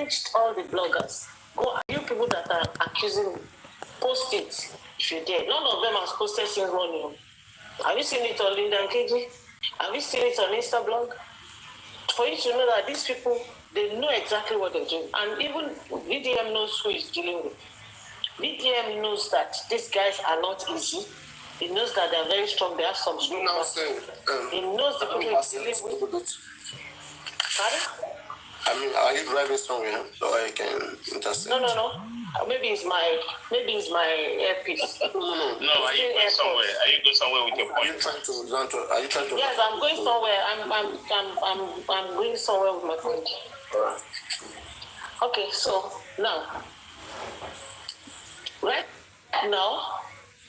challenged all the bloggers. Go, you people that are accusing me, post it if you dare. None of them has posted since morning. Have you seen it on Linda and KG? Have you seen it on Instablog? For you to know that these people, they know exactly what they're doing. And even VDM knows who he's dealing with. VDM knows that these guys are not easy. He knows that they're very strong. They have some strong. He knows the people he's dealing with. Pardon? I mean, are you driving somewhere so I can intercept? No. Maybe it's my earpiece. No, are you going somewhere? Are you going somewhere with your point? Are you trying to? Yes, I'm going somewhere. I'm going somewhere with my point. All right. Okay, so now, right now,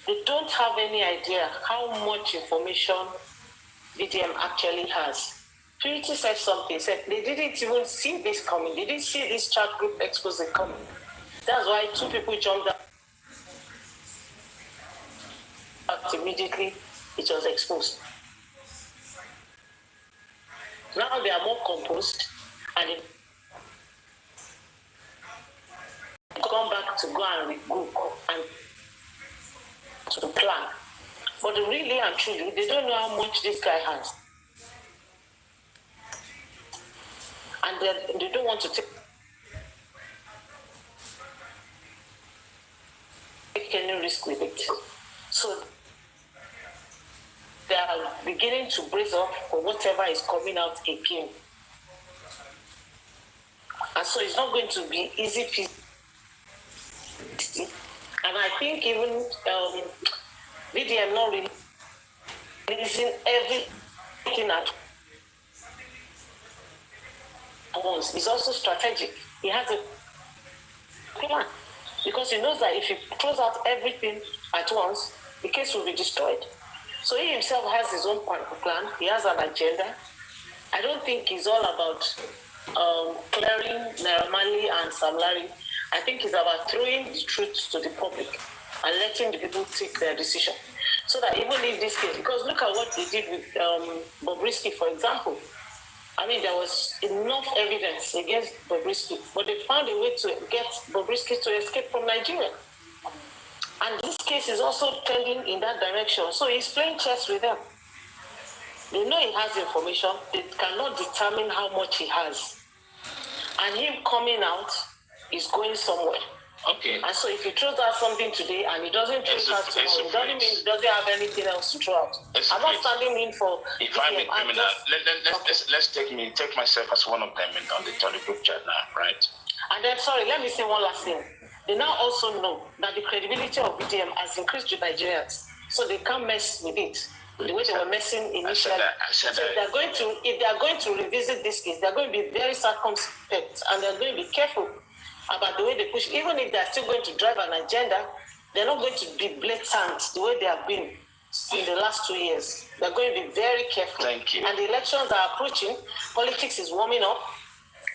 they don't have any idea how much information VDM actually has. Purity said something, said they didn't even see this coming. They didn't see this chat group expose coming. That's why 2 people jumped out immediately. It was exposed. Now they are more composed and they come back to go and regroup and to plan. But really and truly, they don't know how much this guy has. And they don't want to take any risk with it. So they are beginning to brace up for whatever is coming out again. And so it's not going to be easy peasy. And I think even VDM not really releasing everything at once. It's also strategic. He has a plan. Because he knows that if he throws out everything at once, the case will be destroyed. So he himself has his own plan. He has an agenda. I don't think it's all about clearing Naira Marley and Sam Larry. I think it's about throwing the truth to the public and letting the people take their decision. So that even if this case, because look at what they did with Bobrisky, for example. I mean, there was enough evidence against Bobrisky, but they found a way to get Bobrisky to escape from Nigeria. And this case is also trending in that direction. So he's playing chess with them. They know he has information. They cannot determine how much he has. And him coming out is going somewhere. Okay. And so if he throws out something today and he doesn't throw out tomorrow, it doesn't mean he doesn't have anything else to throw out. I'm not standing in for. If I'm a criminal, let's take myself as one of them on the group chat now, right? And then, sorry, let me say one last thing. They now also know that the credibility of VDM has increased to Nigerians, so they can't mess with it the way they were messing initially. So if they are going to revisit this case, they're going to be very circumspect and they're going to be careful about the way they push. Even if they're still going to drive an agenda, they're not going to be blatant the way they have been in the last 2 years. They're going to be very careful. Thank you. And the elections are approaching. Politics is warming up.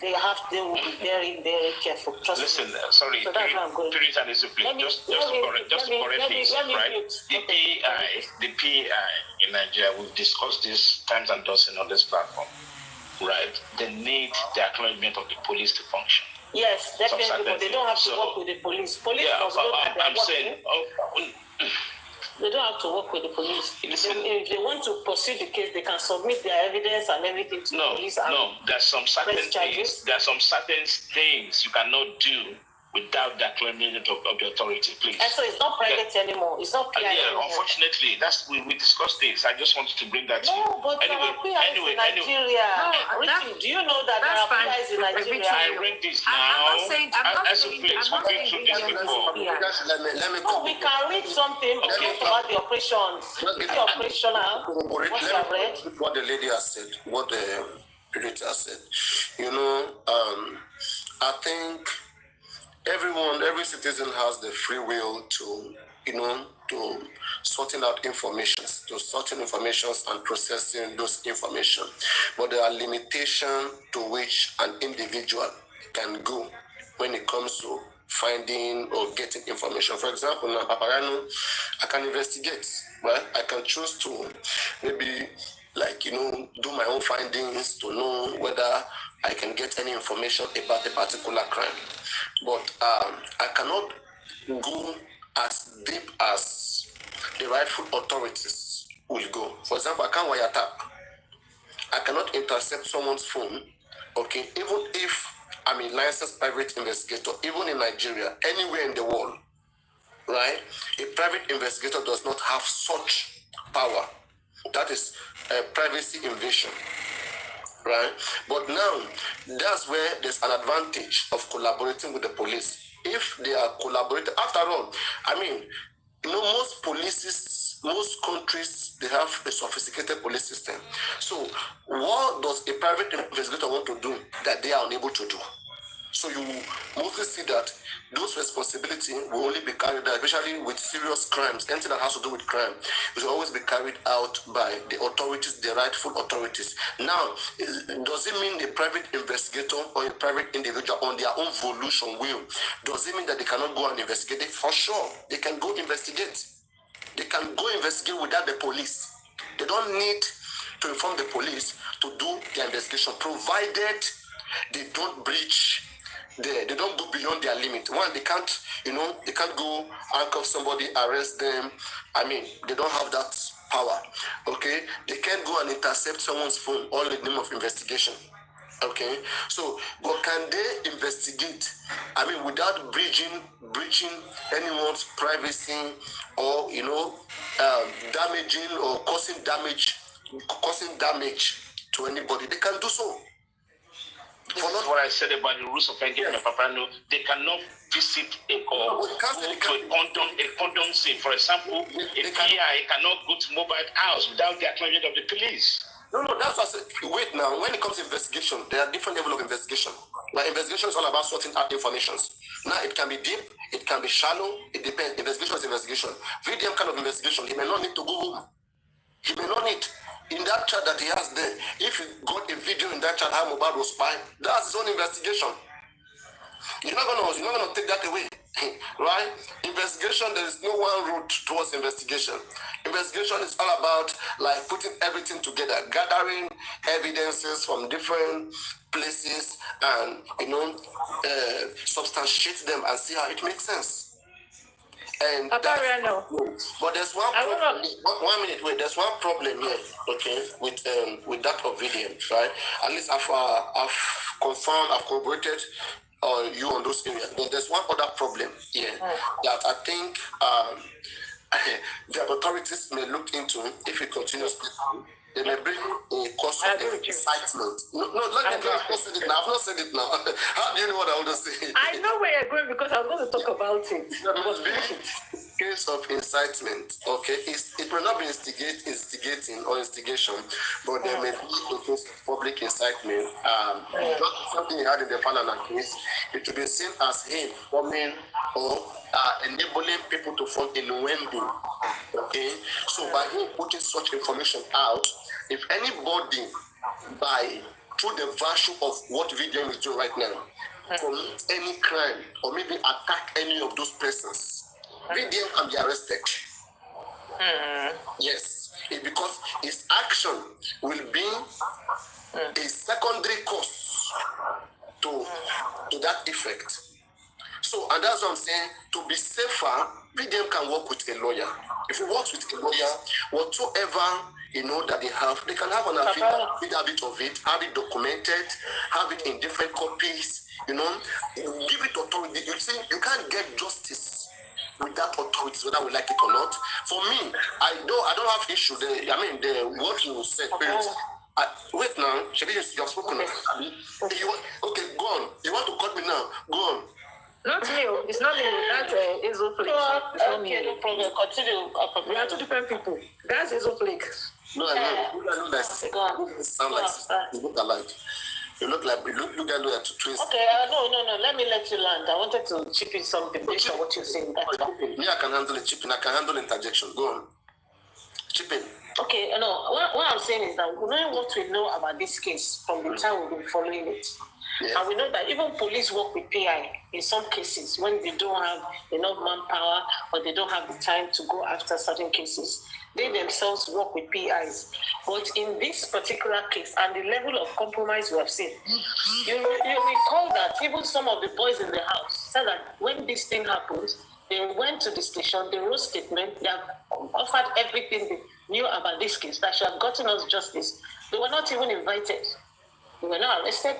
They will be very, very careful. Trust Listen, me. sorry, So that's what I'm going to do. just to correct things, right? The PI in Nigeria, we've discussed this times and dozens on this platform, right? They need the acknowledgement of the police to function. Yes, definitely, but they don't have to work with the police. Police must know that they're working. They don't have to work with the police. If they want to pursue the case, they can submit their evidence and everything to the police. There's some certain things. There are some certain things you cannot do without the acknowledgement of the authority, please. And so it's not private anymore. It's not PI anymore. Unfortunately, we discussed this. I just wanted to bring that to you. No, but there are PIs in Nigeria. Do you know that there are PIs in Nigeria? I read this now. I'm not saying Let me we can read something about the operations. The operational. What you have read. What the lady has said, what the Purity has said. I think every citizen has the free will to sorting out information, to sorting informations and processing those information. But there are limitations to which an individual can go when it comes to finding or getting information. For example, now Paparino, I can investigate, right? I can choose to maybe like, do my own findings to know whether I can get any information about a particular crime. But I cannot go as deep as the rightful authorities will go. For example, I can't wiretap. I cannot intercept someone's phone, okay, even if I'm a licensed private investigator, even in Nigeria, anywhere in the world, right? A private investigator does not have such power. That is a privacy invasion, right? But now, that's where there's an advantage of collaborating with the police. If they are collaborating, after all, most polices, most countries, they have a sophisticated police system. So what does a private investigator want to do that they are unable to do? So you mostly see that those responsibilities will only be carried out, especially with serious crimes. Anything that has to do with crime will always be carried out by the authorities, the rightful authorities. Now, does it mean a private investigator or a private individual on their own volition will? Does it mean that they cannot go and investigate? For sure, they can go investigate. They can go investigate without the police. They don't need to inform the police to do their investigation, provided they don't breach. They don't go beyond their limit. One, they can't go handcuff somebody, arrest them. They don't have that power. Okay, they can't go and intercept someone's phone, all in the name of investigation. Okay, so but can they investigate? Without breaching anyone's privacy, or damaging or causing damage to anybody? They can do so. This is what I said about the rules of engagement, Paparino. They cannot visit a condom scene. For example, a PI cannot go to mobile house without the acknowledgement of the police. No, that's what I said. Wait now, when it comes to investigation, there are different levels of investigation. Now, investigation is all about sorting out informations. Now, it can be deep, it can be shallow, it depends. Investigation is investigation. VDM kind of investigation, he may not need to go home. He may not need. In that chat that he has there, if you got a video in that chat how Mohbad was spying, that's his own investigation. You're not gonna take that away, right? Investigation, there is no one route towards investigation. Investigation is all about like putting everything together, gathering evidences from different places, and substantiate them and see how it makes sense. And Paparino. But there's one problem. 1 minute, wait. There's one problem here, okay, with that of VDM, right? At least I've confirmed, I've corroborated you on those areas. But there's one other problem here that I think the authorities may look into if it continues. They may bring a cause of incitement. No, let me not say it now. I've not said it now. How do you know what I want to say? I know where you're going because I'm going to talk about it. Case of incitement, okay, it will not be instigating or instigation, but there may be a case of public incitement. Something you had in the Falana case, it will be seen as him forming or enabling people to form innuendo. Okay, so by him putting such information out, if anybody through the virtue of what VDM is doing right now, commit any crime or maybe attack any of those persons, VDM can be arrested. Yes, because his action will be a secondary cause to that effect. So, and that's what I'm saying, to be safer, VDM can work with a lawyer. If he works with a lawyer, whatsoever that they can have an affidavit of it, have it documented, have it in different copies, give it authority. You see, you can't get justice without authorities, whether we like it or not. For me, I don't have issue. What you said, wait now, Shebi, you have spoken. Okay, go on. You want to cut me now? Go on. Not me. It's not me. That's Isoflake. Okay, no problem. Continue. We are two different people. That's Isoflake. No, I know. You look like sound like you look alike. You look like twins. Okay, no. Let me let you land. I wanted to chip in something based on what you're saying. Me, I can handle the chipping. I can handle interjection. Go on. Chipping. Okay, what I'm saying is that knowing what we know about this case from the time we've been following it, yes. And we know that even police work with PI in some cases when they don't have enough manpower or they don't have the time to go after certain cases. They themselves work with PIs. But in this particular case, and the level of compromise we have seen, you recall that even some of the boys in the house said that when this thing happened, they went to the station, they wrote statement, they have offered everything they knew about this case, that should have gotten us justice. They were not even invited. They were not arrested.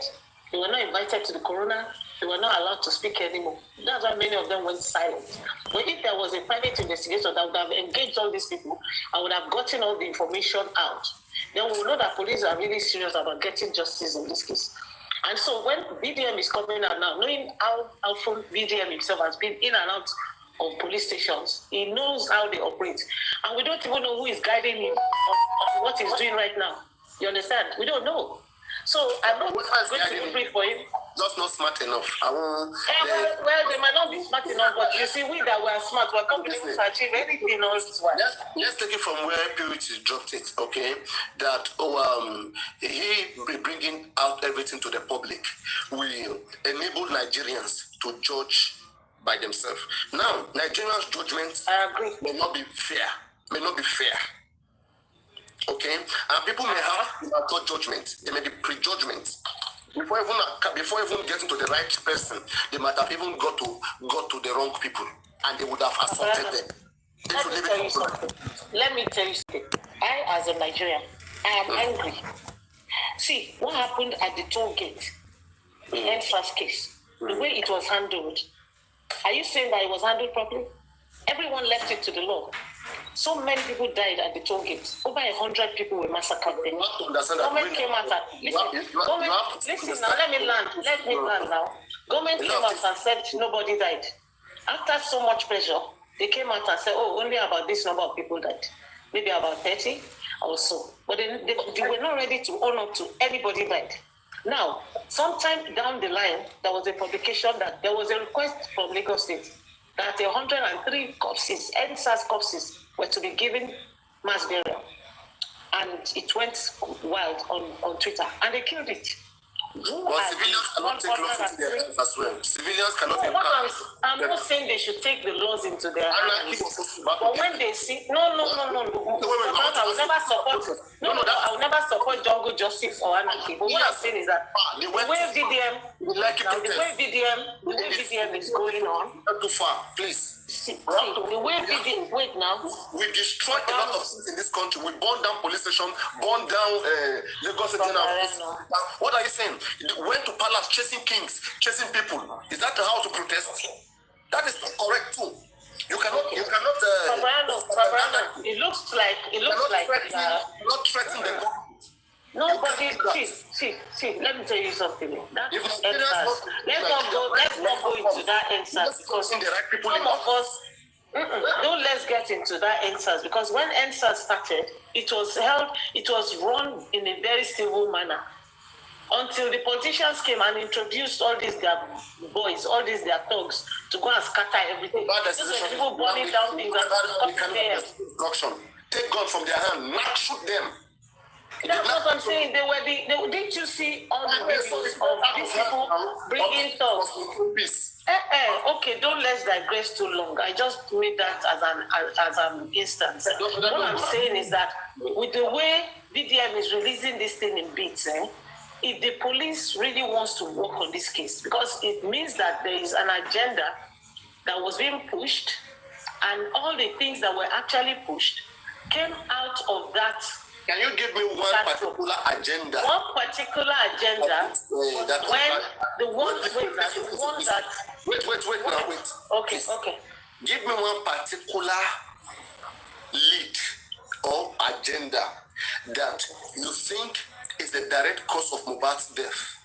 They were not invited to the coroner. They were not allowed to speak anymore. That's why many of them went silent. But if there was a private investigator that would have engaged all these people, I would have gotten all the information out. Then we will know that police are really serious about getting justice in this case. And so when VDM is coming out now, knowing how often VDM himself has been in and out of police stations, he knows how they operate. And we don't even know who is guiding him on what he's doing right now. You understand? We don't know. So I'm not going to pray for him. Just not smart enough. Well, they might not be smart enough, but you see, we that were smart, we're not able to achieve anything all this while. Let's take it from where Purity dropped it, okay? That, he bringing out everything to the public will enable Nigerians to judge by themselves. Now, Nigerians' judgment may not be fair. Okay? And people may have good judgment. There may be prejudgment. Before even getting to the right person, they might have even got to the wrong people, and they would have assaulted them. Let me tell you something. I, as a Nigerian, I am angry. See, what happened at the toll gate, the NSAS case, the way it was handled, are you saying that it was handled properly? Everyone left it to the law. So many people died at the toll gate. Over 100 people were massacred. Government came out and listen now, let me land now. Government came out and said nobody died. After so much pressure, they came out and said, only about this number of people died. Maybe about 30 or so. But they were not ready to own up to anybody died. Now, sometime down the line, there was a publication that there was a request from Lagos State that 103 corpses, NSAS corpses, were to be given mass burial. And it went wild on Twitter. And they killed it. But civilians cannot take laws into their hands as well. Civilians cannot take I'm not saying they should take the laws into their hands. But when they see... No. I will never support jungle justice or anarchy. But what I'm saying is that the way VDM is going on... Not too far, please. The way VDM... Wait now. We destroyed a lot of things in this country. We burned down police stations, burned down Lagos State. What are you saying? Went to palace chasing kings, chasing people. Is that how to protest? That is not correct too. You cannot. Paparino, it looks like. Not threaten the government. Nobody. See. Let me tell you something. That is NSAS. Let's not go into that NSAS because some of us. Don't let's get into that NSAS because when NSAS started, it was run in a very civil manner. Until the politicians came and introduced all these their boys, all these their thugs to go and scatter everything. Those are people burning down things and take gun from their hand, not shoot them. That's what I'm saying. Didn't you see all the videos of these people bringing thugs? Okay, don't let's digress too long. I just made that as an instance. What I'm saying is that with the way VDM is releasing this thing in bits, if the police really wants to work on this case, because it means that there is an agenda that was being pushed, and all the things that were actually pushed came out of that. Can you give me one particular agenda? One particular agenda. Wait. Okay. Give me one particular lead or agenda that you think is the direct cause of Mohbad's death.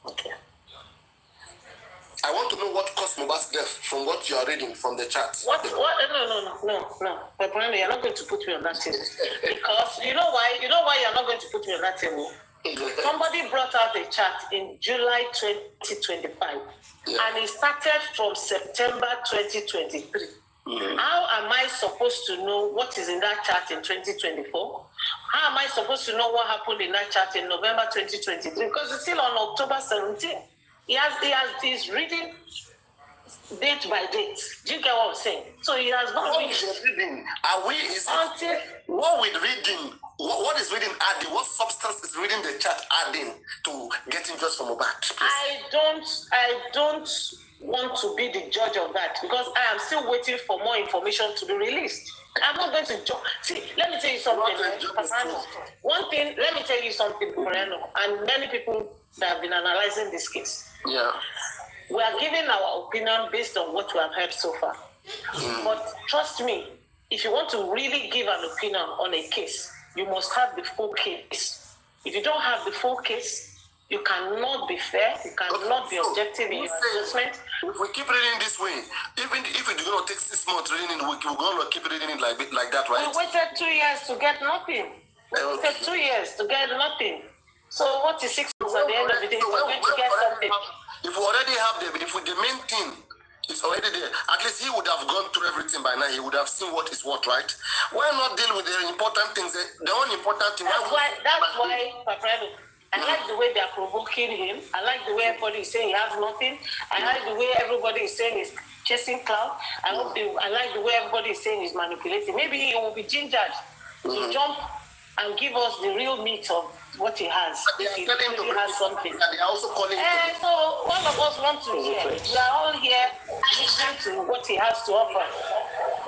Okay. I want to know what caused Mohbad's death from what you are reading from the chat. What? No. Paparino, you're not going to put me on that table. Because you know why you're not going to put me on that table? Somebody brought out a chart in July 2025, and it started from September 2023. How am I supposed to know what is in that chart in 2024? How am I supposed to know what happened in that chart in November 2023? Because it's still on October 17th. He's reading date by date. Do you get what I'm saying? So he has not What is reading? Are we? Is it, what with reading? What is reading adding? What substance is reading the chat adding to getting just from Mohbad? I don't want to be the judge of that because I am still waiting for more information to be released. I'm not going to judge. See, let me tell you something, Paparino. One thing, let me tell you something, Paparino, and many people that have been analyzing this case. Yeah. We are giving our opinion based on what we have heard so far. But trust me, if you want to really give an opinion on a case, you must have the full case. If you don't have the full case, you cannot be fair, you cannot be objective in your assessment. If we keep reading this way, even if it will take 6 months reading it, we're going to keep reading it like that, right? We waited 2 years to get nothing. We waited 2 years to get nothing. So what is 6 months at the end of the day? We're going to get something. If we already have the main thing is already there, at least he would have gone through everything by now. He would have seen what is what, right? Why not deal with the important things? The only important thing. That's why, Paparino, I like the way they are provoking him. I like the way everybody is saying he has nothing. I like the way everybody is saying he's chasing clout. I like the way everybody is saying he's manipulating. Maybe he will be gingered to jump and give us the real meat of what he has. If he really has something. They are also calling him. So all of us want to hear. We are all here listening to what he has to offer.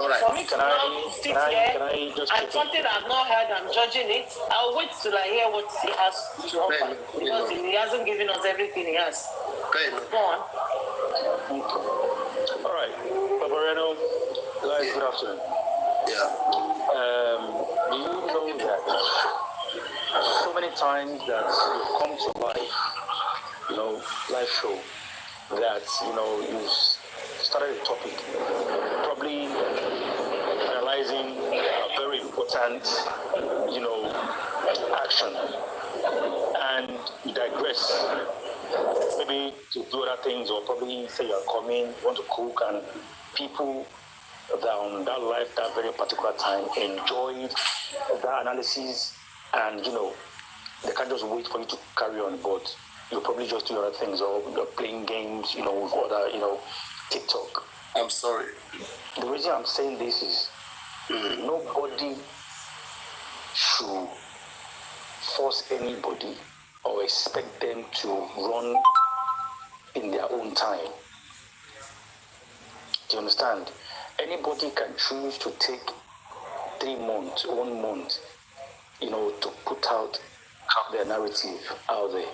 All right. For me to now sit here and something I've not heard, I'm judging it. I'll wait till I hear what he has to offer because he hasn't given us everything he has. Go on. All right, Paparino, guys, good afternoon. Yeah. Do you know that so many times that you come to life, live show, that you started a topic, probably analyzing a very important, action, and you digress, maybe to do other things, or probably say you're coming, you want to cook, and people that on that live, that very particular time, enjoyed that analysis, and they can't just wait for you to carry on, but you'll probably just do other things, or you're playing games, with other, TikTok. I'm sorry. The reason I'm saying this is nobody should force anybody or expect them to run in their own time. Do you understand? Anybody can choose to take 3 months, 1 month, to put out their narrative out there.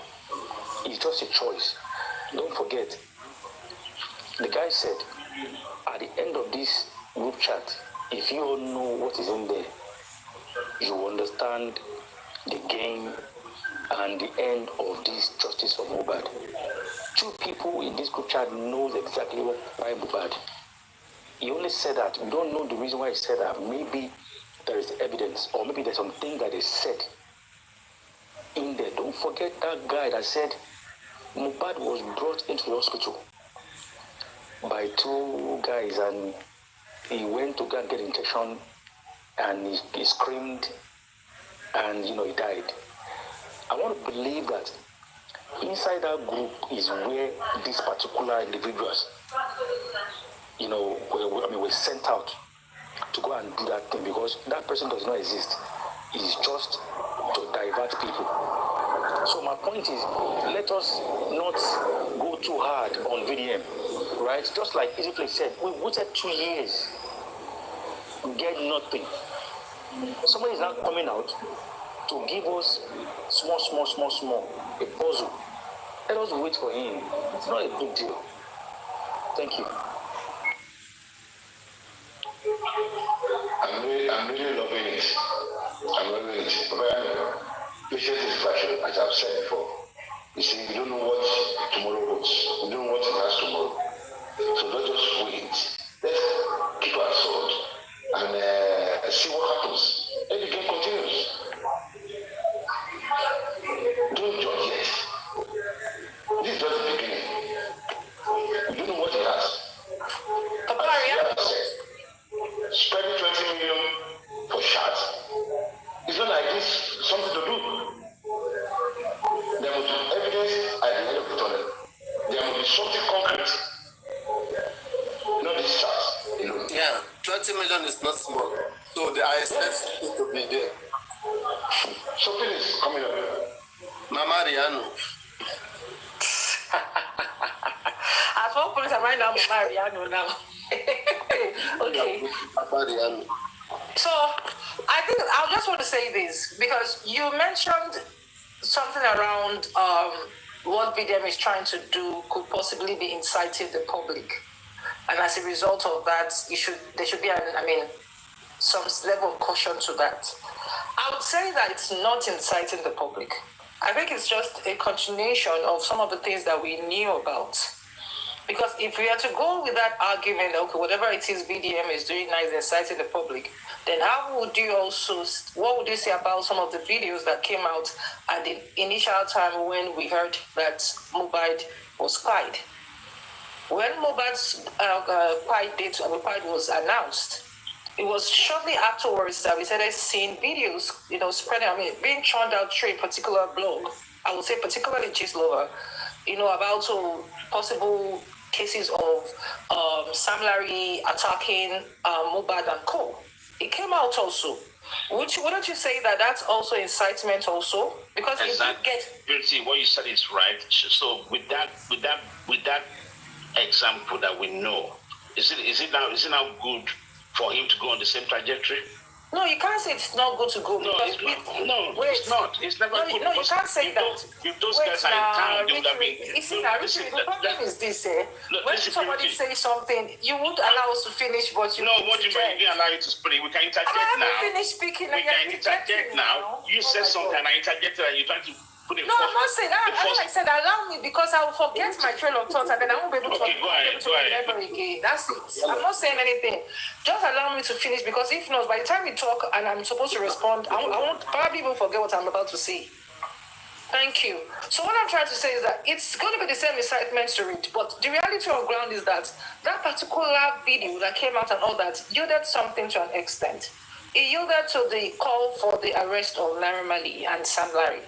It's just a choice. Don't forget, the guy said, at the end of this group chat, if you don't know what is in there, you understand the game and the end of this justice for Mohbad. 2 people in this group chat knows exactly why Mohbad. He only said that. We don't know the reason why he said that. Maybe there is evidence, or maybe there's something that is said in there. Don't forget that guy that said Mohbad was brought into the hospital by 2 guys, and he went to go and get injection, and he screamed, and he died. I want to believe that inside that group is where these particular individuals, were sent out to go and do that thing, because that person does not exist. It's just to divert people. So my point is, let us not go too hard on VDM, right? Just like Ezekiel said, we waited 2 years, get nothing. Somebody is now coming out to give us small, a puzzle. Let us wait for him. It's not a big deal. Thank you. I'm really loving it. I'm loving it. But patience is passion, as I've said before. You see, we don't know what tomorrow holds. We don't know what it has tomorrow. So let's just wait. Let's keep our sword and see what happens. And the game continues. Don't judge yet. This is just the beginning. You don't know what he has. Spending 20 million for shots. It's not like this something to do. There must be evidence at the end of the tunnel. There must be something concrete. 20 million is not small. So I expect it to be there. So please, coming up. Mama Riano. At what point am I now Mama Riano now? Okay. Mama Riano. So I think I just want to say this because you mentioned something around what VDM is trying to do could possibly be inciting the public, and as a result of that, there should be some level of caution to that. I would say that it's not inciting the public. I think it's just a continuation of some of the things that we knew about. Because if we are to go with that argument, okay, whatever it is VDM is doing now is inciting the public, then what would you say about some of the videos that came out at the initial time when we heard that Mohbad was quiet? When Mohbad's quiet was announced, it was shortly afterwards that we started seeing videos, spreading, being churned out through a particular blog, I would say particularly Gist Lover, about possible cases of Sam Larry attacking Mohbad and co. It came out also. Wouldn't you say that that's also incitement also? Because exactly. What you said is right. So with that example that we know, is it now good for him to go on the same trajectory? No, you can't say it's not good to go. No, it's not. It's never good. No, you can't say that. If those guys are in town, they would have been. The problem is this, when somebody says something, you won't allow us to finish, but you. No, what do you mean? You didn't allow you to speak. We can interject now. I haven't finished speaking. We can interject now. You said something, and I interjected, and you're trying to. No, I'm not saying that. I said allow me because I will forget my trail of thoughts and then I won't be able to remember again. That's it. I'm not saying anything. Just allow me to finish because if not, by the time we talk and I'm supposed to respond, I won't probably even forget what I'm about to say. Thank you. So what I'm trying to say is that it's going to be the same incitement to it, but the reality on ground is that that particular video that came out and all that yielded something to an extent. It yielded to the call for the arrest of Naira Marley and Sam Larry.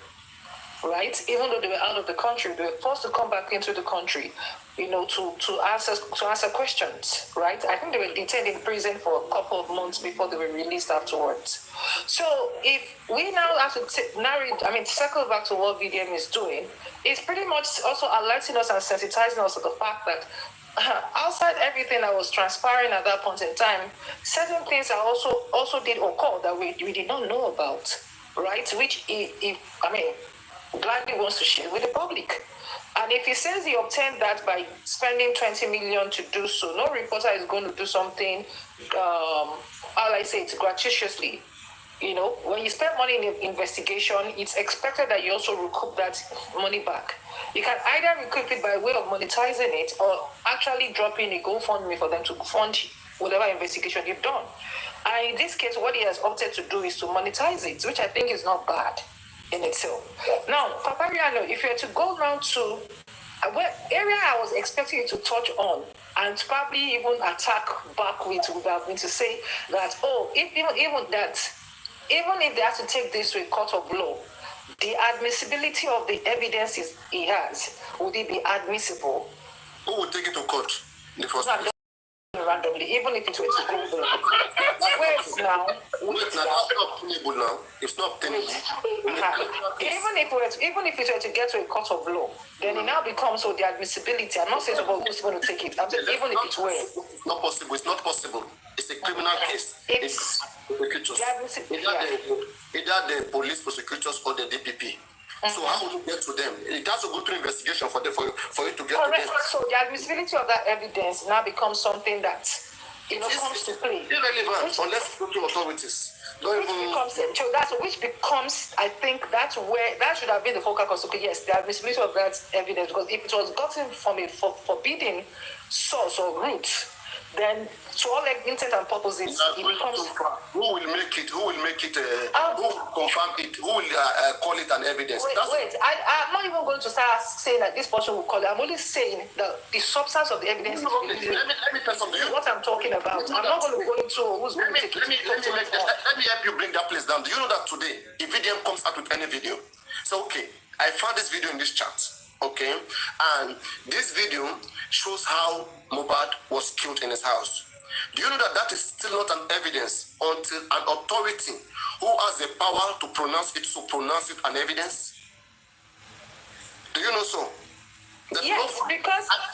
Right? Even though they were out of the country, they were forced to come back into the country, to answer questions, right? I think they were detained in prison for a couple of months before they were released afterwards. So if we now have to circle back to what VDM is doing, it's pretty much also alerting us and sensitizing us to the fact that outside everything that was transpiring at that point in time, certain things are also did occur that we did not know about, right? Which gladly wants to share with the public. And if he says he obtained that by spending 20 million to do so, no reporter is going to do something, gratuitously. When you spend money in an investigation, it's expected that you also recoup that money back. You can either recoup it by way of monetizing it or actually dropping a GoFundMe for them to fund whatever investigation you've done. And in this case, what he has opted to do is to monetize it, which I think is not bad in itself. Now, Paparino, if you were to go down to what area I was expecting you to touch on and probably even attack back with would have been to say that, even if they have to take this to a court of law, the admissibility of the evidences he has, would it be admissible? Who would take it to court in the first place? Randomly, even if it were to go wait now. It's not obtainable now. It's not obtainable. Even if it were to get to a court of law, then it now becomes the admissibility. I'm not saying who's going to take it. I'm saying even if it were. It's not possible. It's not possible. It's a criminal case. It's prosecutors. Either the police prosecutors or the DPP. So how would you get to them? It has to go through investigation for you to get to them. So the admissibility of that evidence now becomes something that comes to play. Irrelevant unless you go to authorities. Which becomes, I think that's where that should have been the focus. Okay, yes, the admissibility of that evidence, because if it was gotten from a forbidden source or route, then to all intent and purposes, it becomes. Who will make it? Who will confirm it? Who will call it an evidence? I'm not even going to start saying that this person will call it. I'm only saying that the substance of the evidence is let me tell something. What I'm talking about. I'm not going to go into who's going to take it. Let me help you bring that place down. Do you know that today, if VDM comes out with any video, so okay, I found this video in this chat. Okay, and this video shows how Mohbad was killed in his house. Do you know that that is still not an evidence until an authority who has the power to pronounce it an evidence? Do you know so? That Yes,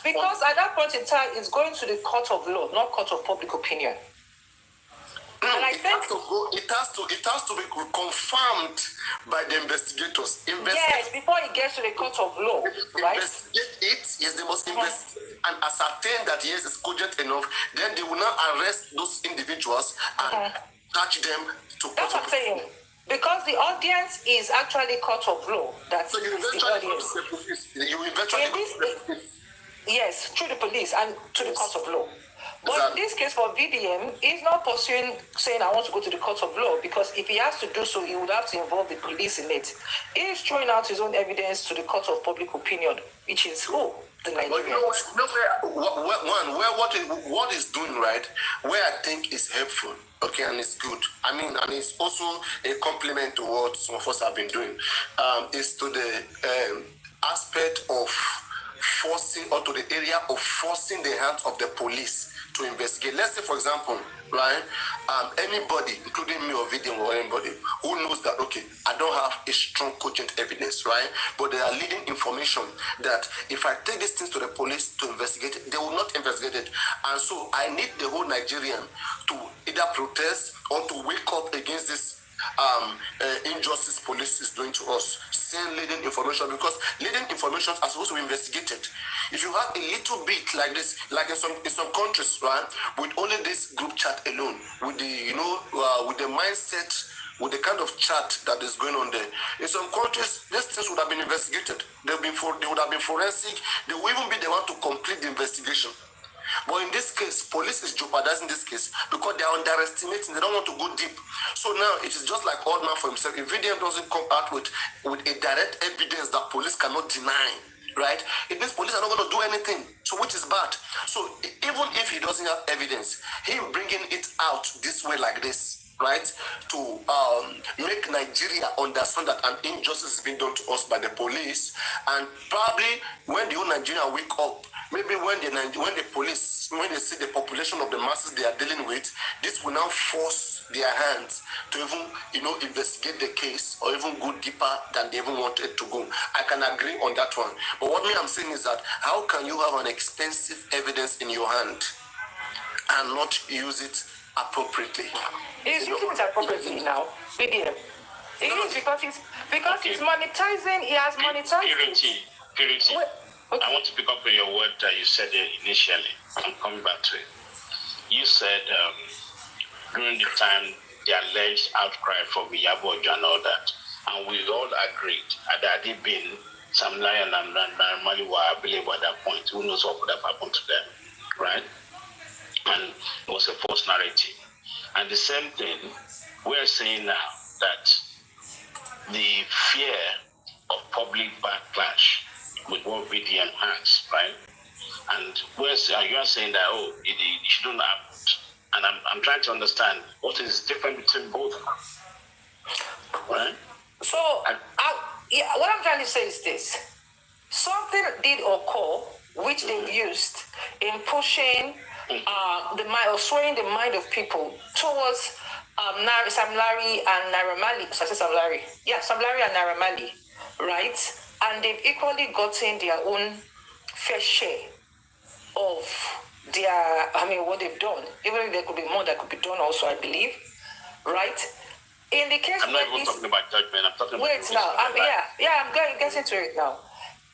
because at that point in time, it's going to the court of law, not court of public opinion. And I it has to be confirmed by the investigators. Yes, before it gets to the court of law, right? Investigate it. Yes, they must investigate and ascertain that yes, it's cogent enough. Then they will now arrest those individuals and touch them to court. That's what I'm saying. Because the audience is actually court of law. That's so you eventually go to the police. You eventually go to the police. Yes, through the police and to the court of law. But Exactly. in this case, for VDM, he's not pursuing saying, I want to go to the court of law, because if he has to do so, he would have to involve the police in it. He's throwing out his own evidence to the court of public opinion, which is who? The Nigerians. But you know, what is doing right, where I think is helpful, okay, and it's good. I mean, and it's also a compliment to what some of us have been doing, is to the aspect of forcing, or to the area of forcing the hands of the police to investigate. Let's say, for example, right, anybody, including me or Vidian or anybody, who knows that, okay, I don't have a strong cogent evidence, right, but there are leading information that if I take these things to the police to investigate it, they will not investigate it. And so I need the whole Nigerian to either protest or to wake up against this injustice police is doing to us, saying leading information, because leading information are supposed to be investigated. If you have a little bit like this, like in some countries, right, with only this group chat alone, with the with the mindset, with the kind of chat that is going on there, in some countries these things would have been investigated. They would have been forensic. They will even be the one to complete the investigation. But in this case, police is jeopardizing this case because they are underestimating. They don't want to go deep. So now it is just like old man for himself. If VDM doesn't come out with a direct evidence that police cannot deny, right, it means police are not going to do anything. So which is bad. So even if he doesn't have evidence, him bringing it out this way like this, right, to make Nigeria understand that an injustice is being done to us by the police, and probably when the whole Nigeria wake up, maybe when the police, when they see the population of the masses they are dealing with, this will now force their hands to even, investigate the case or even go deeper than they even wanted to go. I can agree on that one. But what I'm saying is that how can you have an expensive evidence in your hand and not use it appropriately? He's using it appropriately now. VDM. It is because he's monetizing. He has monetized. Purity. Okay. I want to pick up on your word that you said initially. I'm coming back to it. You said during the time, the alleged outcry from Iyabo and all that, and we all agreed that it been some lion and Mali were available at that point. Who knows what would have happened to them, right? And it was a false narrative. And the same thing, we're saying now that the fear of public backlash with what VDM has, right? And you're saying that, it shouldn't have. And I'm trying to understand what is different between both of them, right? So, what I'm trying to say is this. Something did occur which they used in pushing the mind, or swaying the mind of people towards Sam Larry and Naira Marley. So I said Sam Larry. Yeah, Sam Larry and Naira Marley, right? And they've equally gotten their own fair share of what they've done. Even if there could be more that could be done also, I believe, right? In the case, I'm not even talking about judgment. I'm talking about. Wait now. I'm getting to it now.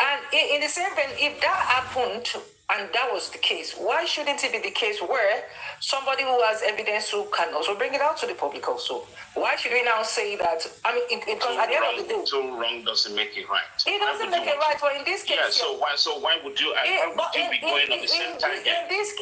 And in the same vein, if that happened and that was the case, why shouldn't it be the case where somebody who has evidence who can also bring it out to the public also? Why should we now say that? Because at the end of the day, too wrong doesn't make it right. It doesn't make it right. But in this case, so why would you be going on the same time? In this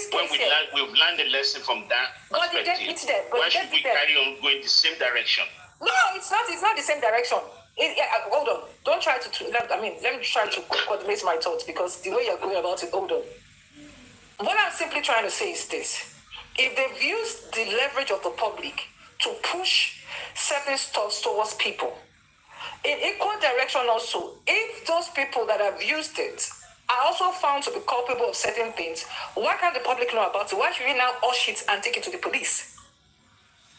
when case, we've learned a lesson from that perspective, why should we carry on going the same direction? No, it's not. It's not the same direction. Hold on. Don't try to. Let me try to coordinate my thoughts, because the way you're going about it. Hold on. What I'm simply trying to say is this: if they've used the leverage of the public to push certain stuff towards people, in equal direction also, if those people that have used it are also found to be culpable of certain things, why can't the public know about it? Why should we now hush it and take it to the police?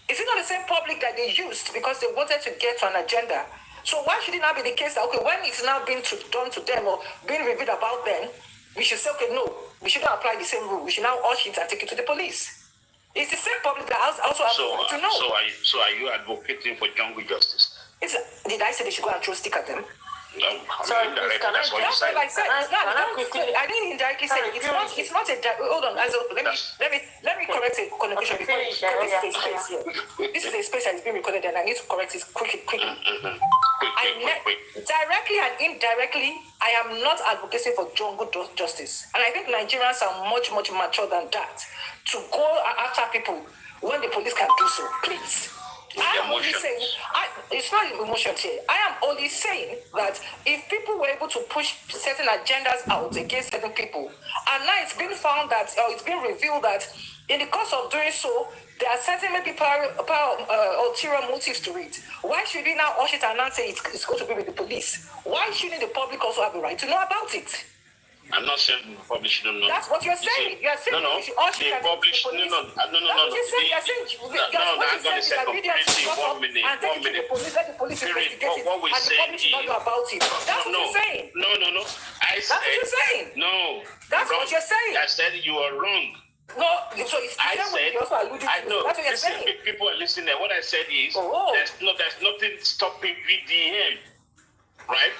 Is it not the same public that they used because they wanted to get to an agenda? So why should it now be the case that, okay, when it's now being done to them or being revealed about them, we should say, okay, no, we shouldn't apply the same rule. We should now hush it and take it to the police. It's the same public that also has to know. So are you advocating for jungle justice? Did I say they should go and throw stick at them? No, that's what you said. I said. I didn't indirectly say it. It's not a. Hold on. Let me correct a connotation before this is a space here. This is a space that is being recorded, and I need to correct it quickly. Directly and indirectly, I am not advocating for jungle justice, and I think Nigerians are much mature than that to go after people when the police can do so. Please. I am only saying, it's not emotions here. I am only saying that if people were able to push certain agendas out against certain people, and now it's been found that, or it's been revealed that in the course of doing so, there are certain maybe ulterior motives to it. Why should we now hush it and not say it's going to be with the police? Why shouldn't the public also have the right to know about it? I'm not saying the public shouldn't know. That's what you're saying. You're saying no. The public, no. I'm going to say 1 minute. Let the police investigate it, what we and the public should not know about it. That's what you're saying. No. That's what you're saying. No. That's what you're saying. I said you are wrong. No, so it's the same way you also alluded to. I know. That's what you're saying. People are listening. What I said is there's nothing stopping VDM, right?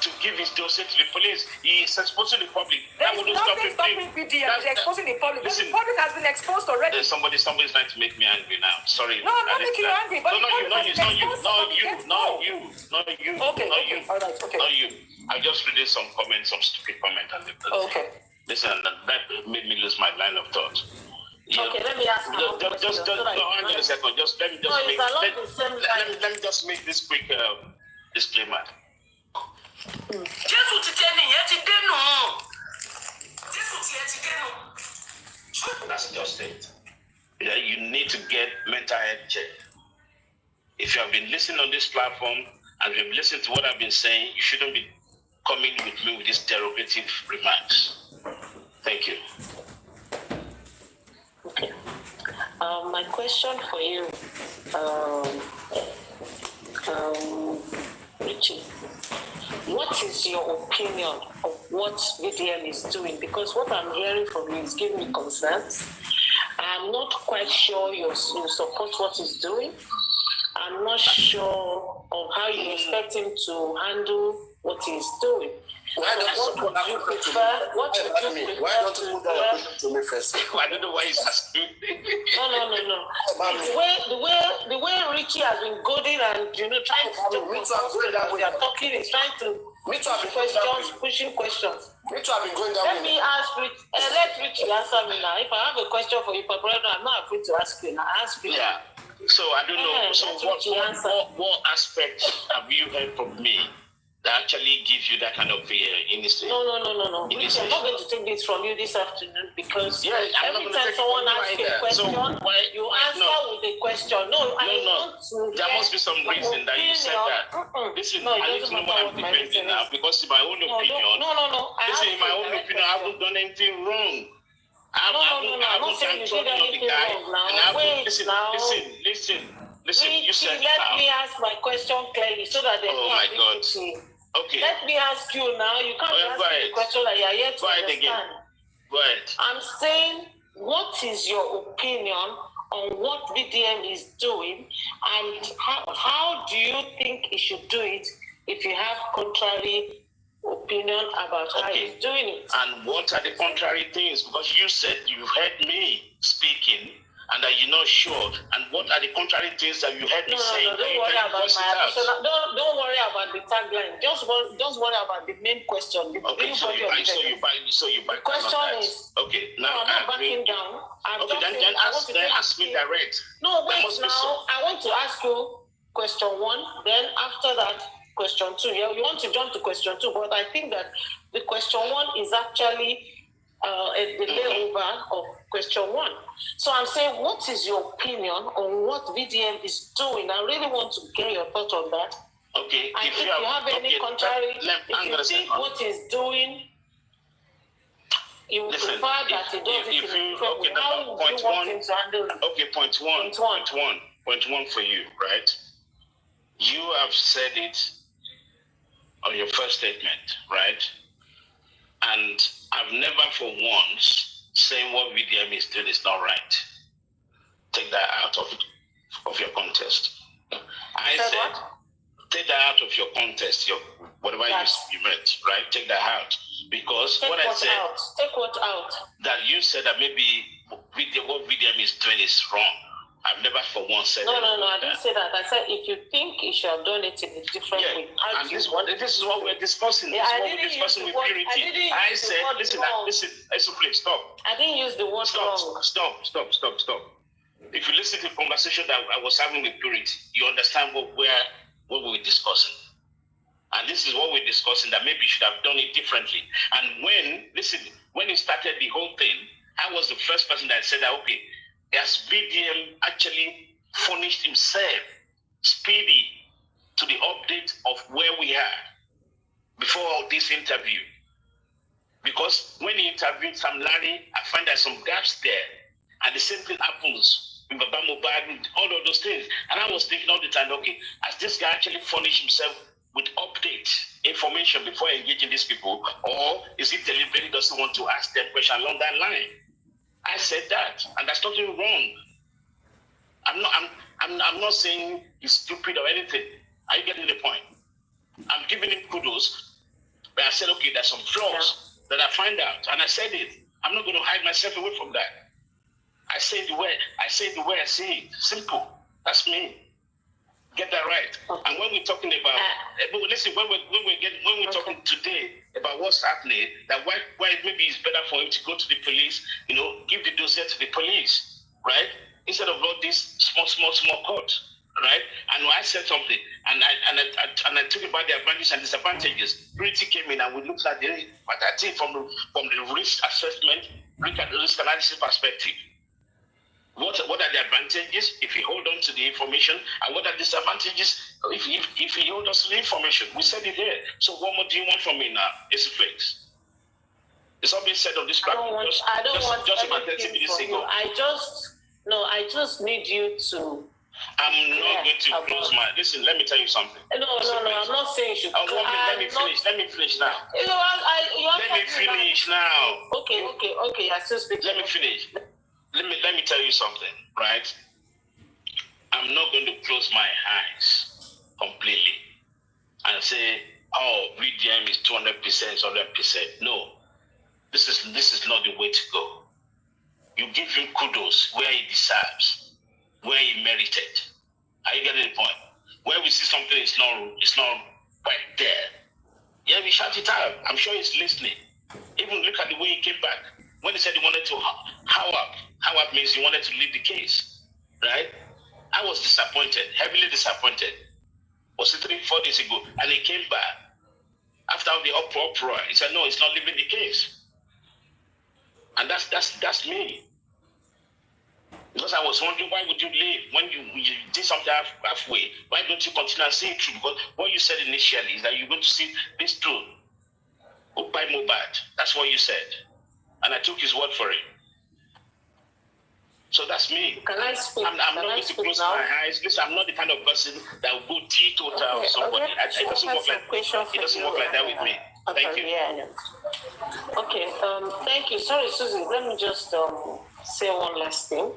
To give his dossier to the police. He is exposing the public. There's nothing stopping VDM. He's exposing the public. The public has been exposed already. Somebody's trying to make me angry now. Sorry. No, I'm not making you angry. But not you. Okay. All right. Okay. Not you. I just read some comments, some stupid comment. Okay. Listen, that made me lose my line of thought. Okay, let me ask you. Just hang on a second. Let me just make this quick disclaimer. That's just it. Yeah, you need to get mental health check. If you have been listening on this platform and you've listened to what I've been saying, you shouldn't be coming with me with these derogative remarks. Thank you. Okay. My question for you, Richie, what is your opinion of what VDM is doing? Because what I'm hearing from you is giving me concerns. I'm not quite sure you support what he's doing. I'm not sure of how you expect him to handle what he's doing. Why don't you put that question to me first? I don't know why he's asking. No. The way Richie has been goading and trying to we are talking, is trying to pushing questions. Me too, I've been going down. Let Richie answer me now. If I have a question for you, Paparino, I'm not afraid to ask you now. Ask me. Yeah. So I don't know. So what aspect have you heard from me that actually gives you that kind of initiative? No. Richie, I'm not going to take this from you this afternoon because every time someone asks you a question, you answer with a question. No. There must be some reason that you said that. Listen, I need to know what I'm defending now because in my own opinion, listen, in my own opinion, I haven't done anything wrong. I'm not saying you did anything wrong now. Listen. You said let me ask my question clearly so that they oh my God. Okay. Let me ask you now. You can't ask me the question that you are yet to understand. Go ahead. I'm saying, what is your opinion on what VDM is doing, and how do you think he should do it if you have contrary opinion about how he's doing it? And what are the contrary things? Because you said you heard me speaking and that you're not sure. And what are the contrary things that you heard me saying? Don't worry about don't worry about the tagline. Just worry about the main question. The question is. Okay, now I'm not backing down. Then ask me direct. No, wait. Now I want to ask you question 1. Then after that, question 2. Yeah, you want to jump to question 2, but I think that the question 1 is actually the layover of question 1. So I'm saying, what is your opinion on what VDM is doing? I really want to get your thought on that. Okay. And if you have any contrary, if you think what he's doing, you would prefer that he does it in a different way. How do you want him to handle it? Okay, point one for you, right? You have said it on your first statement, right? And I've never for once saying what VDM is doing is not right. Take that out of your context. I said, take that out of your context, your whatever you meant, right? Take that out. Because take what I said, take what out? That you said that maybe what VDM is doing is wrong. I've never for once said No, I didn't say that. I said if you think you should have done it in a different way. And this is what we're discussing. Yeah, this is what we're discussing with purity. I said, listen, please stop. I didn't use the word wrong. Stop. If you listen to the conversation that I was having with purity, you understand what we were discussing. And this is what we're discussing, that maybe you should have done it differently. And when you started the whole thing, I was the first person that said that, okay, has VDM actually furnished himself speedy to the update of where we are before this interview? Because when he interviewed Sam Larry, I find there's some gaps there. And the same thing happens with Baba Mohbad and all of those things. And I was thinking all the time, okay, has this guy actually furnished himself with update information before engaging these people? Or is he deliberately doesn't want to ask them questions along that line? I said that, and that's nothing wrong. I'm not saying he's stupid or anything. Are you getting the point? I'm giving him kudos, but I said, okay, there's some flaws that I find out, and I said it. I'm not going to hide myself away from that. I say the way I say it. Simple. That's me. Get that right. Okay. And when we're talking about, listen, when we're talking today about what's happening, that why maybe it's better for him to go to the police, give the dossier to the police, right? Instead of all this small court, right? And I said something, and I talked about the advantages and disadvantages. Purity came in and we looked at but I think from the risk assessment, look at the risk analysis perspective. What are the advantages if you hold on to the information, and what are the disadvantages if you hold on to the information? We said it here. So what more do you want from me now? It's a fix. It's all been said on this platform. I don't want just about 30 minutes ago. I just need you to. I'm not going to close my. Listen, let me tell you something. No. I'm not saying you should. Let me finish now. Let me finish now. Okay. I still speak. Let me finish. Let me tell you something, right? I'm not going to close my eyes completely and say, oh, VDM is 200%, 100%. No, this is not the way to go. You give him kudos where he deserves, where he merited. Are you getting the point? Where we see something is not quite there, yeah, we shout it out. I'm sure he's listening. Even look at the way he came back. When he said he wanted to how up means he wanted to leave the case, right? I was disappointed, heavily disappointed. Was it 3-4 days ago? And he came back after the uproar. He said, no, he's not leaving the case. And that's me. Because I was wondering, why would you leave when you did something halfway? Why don't you continue and see it through? Because what you said initially is that you're going to see this through. By Mohbad. That's what you said. And I took his word for it. So that's me. Can I speak? I'm not going to close my eyes. Listen, I'm not the kind of person that will go teetotal of somebody. It doesn't work like that with me. Thank you. Yeah. Okay. Thank you. Sorry, Susan. Let me just say one last thing.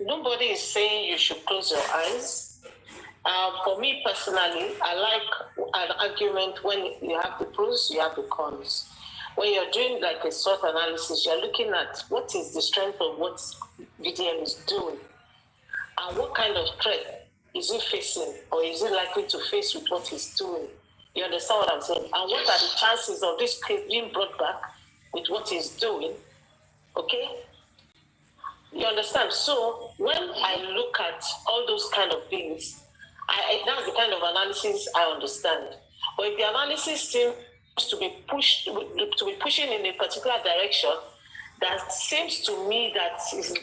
Nobody is saying you should close your eyes. For me personally, I like an argument when you have the pros, you have the cons. When you're doing like a SWOT analysis, you're looking at what is the strength of what VDM is doing and what kind of threat is he facing or is he likely to face with what he's doing. You understand what I'm saying? And what are the chances of this case being brought back with what he's doing? Okay? You understand? So when I look at all those kind of things, that's the kind of analysis I understand. But if the analysis seems to be pushing in a particular direction, that seems to me that is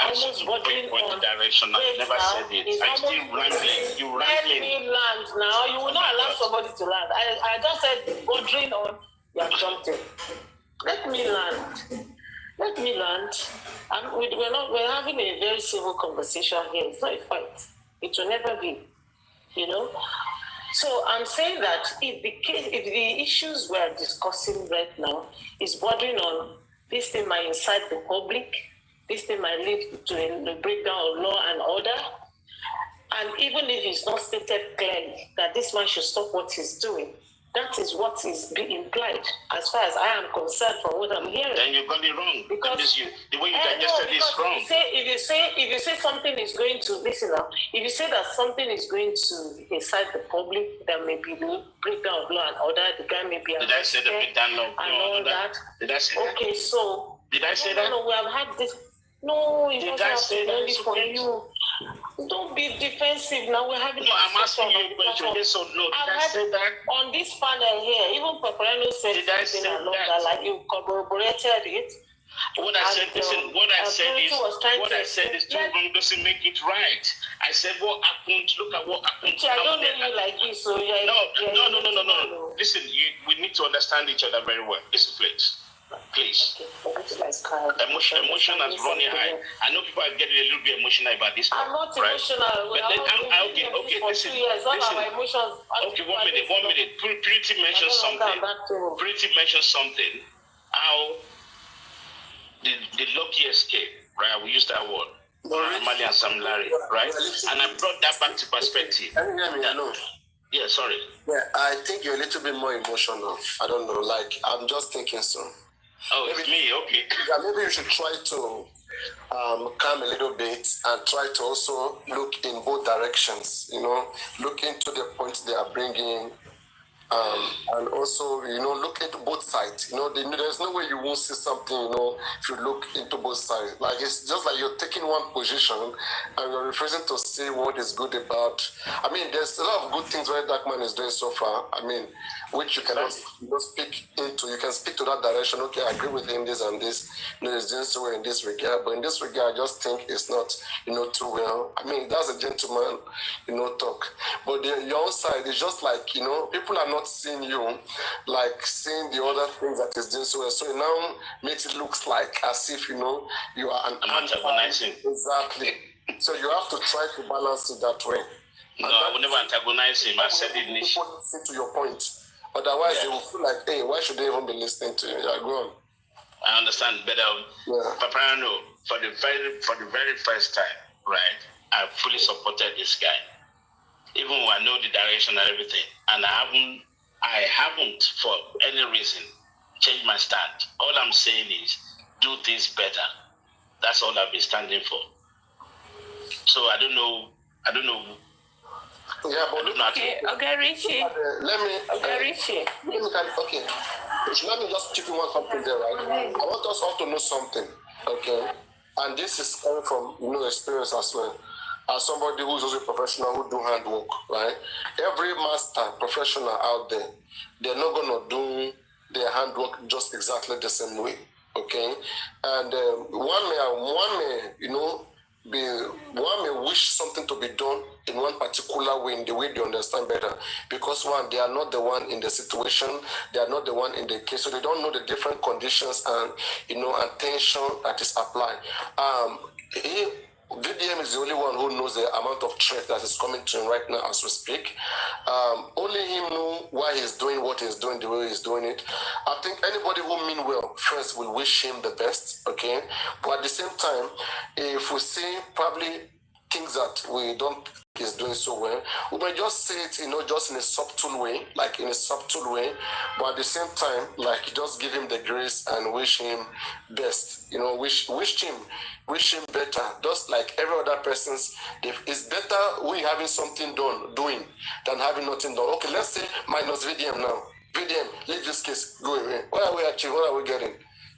almost bordering on direction. I never said it. I still rambling. You rambling. Let me land now. You will not allow somebody to land. I just said bordering on. You have jumped in. Let me land. Let me land. We're having a very civil conversation here. It's not a fight. It will never be. You know. So I'm saying that if the issues we're discussing right now is bordering on this thing might incite the public, this thing might lead to a breakdown of law and order, and even if it's not stated clearly that this man should stop what he's doing, that is what is being implied as far as I am concerned from what I'm hearing. Then you got it wrong. Because the way you digested it is wrong. If you say something is going to listen now, if you say that something is going to incite the public, there may be breakdown of law and order. The guy may be. Did I say the breakdown of law and order? Did I say that? Okay, so. Did I say that? No, we have had this. No, it doesn't have to be only for that? you. Don't be defensive now. We're having. No, I'm asking you a question. Yes or no? Did I say that? On this panel here, even Paparino said something along that, like you corroborated it. What I said, listen, what I said is too wrong doesn't make it right. I said what happened, look at what happened. I don't know you like this, so No. Listen, we need to understand each other very well. Listen, please. Okay. Emotion has running high. I know people are getting a little bit emotional about this. I'm not right? emotional. But then, okay, listen. Okay, one minute. Pretty mentioned something. How the lucky escape, right? We use that word. Mali and Sam Larry, right? And I brought that back to perspective. Can you hear me? I know. Yeah, sorry. Yeah, I think you're a little bit more emotional. I don't know. Like, I'm just thinking so. Oh, it's me. Okay. Yeah, maybe you should try to calm a little bit and try to also look in both directions. You know, look into the points they are bringing. And also, look into both sides. There's no way you won't see something, if you look into both sides. Like, it's just like you're taking one position and you're refusing to see what is good about. I mean, there's a lot of good things what Darkman is doing so far. I mean, which you cannot speak into. You can speak to that direction. Okay, I agree with him, this and this. He's doing so well in this regard. But in this regard, I just think it's not, too well. I mean, that's a gentleman, talk. But your own side is just like, people are not seeing you like seeing the other things that is doing so well. So it now makes it look like as if you are an antagonizing. Exactly. So you have to try to balance it that way. No, I will never antagonize him. I said it initially. To your point. Otherwise, they will feel like, hey, why should they even be listening to you? Yeah, go on. I understand better. Paparino, for the very first time, right? I fully supported this guy. Even when I know the direction and everything, and I haven't for any reason changed my stand. All I'm saying is do things better. That's all I've been standing for. So I don't know. Yeah, but okay, Richie. Richie. Let me just chip in one something there, right? I want us all to know something, okay? And this is coming from experience as well. As somebody who's also a professional who do handwork, right? Every master professional out there, they're not gonna do their handwork just exactly the same way, okay? And one may wish something to be done in one particular way, in the way they understand better, because one, they are not the one in the situation, they are not the one in the case, so they don't know the different conditions and and tension that is applied. VDM is the only one who knows the amount of threat that is coming to him right now as we speak. Only him know why he's doing what he's doing, the way he's doing it. I think anybody who mean well first will wish him the best, okay? But at the same time, if we see probably things that we don't think is doing so well, we may just say it, just in a subtle way, but at the same time, like, just give him the grace and wish him best, wish him better, just like every other person's. It's better we having something doing than having nothing done. Okay, let's say minus VDM now. VDM, leave this case, go away. What are we achieving? What are we getting?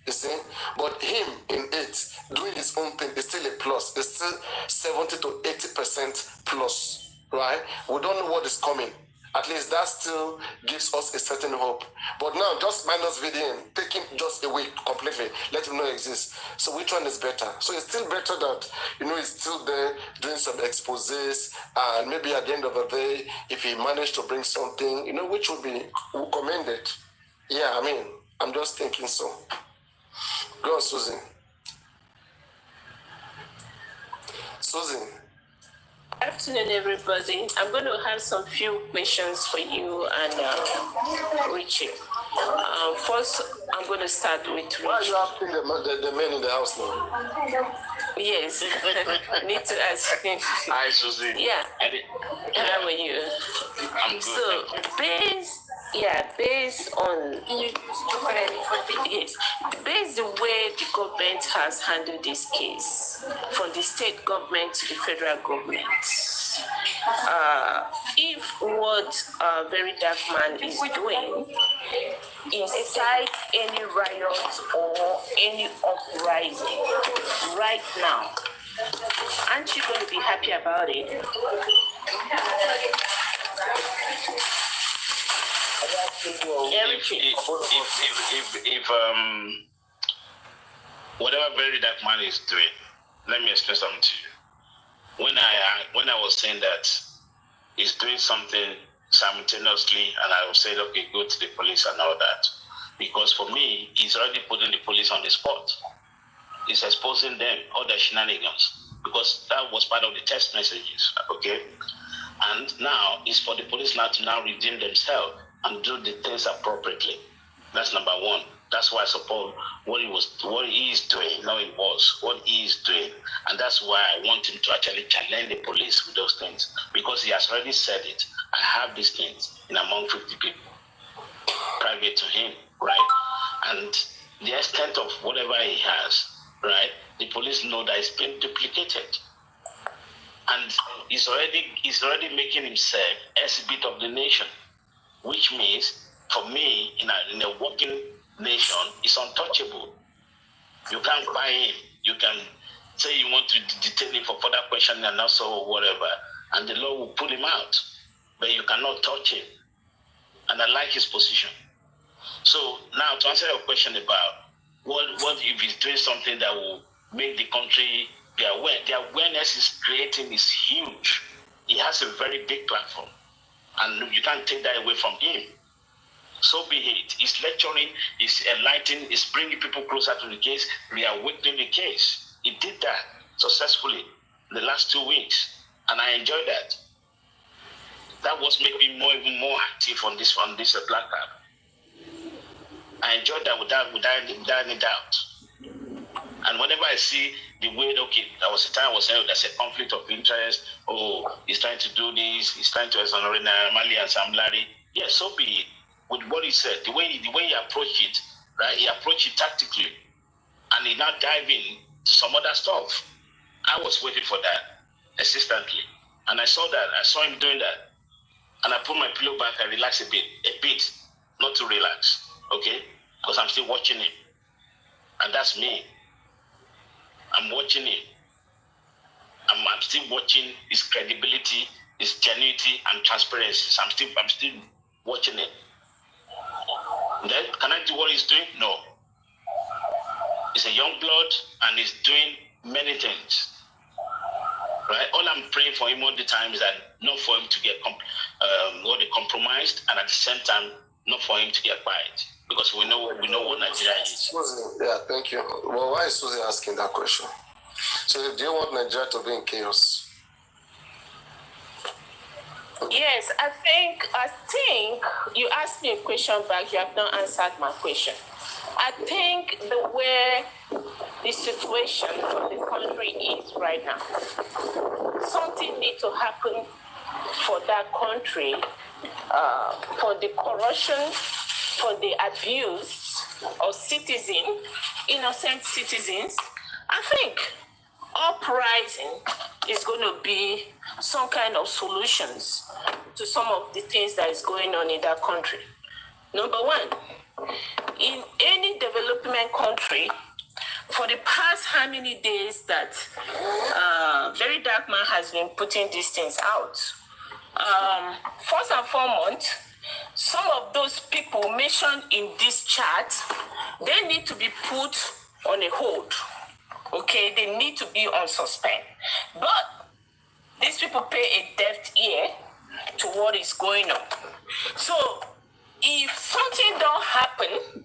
You see? But him in it, doing his own thing, is still a plus. It's still 70 to 80% plus, right? We don't know what is coming. At least that still gives us a certain hope. But now, just minus VDN, take him just away completely, let him know it exists. So which one is better? So it's still better that, he's still there doing some exposés, and maybe at the end of the day, if he managed to bring something, which would be commended. Yeah, I'm just thinking so. Go on, Susan. Susan. Good afternoon, everybody. I'm going to have some few questions for you and Richie. First, I'm going to start with Richie. Why are you asking the men in the house now? Yes, need to ask him. Hi, Susie. Yeah. How are you? I'm good. So, based on based the way the government has handled this case, from the state government to the federal government, if what Very Dark Man is doing incite any riot or any uprising right now, aren't you going to be happy about it? If whatever Very Dark Man is doing, let me explain something to you. When I was saying that he's doing something simultaneously, and I was saying, okay, go to the police and all that, because for me, he's already putting the police on the spot. He's exposing them, all their shenanigans, because that was part of the text messages, okay? And now it's for the police now to now redeem themselves and do the things appropriately. That's number one. That's why I support what he is doing, what he is doing. And that's why I want him to actually challenge the police with those things, because he has already said it. I have these things in among 50 people, private to him, right? And the extent of whatever he has, right? The police know that it's been duplicated. And he's already making himself exhibit of the nation, which means, for me, in a working nation, is untouchable. You can't buy him. You can say you want to detain him for further questioning and also whatever, and the law will pull him out. But you cannot touch him. And I like his position. So now, to answer your question about what if he's doing something that will make the country be aware, the awareness he's creating is huge. He has a very big platform, and you can't take that away from him. So be it. He's lecturing, he's enlightening, he's bringing people closer to the case, reawakening the case. He did that successfully in the last 2 weeks, and I enjoyed that. That was making me even more active on this Black Card. I enjoyed that without any doubt. And whenever I see the way, okay, there was a time I was saying there's a conflict of interest, he's trying to do this, he's trying to exonerate Mali and Sam Larry. Yeah, so be it. With what he said, the way he approached it, right? He approached it tactically, and he now dive in to some other stuff. I was waiting for that persistently, and I saw him doing that, and I put my pillow back and relaxed a bit, not to relax, okay? Because I'm still watching him, and that's me. I'm watching him. I'm still watching his credibility, his genuinity, and transparency. I'm still watching it. Then, can I do what he's doing? No. He's a young blood, and he's doing many things. Right? All I'm praying for him all the time is that not for him to get compromised, and at the same time, not for him to get quiet, because we know what Nigeria is. Susan, yeah, thank you. Well, why is Susan asking that question? So, do you want Nigeria to be in chaos? Yes, I think you asked me a question back, you have not answered my question. I think the way the situation for the country is right now, something needs to happen for that country, for the corruption, for the abuse of innocent citizens. I think uprising is going to be some kind of solutions to some of the things that is going on in that country. Number one, in any development country, for the past how many days that Very Dark Man has been putting these things out, First and foremost, some of those people mentioned in this chat, they need to be put on a hold. Okay, they need to be on suspend. But these people pay a deaf ear to what is going on. So if something don't happen,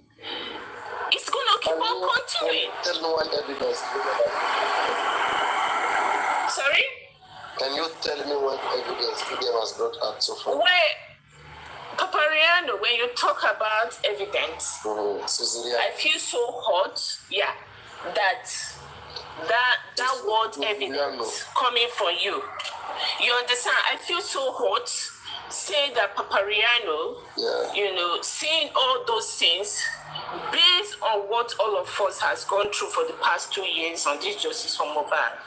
it's gonna keep on continuing. Tell me one evidence. Sorry? Can you tell me what evidence video was brought out so far? Where Paparino, when you talk about evidence, I feel so hot, that word evidence coming from you. You understand? I feel so hot saying that Paparino, seeing all those things based on what all of us has gone through for the past 2 years on this justice for Mohbad.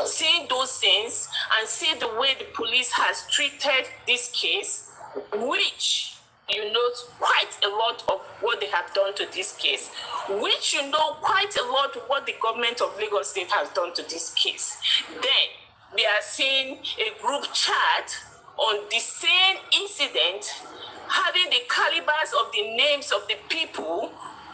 Seeing those things and see the way the police has treated this case, which you know quite a lot of what they have done to this case, which you know quite a lot of what the government of Lagos State has done to this case. Then we are seeing a group chat on the same incident, having the calibers of the names of the people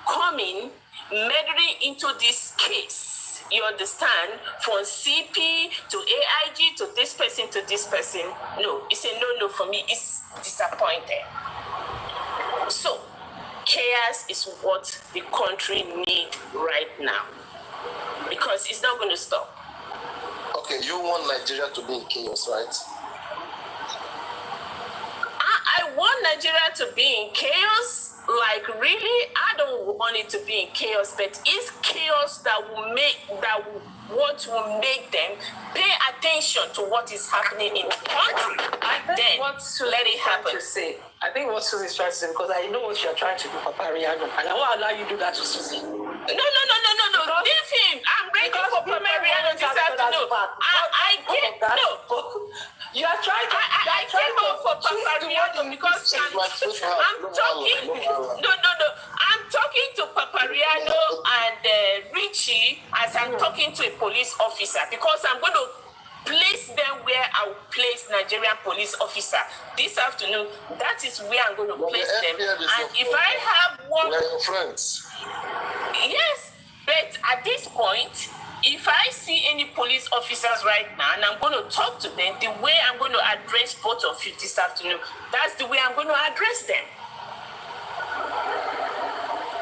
coming, meddling into this case. You understand? From CP to AIG to this person to this person. No, it's a no-no for me. It's disappointing. So, chaos is what the country needs right now. Because it's not going to stop. Okay, you want Nigeria to be in chaos, right? I want Nigeria to be in chaos. Like, really, I don't want it to be in chaos, but it's chaos that will make them pay attention to what is happening in the country. Then let it happen. I think what Susie is trying to say, because I know what you're trying to do for Paparino, and I won't allow you to do that to Susie. No. Leave him. I'm ready for Paparino this afternoon. I get no. You are trying to. I came up for Paparino because I'm talking. No. I'm talking to Paparino and Richie as I'm talking to a police officer because I'm going to place them where I will place Nigerian police officer this afternoon. That is where I'm going to place them. And if I have one, they're your friends. Yes, but at this point, if I see any police officers right now and I'm going to talk to them, the way I'm going to address both of you this afternoon, that's the way I'm going to address them.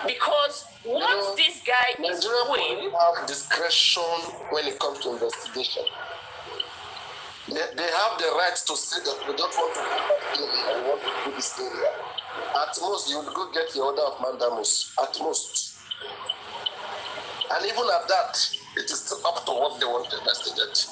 Because what this guy is doing, have discretion when it comes to investigation. They have the right to say that we don't want to do this area, we want to do this area. At most, you would go get the order of mandamus. At most. And even at that, it is still up to what they want to investigate.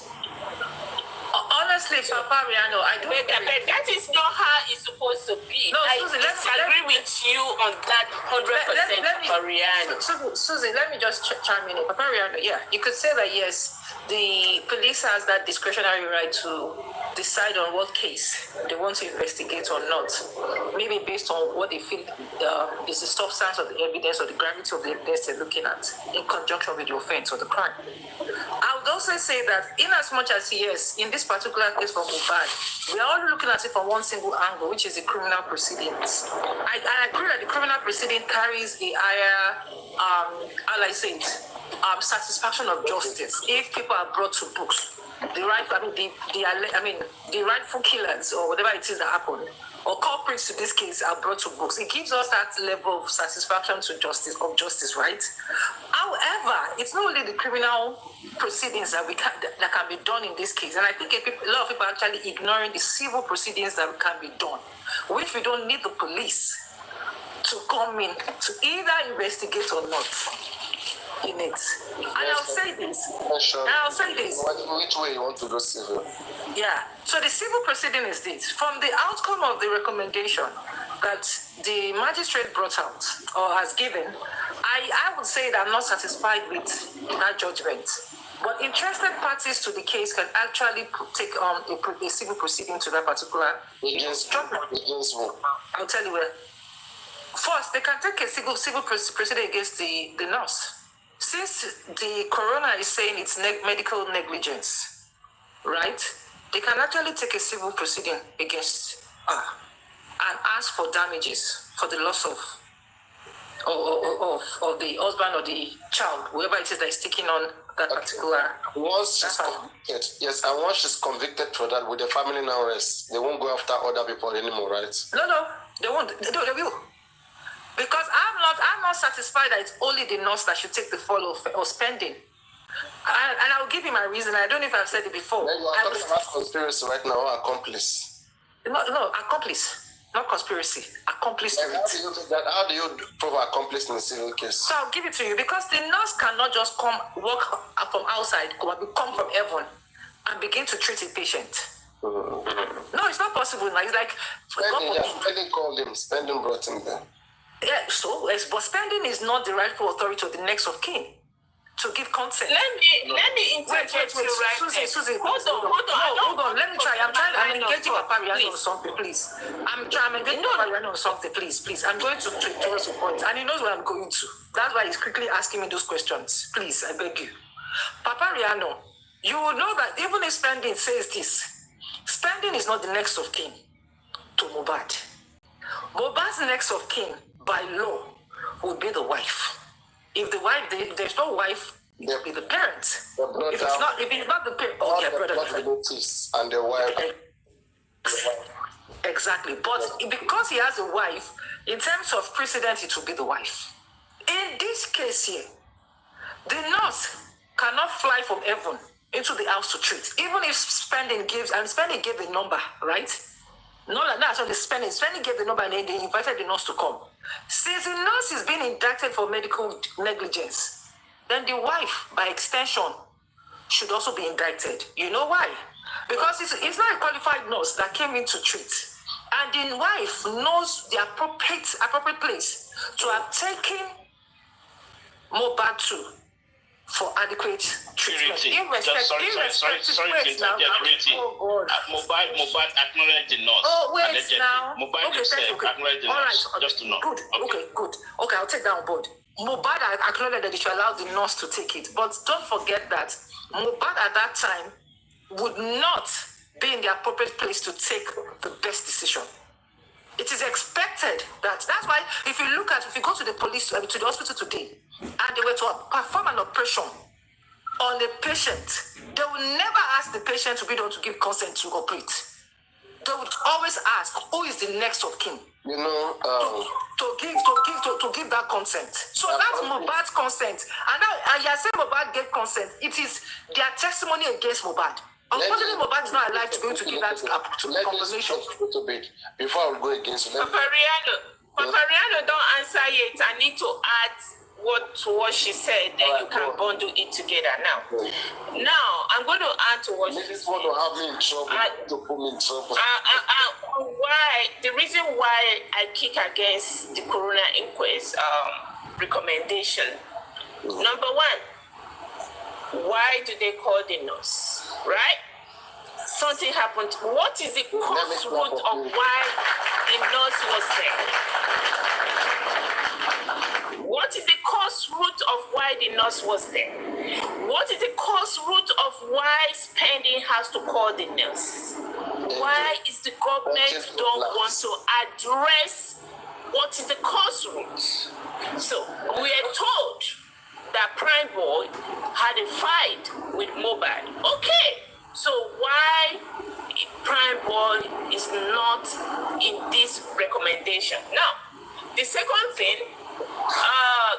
Honestly, Paparino, I don't. But that is not how it's supposed to be. No, I Susie, disagree with you on that 100%, Paparino. Susie, let me just chime in. Paparino, yeah, you could say that yes, the police has that discretionary right to decide on what case they want to investigate or not. Maybe based on what they feel is the substance of the evidence or the gravity of the evidence they're looking at in conjunction with the offense or the crime. I would also say that in as much as yes, in this particular case for Mohbad, we are all looking at it from one single angle, which is the criminal proceedings. I agree that the criminal proceeding carries a higher, satisfaction of justice if people are brought to books. The rightful killers or whatever it is that happened, or culprits to this case are brought to books. It gives us that level of satisfaction to justice, right? However, it's not only the criminal proceedings that can be done in this case, and I think a lot of people are actually ignoring the civil proceedings that can be done, which we don't need the police to come in to either investigate or not. In it. And I'll say this. Which way you want to go civil? Yeah. So the civil proceeding is this. From the outcome of the recommendation that the magistrate brought out or has given, I would say that I'm not satisfied with that judgment. But interested parties to the case can actually take on a civil proceeding to that particular instruction. I'll tell you where. First, they can take a civil proceeding against the nurse. Since the coroner is saying it's medical negligence, right? they can actually take a civil proceeding against her and ask for damages for the loss of the husband or the child, whoever it is that is taking on that particular. Once she's convicted, yes, and once she's convicted for that, with the family now rest, they won't go after other people anymore, right? No, they won't. They will. Because I'm not satisfied that it's only the nurse that should take the fall of spending. And I'll give you my reason. I don't know if I've said it before. Then you are talking about conspiracy right now, or accomplice? No, accomplice. Not conspiracy, accomplice. How do you prove accomplice in a civil case? So I'll give it to you because the nurse cannot just walk from outside, come from heaven, and begin to treat a patient. No, it's not possible. It's like Spending called him. Spending brought him there. Yeah. So, but spending is not the rightful authority of the next of kin to give consent. Let me interject you right there. Susie, hold on. Let me try. I'm engaging Paparino on something, please. I'm engaging Paparino on something, please. I'm going to towards a point, and he knows where I'm going to. That's why he's quickly asking me those questions. Please, I beg you. Paparino, you will know that even if spending says this, spending is not the next of kin to Mohbad. Mohbad's next of kin, by law, would be the wife. If there's no wife, it will be the parents. If it's not the parent, and the wife. Exactly. But because he has a wife, in terms of precedent, it will be the wife. In this case here, the nurse cannot fly from heaven into the house to treat, even if spending gave the number, right? Not actually spending gave the number and they invited the nurse to come. Since the nurse is being indicted for medical negligence, then the wife, by extension, should also be indicted. You know why? Because it's not a qualified nurse that came in to treat. And the wife knows the appropriate place to have taken Mohbad to for adequate treatment. Sorry to interject. Mohbad acknowledged the nurse. Oh, wait now. Mohbad himself acknowledged the nurse. Right. Just to know. Good. Okay, I'll take that on board. Mohbad acknowledged that he should allow the nurse to take it. But don't forget that Mohbad at that time would not be in the appropriate place to take the best decision. It is expected that's why if you go to the police, to the hospital today, and they were to perform an operation on the patient, they will never ask the patient to be able to give consent to operate. They would always ask, who is the next of kin? You know, to give that consent. So that's Mohbad's consent. And now you're saying Mohbad gave consent. It is their testimony against Mohbad. Unfortunately, Mohbad is not alive to be able to give that to the conversation. Before I will go against you. Paparino, don't answer yet. I need to add what she said, then you can bundle it together now. Now, I'm going to add to what she said. Want to have me in trouble, to put me in trouble. The reason why I kick against the Corona Inquest recommendation, number one, why do they call the nurse, right? Something happened. What is the cause root of why the nurse was there? What is the cause root of why the nurse was there? What is the cause root of why spending has to call the nurse? Why is the government don't want to address what is the cause root? So we are told that Prime Boy had a fight with Mohbad. Okay, so why Prime Boy is not in this recommendation? Now, the second thing,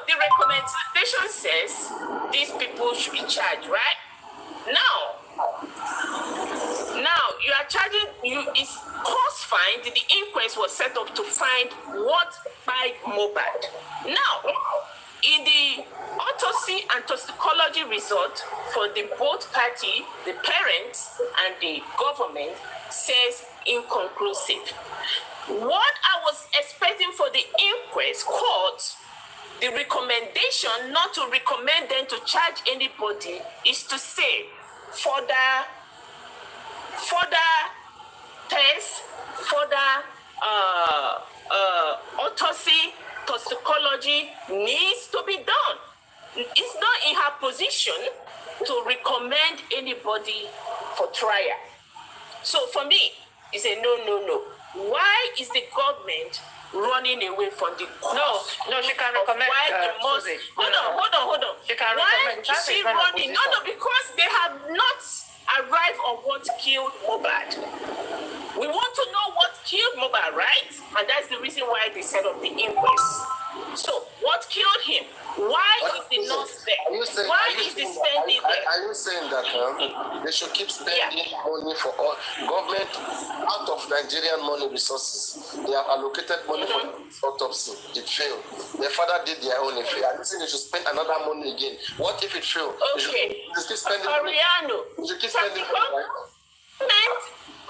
the recommendation says these people should be charged, right? Now you are charging it's cost fine. The inquest was set up to find what by Mohbad. Now, in the autopsy and toxicology result for the both party, the parents and the government, says inconclusive. What I was expecting for the inquest court, the recommendation not to recommend them to charge anybody is to say further tests, further autopsy, toxicology needs to be done. It's not in her position to recommend anybody for trial. So for me, it's a no, no, no. Why is the government running away from the cost? No, she can recommend. Why the most? Susie. Hold on. She can Why recommend. is she running? No, because they have not arrived on what killed Mohbad. We want to know what killed Mohbad, right? And that's the reason why they set up the inquest. So, what killed him? Why is the nurse there? Why is the spending there? Are you saying that they should keep spending money for all government out of Nigerian money resources? They have allocated money for autopsy. It failed. Their father did their own. It failed. I think they should spend another money again. What if it failed? Okay. You should keep spending Paparino. You should keep spending money.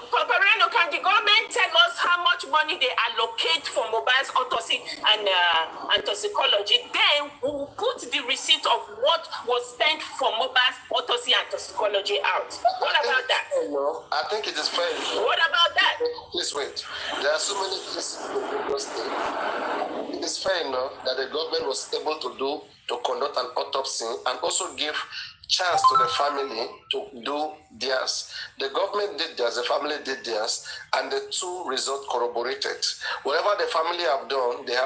Paparino, can the government tell us how much money they allocate for Mohbad's autopsy and toxicology? Then we will put the receipt of what was spent for Mohbad's autopsy and toxicology out. What about that? I think it is fair. What about that? Please wait. There are so many cases in the state. It is fair enough that the government was able to conduct an autopsy and also give chance to the family to do theirs. The government did theirs, the family did theirs, and the two results corroborated. Whatever the family have done, they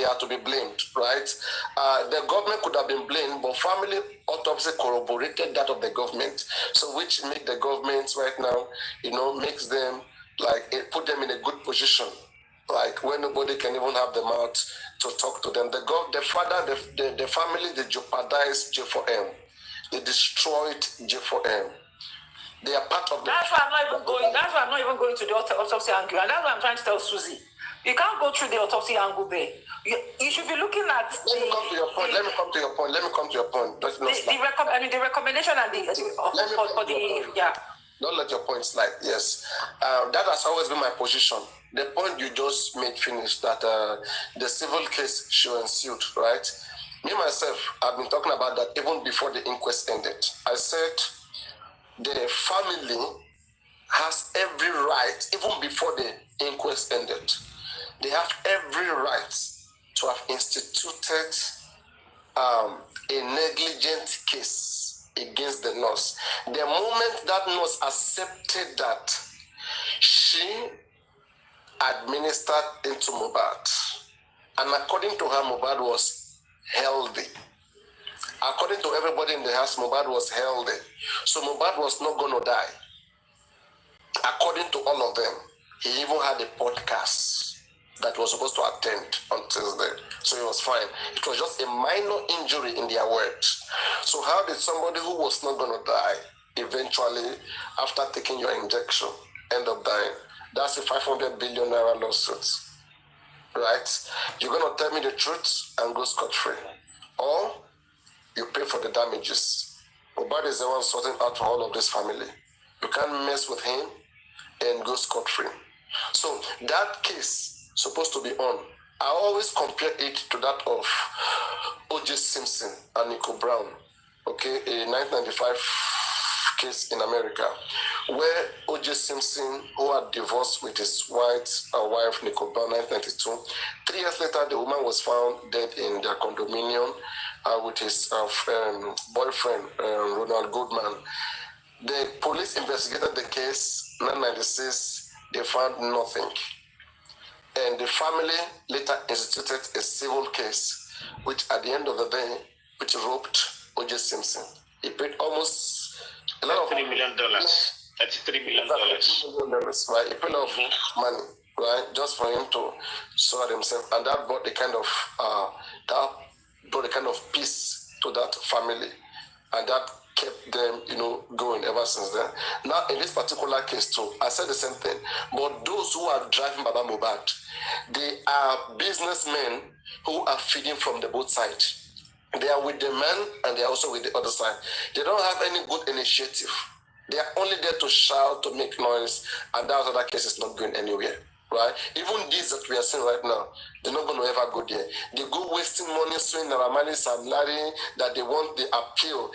are to be blamed, right? The government could have been blamed, but family autopsy corroborated that of the government. So which make the government right now, makes them put them in a good position. Like when nobody can even have the mouth to talk to them. The family, they jeopardized J4M. They destroyed J4M. They are part of the... That's why I'm not even going to the autopsy angle. And that's what I'm trying to tell Susie. You can't go through the autopsy angle there. You should be looking at... Let me come to your point. The recommendation and the... Don't let your point slide. Yes. That has always been my position. The point you just made finish, that the civil case should ensue, right? Me, myself, I've been talking about that even before the inquest ended. I said the family has every right, even before the inquest ended, they have every right to have instituted a negligent case against the nurse. The moment that nurse accepted that she administered into Mohbad, and according to her, Mohbad was healthy. According to everybody in the house, Mohbad was healthy. So Mohbad was not going to die. According to all of them, he even had a podcast that was supposed to attend on Tuesday. So he was fine. It was just a minor injury in their words. So how did somebody who was not going to die eventually, after taking your injection, end up dying? That's a 500 billion naira lawsuit. Right? You're going to tell me the truth and go scot-free. Or you pay for the damages. Mohbad is the one sorting out for all of this family. You can't mess with him and go scot-free. So that case supposed to be on. I always compare it to that of O.J. Simpson and Nico Brown. Okay, a 1995 case in America, where O.J. Simpson, who had divorced with his white wife, Nicole Brown, 1992, 3 years later, the woman was found dead in their condominium with his boyfriend, Ronald Goodman. The police investigated the case, 1996, they found nothing. And the family later instituted a civil case, which at the end of the day, which roped O.J. Simpson. He paid almost a lot of $33 million. $33 million. Right? He paid a lot of money, right? Just for him to sort himself. And that brought the kind of peace to that family. And that kept them, going ever since then. Now, in this particular case too, I said the same thing. But those who are driving Baba Mohbad, they are businessmen who are feeding from the both sides. They are with the man and they are also with the other side. They don't have any good initiative. They are only there to shout, to make noise, and that other case is not going anywhere, right? Even these that we are seeing right now, they're not going to ever go there. They go wasting money, suing Naramali and Larry, that they want the appeal,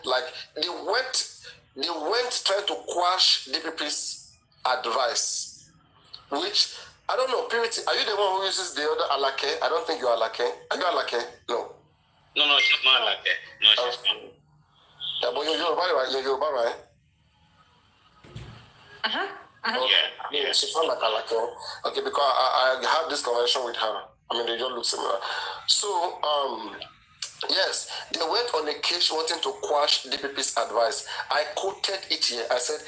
like they went trying to quash DPP's advice, which, I don't know, Purity, are you the one who uses the other Alake? I don't think you're Alake. Are you Alake? No. No, she's not like that. No, she's not. Yeah, but you're Yoruba, right? You're Yoruba, right? Uh-huh. Yeah. She found like okay, because I had this conversation with her. I mean, they don't look similar. So, yes, they went on a case wanting to quash DPP's advice. I quoted it here. I said,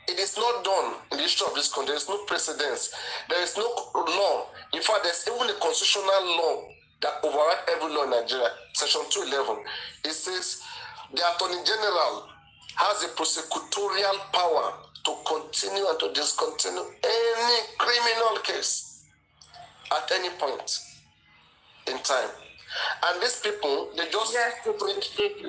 it is not done in the history of this country. There is no precedence. There is no law. In fact, there's even a constitutional law that overrides every law in Nigeria. Section 211. It says, the Attorney General has a prosecutorial power to continue and to discontinue any criminal case at any point in time. And these people, they just... Yes, it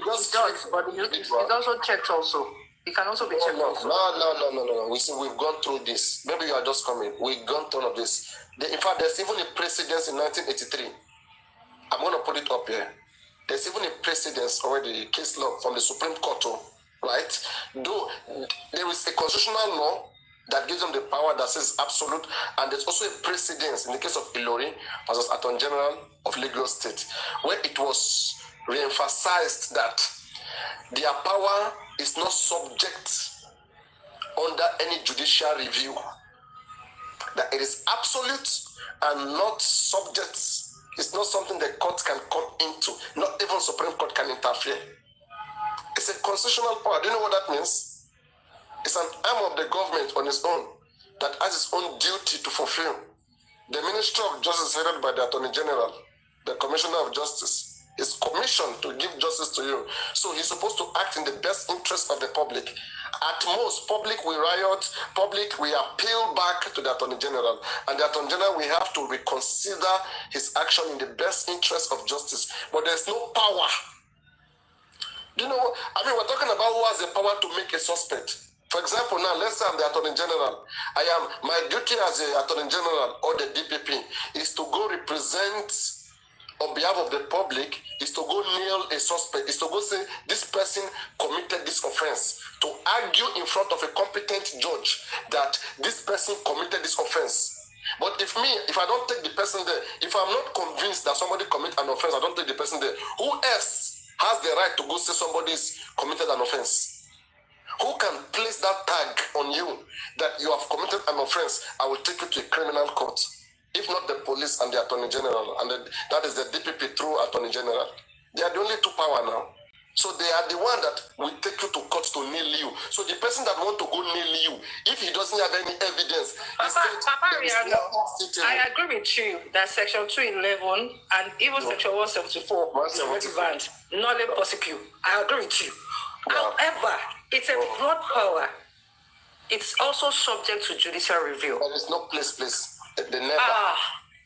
does, but it's also checked also. It can also be checked also. No. We see, we've gone through this. Maybe you are just coming. We've gone through all of this. In fact, there's even a precedence in 1983. I'm going to put it up here. There's even a precedence already, case law from the Supreme Court, right? Though there is a constitutional law that gives them the power that says absolute, and there's also a precedence in the case of Ilori versus Attorney General of Lagos State, where it was re-emphasized that their power is not subject under any judicial review, that it is absolute and not subject. It's not something the court can come into. Not even Supreme Court can interfere. It's a constitutional power. Do you know what that means? It's an arm of the government on its own that has its own duty to fulfill. The Ministry of Justice, headed by the Attorney General, the Commissioner of Justice, is commissioned to give justice to you. So he's supposed to act in the best interest of the public. At most, public will riot, public will appeal back to the Attorney General, and the Attorney General will have to reconsider his action in the best interest of justice. But there's no power. Do you know, I mean, we're talking about who has the power to make a suspect. For example, now, let's say I'm the Attorney General. My duty as the Attorney General or the DPP is to go represent on behalf of the public, is to go nail a suspect, is to go say this person committed this offense, to argue in front of a competent judge that this person committed this offense. But if I don't take the person there, if I'm not convinced that somebody committed an offense, I don't take the person there, who else has the right to go say somebody's committed an offense? Who can place that tag on you that you have committed an offense? I will take you to a criminal court. If not the police and the Attorney General, and that is the DPP through Attorney General. They are the only two power now. So they are the one that will take you to court to nail you. So the person that want to go nail you, if he doesn't have any evidence, I agree with you that Section 211 and even Section 174 is relevant. Not let prosecute. I agree with you. However, it's a broad power. It's also subject to judicial review. There is no place. They never.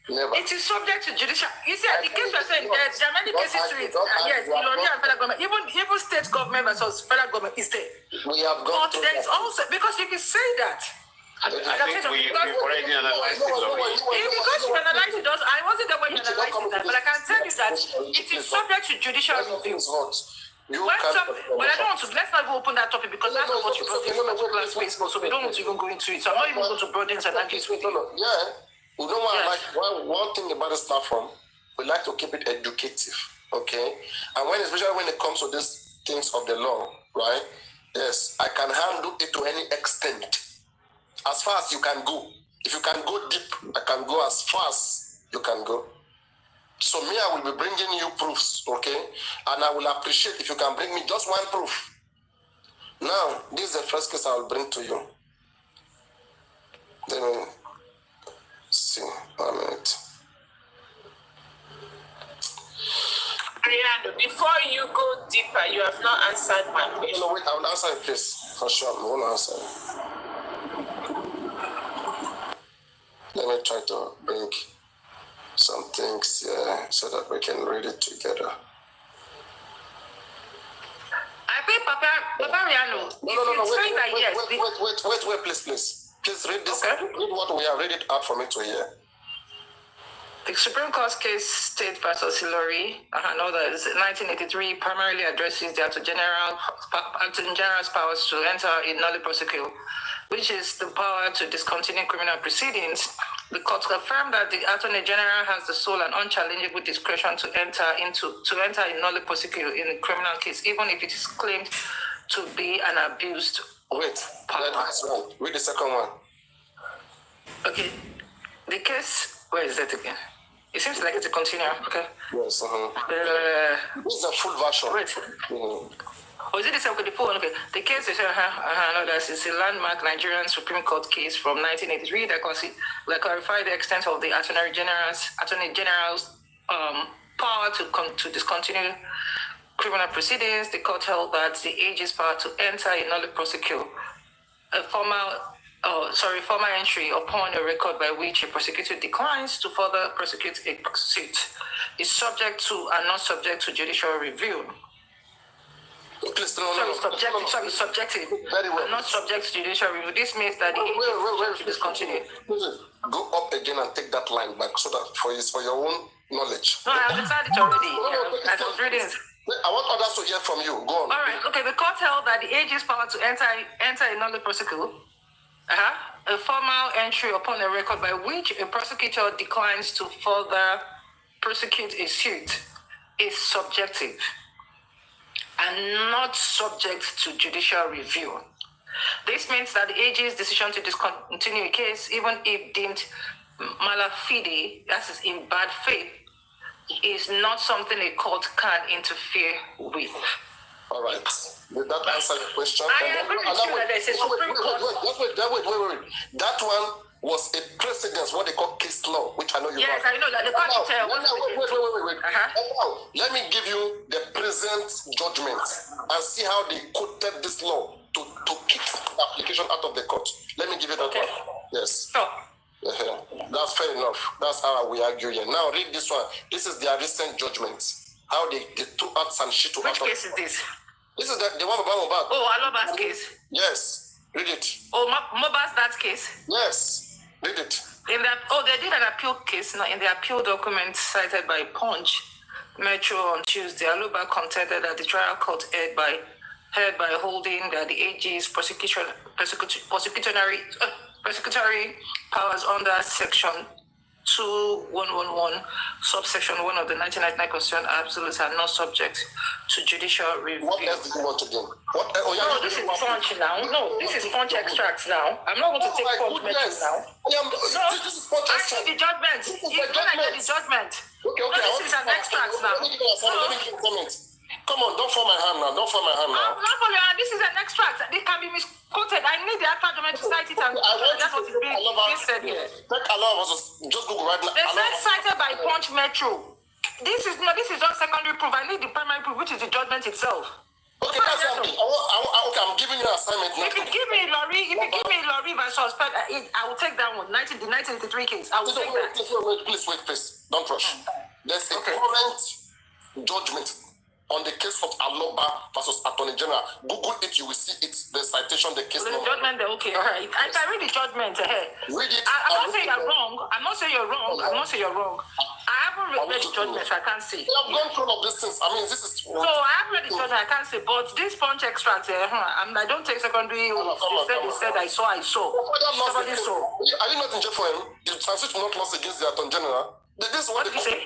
Never. It is subject to judicial. You see, the case we're saying, there are many cases to it. Yes, Ilori and federal government, even state government versus federal government is there. We have gone but there is also, because you can say that. I think we already analyzed it already. Because you analyzed it, I wasn't there when you analyzed it, but I can tell you that it is subject to judicial review. But I don't want to, let's not go open that topic because that's not what you brought in particular space for, so we don't want to even go into it. So I'm not even going to broaden and argue with you. Yeah. We don't want one thing about this platform, we like to keep it educative, okay? And especially when it comes to these things of the law, right? Yes, I can handle it to any extent. As far as you can go. If you can go deep, I can go as far as you can go. So me, I will be bringing you proofs, okay? And I will appreciate if you can bring me just one proof. Now, this is the first case I will bring to you. Then, see, 1 minute. Ariano, before you go deeper, you have not answered my question. No, wait, I will answer it, please. For sure, I will answer it. Let me try to bring some things here so that we can read it together. I think Paparino. Wait, please. Please read this. Okay. Read what we have read it out from it to here. The Supreme Court case State versus Ilori and others, 1983, primarily addresses the Attorney General's powers to enter in nolle prosequi, which is the power to discontinue criminal proceedings. The court confirmed that the Attorney General has the sole and unchallengeable discretion to enter in nolle prosequi in a criminal case, even if it is claimed to be an abused power. That's right. Read the second one. Okay. The case, where is that again? It seems like it's a continuum. Okay. Yes. This is a full version. Wait. Oh, is it the same? Okay, the full one. Okay. The case is no, that's it's a landmark Nigerian Supreme Court case from 1983 that clarified the extent of the Attorney General's power to discontinue criminal proceedings. The court held that the AG's power to enter a null prosecute a formal entry upon a record by which a prosecutor declines to further prosecute a suit is subject to and not subject to judicial review. Please, Subjective. Very well. And not subject to judicial review. This means that the AG should discontinue. Go up again and take that line back so that for your own knowledge. No, I understand it already. I was reading it. I want others to hear from you. Go on. All right. Okay. The court held that the AG's power to enter a null prosecute, a formal entry upon a record by which a prosecutor declines to further prosecute a suit, is subjective and not subject to judicial review. This means that the AG's decision to discontinue a case, even if deemed mala fide, that is in bad faith, is not something a court can interfere with. All right. Did that answer your question? I agree with you that there's a Supreme Court. Wait. That one was a precedence, what they call case law, which I know you Yes, have. I know that the court Wait. Now, let me give you the present judgment and see how they quoted this law to kick the application out of the court. Let me give you that one. Yes. Sure. That's fair enough. That's how we argue here. Now read this one. This is their recent judgment. How they took out some shit to Which case is this? This is the one about Mohbad. Oh, Aloba's case. Yes. Read it. Oh, Mohbad's that case. Yes. Read it. They did an appeal case. Now, in the appeal document cited by Punch Metro on Tuesday, Aloba contended that the trial court heard by holding that the AG's prosecutory powers under Section 2111, subsection 1 of the 1999 Constitution absolute are not subject to judicial review. What else do you want to do? No, this is Punch now. No, this is Punch extracts now. I'm not going to take Punch Metro now. This is Punch I need the judgment. This is When the I get the judgment. Okay. This is an extract now. Let me give you a comment. Come on, don't fall my hand now. Don't fall my hand now. Not for you. This is an extract. It can be misquoted. I need the actual document to cite it, and that's what is being said here. Take Allah versus just Google right now. They said cited by Punch Metro. This is just secondary proof. I need the primary proof, which is the judgment itself. Okay, that's what I'm giving you an assignment now. If you give me Lorry versus Ped, I will take that one. The 1983 case. I will take that. Please. Don't rush. There's a current judgment on the case of Aloba versus Attorney General. Google it, you will see it. The citation, the case number. The judgment, okay, all right. I can read the judgment. Read it. I'm not saying you're wrong. I haven't read the judgment, so I can't say. We have gone through all of these things. I mean, this is. So I haven't read the judgment, I can't say. But this Punch extract, I don't take secondary. He said, I saw. Somebody saw. Are you not in jail for him? The transition not lost against the Attorney General. This is what did you say?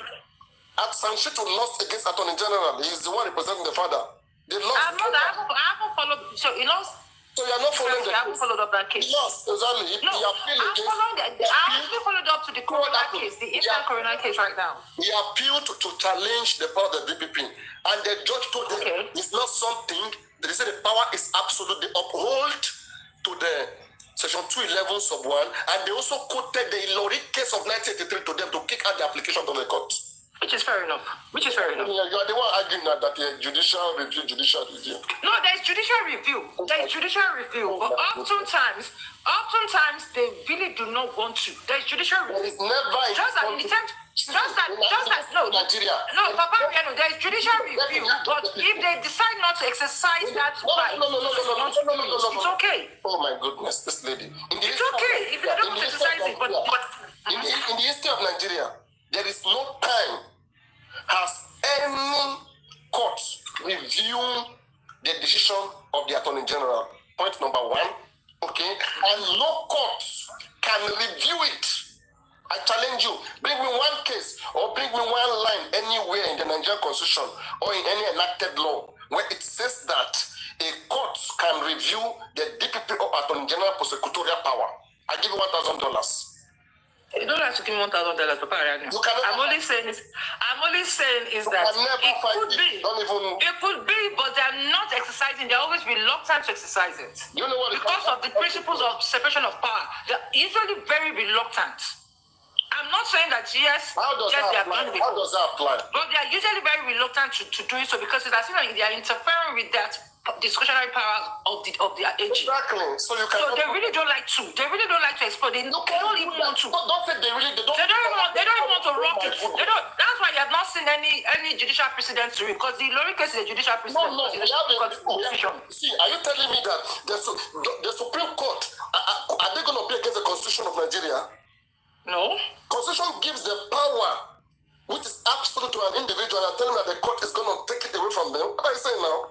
At Sanshitu lost against Attorney General. He is the one representing the father. They lost. I haven't followed. So he lost. So you are not following the case. I haven't followed up that case. He lost, exactly. No, I haven't followed up to the coroner case, the Eastern coroner case right now. He appealed to challenge the power of the DPP. And the judge told him it's not something. They said the power is absolutely uphold to the Section 211 sub 1. And they also quoted the Ilori case of 1983 to them to kick out the application to the court. Which is fair enough. Yeah, you are the one arguing that judicial review. No, there's judicial review. But oftentimes they really do not want to. There's judicial review. It's never Nigeria. No, Paparino, there's judicial review. But if they decide not to exercise that right, it's okay. Oh my goodness, this lady. It's okay if they don't exercise it. But in the history of Nigeria, there is no time has any court reviewed the decision of the Attorney General. Point number 1. Okay? And no court can review it. I challenge you. Bring me one case or bring me one line anywhere in the Nigerian Constitution or in any enacted law where it says that a court can review the DPP or Attorney General prosecutorial power. I give you $1,000. You don't have to give me $1,000, Paparino. I'm only saying is that it could be, but they're not exercising. They're always reluctant to exercise it. You know what? Because of the principles of separation of power, they're usually very reluctant. I'm not saying that yes, How does that apply? But they are usually very reluctant to do it so because it's as if they are interfering with that discretionary power of their AG. Exactly. So they really don't like to. They really don't like to explore. They don't even want to. Don't say they really. They don't even want to rock it. They don't. That's why you have not seen any judicial precedent to it because the Lori case is a judicial precedent. See, are you telling me that the Supreme Court are they going to be against the Constitution of Nigeria? No. Constitution gives the power, which is absolute to an individual, and telling me that the court is going to take it away from them. What are you saying now?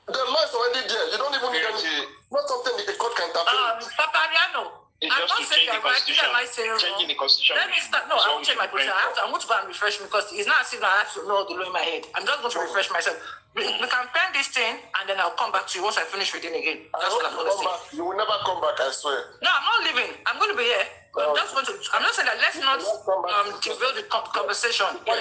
The law is already there. You don't even need any. Not something the court can interfere. Paparino. I'm not saying you're right. Changing the constitution. Let me start. No, I won't change my position. I'm going to go and refresh because it's not as if I have to know the law in my head. I'm just going to refresh myself. We can pen this thing and then I'll come back to you once I finish reading again. That's what I'm going to say. You will never come back, I swear. No, I'm not leaving. I'm going to be here. I'm not saying that let's not derail the conversation. Come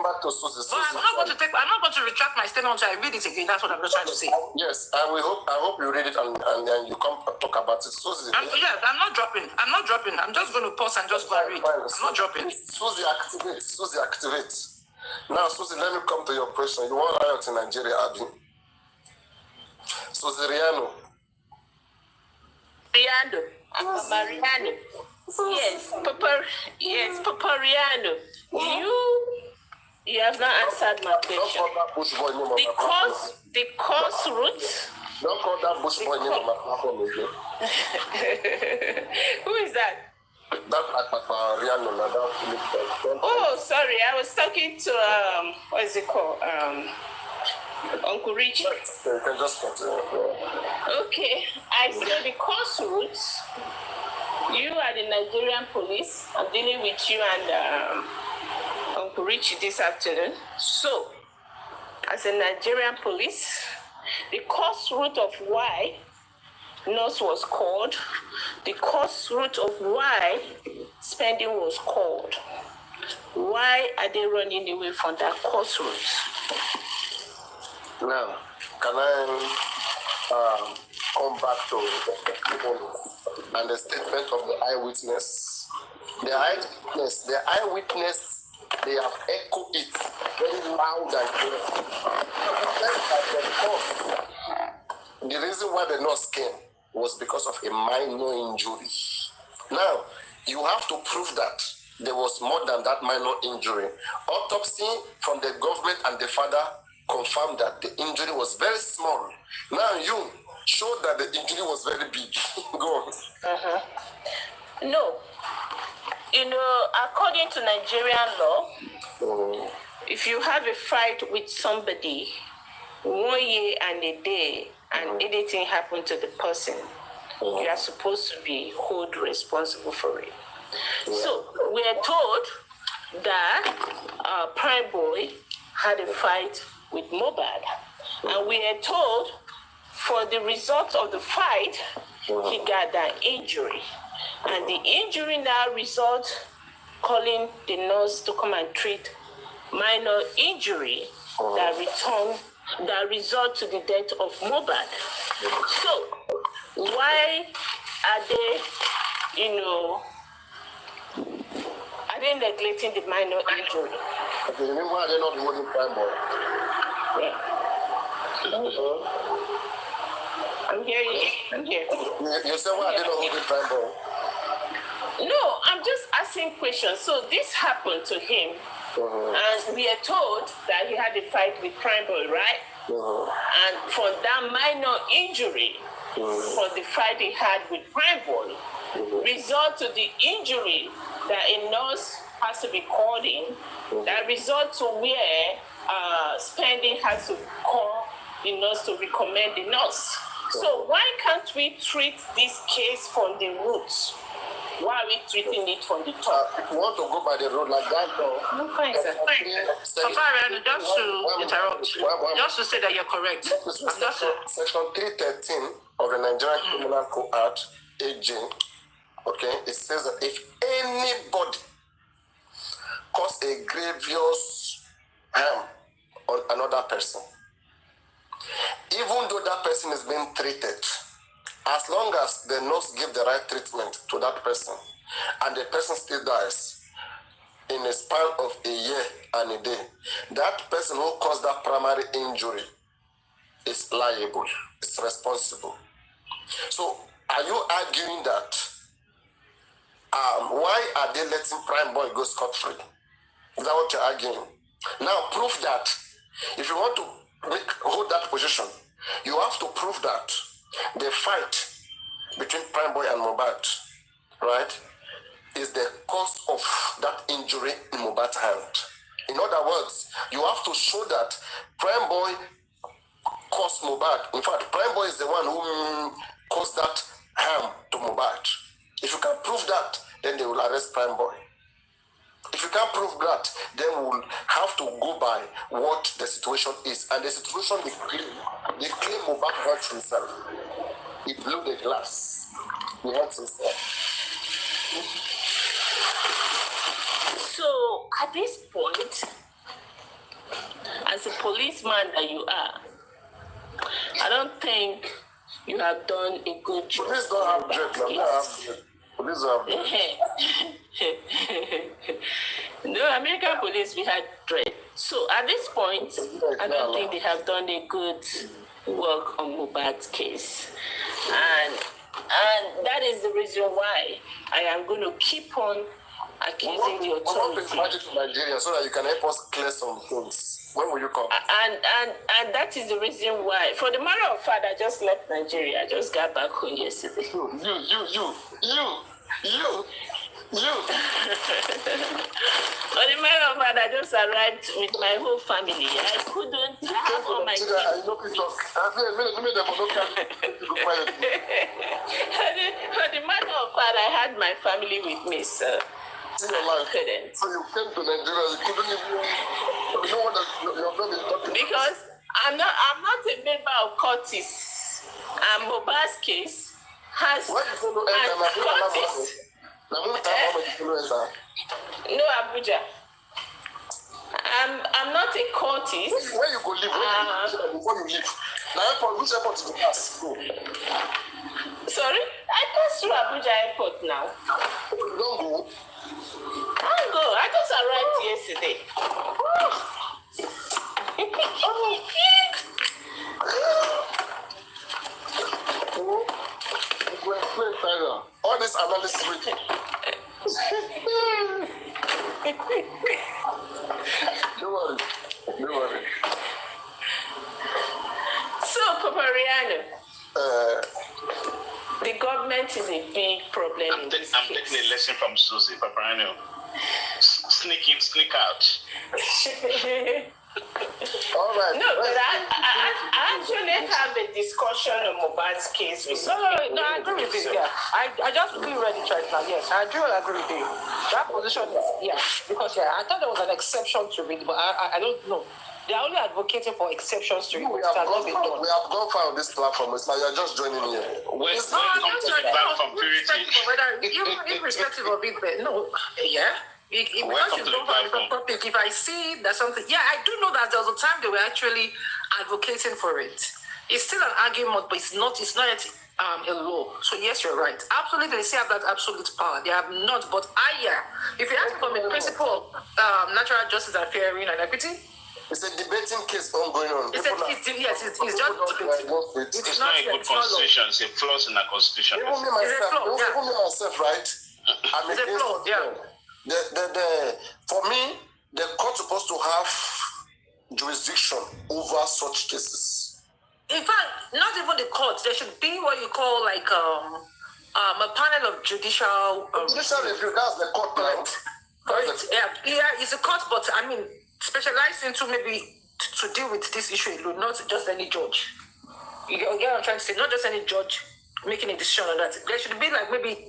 back to Susie. But I'm not going to retract my statement until I read it again. That's what I'm just trying to say. Yes, I hope you read it and then you come talk about it. Susie. I'm not dropping. I'm just going to pause and just go and read. I'm not dropping. Susie, activate. Now, Susie, let me come to your question. You want riot in Nigeria, Abby? Susie Riano. Paparino. Yes, Paparino. You have not answered my question. The course route. Don't call that bush boy name on my platform again. Who is that? Oh, sorry. I was talking to what is it called? Uncle Rich. You can just continue. Okay. I said the course routes. You are the Nigerian police. I'm dealing with you and Uncle Rich this afternoon. So, as a Nigerian police, the course route of why nurse was called, the course route of why spending was called. Why are they running away from that course route? Now, can I come back to the and the statement of the eyewitness? The eyewitness, they have echoed it very loud and clear. The reason why the nurse came was because of a minor injury. Now, you have to prove that there was more than that minor injury. Autopsy from the government and the father confirmed that the injury was very small. Now you showed that the injury was very big. Go on. No. According to Nigerian law, if you have a fight with somebody 1 year and a day and anything happened to the person, you are supposed to be held responsible for it. So we are told that Prime Boy had a fight with Mobad, and we are told for the result of the fight, he got an injury, and the injury now results calling the nurse to come and treat minor injury that result to the death of Mobad. So why are they neglecting the minor injury? Okay, you mean why they're not holding Prime Boy? Yeah. I'm here. You said why they're not holding Prime Boy? No, I'm just asking questions. So this happened to him, and we are told that he had a fight with Prime Boy, right? And for that minor injury, for the fight he had with Prime Boy, result to the injury that a nurse has to be called in, that result to where spending has to call the nurse to recommend the nurse. So why can't we treat this case from the roots? Why are we treating it from the top? If you want to go by the road like that, no, fine, sir. Paparino, just to interrupt, just to say that you're correct. Section 313 of the Nigerian Criminal Code Act, AG, Okay, it says that if anybody cause a grievous harm on another person, even though that person is being treated, as long as the nurse give the right treatment to that person, and the person still dies in a span of a year and a day, that person who caused that primary injury is liable, is responsible. So, are you arguing that why are they letting prime boy go scot-free? Is that what you're arguing? Now, prove that. If you want to hold that position, you have to prove that the fight between prime boy and Mohbad, right, is the cause of that injury in Mohbad's hand. In other words, you have to show that prime boy caused Mohbad. In fact, prime boy is the one who caused that harm to Mohbad. If you can prove that, then they will arrest prime boy. If you can't prove that, then we'll have to go by what the situation is. And the situation they claim Mohbad hurt himself. He blew the glass. He hurt himself. So at this point, as a policeman that you are, I don't think you have done a good job. Police don't have dread. Police don't have dread. No, American police, we had dread. So at this point, I don't think they have done a good work on Mohbad's case. And that is the reason why I am going to keep on accusing the authorities. I want to Nigeria so that you can help us clear some things. When will you come? And that is the reason why. For the matter of fact, I just left Nigeria. I just got back home yesterday. You. For the matter of fact, I just arrived with my whole family. I couldn't have all my kids. For the matter of fact, I had my family with me, so I couldn't. So you came to Nigeria, you couldn't even know that you have not been talking. Because I'm not a member of Curtis. And Mohbad's case has Curtis. No, Abuja. I'm not a Curtis. Where you go live? Before you leave. Now, which airport is the pass? Go. Sorry? I passed through Abuja airport now. You don't go? I'll go. I just arrived yesterday. All this analysis Don't worry. So, Paparino, the government is a big problem in this case. I'm taking a lesson from Susie, Paparino. Sneak in, sneak out. All right. No, but I actually have a discussion on Mohbad's case with No, I agree with you. Yeah, I just feel ready right now. Yes, I do agree with you. That position is, because I thought there was an exception to it, but I don't know. They are only advocating for exceptions to it. We have gone far on this platform. It's like you're just joining here. It's not to the platform purity. Irrespective of it, but no, because you don't have a topic, if I see that something, I do know that there was a time they were actually advocating for it. It's still an argument, but it's not yet a law. So yes, you're right. Absolutely, they still have that absolute power. They have not, but if you ask from a principle of natural justice and fair and equity, it's a debating case ongoing on. It's just debating. It's not a good constitution. It's a flaw in the constitution. Even me myself, right? I'm it's a flaw, For me, the court's supposed to have jurisdiction over such cases. In fact, not even the court. There should be what you call like a panel of judicial. Judicial review. That's the court, right? It's a court, but I mean, specialized into maybe to deal with this issue alone, not just any judge. You get what I'm trying to say? Not just any judge making a decision on that. There should be like maybe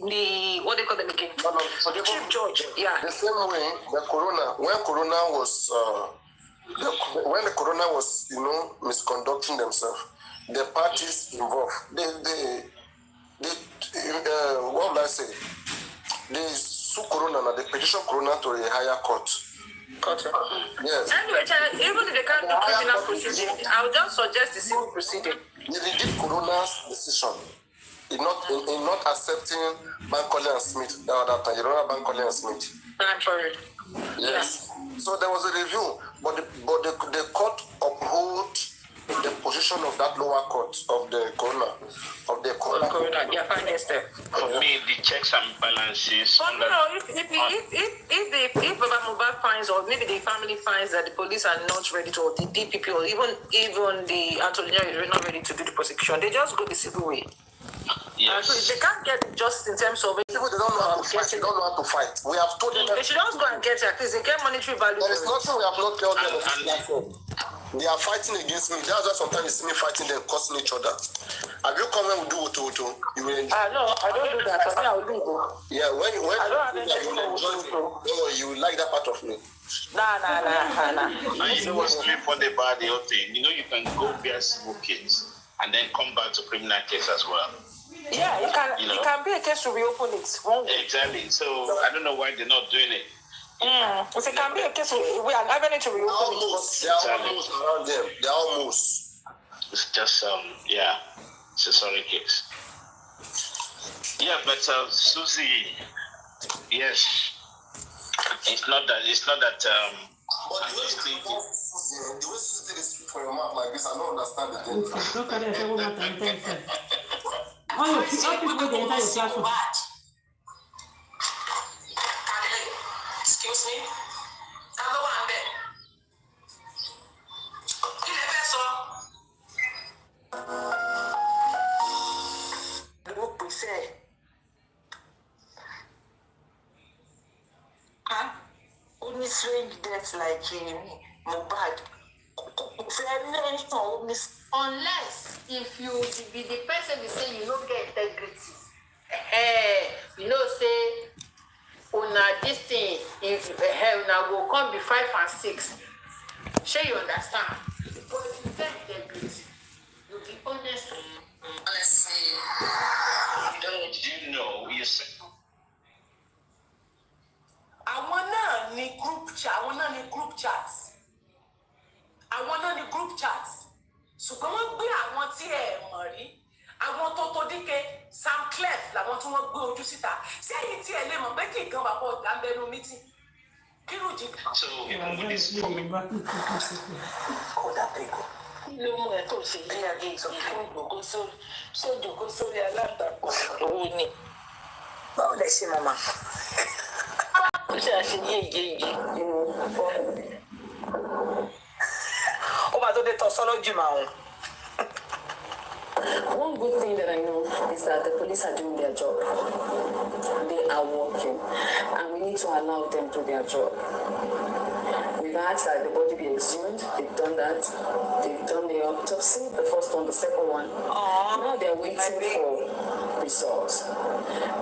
what they call them again? The chief judge. Yeah. The same way when the corona was, misconducting themselves, the parties involved, what will I say? they sue Corona, they petition Corona to a higher court. Yes. Anyway, even if they can't do criminal proceeding, I would just suggest the civil proceeding. They reject Corona's decision in not accepting Bankole and Smith. You remember Bankole and Smith? I'm sorry. Yes. Yeah. So there was a review, but the court upheld the position of that lower court of the Corona. Yeah, fine, yes, sir. For me, the checks and balances. But you know, if Baba Mohbad finds, or maybe the family finds that the police are not ready to, or the DPP, or even the Attorney General is not ready to do the prosecution, they just go the civil way. Yes. So if they can't get justice in terms of people, they don't know how to fight. They don't know how to fight. We have told them they should just go and get it. At least they get monetary value. There is nothing we have not told them on this platform. They are fighting against me. That's why sometimes you see me fighting them, cursing each other. Have you come when we do to you will enjoy? No, I don't do that. I will do. Yeah, when I don't have any you will enjoy it. You will like that part of me. Nah. And you know what's really funny about the whole thing? You know, you can go via civil case and then come back to criminal case as well. Yeah, it can be a case to reopen it. Exactly. So I don't know why they're not doing it. It can be a case we are having it to reopen it. They are almost around them. They are almost. It's just it's a sorry case. Yeah, but Susie, yes, it's not that. But the way Susie did it for your mouth like this, I don't understand the thing. All people they enter your classroom. Excuse me? Number one bed. Look, we say. Only strange deaths like Mohbad. Unless if you be the person be say you don't get integrity. You know, say una this thing if una go come be 5 and 6. Sure you understand? But if you get integrity, you be honest. Honestly, you know, you say. Àwọn náà ní group chats. Àwọn náà ní group chats. Ṣùgbọ́n wọ́n gbé àwọn tí ẹ mọ̀ rí. Àwọn tó díke Sam Clef làwọn tí wọ́n gbé ojú síta. Ṣé èyí tí ẹ lè mọ̀ pé kí nǹkan bàbá ọ̀gá ń bẹnu mítì? Kí ló jí? So even with this coming. Kódà pẹ̀gọ́. Ló mú ẹ tó ṣe yí ayé ìsọ̀kún sójú sórí alátakò owó ni. Báwo lẹ ṣe mọ̀ máa? Ó ṣe àṣeyé ó máa tó dé toxology máa wọn. One good thing that I know is that the police are doing their job. They are working, and we need to allow them to do their job. We've asked that the body be exhumed. They've done that. They've done the autopsy, the first one, the second one. Now they're waiting for results.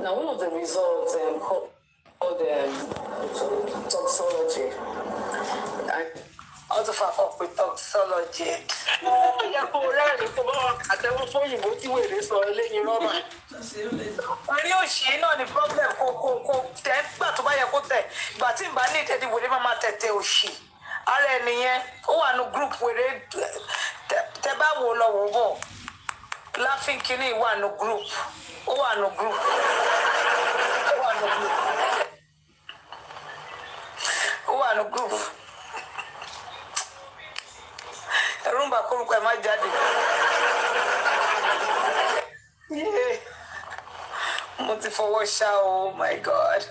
Now, one of the results called toxology. Also for up with toxology. Yeah, for rẹ́rìn tó bá àtẹ̀wọ́ fún òyìnbó tí wèrè sọ eléyìí rọ́bà. Orí òṣì náà ni problem kò tẹ̀ gbà tó bá yẹ kó tẹ̀. Ìgbà tí ìbá ní ìtẹ̀dí wèrè máa tẹ̀tẹ̀ òṣì. Ara ẹ̀ nìyẹn, ó wà nù group wèrè tẹ bá wò lọ wò bọ̀. Laughing kìíní wà nù group. Ó wà nù group. Ó wà nù group. Rumba kúrúkọ ẹ má jáde. Mo ti fọwọ́ ṣá o, my God.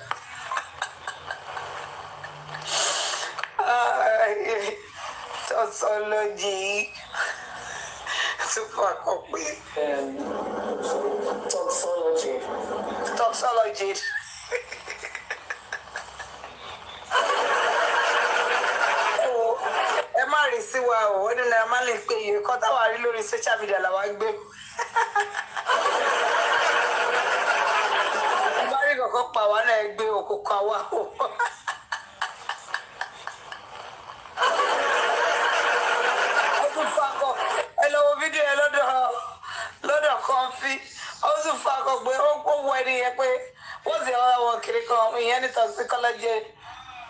Toxology. Super copy. Toxology. Ẹ má rí sí wa o, ó ní ẹ má lè pé iye kan táwa rí lórí social media làwa gbé. Ẹ bá rí kankan pa wá náà gbé òkú kan wá o. Ó tún fakọ, ẹ lọ wo fídíò ẹ lọ́dọ̀ kan fi, ó tún fakọ pé ó wọ ẹni yẹn pé wọ́n sì ọ̀rọ̀ wọn kiri kan. tautology.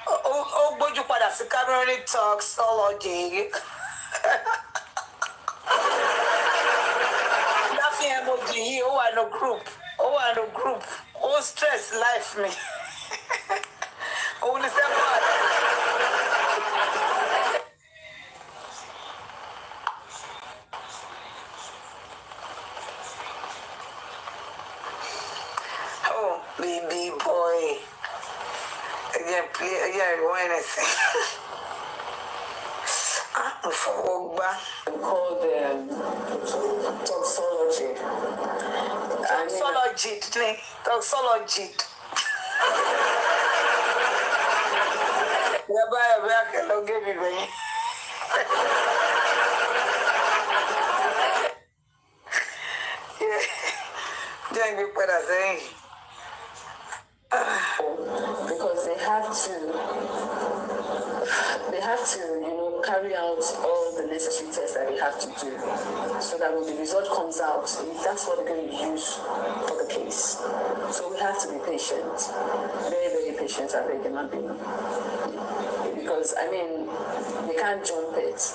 Oh, would you put a secondary toxology? Nothing emoji. Oh, I no group. Oh, stress life me. Oh, understand what? Oh, baby boy. Again, play again, anything. I'm for back. Called toxology. Toxology. Yeah, buy a back and don't give me. Yeah, don't be what I say. Because they have to, carry out all the necessary tests that they have to do, so that when the result comes out, that's what they're going to use for the case. So we have to be patient, very, very patient. I think, because they can't jump it.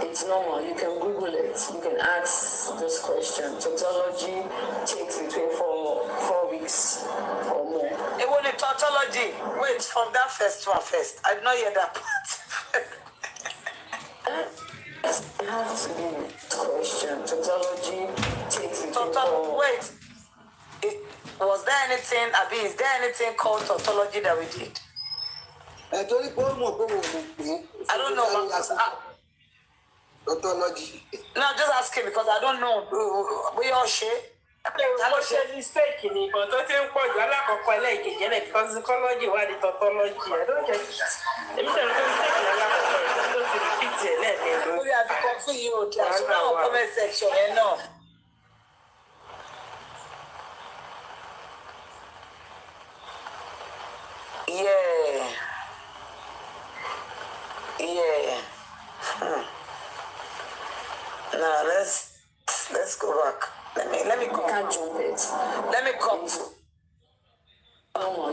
It's normal. You can Google it. You can ask those questions. Tautology takes between 4 weeks or more. It was the tautology. Wait, from that first one first. I did not hear that part. It has to be question. Tautology takes between 4. Wait. Was there anything, is there anything called tautology that we did? I don't know. Tautology. No, I'm just asking because I don't know. We all share. Mistake in it, but I think what you like of because the tautology was the tautology. I don't get it. We have to confuse you. That's not a comment section, Yeah. Now let's go back. Let me come. Can't jump it. Let me come.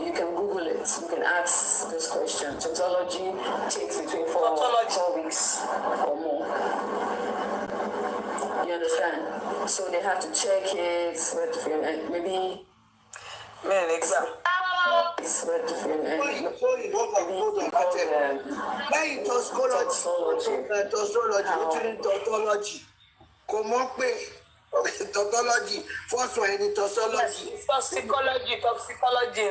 You can Google it. You can ask this question. Tautology takes between 4 weeks or more. You understand? So they have to check it with maybe. Man, exactly. Tautology. Comment tautology. First one is toxology. Toxicology.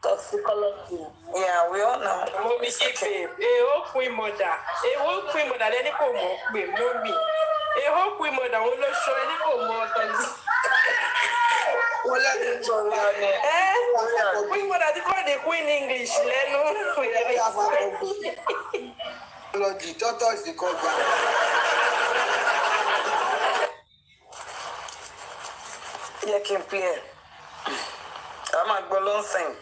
Toxicology. Yeah, we all know. Mommy, queen mother. Queen mother. Then you come with mommy. Queen mother will not show any more. Queen mother, they call the queen English. Toto is the code. Yeah, can play. I'm a balloon thing.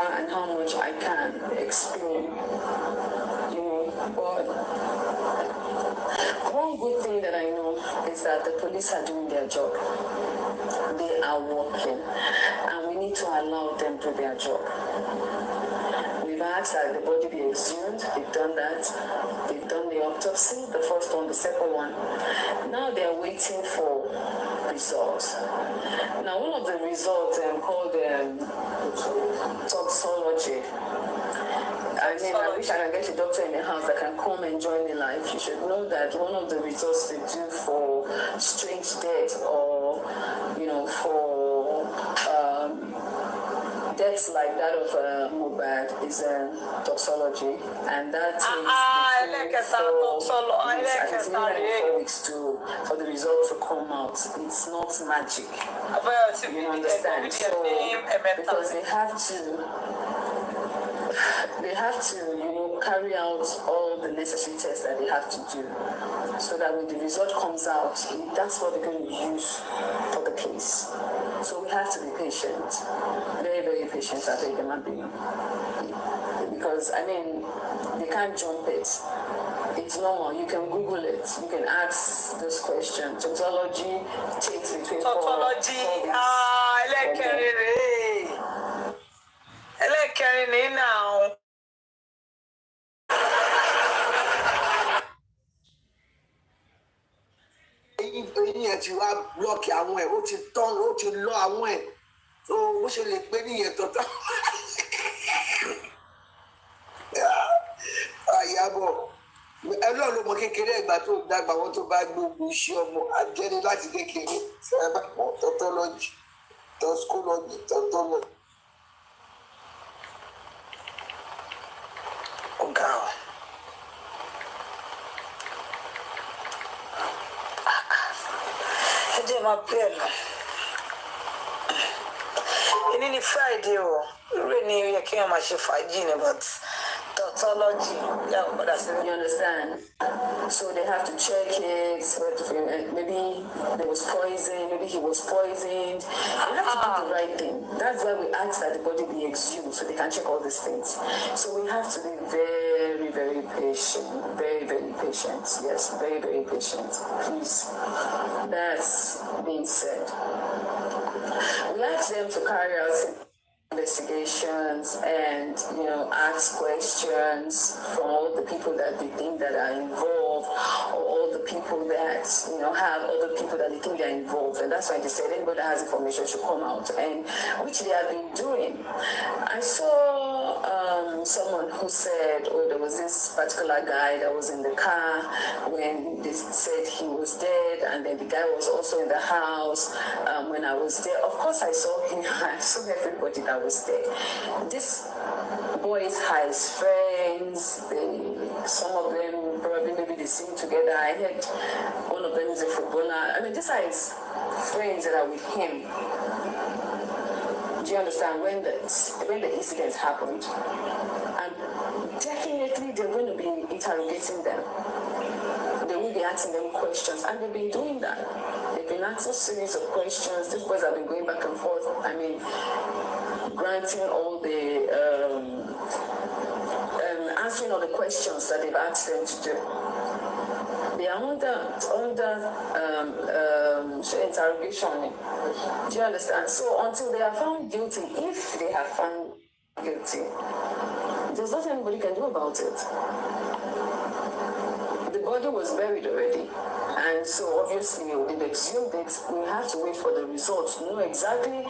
And how much I can explain, but one good thing that I know is that the police are doing their job. They are working, and we need to allow them to do their job. We've asked that the body be exhumed. They've done that. They've done the autopsy, the first one, the second one. Now they're waiting for results. Now, one of the results called toxology. I wish I can get a doctor in the house that can come and join me live. You should know that one of the results they do for strange death or, for deaths like that of Mubad is toxology, and that takes 4 weeks for the results to come out. It's not magic. You understand? So, because they have to, carry out all the necessary tests that they have to do, so that when the result comes out, that's what they're going to use for the case. So we have to be patient, very, very patient. I think because they can't jump it. It's normal. You can Google it. You can ask this question. Tautology takes between 4 weeks. ẹlẹ́kẹrin now. Eyín ẹ̀ ti wá blọ́ọ̀kì àwọn ẹ̀ ó ti tán ó ti lọ àwọn ẹ̀ tó bó ṣe lè pé nìyẹn tọ́tọ́. Iyabo ẹlọ́ọ̀ ló mọ kékeré ẹ̀gbà tó dàgbà wọn tó bá gbógun iṣẹ́ ọmọ àjẹni láti kékeré ẹ bá mọ tọ́tọ́lọ́jì tọ́skólọ́jì tọ́tọ́lọ́jì. Ọ̀gá ọ̀. Ẹ jẹ́ máa pẹ́ ẹ̀ lọ. Èní ni Friday o, irú ni ó yẹ kí wọ́n máa ṣe fàájì ni but tautology, yeah, but that's you understand. So they have to check it. Maybe there was poison. Maybe he was poisoned. You have to do the right thing. That's why we ask that the body be exhumed so they can check all these things. So we have to be very, very patient. Very, very patient. Yes, very, very patient. Please. That's being said. We ask them to carry out investigations and ask questions from all the people that they think that are involved, or all the people that have other people that they think they are involved. And that's why they said anybody that has information should come out, and which they have been doing. I saw someone who said, oh, there was this particular guy that was in the car when they said he was dead, and then the guy was also in the house when I was there. Of course I saw him. I saw everybody that was there. This boys had his friends. Some of them probably maybe they sing together. I heard one of them is a footballer. I mean, these are his friends that are with him. Do you understand? When the incident happened, and definitely they're going to be interrogating them. They will be asking them questions, and they've been doing that. They've been asking a series of questions. These boys have been going back and forth. I mean, granting all the answering all the questions that they've asked them to do. They are under interrogation. Do you understand? So until they are found guilty, if they are found guilty, there's nothing anybody can do about it. The body was buried already, and so obviously they've exhumed it. We have to wait for the results to know exactly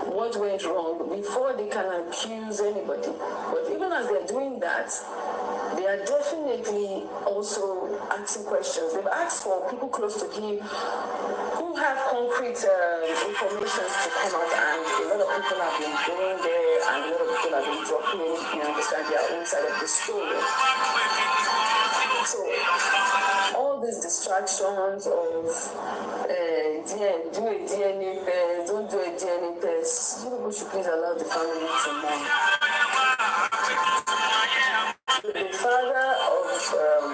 what went wrong before they can accuse anybody. But even as they're doing that, they are definitely also asking questions. They've asked for people close to him who have concrete information to come out, and a lot of people have been going there, and a lot of people have been dropping, understand, their own side of the story. So all these distractions of do a DNA test, don't do a DNA test, you people should please allow the family to mourn. The father of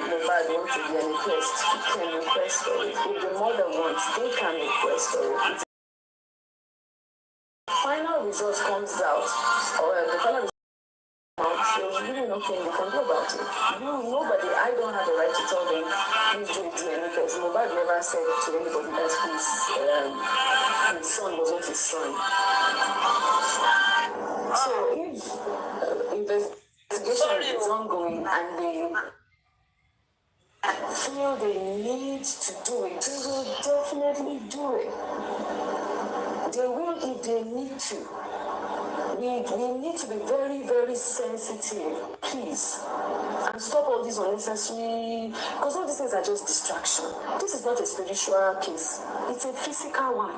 Mohbad wants a DNA test, he can request for it. If the mother wants, they can request for it. If the final result comes out, or the final there's really nothing you can do about it. Nobody, I don't have the right to tell them, please do it DNA because nobody ever said to anybody that his son was not his son. So if investigation is ongoing and they feel they need to do it, they will definitely do it. They will if they need to. We need to be very, very sensitive, please, and stop all these unnecessary, because all these things are just distraction. This is not a spiritual case. It's a physical one,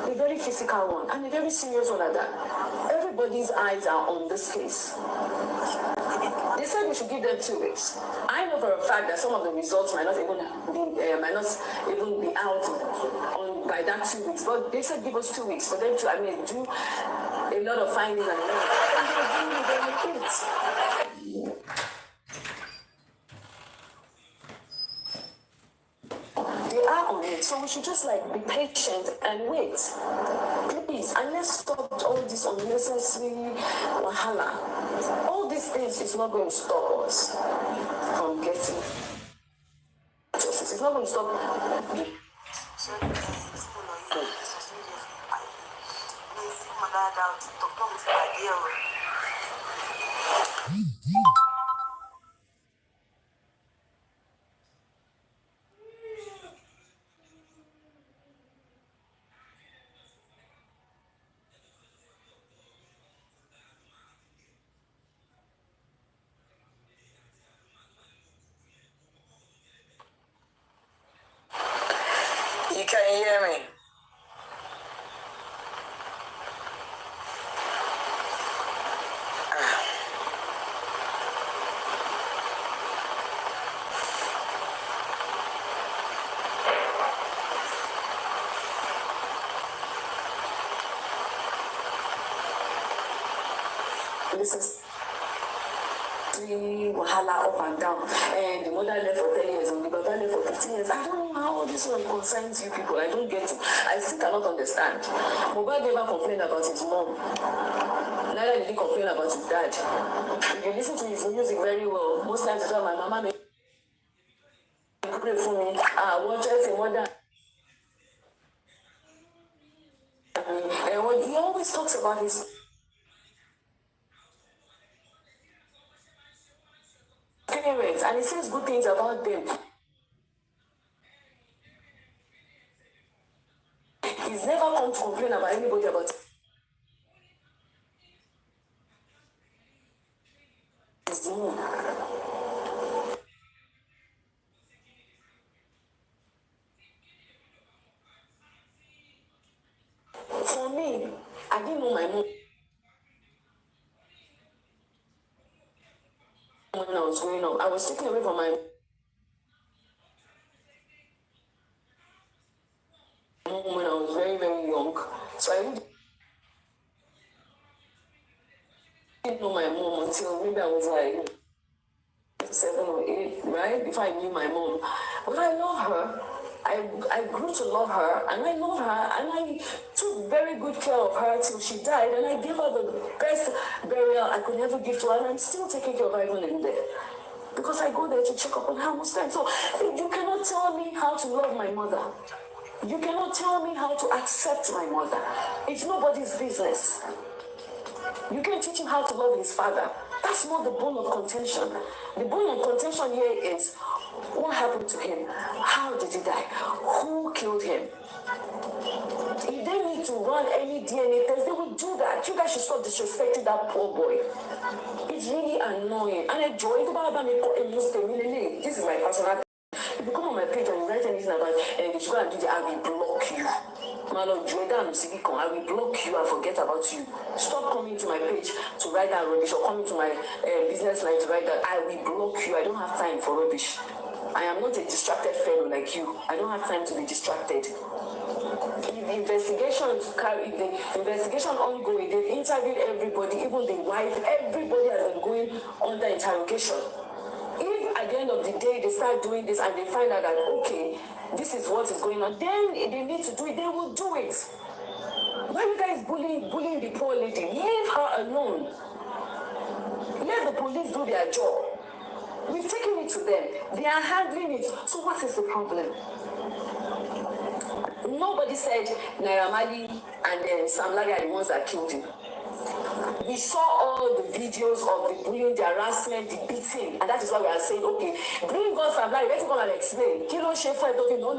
a very physical one, and a very serious one at that. Everybody's eyes are on this case. They said we should give them 2 weeks. I know for a fact that some of the results might not even be out by that 2 weeks, but they said give us 2 weeks for them to, do a lot of findings and things. They are on it, so we should just be patient and wait, please, and let's stop all this unnecessary wahala. All these things is not going to stop us from getting justice. It's not going to stop. You can hear me. This is wahala up and down, and the mother left for 10 years and the brother left for 15 years. I don't know how all this one concerns you people. I don't get it. I still cannot understand. Mohbad never complained about his mom. Neither did he complain about his dad. If you listen to his music very well, most times it's all my mama may pray for me. Watch out for mother. And when he always talks about his parents and he says good things about them. He's never come to complain about anybody about his mom. For me, I didn't know my mom when I was growing up. I was taken away from my mom when I was very, very young. So I really didn't know my mom until maybe I was like 7 or 8, right? Before I knew my mom. But I love her. I grew to love her, and I love her, and I took very good care of her till she died, and I gave her the best burial I could ever give to her, and I'm still taking care of her even in there. Because I go there to check up on her most times. So you cannot tell me how to love my mother. You cannot tell me how to accept my mother. It's nobody's business. You can't teach him how to love his father. That's not the bone of contention. The bone of contention here is what happened to him? How did he die? Who killed him? If they need to run any DNA test, they will do that. You guys should stop disrespecting that poor boy. It's really annoying. And I joy to this is my personal. If you come on my page and you write anything about and you go and do the, I will block you. I will block you and forget about you. Stop coming to my page to write that rubbish or coming to my business line to write that. I will block you. I don't have time for rubbish. I am not a distracted fellow like you. I don't have time to be distracted. If the investigation ongoing, they've interviewed everybody, even the wife, everybody has been going under interrogation. If at the end of the day they start doing this and they find out that, okay, this is what is going on, then they need to do it, they will do it. Why are you guys bullying the poor lady? Leave her alone. Let the police do their job. We've taken it to them. They are handling it. So what is the problem? Nobody said Naira Marley and Sam Larry are the ones that killed him. We saw all the videos of the bullying, the harassment, the beating, and that is why we are saying, okay, bring God Sam Larry, let's come and explain. Kilo Shefa talking, no. To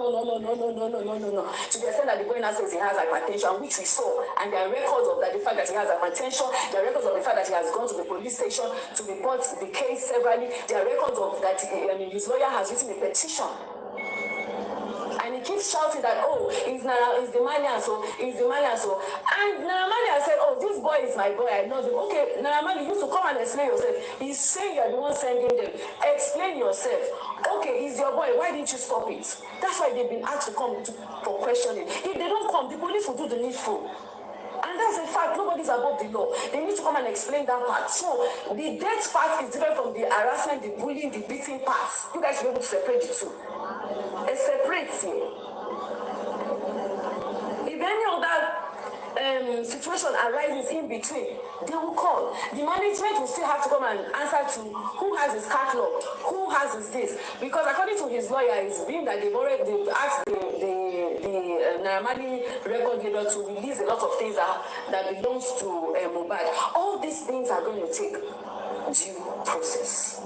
the extent that the boy now says he has hypertension, which we saw, and there are records of that, the fact that he has hypertension, there are records of the fact that he has gone to the police station to report the case severally, there are records of that his lawyer has written a petition. And he keeps shouting that, oh, he's the Malian, so he's the Malian, so. And Naira Marley said, oh, this boy is my boy, I know him. Okay, Naira Marley, you used to come and explain yourself. He's saying you're the one sending them. Explain yourself. Okay, he's your boy, why didn't you stop it? That's why they've been asked to come for questioning. If they don't come, the police will do the needful. And that's a fact, nobody's above the law. They need to come and explain that part. So the death part is different from the harassment, the bullying, the beating parts. You guys should be able to separate the two. It separates you. If any of that situation arises in between, they will call. The management will still have to come and answer to who has his catalog, who has his this. Because according to his lawyer, it's been that they've asked the Naramani record label to release a lot of things that belongs to Mohbad. All these things are going to take due process.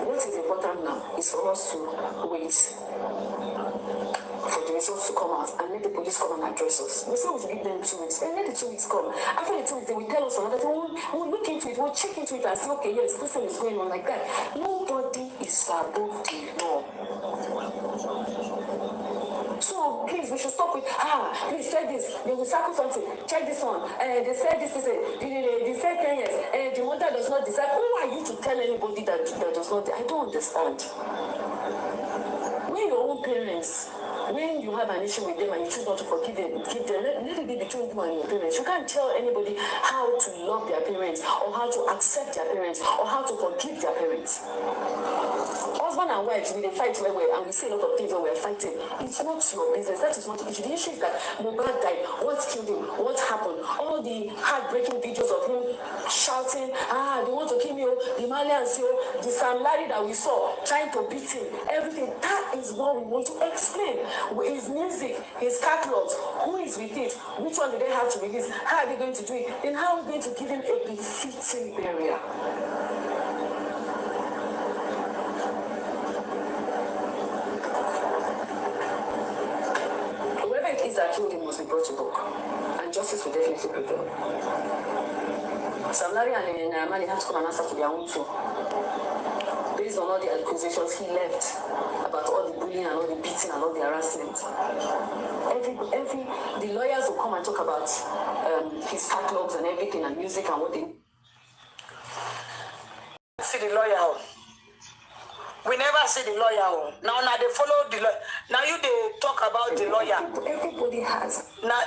What is important now is for us to wait for the results to come out and let the police come and address us. We say we should give them 2 weeks, and let the 2 weeks come. After the 2 weeks, they will tell us another thing. We'll look into it, we'll check into it and say, okay, yes, this thing is going on like that. Nobody is above the law. So please, we should stop with, please check this. They will circle something. Check this one. They said this is it. They said 10 years. The mother does not decide. Who are you to tell anybody that does not? I don't understand. When your own parents, when you have an issue with them and you choose not to forgive them, give them, let it be between you and your parents. You can't tell anybody how to love their parents or how to accept their parents or how to forgive their parents. Husband and wife, we fight well, and we say a lot of things when we're fighting. It's not your business. That is not the issue. The issue is that Mohbad died. What killed him? What happened? All the heartbreaking videos of him shouting, they want to kill me, the Malians, the Sam Larry that we saw trying to beat him, everything. That is what we want to explain. His music, his catalogs, who is with it, which one do they have to release, how are they going to do it, and how are we going to give him a befitting burial? Whoever it is that killed him must be brought to book, and justice will definitely prevail. Sam Larry and Naramani have to come and answer to their own too. Based on all the accusations he left about all the bullying and all the beating and all the harassment. The lawyers will come and talk about his catalogs and everything and music and what they see the lawyer. We never see the lawyer. Now they follow the lawyer. Now they talk about the lawyer. Everybody has. Now,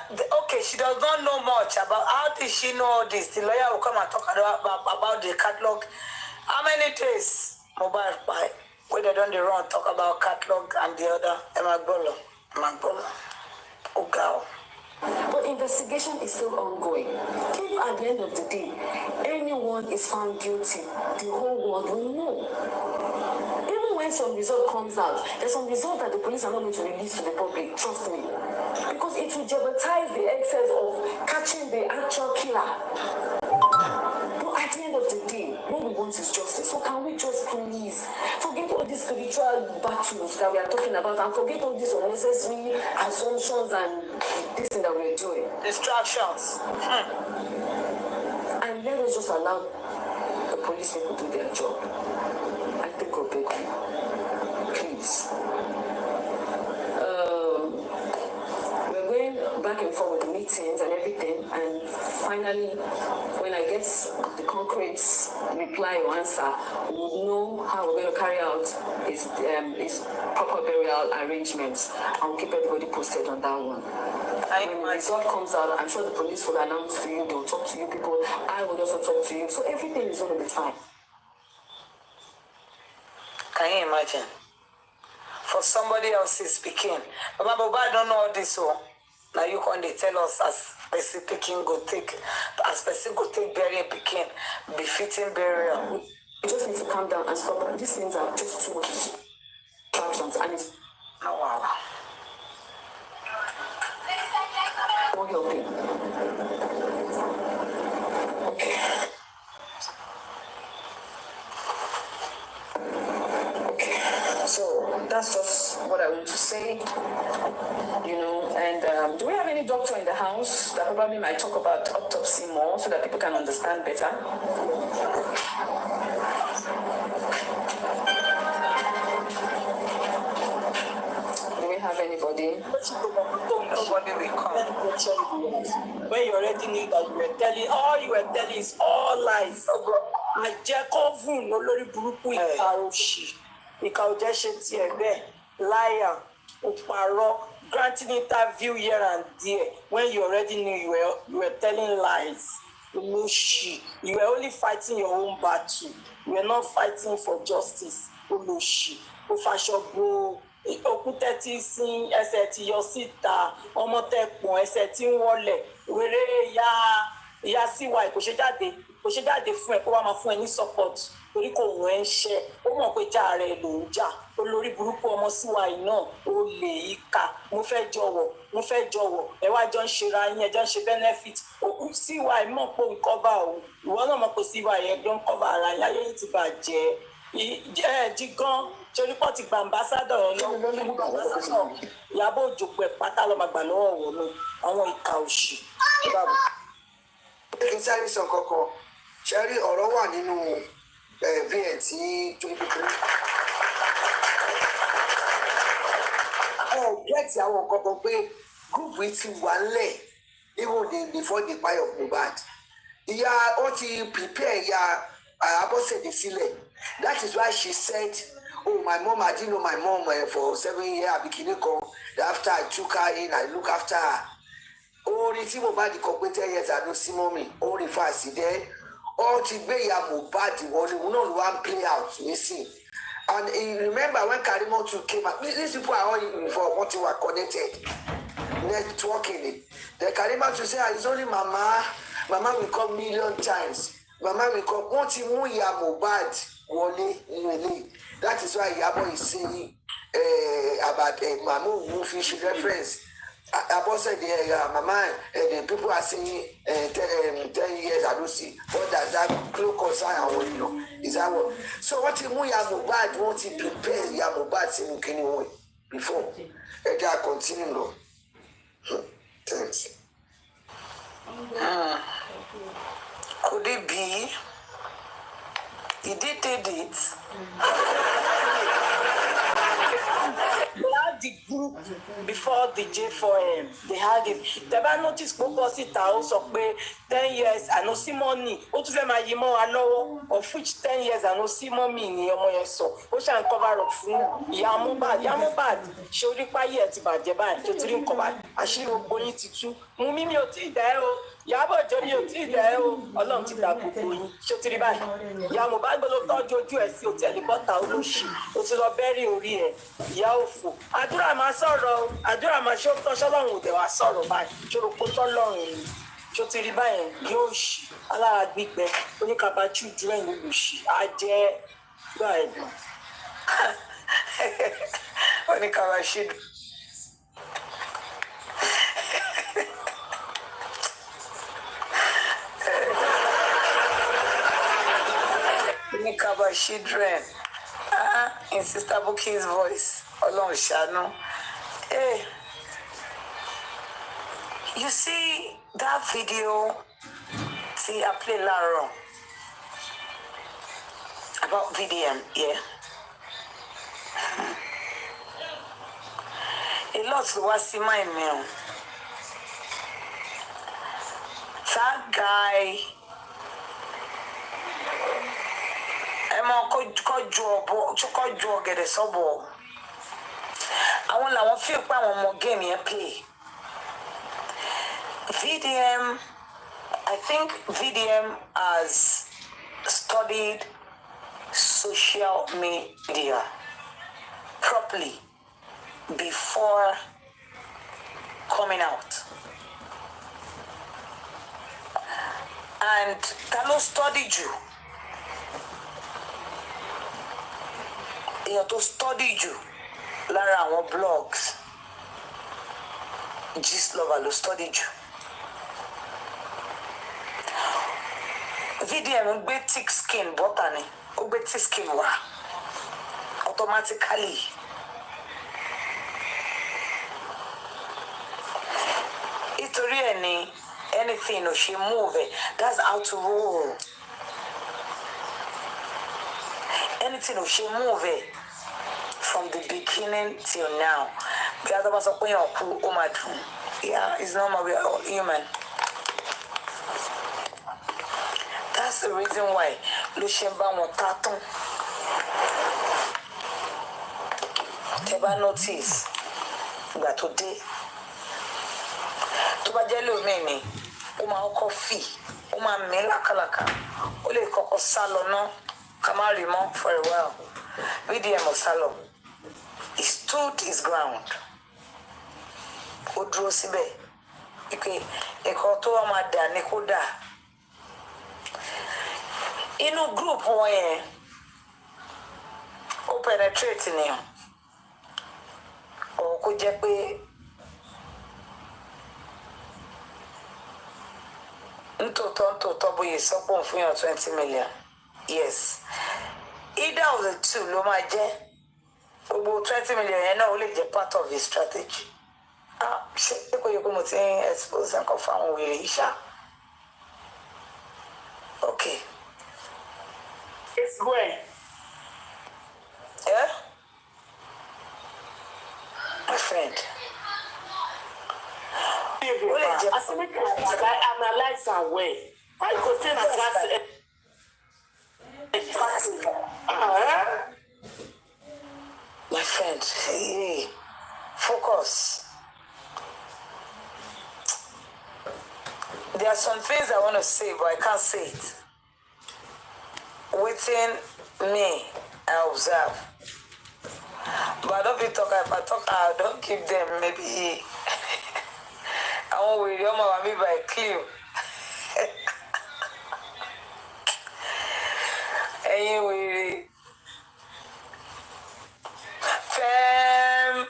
okay, she does not know much about how did she know all this. The lawyer will come and talk about the catalog. How many days? Mobile by where they don't run talk about catalog and the other Magbola. Oh God. But investigation is still ongoing. If at the end of the day anyone is found guilty, the whole world will know. Even when some result comes out, there's some result that the police are not going to release to the public, trust me. Because it will jeopardize the excess of catching the actual killer. But at the end of the day, what we want is justice. So can we just please forget all these spiritual battles that we are talking about and forget all these unnecessary assumptions and this thing that we're doing? Distractions. And let us just allow the police people do their job. I think we'll beg you. Please. We're going back and forth with the meetings and everything, and finally, when I get the concrete reply or answer, we'll know how we're going to carry out his proper burial arrangements, and we'll keep everybody posted on that one. When the result comes out, I'm sure the police will announce to you, they'll talk to you people, I will also talk to you, so everything is going to be fine. Can you imagine? For somebody else's speaking. But I don't know all this one. Now you can tell us as person picking go take, as person go take burying picking, befitting burial. You just need to calm down and stop. These things are just too much distractions, and it's no wow. not helping. Okay. So that's just what I want to say, and do we have any doctor in the house that probably might talk about autopsy more so that people can understand better? Do we have anybody? Nobody will come. When you already knew that you were telling, all you were telling is all lies. I Jacobun, Olori Buruku, Ikaroshi. Liar, Uparo, granting interview here and there when you already knew you were telling lies. You were only fighting your own battle. You were not fighting for justice. Okuteti sin ẹsẹ̀ tí yọ síta ọmọ tẹkùn ẹsẹ̀ tí ń wọlẹ̀ wéré ya síwá ìkó ṣe jáde kò ṣe jáde fún ẹ kó wá máa fún ẹ ní support torí kò wọ́n ẹ ń ṣe ó mọ̀ pé já rẹ̀ ló ń jà olórí burúkú ọmọ síwá yìí náà ó lè ìka mo fẹ́ jọ̀wọ́ ẹ wá jọ ń ṣera yín ẹ jọ ń ṣe benefit síwá yìí mọ̀ pé òun cover o ìwọ náà mọ̀ pé síwá yìí ẹgbẹ́ ń cover ara yín ayé yìí ti bàjẹ́ jí gan torí pọ́ ti gba ambassador yẹn lọ́wọ́ Ìyábọ̀ Òjó pẹ̀ pátá lọ́ máa gbà lọ́wọ́ wọ̀ lọ àwọn ìka òṣì. kí n sáré sọ kankan ṣe rí ọ̀rọ̀ wà nínú vn tí tó ń kékeré gẹ́ẹ̀tì àwọn nǹkan kan pé gúrùpù yìí ti wà ńlẹ̀ even before the buy of Mohbad ìyá ó ti prepare ìyá Abọ́sẹ̀dé sílẹ̀ that is why she said oh my mom I didn't know my mom for 7 years abikini kan after I took her in I look after her orin tí Mohbad kọ pé 10 years àdó sí mọ́mì orin fàásì dẹ́ ọ ti gbé ìyá Mohbad wọlé òun náà ló wá ń play out nísìn and remember when Karimo too came out these people are all for what you were connected networking the Karimo too say it's only mama will come million times mama will come wọ́n ti mú ìyá Mohbad wọlé nínú ilé that is why Iyabo is saying about mama who fish reference Abọ́sẹ̀dé mama the people are saying 10 years I don't see what does that close concern àwọn èèyàn is that what so wọ́n ti mú ìyá Mohbad wọ́n ti prepare ìyá Mohbad sínú kíní wọn before ẹ jẹ́ continue lọ thanks. Could it be he did it? They had the group before the J4M. They had it. They never noticed opposite also pé 10 years I no see money. Ó tún fẹ́ máa yí mọ́ wa lọ́wọ́ of which 10 years I no see mommy ni ọmọ yẹn sọ. Ó ṣàn cover up fún ìyá Mohbad. Ṣé orí páyé ẹ̀ ti bàjẹ́ báyìí tó ti rí nǹkan báyìí. Àṣírí gbogbo yín ti tú. Mú mímí ò tí ì dẹ́ o. Ìyábọ̀ Òjó mi ò tí ì dẹ́ o. Ọlọ́run ti dà gbogbo yín. Ṣé o ti rí báyìí? Ìyá Mohbad gbọ́dọ̀ tọ́jú ojú ẹ̀ sí òtẹ́ẹ̀lì bọ́tà olóṣì. O ti lọ bẹ́rì orí ẹ̀. Ìyá òfò. Àdúrà máa sọ̀rọ̀ o. Àdúrà máa ṣe ó tán ṣọ́lọ́run òdẹ̀ wá sọ̀rọ̀ báyìí. Ṣòro pé tọ́lọ́run ni. Ṣé o ti rí báyẹn? Yóò ṣì. Alára gbígbẹ. Oníkàbá children olùṣì. Á jẹ́ báyìí. Oníkàbá ṣídùú. Cover children in Sister Buki's voice. Ọlọ́run ṣàánú. Hey, you see that video tí I play láàárọ̀ about VDM, yeah? A lot ló wá sí mind mi o. That guy kọjú ọ̀gẹ̀dẹ̀ sọ́bọ̀ àwọn làwọn fi pa àwọn ọmọ game yẹn play VDM. I think VDM has studied social media properly before coming out, and ta ló study jù èèyàn tó study jù lára àwọn blogs gist lover ló study jù. VDM gbé thick skin bọ́tà ni ó gbé thick skin wá automatically. Nítorí ẹ̀ ni anything ò ṣe move it, that's how to roll. Anything ò ṣe move it from the beginning till now. Bí a tó bá sọ pé yàn kú ó máa dùn. Yeah, it's normal, we are all human. That's the reason why ló ṣe ń bá wọn ká tán. Tẹ́ bá notice ìgbà tó dé tó bá jẹ́ lómi ni ó máa kọ́ fì ó máa mí lákàlàkà ó lè kọ́kọ́ sá lọ ná ká má rí mọ́ for a while. VDM ò sá lọ, he stood his ground. Ó dúró síbẹ̀ pé ẹ̀kọ́ tó wà máa dà ní kó dà. inú group wọn yẹn ó penetrate ni o kò jẹ́ pé ntòótọ́ bóyá sọ́pọ̀ fún yàn 20 million yes either of the two ló máa jẹ́ gbogbo 20 million yẹn náà ó lè jẹ́ part of his strategy ṣé kò yẹ kó mo ti ń expose nǹkan fún àwọn wèrè yìí ṣá okay. It's where? Yeah? My friend. As we analyze our way, I could say that my friend, hey, focus. There are some things I want to say, but I can't say it. Waiting me, I observe. But I don't be talking. If I talk, I don't give them maybe. I won't wait. I'm gonna be by clue. Anyway, fam.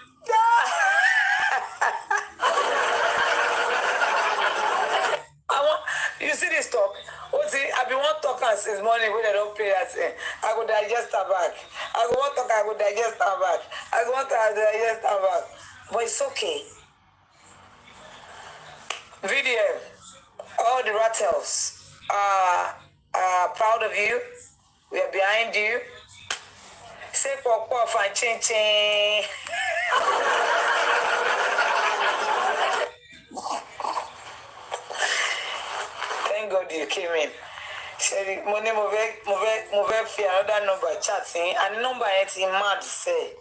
You see this talk? I be one talker since morning when they don't pay that thing. I go digest her back. I go one talker, I go digest her back. I go one talker, I digest her back. But it's okay. VDM, all the rattles are proud of you. We are behind you. Say pop and ching ching. Thank God you came in. Say money move another number chatting and the number is mad say.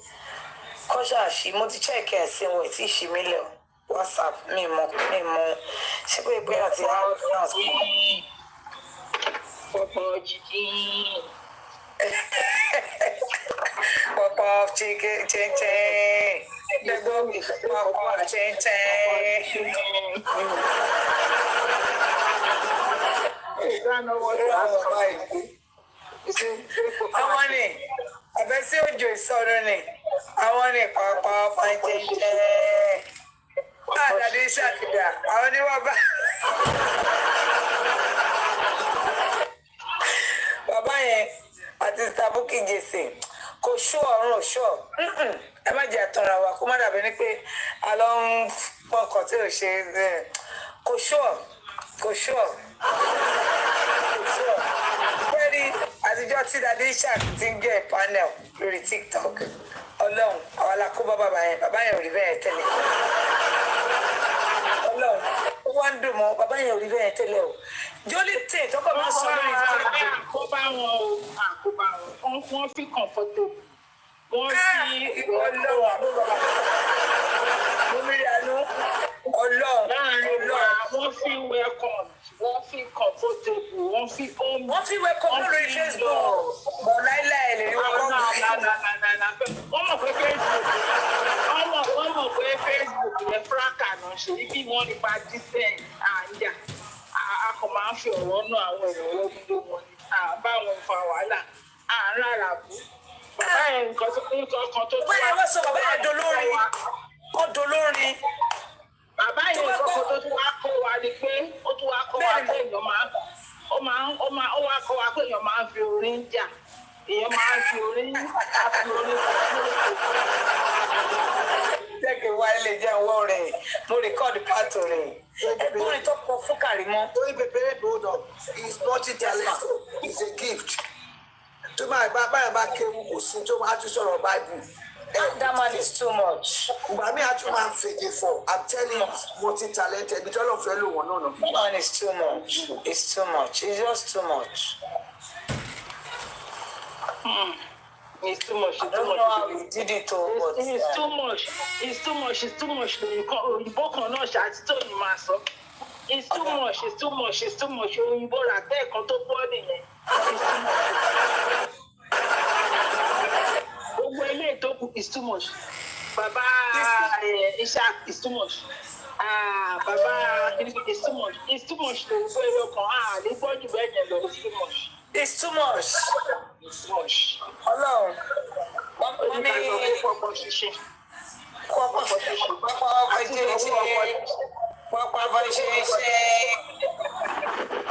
Kosha she multi check and say what is she million. WhatsApp me more. She go pay at the house. Pop off chicken ching. The dog is pop off ching. I want it. I bet you enjoy soldering. I want it, Papa, fighting. That is Shakira. I want it, Baba. At this tabuki Jesse. Ko sure. Ẹ má jẹ́ àtọ̀rọ̀ wa kó má dàbí ní pé a lọ ń pọkàn tí ò ṣe kò sure. Very àtijọ́ tí Daddy Shark ti ń gẹ̀ panel lórí TikTok. Ọlọ́run àwọn alákóbá bàbá yẹn ò rí bẹ́ẹ̀ tẹ́lẹ̀. Ọlọ́run ó wá ń dùn mọ́ bàbá yẹn ò rí bẹ́ẹ̀ tẹ́lẹ̀ o. Jolly Tate tọ́kọ̀ máa sọ lórí TikTok. Àkóbá wọn wọ́n fi comfortable. Wọ́n fi Ọlọ́run àbúrò bàbá. Mo rí àánú. Ọlọ́run. Wọ́n fi welcome. Wọ́n fi comfortable. Wọ́n fi home. Wọ́n fi welcome lórí Facebook. Bọ̀ láíláí lè rí wọn kọ́. Wọ́n mọ̀ pé Facebook yẹn fúrákà náà ṣe bí wọ́n nípa dísẹ́ǹt àyà. A kò máa ń fi ọ̀rọ̀ náà àwọn èèyàn wọ́gbọ́n wọn ni bá wọn fa wàhálà. Àárín àràbù. Bàbá yẹn nǹkan tó bàbá yẹn wọ́n sọ bàbá yẹn dolórin. Ó dolórin. Bàbá yẹn nǹkan tó tún wá kó wa ni pé ó tún wá kó wa pé èèyàn ó wá kó wa pé èèyàn máa ń fi orin jà. Èèyàn máa ń fi orin Jẹ́kẹ̀ wá ilé jẹ́ owó rẹ̀. Mo rìkọ́ọ̀dù pàtó rẹ̀. Ẹgbẹ́ orin tó kọ fún Kàrímọ́. Torí pépéré hold on, it's multi-talent, it's a gift. Tó máa bá kéwù kò sí tó máa tún sọ̀rọ̀ Bible. That man is too much. Ìgbà mi àtún máa fèdè fọ̀, I'm telling you, multi-talented, ibi tí Ọlọ́run fẹ́ lò wọ́n náà. That man is too much. It's too much. It's just too much. It's too much. I don't know how he did it all, but it's too much. It's too much. Òyìnbó kan náà ṣàtìtò ni màá sọ. It's too much. Òyìnbó rà bẹ́ẹ̀ kan tó pọ̀ nìyẹn. Gbogbo ilé ìtókù is too much. Bàbá Ishaq is too much. Bàbá is too much. It's too much to gbogbo ẹyọ kan. Ní gbọ́dọ̀ bẹ́ẹ̀ yẹn lọ is too much. It's too much. It's much. Hello. Mommy.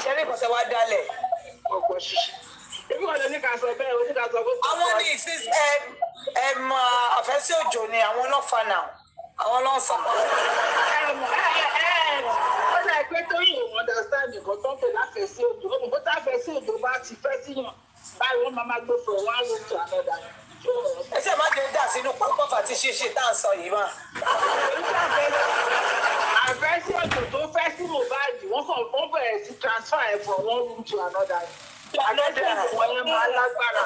Ṣẹ́rí kò sẹ́ wá dálẹ̀. Ọ̀pọ̀ ṣíṣe. Ebi wà lóní ká sọ bẹ́ẹ̀, oníkà sọ fún. Àwọn ní ìsís àfẹ́sí òjò ni àwọn náà fa náà. Àwọn náà fa. Ó dà pé Tóyìn ò understand nǹkan tó ń pè láfẹ̀sí òjò. Ó mọ̀ bó táfẹ̀sí òjò bá ti fẹ́ síyàn. Báyìí wọ́n máa gbé from one room to another. Ẹ ṣe má jẹ́ dà sínú pápá àti ṣíṣe tá à ń sọ yìí mà. Àfẹ́sí òjò tó fẹ́ sí Mohbad, wọ́n bẹ̀rẹ̀ sí transfer ẹ̀ from one room to another. Àfẹ́sí òjò wọn yẹn máa lágbára.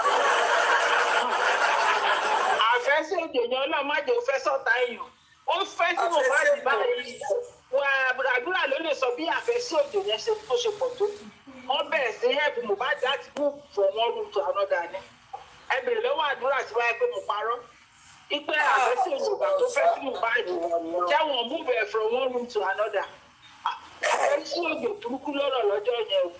Àfẹ́sí òjò yẹn ọlọ́mọdé ò fẹ́ sọ̀tá èèyàn. Ó fẹ́ sí Mohbad báyìí. Àdúrà ló lè sọ bí àfẹ́sí òjò yẹn ṣe tó ṣe pọ̀ tó. Wọ́n bẹ̀rẹ̀ sí help Mohbad láti move from one room to another ni. Ẹ bèrè lọ́wọ́ àdúrà tí wáyé pé mo parọ́. Ipe àfẹ́sí òjògbà tó fẹ́ sí Mohbad jáwọn move from one room to another. Àfẹ́sí òjò burúkú lọ́rọ̀ lọ́jọ́ yẹn o.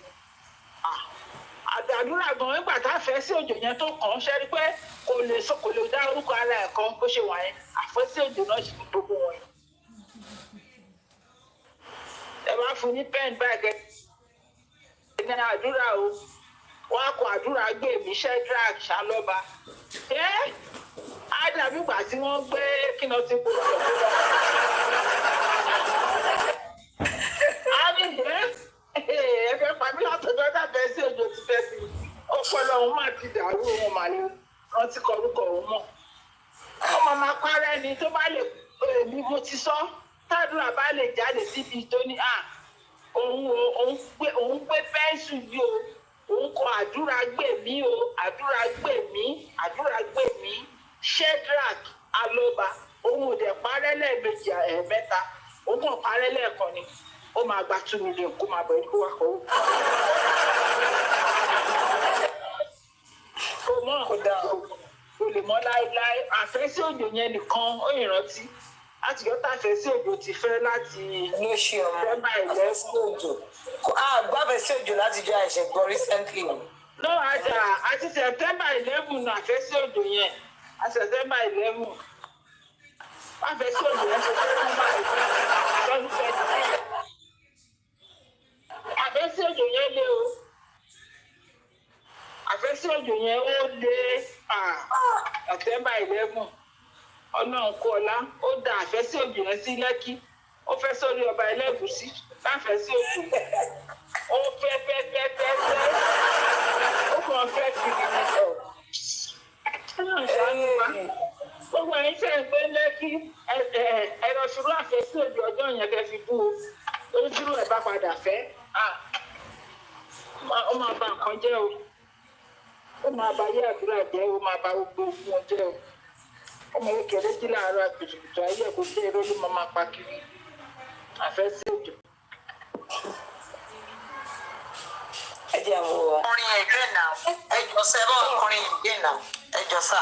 Àdúrà gan nígbà tá àfẹ́sí òjò yẹn tó kàn ń ṣẹ́rí pé kò lè dá orúkọ ara ẹ̀ kan bó ṣe wà yẹn. Àfẹ́sí òjò náà sì ní gbogbo wọn yẹn. Ẹ máa fún ní pen báyìí ní àdúrà o. Wọ́n á kọ àdúrà gbé mi Shedrack Ṣálọ́ba. Á dàbí ìgbà tí wọ́n gbé kíná tí kò lọ. Á ní ẹgbẹ́ pàmí látọjọ́ dàbẹ́ sí òjò ti fẹ́ sí. Ọpọlọ òun máa ti dàrú òun mà ní rántí kọrúkọ òun mọ̀. Ọmọ máa parẹ́ ni tó bá lè èmi mo ti sọ. Tádùrà bá lè jáde síbi tó ní òun gbé pẹ́ńsù yìí o. Òun kọ àdúrà gbèmí o, àdúrà gbèmí, àdúrà gbèmí, Shedrack Aloba, òun ò dẹ̀ parẹ́ lẹ́ẹ̀mejì ẹ̀ẹ̀mẹ́ta, òun kàn parẹ́ lẹ́ẹ̀kan ni, ó máa gba 2 million kó máa bẹ̀rẹ̀ kó wá kọ́. Kò mọ̀ kò lè mọ́ láéláé, àfẹ́sí òjò yẹn nìkan ó ìrántí. Láti yọ tàfẹ́sí òjò ti fẹ́ láti lóṣù ọmọ àfẹ́sí òjò. Gbàfẹ́sí òjò láti jọ àìṣe gbọ́ recently. No, àti September 11 náà àfẹ́sí òjò yẹn. Àti September 11. Àfẹ́sí òjò yẹn ṣe September 11. Àfẹ́sí òjò yẹn lé o. Àfẹ́sí òjò yẹn ó lé September 11. Ọlọ́run kó ọlá ó da àfẹ́sí òjò yẹn sí Lẹ́kí. Ó fẹ́ sórí ọba Ẹlẹ́gùṣí láfẹ́sí òjò. Ó fẹ́. Ó kàn fẹ́ kiri ní sọ. Ọlọ́run ṣàánú wa. Gbogbo ẹ̀yin tẹ̀ ń gbé Lẹ́kí ẹ̀rọ ṣùgbọ́n àfẹ́sí òjò ọjọ́ yẹn kẹ́ fi bú o. Ojúrú ẹ̀ bá padà fẹ́. Ó máa ba nǹkan jẹ́ o. Ó máa ba ayé àdúrà jẹ́ o. Ó máa ba gbogbo ogun wọn jẹ́ o. Ọmọ kékeré jí láàárọ̀ àpèjìpìtì ayé ẹ̀kọ́ jẹ́ irọ́ ló máa pa kiri. Àfẹ́sí òjò. Ẹ jẹ́ àwọn wa. Ọkùnrin ẹ̀gbẹ́ náà, ẹjọ́ sẹ́bọ̀ ọkùnrin ẹ̀gbẹ́ náà, ẹjọ́ sá.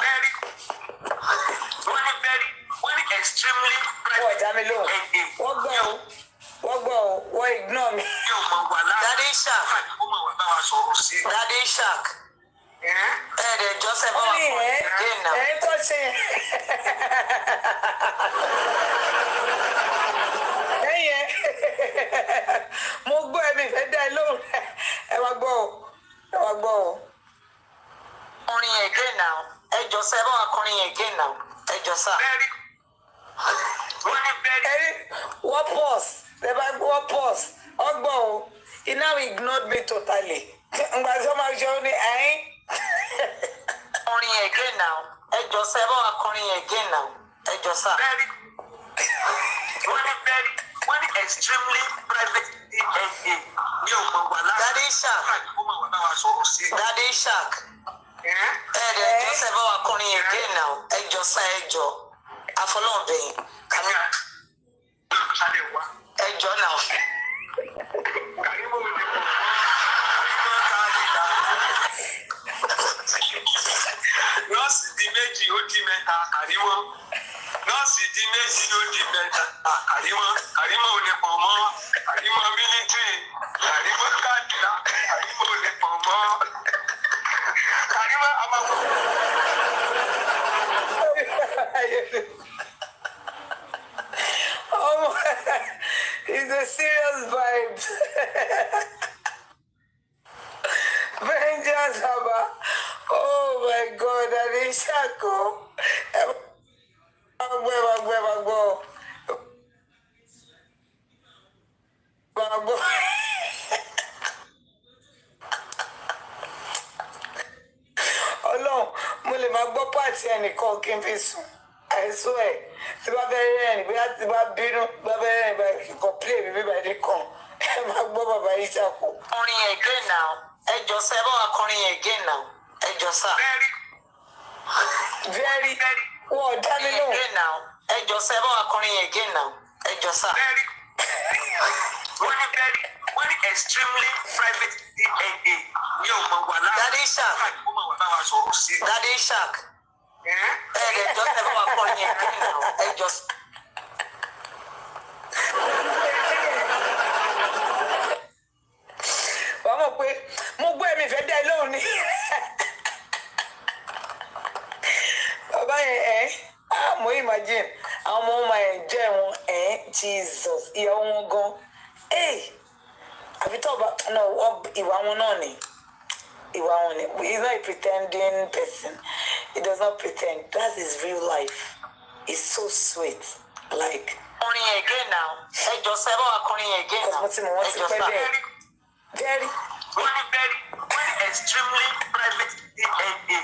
Wọ́n ní extremely Wọ́n dá mi lóhùn. Wọ́n gbọ́ o. Wọ́n ignore mi. Daddy Shark. Daddy Shark. Ẹ̀ẹ́dẹ̀ Joseph ọkùnrin ẹ̀gbẹ́ náà. Ẹ̀ tó ṣe. Ẹ̀yẹ. Mo gbọ́ ẹ̀mí fẹ́ dá ẹ lóhùn. Ẹ wá gbọ́ o. Ọkùnrin ẹ̀gbẹ́ náà, ẹjọ́ sẹ́bọ̀ ọkùnrin ẹ̀gbẹ́ náà, ẹjọ́ sá. Wọ́n pause. Ẹ bá gbọ́ wọ́n pause. Ọgbọ́n o. He now ignored me totally. Ngbà tí wọ́n máa ṣe ó ní ẹ̀yìn. Ọkùnrin ẹ̀gbẹ́ náà, ẹjọ́ sẹ́bọ̀ ọkùnrin ẹ̀gbẹ́ náà, ẹjọ́ sá. Wọ́n ní extremely private ní ọmọ wà lára. Daddy Shark. Daddy Shark. Ẹ̀ẹ́dẹ̀ Joseph ọkùnrin ẹ̀gbẹ́ náà, ẹjọ́ sá ẹjọ́. Afọlọ́ọ̀bẹ̀yìn. Ẹjọ́ náà. Nọ́ọ̀sì di méjì ó di mẹ́ta Kàrímọ́. Nọ́ọ̀sì di méjì ó di mẹ́ta Kàrímọ́. Kàrímọ́ ò lè pọ̀ mọ́. Kàrímọ́ mílítírì. Kàrímọ́ káàdìlá. Kàrímọ́ ò lè pọ̀ mọ́. Oh, it's a serious vibe. Vengeance, Abba. Oh my God, that is Shako. Ọlọ́run mo lè máa gbọ́ pàtì ẹnìkan kí n fi sùn àìsàn ẹ̀ tí bá fẹ́ rẹ́ ẹni bóyá tí bá bínú bá fẹ́ rẹ́ ẹni bá kíkọ́ play mi bíbá ẹni kan ẹ máa gbọ́ bàbá yìí ṣàkó. Orin again now ẹjọ sẹ bá wa kọrin again now ẹjọ sá. Very wọ́n dá mi lóhùn. Again now ẹjọ sẹ bá wa kọrin again now ẹjọ sá. Wọ́n ní extremely private DNA ní ọmọ wa lára. Daddy Shark. Daddy Shark. Ẹjọ sẹ bá wa kọrin again now ẹjọ sá. Wọ́n mọ̀ pé mo gbọ́ ẹ̀mí ìfẹ́ dá ẹ lóhùn ni. Bàbá yẹn mo imagine àwọn ọmọ ọmọ ẹ̀ jẹ́ wọn Jesus ìyàwó wọn gan. Àbí tó bá ìwà wọn náà ni. Ìwà wọn ni. He's not a pretending person. He does not pretend. That's his real life. It's so sweet. Like. Orin again now. Ẹjọ sẹ bá wa kọrin again now. Because mo ti pẹ́ bẹ́ẹ̀. Very. Very extremely private DNA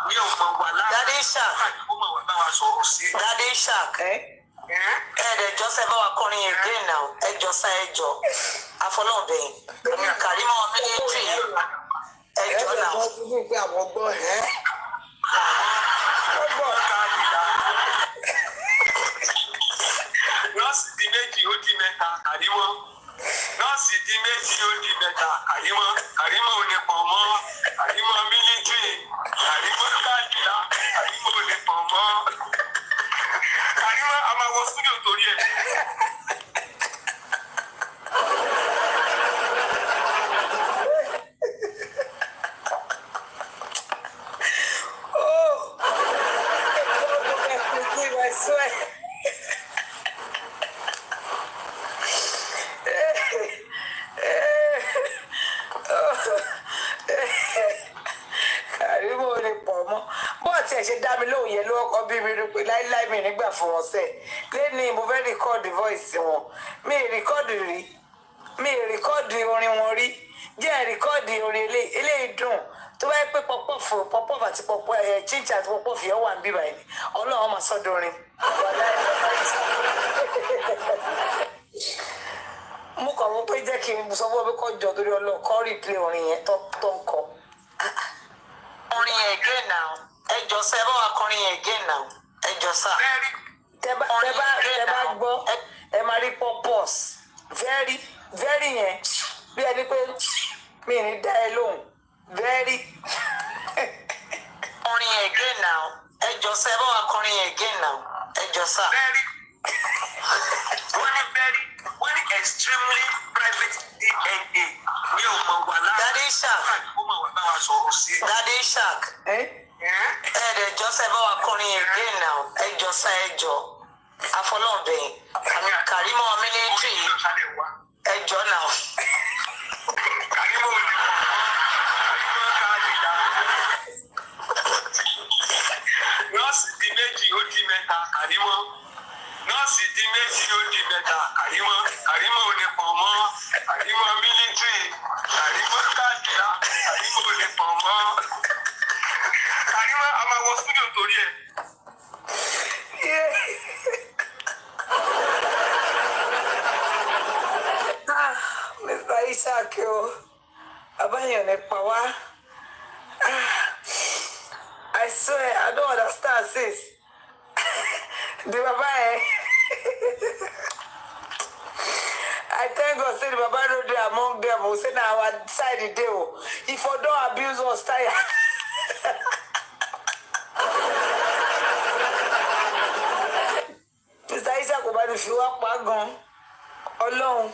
ní ọmọ wa lára. Daddy Shark. Daddy Shark. Ẹjọ sẹ bá wa kọrin again now. Ẹjọ sá ẹjọ. Afọlọ́ọ̀bẹ̀yìn. Kàrímọ́ MÄRK3T. Ẹjọ náà. Wọ́n ti ní pé àwọn gbọ́ Nọ́ọ̀sì di méjì ó di mẹ́ta Kàrímọ́. Nọ́ọ̀sì di méjì ó di mẹ́ta Kàrímọ́. Kàrímọ́ ò lè pọ̀ mọ́. Kàrímọ́ MÄRK3T. Kàrímọ́ káàdìlá. Kàrímọ́ ò lè pọ̀ mọ́. Kàrímọ́ a máa wọ studio torí ẹ̀. I swear. Kàrímọ́ ò lè pọ̀ mọ́. Bọ́ọ̀tì ẹ̀ ṣe dá mi lóhùn yẹn ló kọ́ bí mi rí pé láíláí mi nígbà fún wọn sẹ́ẹ̀. Lẹ́ni mo fẹ́ rìkọ́ọ̀dì voice wọn. Mi ì rìkọ́ọ̀dì rí. Mi ì rìkọ́ọ̀dì orin wọn rí. Jẹ́ rìkọ́ọ̀dì orin eléyìí dùn. Tó bá yẹ pé pọ̀pọ̀ àti pọ̀pọ̀ chíńchà àti pọ̀pọ̀ fìyà wà ń bíbá yìí. Ọlọ́run máa sọ́dọ̀ orin. Mo kàn wọ́n pé jẹ́ kí n sọ fún ọ pé kọ́ jọ torí Ọlọ́run kọ́ replay orin yẹn tó ń kọ. Orin again now. Ẹjọ sẹ bá wa kọrin again now. Ẹjọ sá. Tẹ bá gbọ́ ẹ máa rí purpose. Very yẹn bí ẹni pé mi ní dá ẹ lóhùn. Very. Orin again now. Ẹjọ sẹ bá wa kọrin again now. Ẹjọ sá. Wọ́n ní extremely private DNA ní ọmọ wa lára. Daddy Shark. Daddy Shark. Ẹjọ sẹ bá wa kọrin again now. Ẹjọ sá ẹjọ. Afọlọ́ọ̀bẹ̀yìn. Kàrímọ́ MÄRK3T. Ẹjọ náà. Kàrímọ́ ò ní pọ̀ mọ́. Kàrímọ́ káàdìlá. Nọ́ọ̀sì di méjì ó di mẹ́ta Kàrímọ́. Nọ́ọ̀sì di méjì ó di mẹ́ta Kàrímọ́. Kàrímọ́ ò lè pọ̀ mọ́. Kàrímọ́ MÄRK3T. Kàrímọ́ káàdìlá. Kàrímọ́ ò lè pọ̀ mọ́. Kàrímọ́ a máa wọ studio torí ẹ̀. Mr. Isaac o, Abayan nípa wá. I swear I don't understand sis. The Baba I thank God say the Baba no dey among them o say na our side dey o. If you don't abuse us tire. Mr. Isaac kò bá ní fi wá pa gan. Ọlọ́run.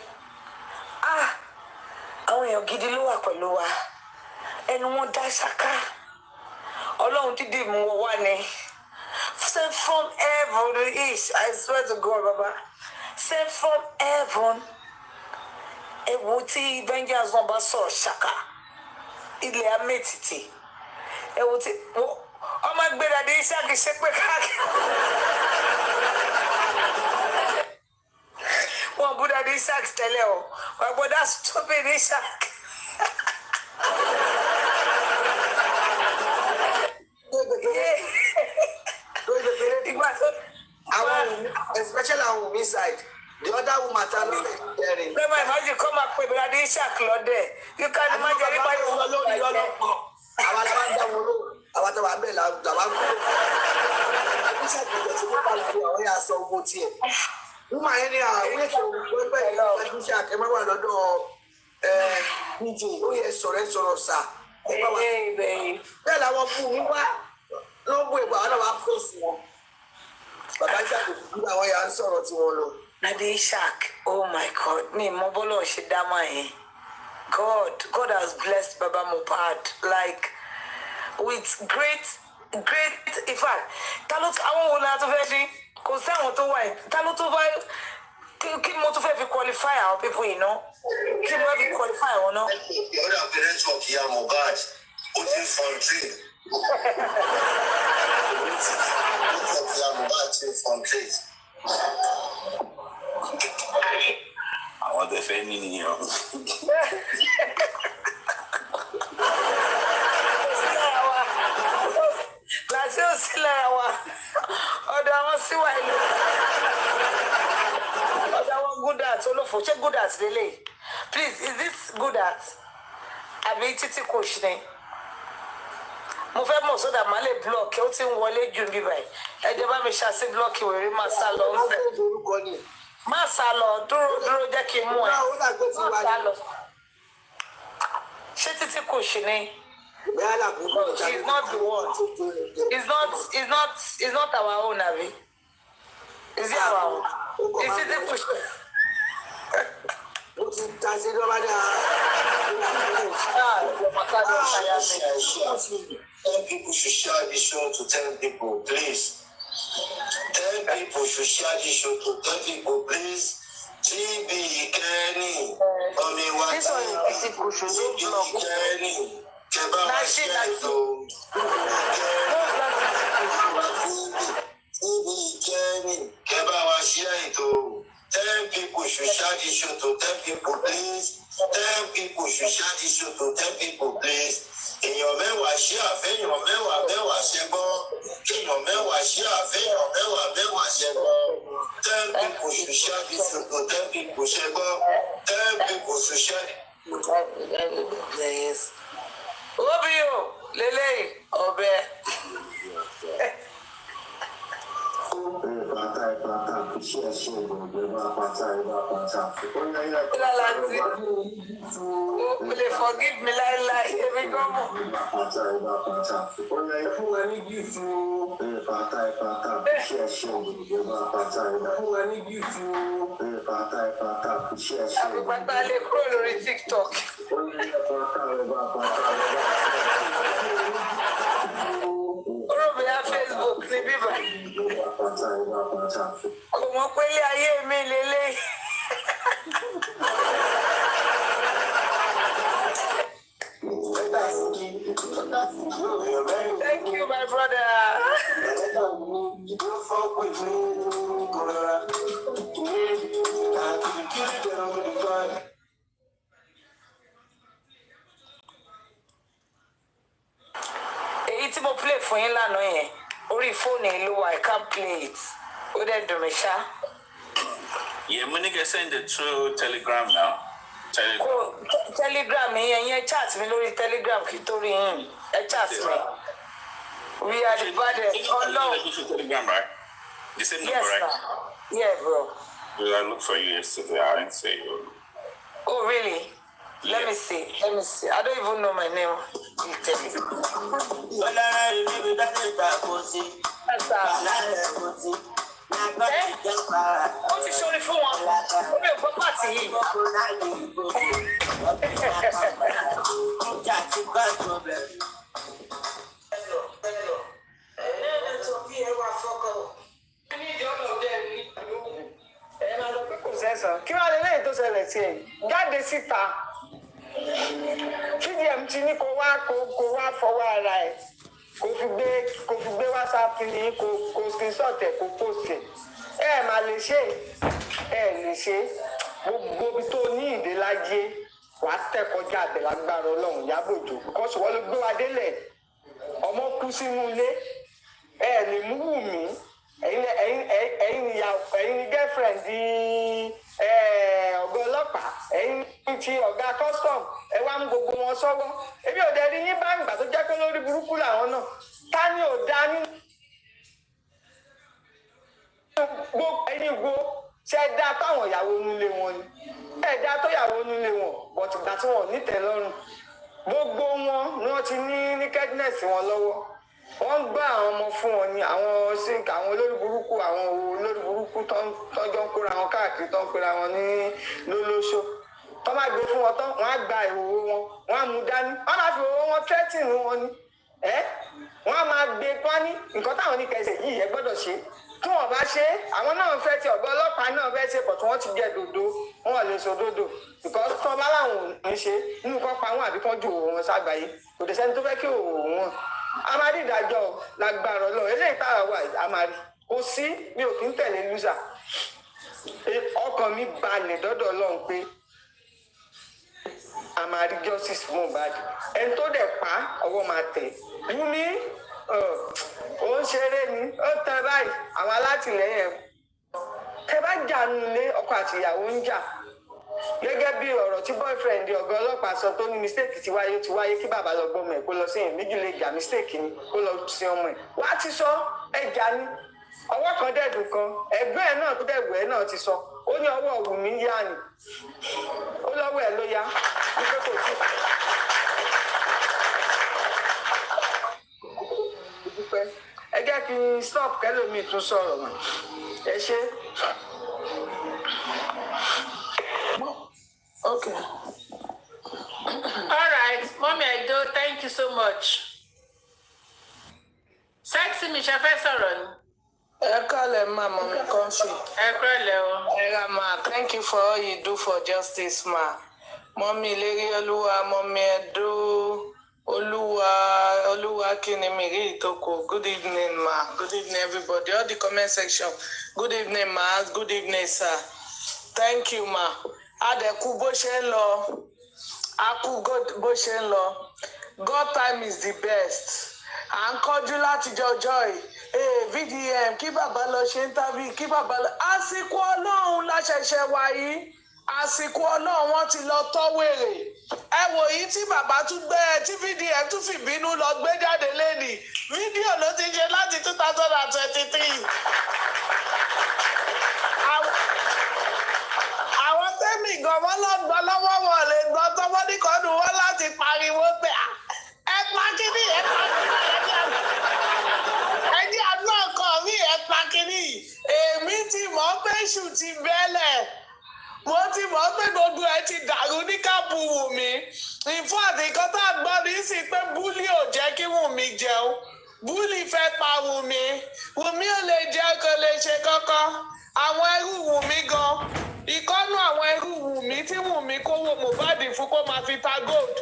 Àwọn èèyàn gidi ló wà pẹ̀lú wa. Ẹnu wọn dá ṣáká. Ọlọ́run dídì mú wá ni. Sent from heaven to east. I swear to God, Baba. Sent from heaven. Ewu tí vengeance wọn bá sọ̀rọ̀ ṣàkà. Ilẹ̀ amẹ́tìtì. Ewu tí ọmọ gbéra dé iṣẹ́ kì í ṣe pé káàkiri. Wọ́n bú dàdé Isaac tẹ́lẹ̀ o. Wọ́n gbọ́dọ̀ stupid Isaac. Especially on women's side. The other woman are not hearing. Let my imagine come up with Brother Isaac Lode. You can imagine everybody who alone. Àwọn alábàdàn wọn ló àwọn tó wà bẹ́ẹ̀ làwọn kú. Isaac ìjọ tí wọ́n bá lọ àwọn yà sọ owó tiẹ̀. Wọ́n máa ń ní àwọn ètò pẹ́pẹ́ ìlú Isaac ẹ má wà lọ́dọ̀ PJ ó yẹ sọ̀rọ̀ sà. Bẹ́ẹ̀ làwọn fún mi wá ló ń bú ìgbà wọn náà wá fèsì wọn. Bàbá Isaac ìdúró àwọn yà ń sọ̀rọ̀ tí wọ́n lọ. Daddy Isaac, oh my God, me mobolo shidama eh. God has blessed Baba Mohbad like with great. In fact, talot àwọn wo la tó fẹ́ dín kò sí àwọn tó wà talot tó bá kí mo tó fẹ́ fi qualify our people yìí ná kí mo fẹ́ fi qualify wọn ná. The other parents of Iya Mohbad ó ti fọ́n trade. Àwọn tẹ fẹ́ ní nìyẹn. Láti ó sí lára wa ọ̀dọ̀ àwọn síwá ìlú ọ̀dọ̀ àwọn good at olófò ṣé good at lélẹ̀ please is this good at àbí títí kò ṣe ni mo fẹ́ mọ̀ sódà má lè block ó ti ń wọlé jù bí báyìí ẹ jẹ́ bá mi ṣàṣì block wèrè má sá lọ ń fẹ́ má sá lọ dúró jẹ́ kí n mú ẹ má sá lọ ṣé títí kò ṣe ni. She's not the one. It's not our own, Abby. Is it our own? Is it the push? Tell people should share this show to 10 people, please. 10 people should share this show to 10 people, please. TB Kenny. This one is people should do blog. Ten people should share this show to 10 people, please. 10 people should share this show to 10 people, please. Èèyàn mẹ́wàá ṣí àfẹ́yàn mẹ́wàá ṣẹ́gbọ́. Èèyàn mẹ́wàá ṣí àfẹ́yàn mẹ́wàá ṣẹ́gbọ́. 10 people should share this show to 10 people ṣẹ́gbọ́. 10 people should share. Yes. Obio, Lele, Obe. Forgive me, like every government. TikTok. Facebook ní bíbá. Kò mọ̀ pé ilé ayé mi lélẹ̀. Thank you, my brother. Tí mo play fún yín lánàá yẹn orí fóònù ìlú wa I can't play it ó dẹ̀ dùn mí ṣá. Yeah, Monica send it through Telegram now. Telegram yẹn chat mi lórí Telegram kí tó rí yín ẹ chat mi. We are the baddest. Oh no. Telegram, right? The same number, right? Yes, yeah, bro. I looked for you yesterday. I didn't say you. Oh, really? Yeah. Let me see. I don't even know my name. You tell me. What's the show for one? What party? sí ẹ̀ jáde síta fídíẹ̀mù ti ní kó wá fọwọ́ ara ẹ̀ kó fi gbé whatsapp ní kó screenshot ẹ̀ kó post ẹ̀ máa lè ṣe gbogbo ibi tó ní ìdè láyé wàá tẹ̀ kọjá àbẹ̀ lágbára ọlọ́run Ìyábọ̀ Òjó kọ́sù wọ́n ló gbé wa délẹ̀ ọmọ kú sínú ilé lè mú Wùmí ẹ̀yin ni girlfriend ọ̀gá ọlọ́pàá ẹ̀yin ti ọ̀gá custom ẹ wá mú gbogbo wọn sọ́wọ́ ebi ò dẹ̀ rí yín bá ń gbà tó jẹ́ pé lórí burúkú làwọn náà ta ni ò dá nínú ẹ̀yin gbó ṣe é dá táwọn ìyàwó nílé wọn ni ẹ dá tó ìyàwó nílé wọn bọ̀tù gbà tí wọn ò nítẹ̀ lọ́rùn gbogbo wọn ni wọ́n ti ní nakedness wọn lọ́wọ́ wọ́n ń gbá àwọn ọmọ fún wọn ni àwọn sink àwọn olórí burúkú tọ́jọ́ ń kóra wọn káàkiri tó ń pera wọn ní lólóṣó tó máa gbé fún wọn tán wọ́n á gba ìhòòhò wọn wọ́n á mú dání wọ́n máa fi ìhòòhò wọn threatening wọn ni wọ́n á máa gbé pání nǹkan táwọn ní kẹsẹ̀ yìí ẹ gbọ́dọ̀ ṣe tí wọ́n bá ṣe àwọn náà fẹ́ ti ọ̀gá ọlọ́pàá náà fẹ́ ṣe pọ̀ tí wọ́n ti jẹ́ dodo wọn ò lè sọ dodo because tó bá láwọn ò ní ṣe nínú kan pa wọn àbí kan ju òwò wọn ságbàáyé kò dé sẹ́ni tó fẹ́ kí òwò wọn a máa rí ìdájọ́ lágbára Ọlọ́run eléyìí táwa wà a máa rí kò sí mi ò kí ń tẹ̀lé lùsà ọkàn mi balẹ̀ dọ́dọ̀ Ọlọ́run pé a máa rí justice fún Mohbad ẹni tó dẹ̀ pa ọwọ́ máa tẹ̀ Wùmí ó ń ṣeré ni ó tẹ báyìí àwọn alátìlẹyìn ẹ tẹ bá jà nílé ọkọ àti ìyàwó ń jà gẹ́gẹ́ bí ọ̀rọ̀ tí boyfriend ọ̀gá ọlọ́pàá sọ tó ní mistake ti wáyé kí bàbá lọ gbọ́mọ ẹ̀ kó lọ sí èèyàn méjì lè jà mistake ni kó lọ sí ọmọ ẹ̀ wá ti sọ ẹja ní ọwọ́ kan dẹ̀dùn kan ẹ̀gbọ́n ẹ̀ náà tó dẹ̀gbọ́ ẹ̀ náà ti sọ ó ní ọwọ́ Wùmí yá ni ó lọ́wọ́ ẹ̀ ló yá wípé kò sí. ẹ jẹ́ kí n stop kẹ́lòmíì tún sọ̀rọ̀ mọ́ ẹ ṣe. Okay. All right, Mommy Aido, thank you so much. Sexy mi ṣe fẹ́ sọ̀rọ̀ ni. Ẹ kálẹ̀ ma, Mommy Comfy. Ẹ kúrọ̀lẹ́ o. Ẹ ra ma, thank you for all you do for justice ma. Mommy Ìlérí Olúwa, Mommy Aido, Olúwa kíni mi rí ìtòkò. Good evening ma, good evening everybody. All the comment section. Good evening ma, good evening sir. Thank you ma. Adẹ̀kú bó ṣe ń lọ, akú bó ṣe ń lọ, God time is the best. À ń kọjú láti jọjọ́ yìí, VDM kí bàbá lọ ṣe interview, kí bàbá lọ. Àsìkò Ọlọ́run la ṣẹ̀ṣẹ̀ wá yìí, àsìkò Ọlọ́run wọ́n ti lọ tọ́ wèrè. Ẹ wò yìí tí bàbá tún gbé tí VDM tún fìbínú lọ gbé jáde lẹ́nìí, fídíò ló ti ṣe láti 2023. Àwọn tẹ́mì gan wọ́n lọ gbọ́ lọ́wọ́ wọn lè gbọ́ tọ́wọ́ nìkan nù wọ́n láti pariwo pé ẹ pa kíní ẹdí àdúrà kan rí ẹ pa kíní. Èmi ti mọ̀ pé èṣù ti bẹ́lẹ̀, mo ti mọ̀ pé gbogbo ẹ ti dàrú ní káàpù Wùmí. Ìfún àtìkọ́ tá a gbọ́ ní sí pé búlì ò jẹ́ kí Wùmí jẹun, búlì fẹ́ pa Wùmí, Wùmí ò lè jẹ́ kó lè ṣe kankan. Àwọn ẹrú Wùmí gan ìkọ́nú àwọn ẹrú Wùmí tí Wùmí kówó Mohbad fún kó máa fi ta gold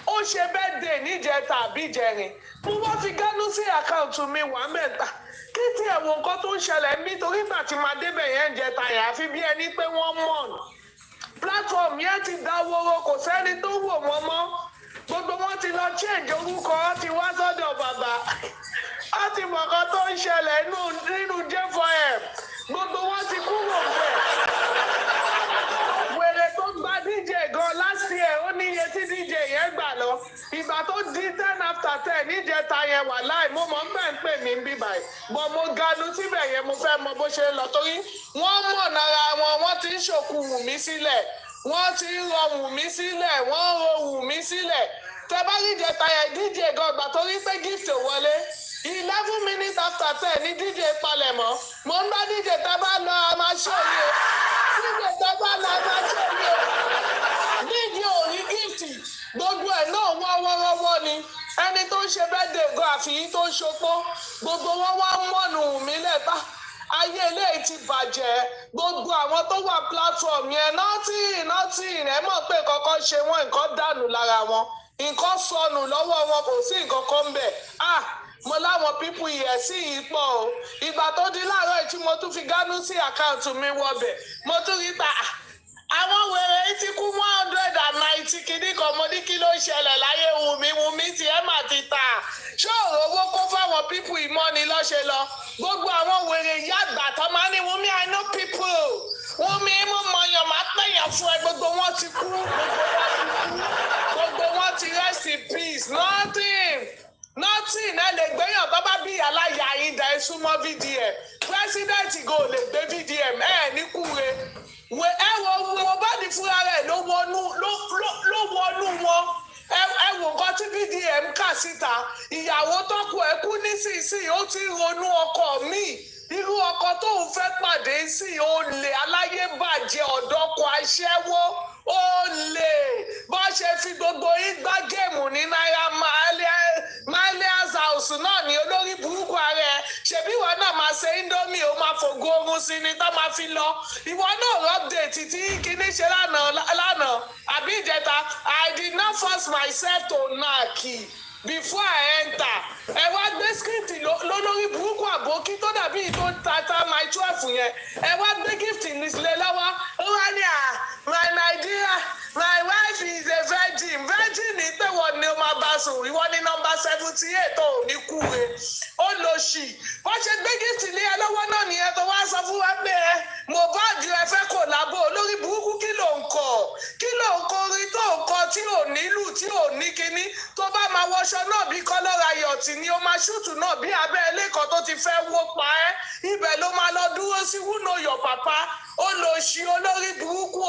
ó ṣe birthday níjẹta àbí ìjẹrin mo wá fi gánú sí àkáǹtì mi wà mẹ́ta kí tí ẹ̀wọ̀n nǹkan tó ń ṣẹlẹ̀ nítorí ìgbà tí máa débẹ̀ yẹn jẹta yẹn àfi bí ẹni pé wọ́n mọ̀ platform yẹn ti dáwọ́rọ́ kò sẹ́ni tó wò wọ́n mọ́ gbogbo wọn ti lọ change orúkọ wọn ti wá sọ́dọ̀ bàbá wọn ti mọ̀ nǹkan tó ń ṣẹlẹ̀ nínú J4M gbogbo wọn ti kúrò bẹ́ẹ̀ wèrè tó gba DJ gan last year ó ní iye tí DJ yẹn gbà lọ ìgbà tó di 10 after 10 níjẹta yẹn wà láì mo mọ̀ ń pè mí bí báyìí bọ̀ mo ganu síbẹ̀ yẹn mo fẹ́ mọ bó ṣe ń lọ torí wọ́n mọ̀ nára wọn wọ́n ti ń ṣòkú Wùmí sílẹ̀ wọ́n ti ń rọ Wùmí sílẹ̀ wọ́n ń ro Wùmí sílẹ̀ tẹ bá rí ìjẹta yẹn DJ gan gbà torí pé gift wọlé 11 minutes after 10 ní DJ palẹ̀mọ́ mo ń bá DJ tẹ bá lọ a máa ṣe òye DJ tẹ bá lọ a máa ṣe òye DJ ò rí gift gbogbo ẹ̀ náà wọ́wọ́wọ́ ni ẹni tó ń ṣe birthday gan àfihàn tó ń ṣopó gbogbo wọn wá ń mọ̀nù Wùmí lẹ́ta ayé eléyìí ti bàjẹ́ gbogbo àwọn tó wà platform yẹn nothing ẹ mọ̀ pé kọ́kọ́ ṣe wọ́n nǹkan dànù lára wọn nǹkan sọnù lọ́wọ́ wọn kò sí nǹkan kan ń bẹ̀ mo láwọn pípù yẹ̀ sí yìí pọ̀ o ìgbà tó di láàárọ̀ tí mo tún fi gánú sí àkáǹtì mi wọbẹ̀ mo tún rí ta àwọn wèrè ti kú 190 kìíní kan mo ní kí ló ṣẹlẹ̀ láyé Wùmí tí ẹ mà ti ta ṣé òróró kó fáwọn pípù ìmọ̀ni lọ́ṣẹ̀ lọ gbogbo àwọn wèrè ìyá àgbà tó máa ní Wùmí I know people Wùmí mo mọ̀yàn máa pẹ̀yàn fún ẹ gbogbo wọn ti kú gbogbo wọn ti rest in peace nothing ẹ lè gbéyàn bábá bí aláya ìdá ẹ súnmọ́ VDM president go lè gbé VDM ẹ ní kúre ẹ wo Mohbad fúnra rẹ̀ ló wọnú wọn ẹ wò nǹkan tí VDM kà síta ìyàwó tọkọ ẹ kú nísinsìnyí ó ti ronú ọkọ míì irú ọkọ tóun fẹ́ pàdé sí olè aláyébàjẹ́ ọ̀dọ́kọ aṣẹ́wó olè bó ṣe fi gbogbo igbá géèmù ní Naira Marley's house náà ní olórí burúkú ààrẹ ṣebí ìwọ náà máa ṣe indomie ó máa fògo oorun sí ni tó máa fi lọ ìwọ náà update tí kíní ṣe lánàá àbí ìjẹta I did not force myself to knack before I enter ẹ wá gbé script lólórí burúkú àbókí tó dàbí tó tata my 12 yẹn ẹ wá gbé gift nílẹ̀ lọ́wọ́ ó wá ní my Nigeria my wife is a virgin ní tẹ̀wọ̀ ni ó máa bá sùn ìwọ ní nọ́mbà 78 tó ní kúre ó lọ sí bó ṣe gbé gift lé ẹ lọ́wọ́ náà nìyẹn tó wá sọ fún wa pé Mohbad ẹ fẹ́ kò lábọ̀ olórí burúkú kí ló ń kọ orin tó ń kọ tí ò nílù tí ò ní kíní tó bá máa wọṣọ náà bí kọ́lọ́ra yọ̀tì ni ó máa ṣùtù náà bí abẹ́ ẹlẹ́kọ̀ọ́ tó ti fẹ́ wó pa ẹ́ ibẹ̀ ló máa lọ dúró sí who know your papa ó lọ sí olórí burúkú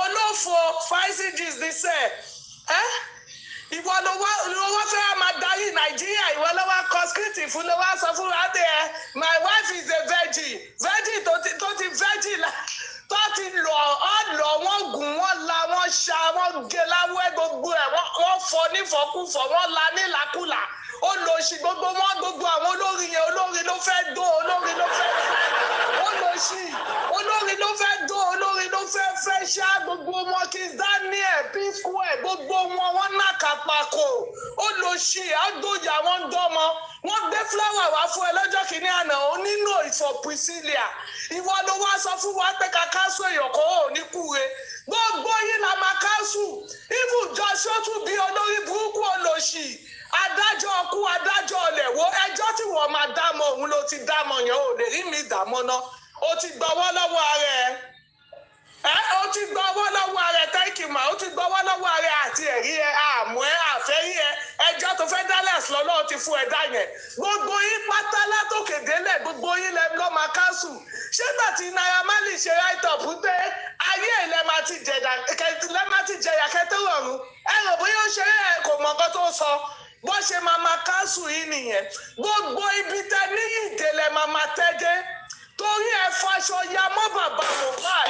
olófo 5 g's dísẹ̀ ìwọ ló wá fẹ́ máa darí Nàìjíríà ìwọ ló wá kọ script fún ló wá sọ fún wa dé my wife is a virgin tó ti virgin tó ti lọ wọ́n gùn wọ́n la wọ́n ṣá wọ́n gé láwẹ́ gbogbo ẹ̀ wọ́n fọ nífọ̀kúfọ̀ wọ́n la nílàkúlà ó lọ sí gbogbo àwọn olórin yẹn olórin ló fẹ́ dó olórin ló fẹ́ ó lọ sí olórin ló fẹ́ dó olórin ló fẹ́ ṣá gbogbo wọn kí Daniel P-Square gbogbo wọn náà kápákó ó lọ sí àgbòjà wọn dọ́mọ wọ́n gbé fúláwà wá fún ẹ lọ́jọ́ kìíní àná ó nílò ìfọ̀ Priscilla ìwọ ló wá sọ fún wa pé ká káṣù èèyàn kò ó ní kúre gbogbo yìí la máa káṣù ibùjọ sọ́tún bí olórí burúkú olóṣì adájọ́ ọkú adájọ́ ọlẹ̀ wo ẹjọ́ tí wọ́n máa dámọ̀ òun ló ti dámọ̀ yẹn ò lè rí mi dámọ̀ náà ó ti gbọ́wọ́ lọ́wọ́ ara ẹ̀ ó ti gbọ́wọ́ lọ́wọ́ ara ẹ̀ tẹ́kì mà ó ti gbọ́wọ́ lọ́wọ́ ara ẹ̀ àti ẹ̀rí ẹ̀ àmú ẹ̀ àfẹ́rí ẹ̀ ẹjọ́ tó fẹ́ dálẹ̀ lọ́lọ́ ti fún ẹ dá yẹn gbogbo yín pátá látòkè délẹ̀ gbogbo yín lọ́ máa káṣù ṣégbà tí Naira Marley ṣe right up pé ayé ilẹ̀ máa ti jẹ̀yà kẹ́tẹ́ rọrùn ẹ rò bóyá ó ṣe é kò mọ̀ nǹkan tó sọ bó ṣe máa káṣù yìí nìyẹn gbogbo ibi tẹ níyì ìdèlẹ̀ máa tẹ́gẹ́ torí ẹ faṣọ ya mọ́ bàbá Mohbad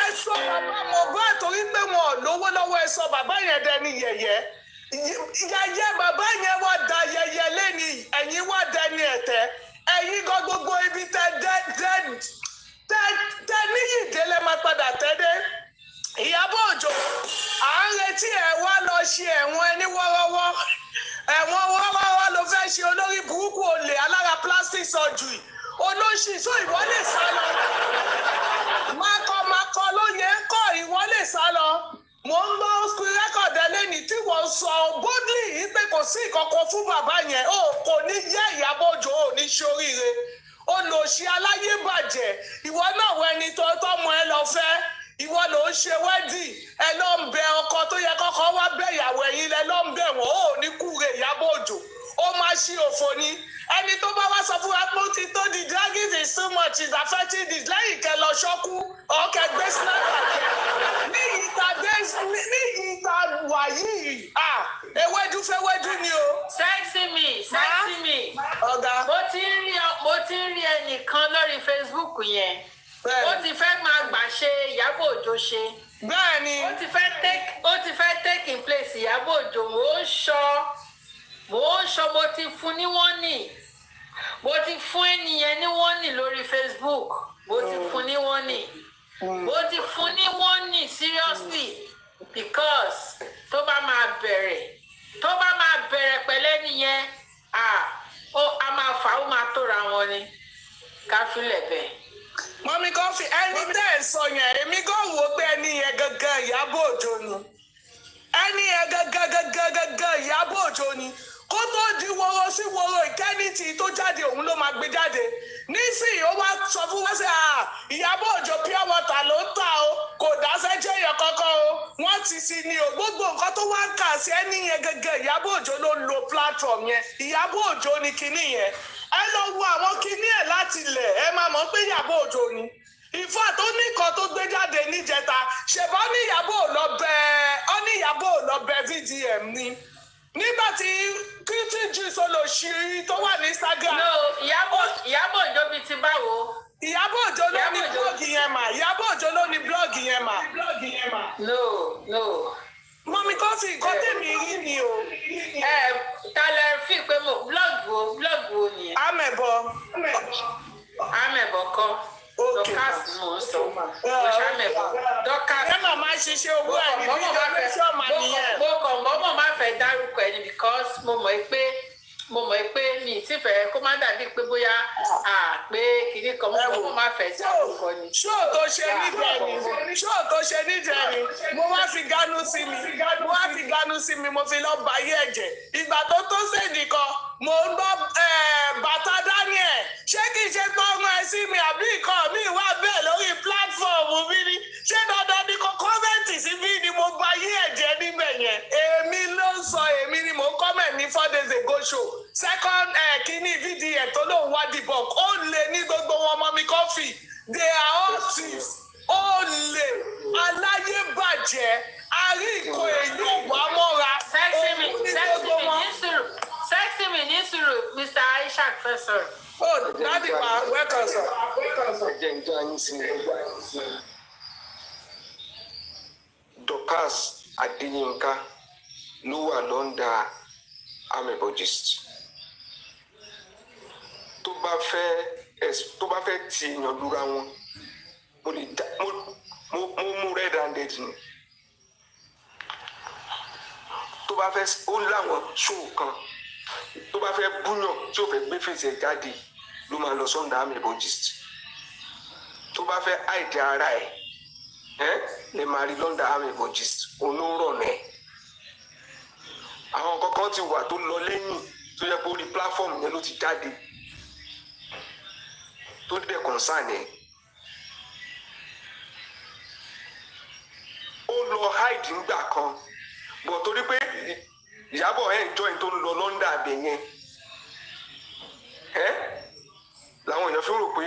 ẹ sọ bàbá Mohbad torí pé wọn ò lówó lọ́wọ́ ẹ sọ bàbá yẹn dẹni yẹ̀yẹ́ yẹ̀yẹ́ bàbá yẹn wá da yẹ̀yẹ́ lẹ́ni ẹ̀yin wá dẹni ẹ̀tẹ́ ẹ̀yin gan gbogbo ibi tẹ níyì ìdèlẹ̀ máa padà tẹ́dẹ́ Ìyábọ̀ Òjó à ń retí ẹ wá lọ ṣe ẹ̀wọ̀n ẹni wọ́rọ́wọ́ ẹ̀wọ̀n wọ́rọ́wọ́ ló fẹ́ ṣe olórí burúkú olè alára plastic surgery olóṣì so ìwọ lè sá lọ mákọ ló yẹ ń kọ ìwọ lè sá lọ mo ń gbọ́ school record ẹlẹ́ni tí wọ́n sọ boldly yìí pé kò sí ìkọ̀kọ̀ fún bàbá yẹn ó kò ní yẹ Ìyábọ̀ Òjó ò ní ṣoríire olóṣì aláyébàjẹ́ ìwọ náà wọ ẹni tó tọ́mọ ẹ lọ fẹ́ ìwọ ló ń ṣe wẹ́dì ẹ ló ń bẹ ọkọ tó yẹ kọ́kọ́ wá bẹ ìyàwó ẹ̀yìn lẹ ló ń bẹ wọ́n ó ní kúre Ìyábọ̀ Òjó ó máa ṣí òfò ní ẹni tó bá wá sọ fún wa pé ó ti tó di dragging is too much is affecting this lẹ́yìn kẹ lọ ṣọ́kú ọkẹ gbé snapper jẹ ní ìta wà yìí ewédú fẹ́wédú ni o. sẹ́ẹ̀sì mi ọ̀gá mo ti ń rí ẹnìkan lórí Facebook yẹn ó ti fẹ́ máa gbà ṣe Ìyábọ̀ Òjó ṣe. bẹ́ẹ̀ni ó ti fẹ́ take in place Ìyábọ̀ Òjó mo ń ṣọ́ mo ti fún ní wọ́n nì bó ti fún ẹnìyẹn ní warning lórí Facebook bó ti fún ní warning bó ti fún ní warning seriously because tó bá máa bẹ̀rẹ̀ pẹ̀lẹ́ nìyẹn a máa fà ó máa tóra wọn ni ká filẹ̀ bẹ́ẹ̀. Mọ́mí kan fi ẹni tẹ́ ẹ̀ sọ yẹn èmi gan wò pé ẹni yẹn gangan Ìyábọ̀ Òjó ni ẹni yẹn gangan Ìyábọ̀ Òjó ni kó tó di woro sí woro ìkẹ́nìtì tó jáde òun ló máa gbé jáde nísìnyí ó wá sọ fún wọn ṣe Ìyábọ̀ Òjó pure water ló ń tà o kò dáṣẹ́ jẹ́ èèyàn kankan o wọ́n ti sí ni o gbogbo nǹkan tó wá ń kà sí ẹni yẹn gangan Ìyábọ̀ Òjó ló ń lo platform yẹn Ìyábọ̀ Òjó ni kinní yẹn ẹ lọ wo àwọn kinní ẹ̀ láti ilẹ̀ ẹ máa mọ̀ pé Ìyábọ̀ Òjó ni ìfọ́ tó ní kan tó gbé jáde níjẹta ṣèbá ní Ìyábọ̀ lọ bẹ VDM ni nígbà tí kìtìjì solòṣì tó wà ní Instagram. no Ìyábọ̀ Òjó bíi ti báwo. Ìyábọ̀ Òjó ló ní blọ́ọ̀gì yẹn mà Ìyábọ̀ Òjó ló ní blọ́ọ̀gì yẹn mà. no. Mọ́mí Kọ́fì nǹkan tèmi rí ni o. Talẹ̀ fi pé mo blọ́ọ̀gì wo nìyẹn. Amẹ̀bọ̀ kọ́. Dọ́kàs mò ń sọ. Amẹ̀bọ̀ Dọ́kàs. Ẹ máa máa ṣiṣẹ́ owó ẹ̀ ní bí ọlọ́sọ̀ mà nìyẹn. Mo máa fẹ́ dárúkọ ẹni because mo mọ̀ pé mi ti fẹ́ kó má dàbí pé bóyá pé kìíní kan mo máa fẹ́ dárúkọ ni. Ṣóò tó ṣe nídìí ẹni mo wá fi gánú sí mi mo fi lọ bá yé ẹ̀jẹ̀ ìgbà tó ṣèdí kan mo ń gbọ́ bàtà Daniel ṣé kì í ṣe gbọ́ ọmọ ẹ sí mi àbí nǹkan mi wà bẹ́ẹ̀ lórí pílátífọ̀mù mi ni ṣé dandan ni kò kọ́mẹ̀ntì sí bí ni mo gba yé ẹ̀jẹ̀ níbẹ̀ yẹn èmi ló ń sọ èmi ni mo ń kọ́mẹ̀ntì ní 4 days ago show second kínní VDM tó lóun wá debunk ó lè ní gbogbo wọn Mọ́mí Kọ́fì they are all thieves ó lè aláyébàjẹ́ àríkò èyí wà mọ́ra òun ní gbogbo wọn. Sexy mi ní sùúrù Mr. Aisha fẹsọ̀. Oh, Daddy wa welcome sir. Dorcas Adéyínká ló wà lọ́ndà amebogist tó bá fẹ́ ti èèyàn lura wọn mo mú red handed ni tó bá fẹ́ ó láwọn ṣóò kan tó bá fẹ́ búyàn tí ò fẹ́ gbé fèsì ẹ̀ jáde ló máa lọ sọ́ndà amebogist tó bá fẹ́ àìdí ara ẹ̀ lè máa rí lọ́ndà amebogist olórọ̀nẹ́ àwọn kankan ti wà tó lọ lẹ́yìn tó yẹ kó rí platform yẹn ló ti jáde tó dẹ̀ concern ẹ̀ ó lọ hide ńgbà kan bọ̀ torí pé Ìyábọ̀ join tó ń lọ lọ́ndà abẹ yẹn làwọn èèyàn fi rò pé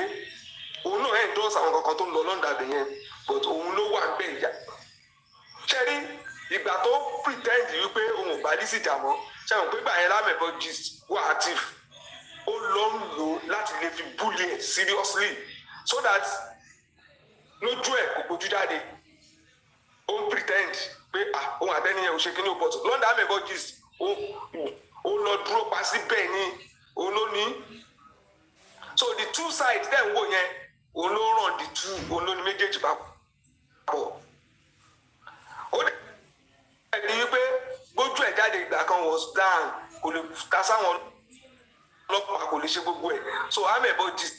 òun náà endorse àwọn kankan tó ń lọ lọ́ndà abẹ yẹn but òun ló wà bẹ́ẹ̀ yá ṣẹ́rí ìgbà tó pretend wípé òun ò bá Lizzy jà mọ́ ṣẹ́wọ̀n pé báyẹn lámẹ̀bọ̀ gist wà active ó lọ ń lò láti lè fi bully ẹ̀ seriously so that lójú ẹ̀ kò gbójú jáde ó ń pretend pé òun àtẹniyẹn ò ṣe kíní òpótò lọ́ndà àmẹ̀bọ̀ gist ó lọ dúró pa síbẹ̀ ni òun ló ní so the two sides tẹ̀ ń wò yẹn òun ló ràn the two òun ló ní méjèèjì papọ̀ ó dẹ̀ ní wípé gbójú ẹ̀ jáde ìgbà kan was down kò lè ta sáwọn ọlọ́pàá kò lè ṣe gbogbo ẹ̀ so àmẹ̀bọ̀ gist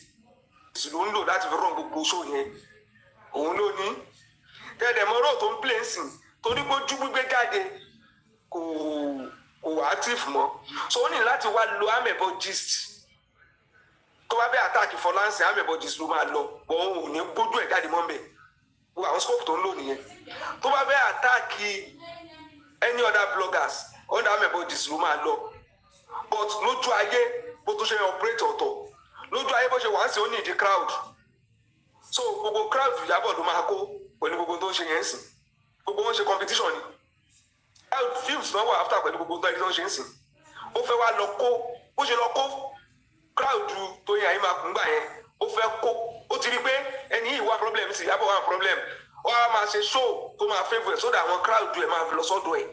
ló ń lò láti fi ràn gbogbo show yẹn òun ló ní tẹ́lẹ̀ mọ́rọ́ tó ń play nsìn torí gbójú gbígbé jáde kò wá active mọ́ so ó ní láti wá lo àmẹ̀bọ̀ gist tó bá fẹ́ attack Fọláǹsìn àmẹ̀bọ̀ gist ló máa lọ bọ́ òun ò ní gbójú ẹ̀ jáde mọ́ mbẹ̀ wo àwọn scope tó ń lò nìyẹn tó bá fẹ́ attack any other bloggers ọ̀dà àmẹ̀bọ̀ gist ló máa lọ but lójú ayé bó tó ṣe operate ọ̀tọ̀ lójú ayé bó ṣe wá ń sìn ó ní ìdí crowd so gbogbo crowd Ìyábọ̀ ló máa kó pẹ̀lú gbogbo tó ń ṣe yẹn sìn gbogbo wọn ṣe competition ni views náà wà after pẹ̀lú gbogbo tó ń ṣe ń sìn ó fẹ́ wá lọ kó bó ṣe lọ kó crowd tó yẹ àyè máa kún gbà yẹn ó fẹ́ kó ó ti rí pé ẹni yìí wá problem sí Ìyábọ̀ wá problem wọ́n á máa ṣe show tó máa favour ẹ̀ sódà àwọn crowd ẹ̀ máa fi lọ sọ́dọ̀ ẹ̀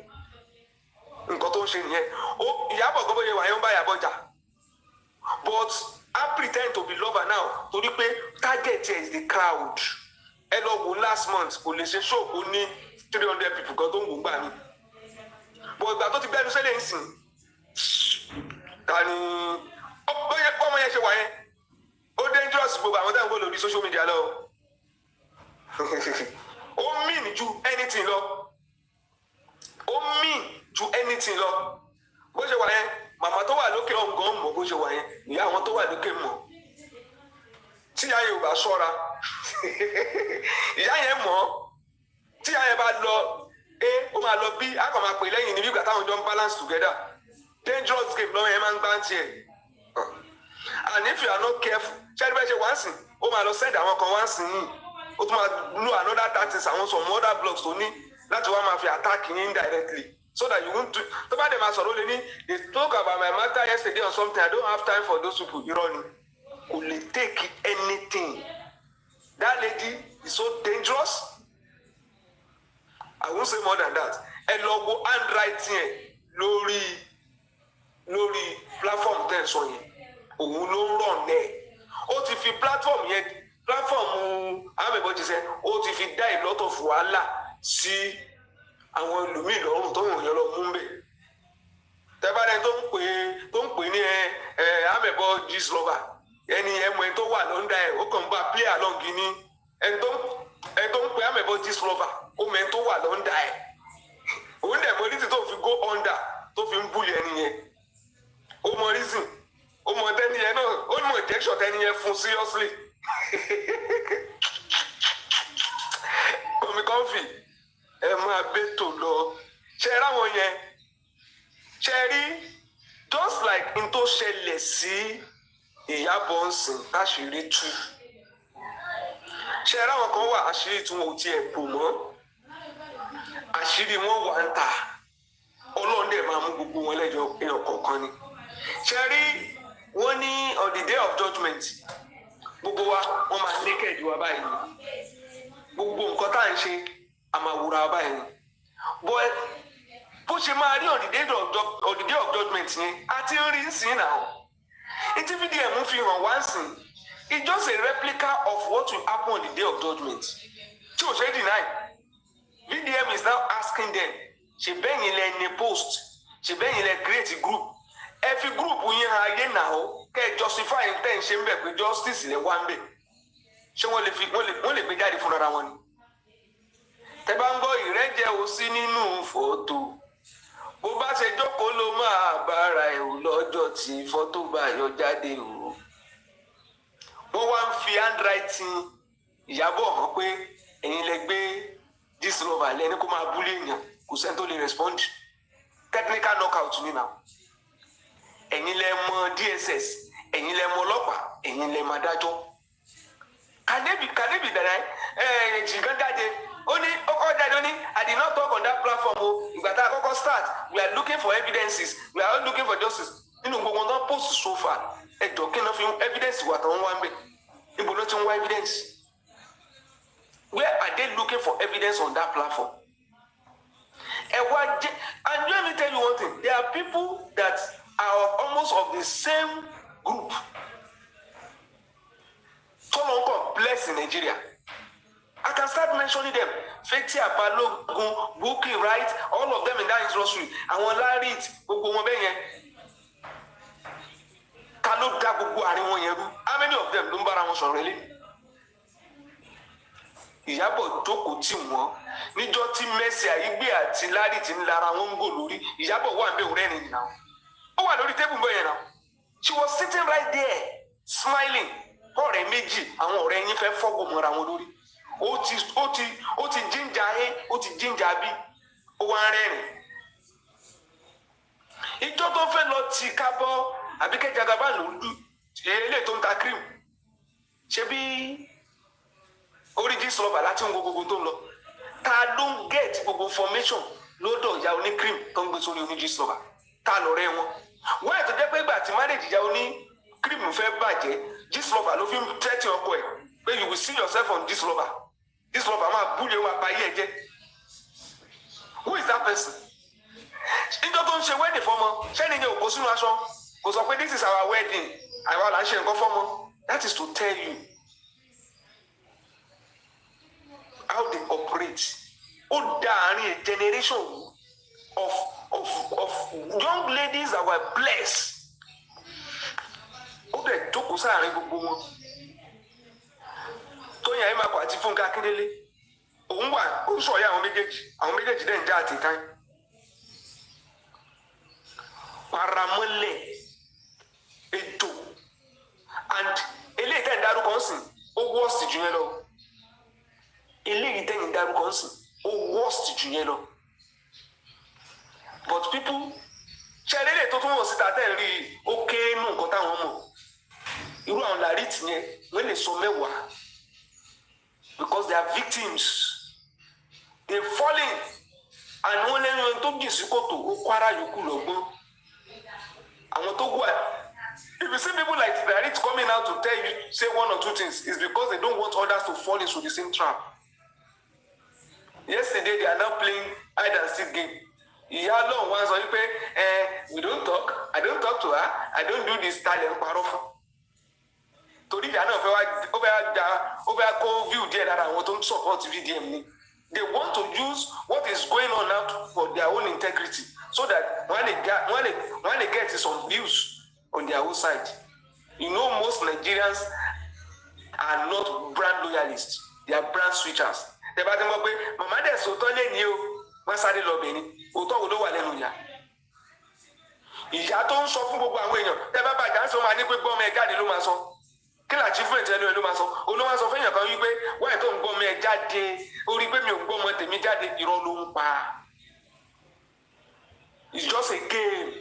nǹkan tó ń ṣe nìyẹn Ìyábọ̀ gbọ́ bóyá wà yẹn ń bá Ìyábọ̀ jà but I pretend to be lover now torí pé target here is the crowd. Ẹ lọ wo last month kò lè ṣe show kò ní 300 people kan tó ń wò gbà mí. But ìgbà tó ti gbẹ́nu sẹ́lẹ̀ ń sìn ta ni ọmọ yẹn ṣe wà yẹn ó dangerous gbogbo àwọn táwọn gbọ́ lórí social media lọ. Ó mean ju anything lọ. Ó mean ju anything lọ. Bó ṣe wà yẹn màmá tó wà lókè ọ̀gán mọ̀ bó ṣe wà yẹn ìyá àwọn tó wà lókè mọ̀. Tí ìyá yẹn ò bá ṣọ́ra ìyá yẹn mọ̀ tí ìyá yẹn bá lọ ó máa lọ bí a kàn máa pè lẹ́yìn níbi ìgbà táwọn jọ ń balance together. Dangerous game lọ́wọ́ yẹn máa ń gbá ń tiẹ̀. And if you are not careful ṣẹ́ni bẹ́ẹ̀ ṣe wá sìn ó máa lọ send àwọn kan wá sìn yìí ó tún máa lo another tactics àwọn some other blocks tó ní láti wá máa fi attack yín indirectly so that you won't do tó bá dẹ̀ máa sọ̀rọ̀ lé ní they spoke about my matter yesterday or something I don't have time for those people irọ́ ni kò lè take anything. That lady is so dangerous. I won't say more than that. Ẹ lọ wo handwriting ẹ lórí platform tẹ́ ẹ sọ yẹn òun ló ń rọ̀ nẹ́ẹ̀ ó ti fi platform amẹ̀bọ̀jẹsẹ̀ ó ti fi dá a lot of wàhálà sí àwọn ẹlòmíì lọ́rùn tó wọ̀nyẹn lọ mú bẹ́ẹ̀. Tẹ́bárẹ́ tó ń pè ní amẹ̀bọ̀ gist lover ẹni ẹmọ ẹni tó wà lọ́ndà ẹ̀ ó kàn ń bá play along ní ẹni tó ń pè amẹ̀bọ̀ gist lover ó mọ ẹni tó wà lọ́ndà ẹ̀ òun dẹ̀ mọ reason tó fi go under tó fi ń búlẹ̀ ẹni yẹn ó mọ reason ó mọ tẹ́ni yẹn náà ó mọ injection tẹ́ni yẹn fún seriously. Omi kọ́fì ẹ máa bẹ́ tò lọ ṣe ráwọn yẹn ṣe rí just like n tó ṣẹlẹ̀ sí Ìyábọ̀ ń sìn káṣírí tú ṣe ráwọn kan wà àṣírí tí wọn ò tiẹ̀ bò mọ́ àṣírí wọn wà ń ta Ọlọ́run dẹ̀ máa mú gbogbo wọn lẹ́jọ́ èèyàn kọ̀ọ̀kan ni ṣe rí wọ́n ní on the day of judgment gbogbo wa wọ́n máa naked wa báyìí gbogbo nǹkan tá à ń ṣe a máa wúra wa báyìí but bó ṣe máa rí on the day of judgment yẹn a ti ń rí nsìn náà etí VDM fi hàn wá nsìn it's just a replica of what will happen on the day of judgment tí o ṣe deny VDM is now asking them ṣe bẹ́yìn lẹ ní post ṣe bẹ́yìn lẹ create group ẹ fi group yín hàn ayé náà kẹ́ justify tẹ́ ń ṣe ń bẹ̀ pé justice lẹ wá ń bẹ̀ ṣé wọ́n lè gbé jáde fúnra wọn ni. Tẹ́ bá ń gbọ́ ìrẹ́jẹ ò sí nínú fọ́tò bó bá ṣe jókòó ló máa bára ẹ̀ ò lọ́jọ́ tí fọ́tò bá yọ jáde o. Wọ́n wá ń fi handwriting Ìyábọ̀ hàn pé ẹ̀yin lẹ gbé this lover lẹ́ni kó máa búlé èèyàn kò sẹ́ni tó lè respond technical knockout ni now. Ẹ̀yin lẹ mọ DSS ẹ̀yin lẹ mọ ọlọ́pàá ẹ̀yin lẹ mọ adájọ́. Kàdébì dàda ṣìgán jáde ó ní ọkọ̀ jáde ó ní I did not talk on that platform o ìgbà tá a kọ́kọ́ start we are looking for evidences we are all looking for justice nínú gbogbo náà post so far ẹjọ́ kí náà fi evidence wà tán wá ń bẹ̀ níbo ló ti ń wá evidence where are they looking for evidence on that platform? And let me tell you one thing there are people that are almost of the same group. Someone called Bless in Nigeria. I can start mentioning them. Feti Abalogun, Buki, right? All of them in that industry. I want to read gbogbo wọn bẹ́ẹ̀ yẹn. Ta ló dá gbogbo àárín wọn yẹn rú? How many of them ló ń bára wọn sọ̀rọ̀ lé? Ìyábọ̀ jókòó tì wọ́n. Níjọ́ tí Mercy Aigbe àti Larry ti ń lara wọn ń gò lórí. Ìyábọ̀ wà ń bẹ̀ òrẹ́ nìyí náà. Ó wà lórí tébù bẹ́ẹ̀ yẹn náà. She was sitting right there, smiling. Ọ̀rẹ́ méjì àwọn ọ̀rẹ́ yín fẹ́ fọ́gbọ̀n mọ́ra wọn lórí ó ti jíjà a ó ti jíjà b ó wá ń rẹ́rìn ìjọ tó fẹ́ lọ tì kábọ́ àbíkẹ́ jagaba ló ń dù eléyìí tó ń ta cream ṣe bí origin slover láti ń gbogbo tó ń lọ ta ló ń get gbogbo formation lọ́dọ̀ ìyá oní cream tó ń gbé sórí origin slover ta lọ́rẹ́ wọn wọ́n ẹ̀ tó jẹ́ pé ìgbà tí marriage ìyá oní cream fẹ́ bàjẹ́ this lover ló fi ń tẹ́tí ọkọ ẹ̀ pé you will see yourself on this lover máa búlé wa báyé ẹ jẹ́ who is that person? Ìjọ tó ń ṣe wedding fọmọ ṣẹ́ni yẹn ò kó sínú aṣọ Kò sọ pé this is our wedding. Àwa là ń ṣe nǹkan fọ́mọ. That is to tell you how they operate. Ó dá àárín a generation of young ladies that were blessed. Ó dẹ̀ jókòó sáàárín gbogbo wọn. Tóyìn Àyèmàkò àti Fúnkẹ́ Akíndélé. Òun wà ó ń sọ̀yà àwọn méjèèjì dẹ̀ ń já àti táyì. Paramọ́lẹ̀ ètò and eléyìí tẹ̀ ń dárúkọ ń sìn ó worst jù yẹn lọ. Eléyìí tẹ̀ ń dárúkọ ń sìn ó worst jù yẹn lọ. But people ṣe eléyìí tó tún wọ̀ síta tẹ̀ ń rí ó kéré nù nǹkan táwọn mọ̀. Irú àwọn làrítì yẹn wọ́n lè sọ mẹ́wàá because they are victims. They falling and wọ́n lẹ́nu ẹni tó jìn sí kòtò ó kó ara yòókù lọ́gbọ́n. Àwọn tó gbọ́ if you see people like Larit coming out to tell you say one or two things it's because they don't want others to fall into the same trap. Yesterday they are now playing hide and seek game. Ìyá Ọlọ́run wá sọ wípé we don't talk, I don't talk to her, I don't do this style ẹ̀ ń parọ́ fún. Torí ìyá náà ó fẹ́ kó view díẹ̀ lára àwọn tó ń support VDM ni. They want to use what is going on now for their own integrity so that when they get some views on their own side. You know most Nigerians are not brand loyalists. They are brand switchers. They bá ti mọ̀ pé màmá dẹ̀ sòótọ́ lé ní o, wọ́n sáré lọ bẹ̀ ni, òótọ́ wo ló wà lẹ́nu ìyá. Ìyá tó ń sọ fún gbogbo àwọn èèyàn, tẹ́ bá bàjá ń sọ máa ní pé gbọ́mọ ẹ̀ jáde ló máa sọ. Kí ni achievement ẹnu ẹ ló máa sọ? Olówó sọ fún èèyàn kan wípé wáyé tó ń gbọ́mọ ẹ̀ jáde, ó rí pé mi ò gbọ́mọ tèmi jáde, irọ́ ló ń pa. It's just a game.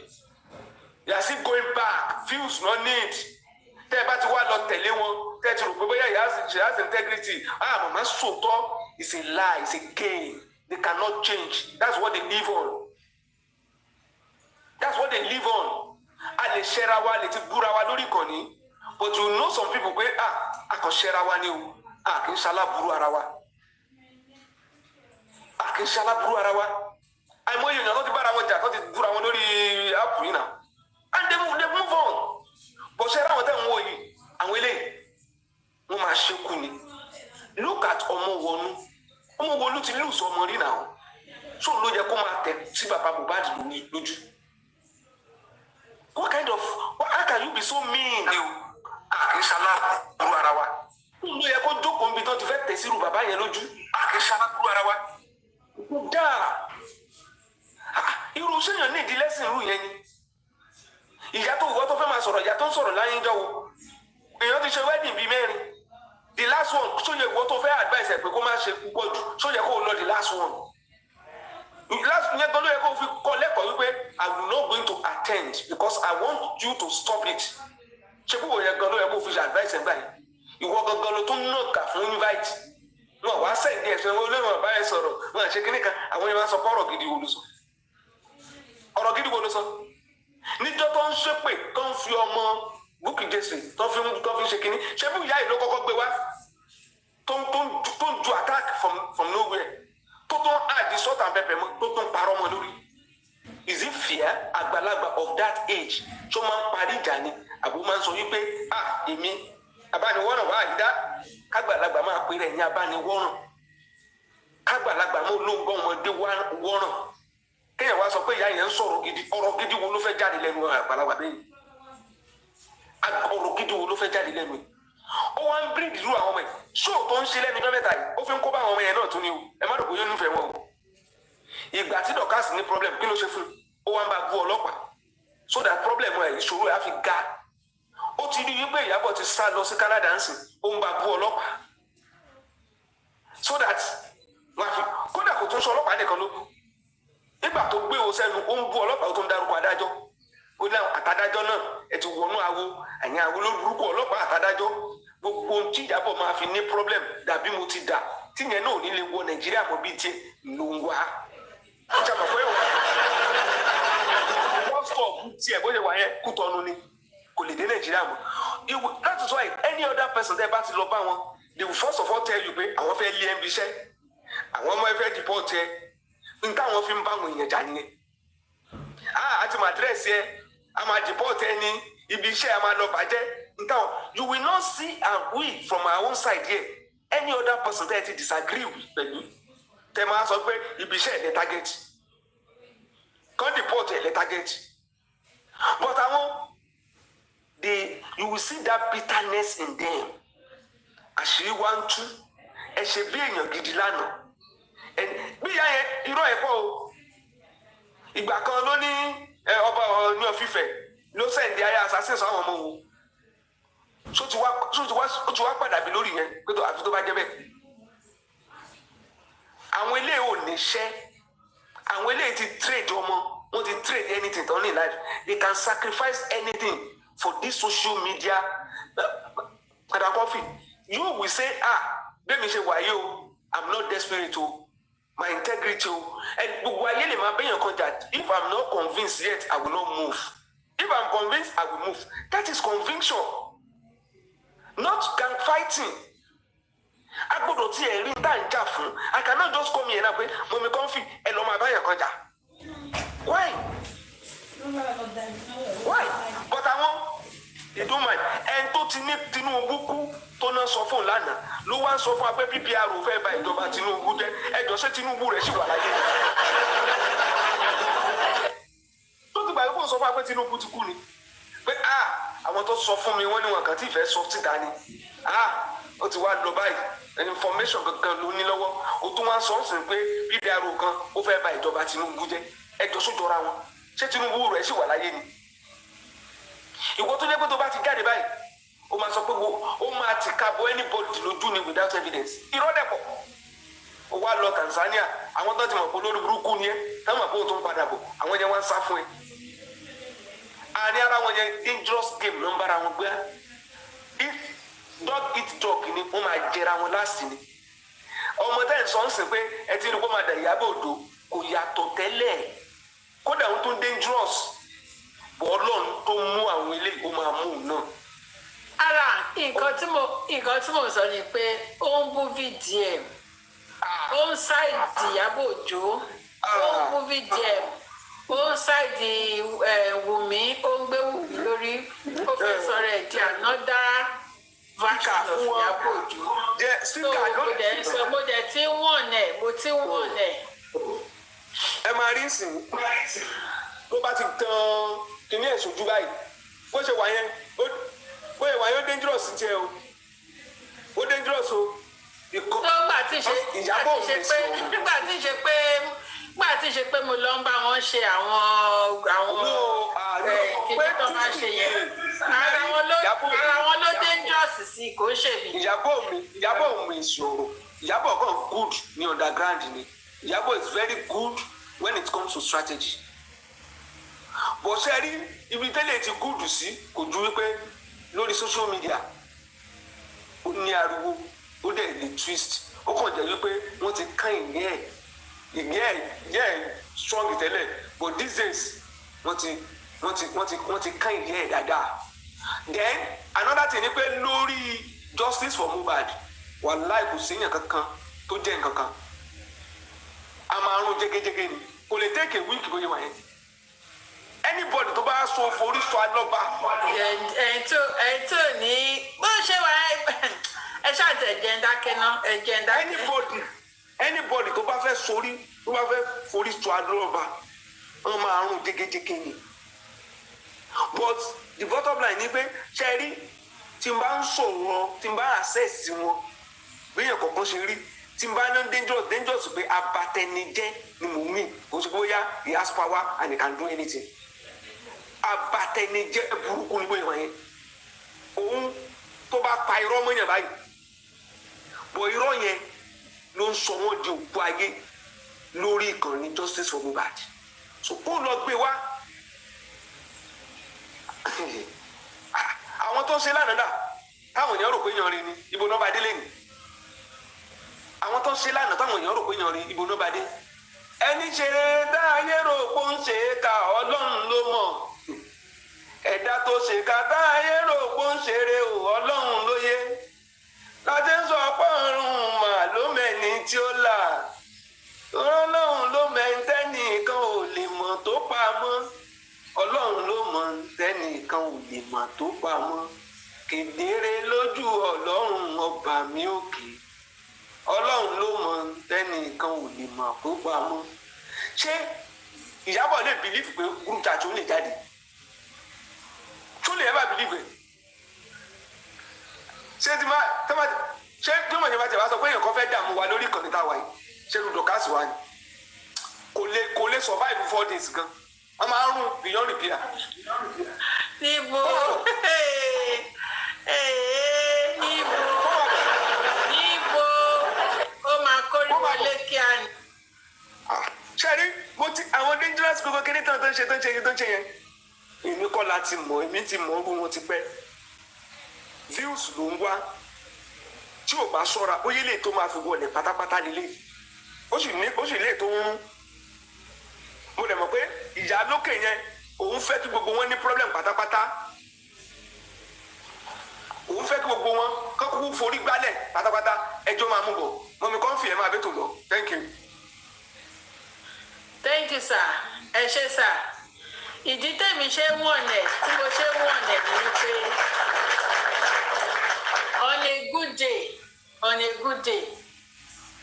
They are still going back. Views no need. Tẹ́ bá ti wá lọ tẹ̀lé wọn, tẹ́ ti rò pé bóyá she has integrity. Màmá sòótọ́ is a lie, it's a game. They cannot change. That's what they live on. That's what they live on. A lè ṣẹ́ra wa, lè ti búra wa lórí ìkànnì. But you know some people pé a kàn ṣẹ́ra wa ni o. A kì í ṣaláburú ara wa. A kì í ṣaláburú ara wa. Àìmọye èèyàn ló ti bára wọn jà tó ti búra wọn lórí áàpù yìí náà. And they move on. But ṣẹ́ra àwọn tẹ̀ ń wò yìí, àwọn eléyìí, wọ́n máa ṣekú ni. Look at Ọmọwọlú ti lose ọmọ rí náà. So ló yẹ kó máa tẹ̀ sí bàbá Mohbad lójú. How can you be so mean? Kì í ṣaláburú ara wa. Ló yẹ kó jókòó níbi tó ti fẹ́ tẹ̀ sírù bàbá yẹn lójú. Kì í ṣaláburú ara wa. Dáa. Irú sẹ́yìn ní ìdílé sí irú yẹn ni. Ìyá tó wọ́ tó fẹ́ máa sọ̀rọ̀, ìyá tó ń sọ̀rọ̀ láyé ń jọ́wọ́. Èèyàn ti ṣe wedding bíi mẹ́rin. The last one, ṣó yẹ ìwọ tó fẹ́ advice ẹ̀ pé kó má ṣe púpọ̀ jù, ṣó yẹ kó lọ the last one. Last yẹn tó ló yẹ kó fi kọ́ lẹ́kọ̀ọ́ wípé I will not going to attend because I want you to stop it. Ṣé púpọ̀ yẹn gan ló yẹ kó fi ṣe advice ẹ̀ báyìí? Ìwọ gangan ló tún náà kà fún invite. Wọ́n wá sẹ́yìn ẹ̀sìn wọn olóòwò báyìí sọ̀rọ̀, wọ́n àṣẹ kíní kan, àwọn yẹn máa sọ pé ọ̀rọ̀ gidi wo ló sọ. Ọ̀rọ̀ gidi wo ló sọ? Níjọ́ tó ń ṣépè tó ń fi ọmọ Bukky Jesse tó fi ṣe kínní ṣé bí ìyá ìlú kọ́kọ́ gbé wá tó ń ju attack from nowhere tó ń add salt and pepper mọ́ tó ń parọ́ mọ́ lórí. Is it fair àgbàlagbà of that age tó máa ń parí ìjà ni àbò máa ń sọ wípé èmi abániwọ́ràn wà á dá kágbàlagbà máa pè rẹ̀ ní abániwọ́ràn kágbàlagbà máa ló ń bọ́ ọmọdé wọ́ràn kéèyàn wá sọ pé ìyá yẹn ń sọ̀rọ̀ gidi ọ̀rọ̀ gidi wo ló fẹ́ jáde lẹ́nu àgbàlagbà bẹ́ẹ̀ ọ̀rọ̀ gidi wo ló fẹ́ jáde lẹ́nu ẹ̀ ó wá ń bíríìdì irú àwọn ọmọ ẹ̀ ṣóò tó ń ṣe lẹ́nu ọjọ́ mẹ́ta yìí ó fi ń kó bá àwọn ọmọ yẹn náà tún ni o ẹ má dògbò yóò nífẹ̀ẹ́ wọn o ìgbà tí dọ̀kásì ní problem kí ló ṣe fún ó wá ń bá bú ọlọ́pàá so that problem ẹ̀ ìṣòro ẹ̀ á fi ga ó ti rí wípé Ìyábọ̀ ti sá lọ sí Canada ń sìn ó ń bá bú ọlọ́pàá so that wọn á fi kódà kò tún sọ ọlọ́pàá nìkan ló bú nígbà tó gbé o sẹ́nu ó ń bú ọlọ́pàá ó tó ń dárúkọ adájọ́ ó ní àtàdájọ́ náà ẹ ti wọnú awo àyìn awo ló burúkú ọlọ́pàá àtàdájọ́ gbogbo ohun tí Ìyábọ̀ máa fi ní problem dàbí mo ti dà tíyẹn náà ò ní lè wọ Nàìjíríà mọ́ bíi tiẹ̀ ló ń wá. ìjàmbá pé wọ́n stop tiẹ̀ bó ṣe wà yẹn kú tọ́nu ni kò lè dé Nàìjíríà mọ́. That is why any other person tẹ́ bá ti lọ bá wọn they will first of all tell you pé àwọn fẹ́ lé ẹ́ ń bíṣẹ́ àwọn ọmọ ẹ fẹ́ deport ẹ n táwọn fi ń bá àwọn èèyàn jà nìyẹn. àti mà dírẹ́sì ẹ a máa deport ẹni ibi iṣẹ́ a máa lọ bàjẹ́ nǹkan you will not see and we from our own side here any other person that you disagree with pẹ̀lú tẹ máa sọ pé ibi iṣẹ́ ẹ̀ lè target kan deport ẹ̀ lè target but àwọn you will see that bitterness in them àṣírí wá ń tú ẹ ṣe bí èèyàn gidi lánàá bí ìyá yẹn irọ́ ẹ̀ pọ̀ o ìgbà kan ló ní ọba ní ọ̀fífẹ́ ló sẹ̀ǹdí ayé assassin sọ àwọn ọmọ wo ó ti wá padà bí lórí yẹn pé tó àfi tó bá jẹ́ bẹ́ẹ̀ àwọn eléyìí ò ní ṣẹ́ àwọn eléyìí ti trade ọmọ wọn ti trade anything tó ní life they can sacrifice anything for this social media padà coffee you will say bẹ́ẹ̀ mi ṣe wáyé o I'm not desperate o my integrity o and gbogbo ayé lè máa bẹ́yàn kan jà if I'm not convinced yet I will not move if I'm convinced I will move that is conviction not gang fighting agbọ́dọ̀ tí ẹ rí tá n jà fún I cannot just come here na pé mo mi kàn fi ẹ lọ máa báyàn kan jà why but àwọn don't mind ẹn tó ti ní Tinubu kú tó náà sọ fún lánàá ló wá ń sọ fún wa pé PPR ò fẹ́ bà ìjọba Tinubu jẹ́ ẹjọ́ ṣé Tinubu rẹ̀ sì wà láyé tó ti gbà yóò sọ fún wa pé Tinubu ti kú ni pé àwọn tó sọ fún mi wọ́n ní wọn kàn tí ì fẹ́ sọ síta ni ó ti wá lọ báyìí information kankan ló ní lọ́wọ́ ó tún wá sọ ọ́ sìn pé PPR kan ó fẹ́ bà ìjọba Tinubu jẹ́ ẹjọ́ sójọra wọn ṣé Tinubu rẹ̀ sì wà láyé ni ìwọ tó jẹ́ pé tó bá ti jáde báyìí ó máa sọ pé ó máa ti ka bọ anybody lójú ni without evidence irọ́ dẹ̀ pọ̀ ó wá lọ Tanzania àwọn tó ti mọ̀ pé lórí burúkú ni ẹ́ táwọn àpò tó ń padà bọ̀ àwọn yẹn wá ń sá fún ẹ àní ara wọn yẹn dangerous game ló ń bára wọn gbé if dog eat dog ni wọ́n máa jẹra wọn láàsì ni ọmọ tẹ́ ẹ̀ sọ ń sìn pé ẹ ti rí kó máa dà Ìyábọ̀ Òjó kò yàtọ̀ tẹ́lẹ̀ kódà ó tún dangerous Ọlọ́run tó mú àwọn ilé ó máa mú un náà. ara nǹkan tí mo sọ ni pé ó ń bú VDM ó ń ṣáìdì Ìyábọ̀ Òjó ó ń bú VDM ó ń ṣáìdì Wùmí ó ń gbé Wùmí lórí ó fẹ́ sọ̀rọ̀ ẹ̀ di another version of Ìyábọ̀ Òjó so mo dẹ̀ ti wọ̀n ẹ̀ ẹ máa rí sìn tó bá ti tán kìíní ẹ̀ sojú báyìí bó ṣe wà yẹn ó dangerous tiẹ̀ o ó dangerous o. nígbà tí ṣe pé mo lọ ń bá wọn ṣe àwọn kíní tó máa ṣe yẹn ara wọn ló dangerous sí kò ń ṣèlú. Ìyábọ̀ mi ìṣòro Ìyábọ̀ kan good ní underground ni Ìyábọ̀ is very good when it comes to strategy. bó ṣe rí ibi tẹ́lẹ̀ ti gúdù sí kò ju wípé lórí social media ó ní ariwo ó dẹ̀ lè twist ó kàn jẹ́ wípé wọ́n ti kán ìyẹ́ ẹ̀ strong tẹ́lẹ̀ but these days wọ́n ti kán ìyẹ́ ẹ̀ dáadáa. Then another thing ni pé lórí justice for Mohbad wàláì kò sí èèyàn kankan tó jẹ́ nǹkan kan a máa rún jẹ́gẹ́jẹ́gẹ́ ni kò lè take a week bóyá wà yẹn. Anybody tó bá so forí sọ alọ́ba. ẹ̀ẹ́tò ní bó ṣe wà ẹ ṣáàtì ẹ̀jẹ̀ ń dákẹ́ ná ẹ̀jẹ̀ ń dákẹ́. Anybody tó bá fẹ́ forí sọ alọ́ba wọ́n máa rún jẹ́gẹ́jẹ́gẹ́ ni. But the bottom line ni pé ṣe rí tí n bá ń sọ̀rọ̀ tí n bá access wọn bíyẹn kọ̀ọ̀kan ṣe rí tí n bá ní dangerous pé abatẹnijẹ́ ni mò ń mì kò sí bóyá he has power and he can do anything. Abatẹnijẹ́ burúkú ni bóyá wọ̀nyẹn òun tó bá pa irọ́ mọ́yàn báyìí bọ̀ irọ́ yẹn ló ń sọ wọ́n di òkú ayé lórí ìkànnì justice for Mohbad so ó lọ gbé wá àwọn tó ń ṣe lánàá dà táwọn èèyàn rò pé yan rí ni ibo náà bá dé lẹ́nu àwọn tó ń ṣe lánàá táwọn èèyàn rò pé yan rí ibo náà bá dé ẹni ṣe dáayé rò pé ń ṣe ká Ọlọ́run ló mọ̀ ẹ̀dá tó ṣe ká dáayé rò pé ń ṣeré o Ọlọ́run ló yé láti ń sọ pé ọ̀run mà ló mẹ́ni tí ó là Ọlọ́run ló mẹ́ntẹ́nì kan ò lè mọ̀ tó pamọ́ Ọlọ́run ló mọ̀ tẹ́nìkan ò lè mà tó pamọ́ kedere lójú ọlọ́run ọba mi òkè ọlọ́run ló mọ tẹ́nìkan ò lè mà tó pamọ́. ṣé Ìyábọ̀ lè bìlífù pé group chat ó lè jáde tó lè ever bìlífù ẹ̀ ṣé tí wọ́n mọ̀ ní bá tẹ̀ wá sọ pé èèyàn kan fẹ́ dààmú wa lórí ìkànnì táwa yìí ṣé lùdọ̀ káàsì wa ni kò lè survive 4 days gan wọ́n máa ń rún beyond repair. níbo níbo ó máa kórè wọlé kí á ní. ṣe rí àwọn dangerous gbogbo kí ní tán tó ń ṣe yẹn èmi kọ́ la ti mọ̀ èmi ti mọ̀ ọ́rú wọn ti pẹ́ views ló ń wá tí ò bá ṣọ́ra ó yẹ lè tó máa fi wọlé pátápátá nílé ó sì lè tó ń rún mo dẹ̀ mọ̀ pé ìyá lókè yẹn òun fẹ́ kí gbogbo wọn ní problem pátápátá òun fẹ́ kí gbogbo wọn kọ́kọ́ forí gbálẹ̀ pátápátá ẹjọ́ máa mú bọ̀ mọ̀mí kan fi ẹ̀ máa bẹ́ tó lọ thank you. thank you sir ẹ ṣé sir ìdí tèmi ṣe wọ̀nẹ̀ tí mo ṣe wọ̀nẹ̀ ni pé on a good day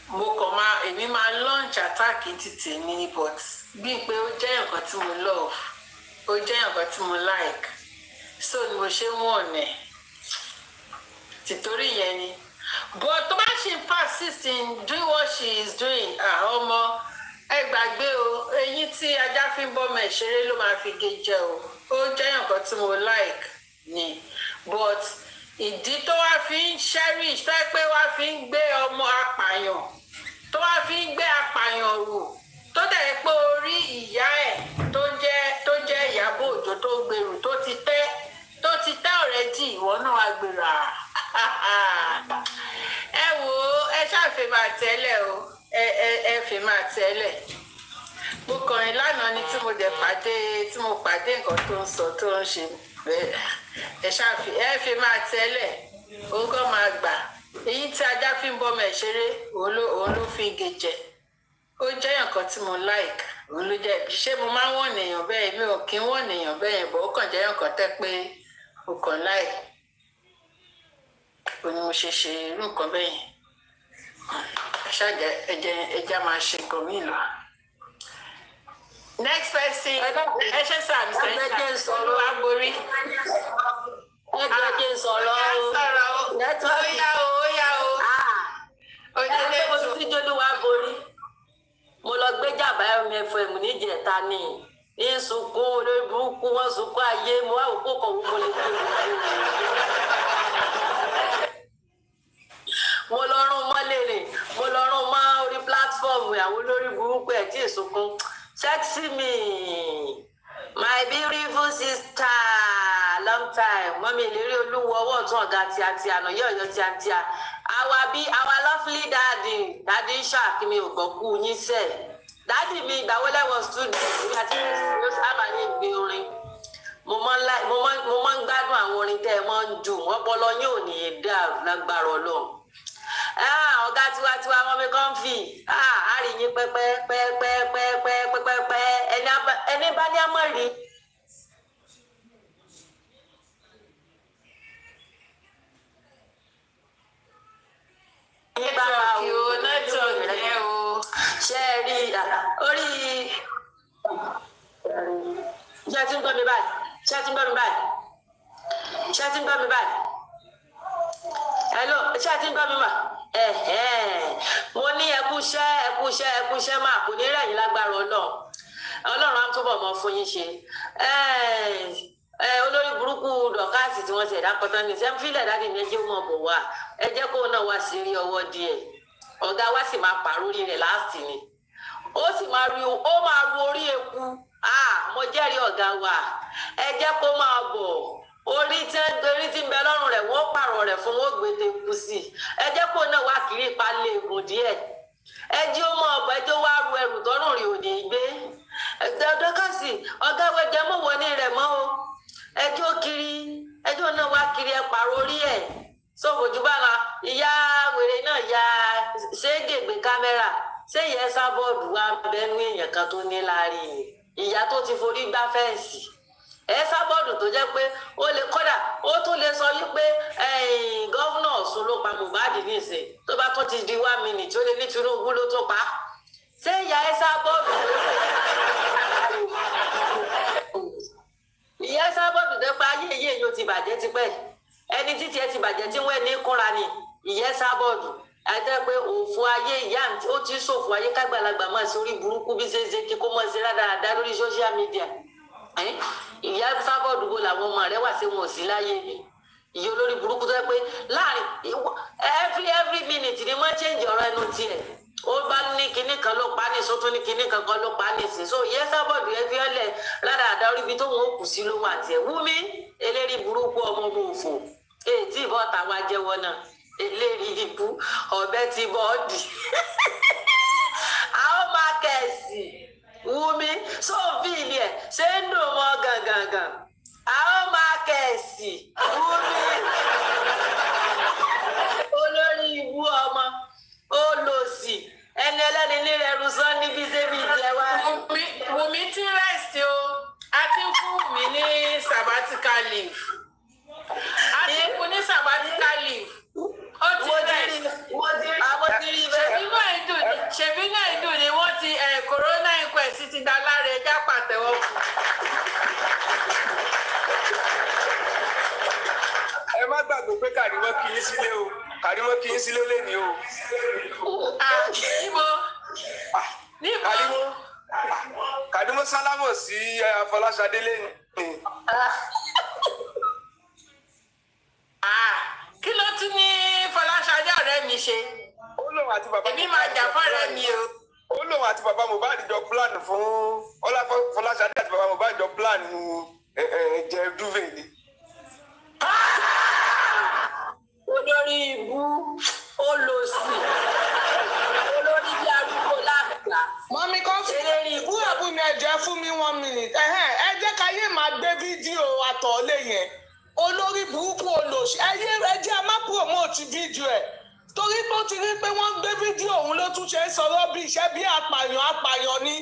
mo kàn èmi máa launch attack títì ní but bíi pé ó jẹ́ nǹkan tí mo love ó jẹ́ nǹkan tí mo like so ni mo ṣe wọ̀nẹ̀ tìtorí yẹn ni but tó bá ṣe persist in doing what she is doing ọmọ ẹ gbàgbé o eyín tí ajá fi ń bọ́mọ ìṣeré ló máa fi gé jẹ o ó jẹ́ nǹkan tí mo like ni but ìdí tó wá fi ń cherish tó yẹ pé wá fi ń gbé ọmọ apààyàn tó wá fi ń gbé apààyàn rù tó dẹ̀ pé orí ìyá ẹ̀ tó jẹ́ Ìyábọ̀ Òjó tó gbèrú tó ti tẹ́ already ìwọ náà wá gbèrà ẹ wò ó ẹ ṣàfihàn máa tẹ́lẹ̀ o ẹ fi máa tẹ́lẹ̀ mo kàn yín lánàá ni tí mo pàdé nǹkan tó ń sọ tó ń ṣe ẹ fi máa tẹ́lẹ̀ òun kàn máa gbà èyí tí ajá fi ń bọ́mọ ẹ̀ ṣeré òun ló fi gé jẹ ó jẹ́ nǹkan tí mo like òun ló jẹ́ ṣé mo máa ń wọ̀n èèyàn bẹ́ẹ̀ mi ò kí ń wọ̀n èèyàn bẹ́ẹ̀ yẹn bọ̀ ó kàn jẹ́ nǹkan tẹ́ pé o kàn like òun ni mo ṣe irú nǹkan bẹ́ẹ̀ yẹn ṣáàjẹ ẹja máa ṣe nǹkan mí lọ. next person ẹ ṣe sàmì sẹ́yìn olúwa borí. ẹgbẹ́ sọ̀rọ̀ ó yá o. ẹgbẹ́ mo ti jólúwa borí mo lọ gbé jàmbá FM níjẹta ní sunkún olórí burúkú wọn sunkún ayé mo wá òkú kan mo lè gbé mo lọ rún mọ́lẹ̀ mo lọ rún mọ́ orí pílátífọ́ọ̀mù àwọn olórí burúkú ẹ̀ tí ìsunkún sexy me my beautiful sister long time mọ́mí ìlérí olúwo ọwọ́ ọ̀tún ọ̀gá tíátíá àná yọ̀ọ̀yọ̀ tíátíá our lovely daddy shark mi ò gbọ́ kú yín sẹ́ẹ̀ daddy mi ìgbàwó lẹ́wọ̀n studio nígbà tí mo sábà ní ìgbé orin mo máa ń gbádùn àwọn orin tẹ́ ẹ máa ń dùn ọpọlọ yín ò ní í dàrú lágbára Ọlọ́run ọ̀gá tiwa wọn mi kàn fi àríyìn pẹpẹpẹpẹpẹpẹpẹ ẹni bá ní àmọ́ rí. nẹ́tíwọ̀kì o nẹ́tíwọ̀kì ẹ o. ṣé ẹ rí orí ṣé ẹ ti ń gbọ́ mi báyìí ṣé ẹ ti ń gbọ́ mi báyìí ṣé ẹ ti ń gbọ́ mi báyìí hello ṣé ẹ ti ń gbọ́ mi mà mo ní ẹkúṣẹ́ máa kò ní rẹ̀yìn lágbára Ọlọ́run á túbọ̀ mọ́ fún yín ṣe olórí burúkú dọ̀kásì tí wọ́n ṣe ẹ̀dá kọ́tán ní sẹ́ńfílẹ̀ dáàdì ní ẹjẹ́ mọ̀ bọ̀ wá ẹ jẹ́ kó náà wá sí rí ọwọ́ díẹ̀ ọ̀gá wa sì máa pààrọ̀ orí rẹ̀ láàsì ni ó máa ru orí eku mo jẹ́rìí ọ̀gá wa ẹ jẹ́ kó máa bọ̀ orí tí ń bẹ lọ́rùn rẹ̀ wọ́n pààrọ̀ rẹ̀ fún wọn gbèdé kú sí ẹ jẹ́ kó náà wá kiri ìpalẹ̀ ègùn díẹ̀ ẹ jẹ́ ó mọ ọ̀bọ ẹ jẹ́ wá ru ẹrù tọ́rùn rí òní gbé dọ́kásì ọ̀gá wẹ̀jẹ̀ mọ̀ wọ ní rẹ̀ mọ́ o ẹjọ́ náà wá kiri ẹ pààrọ̀ orí ẹ̀ sọ́kòjú bára ìyá wèrè náà ya ṣéégègbè kámẹ́rà ṣé ìyá ẹ sábọ́ọ̀dù wa bẹ́nu èèyàn kan tó ní láàrin ìyá tó ti forí gbá fẹ́ǹsì ẹ sábọọdù tó jẹ́ pé ó lè kódà ó tún lè sọ wípé gọvnọ Ọ̀ṣun ló pa Mohbad nísìn tó bá tún ti di 1 minute ó lè ní Tinubu ló tún pa ṣé ìyá ẹ sábọọdù ìyá ẹ sábọọdù tó pa ayé iye yóò ti bàjẹ́ tipẹ́ ẹni títí ẹ ti bàjẹ́ tí wọ́n ní kúnra ni ìyá ẹ sábọọdù àti pé òfò ayé ìyá ó ti ṣòfò ayé kágbàlagbà máa ṣe orí burúkú bí ṣe ṣe kí kó mọ̀ sí rádaràdá lórí social media ìyá sábọọdù wo làwọn ọmọ rẹ wà sí wọn ò sí láyé ìyá olórí burúkú tó yẹ pé láàrin every minute ni wọ́n change ọ̀rọ̀ ẹnu tiẹ̀ ó bá ní kinní kan ló pa ní sótó ní kinní kan ló pa ní sí so ìyá sábọọdù ẹ fi ọlẹ rádaràdá orí ibi tó wọn ó kù sí ló wà tiẹ̀ Wúmi eléri burúkú ọmọ òfò tí ìbọn tàwa jẹ́wọ́ náà eléri ibú ọ̀bẹ ti bọ́ọ̀dì àwọn máa kẹ̀sì Wúmi sófìlì ẹ̀ ṣé ń dùn mọ́ gangan àwọn máa kẹ̀sì Wúmi olórí ibú ọmọ olòṣì ẹni ẹlẹ́ni ní ẹrù sọ níbi sẹ́mi ìjẹ wa. Wúmi ti rest o a ti ń fún mi ní sabbatical leave a ti ń fún ní sabbatical leave ó ti rest ṣèbí náà ìdùn ni wọ́n ti corona inquest ti dá lára ẹja pàtẹ́wọ́ fún. ẹ má gbàgbé pé Kàrímọ́ kì í sílé o Kàrímọ́ kì í sílé lẹ́ni o. níbo Kàrímọ́ sálámọ̀ sí Afọláṣadé lẹ́ni. kí ló tún ní Fọláṣadé ọ̀rẹ́ mi ṣe? ó lóun àti bàbá èmi máa jà fọ́rẹ́ mi o. ó lóun àti bàbá Mohbad jọ plan fún Fọláṣadé àti bàbá Mohbad jọ plan jẹ duvet ni. olórí ibú olòṣì olórí bí arúgbó lágbà. mọ́mí kan fi wúrọ̀bù mi ẹ̀jẹ̀ fún mi 1 minute ẹ jẹ́ káyé máa gbé fídíò àtọ̀ọ́lé yẹn olórí burúkú olòṣì ẹ jẹ́ a má promote fídíò ẹ̀ torí tó ti rí pé wọ́n gbé fídíò òun ló tún ṣe ń sọ̀rọ̀ bí iṣẹ́ bí apààyàn ni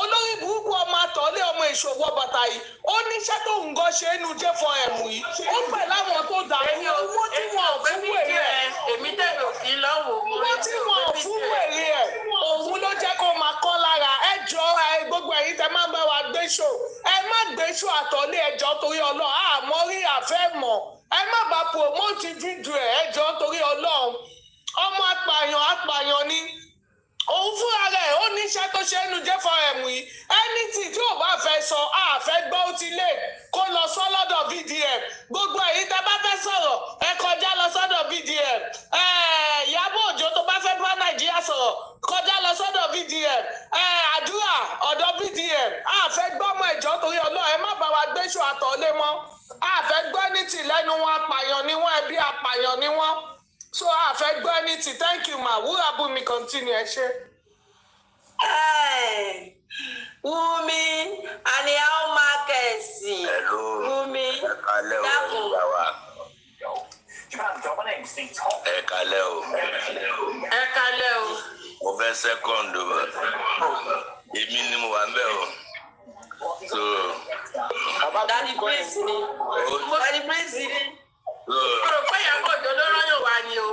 olórí burúkú ọmọ àtọ̀ọ́lé ọmọ ìṣòwò bàtà yìí ó níṣẹ́ tó ń gọ́ ṣe é nu jẹ́ fọ ẹ̀mù yìí ó pẹ̀ láwọn tó dà ní owó tí wọ́n fún wèrè ẹ̀ èmi tẹ̀lé òkè lọ́wọ́ owó tí wọ́n fún wèrè ẹ̀ òun ló jẹ́ kó máa kọ́ lára ẹ jọ gbogbo ẹ̀yin tẹ máa ń bá wa gbé ṣò ẹ má gbé ṣò àtọ̀ọ́lé ẹjọ́ torí Ọlọ́run àmọ́ rí àfẹ́ mọ̀ ẹ má bá promote fídíò ẹ̀ ẹjọ́ torí Ọlọ́run ọmọ apààyàn ni òun fúnra rẹ̀ ó ní iṣẹ́ tó ṣe é nu jẹ́ fún ẹ̀mú yìí anything tí ò bá fẹ́ sọ àfẹ́ gbọ́ ó ti lè kó lọ sọ lọ́dọ̀ VDM gbogbo èyí tẹ́ bá fẹ́ sọ̀rọ̀ ẹ kọjá lọ sọ́dọ̀ VDM Ìyábọ̀ Òjó tó bá fẹ́ bá Nàìjíríà sọ̀rọ̀ kọjá lọ sọ́dọ̀ VDM àdúrà ọ̀dọ̀ VDM àfẹ́ gbọ́ ọmọ ìjọ torí Ọlọ́run ẹ má bá wa gbéṣọ àtọ̀ọ́lé mọ́ àfẹ́ gbọ́ ní tì lẹ́nu wọn apààyàn ni wọ́n ẹbí apààyàn ni wọ́n. So I fẹ́ gbọ́ ní ti thank you ma wúrabù mi continue ẹ ṣe. Wúmi àní àwọn máa kẹ̀sì. Wúmi dákun. Ẹ kálẹ́ o. Ẹ kálẹ́ o. Mo fẹ́ second o. Èmi ni mo wà ń bẹ̀ o. So. Dadi Prince ni. Dadi Prince ni. Mo rò pé Ìyábọ̀ Òjó ló rọ́yàn wá ni o.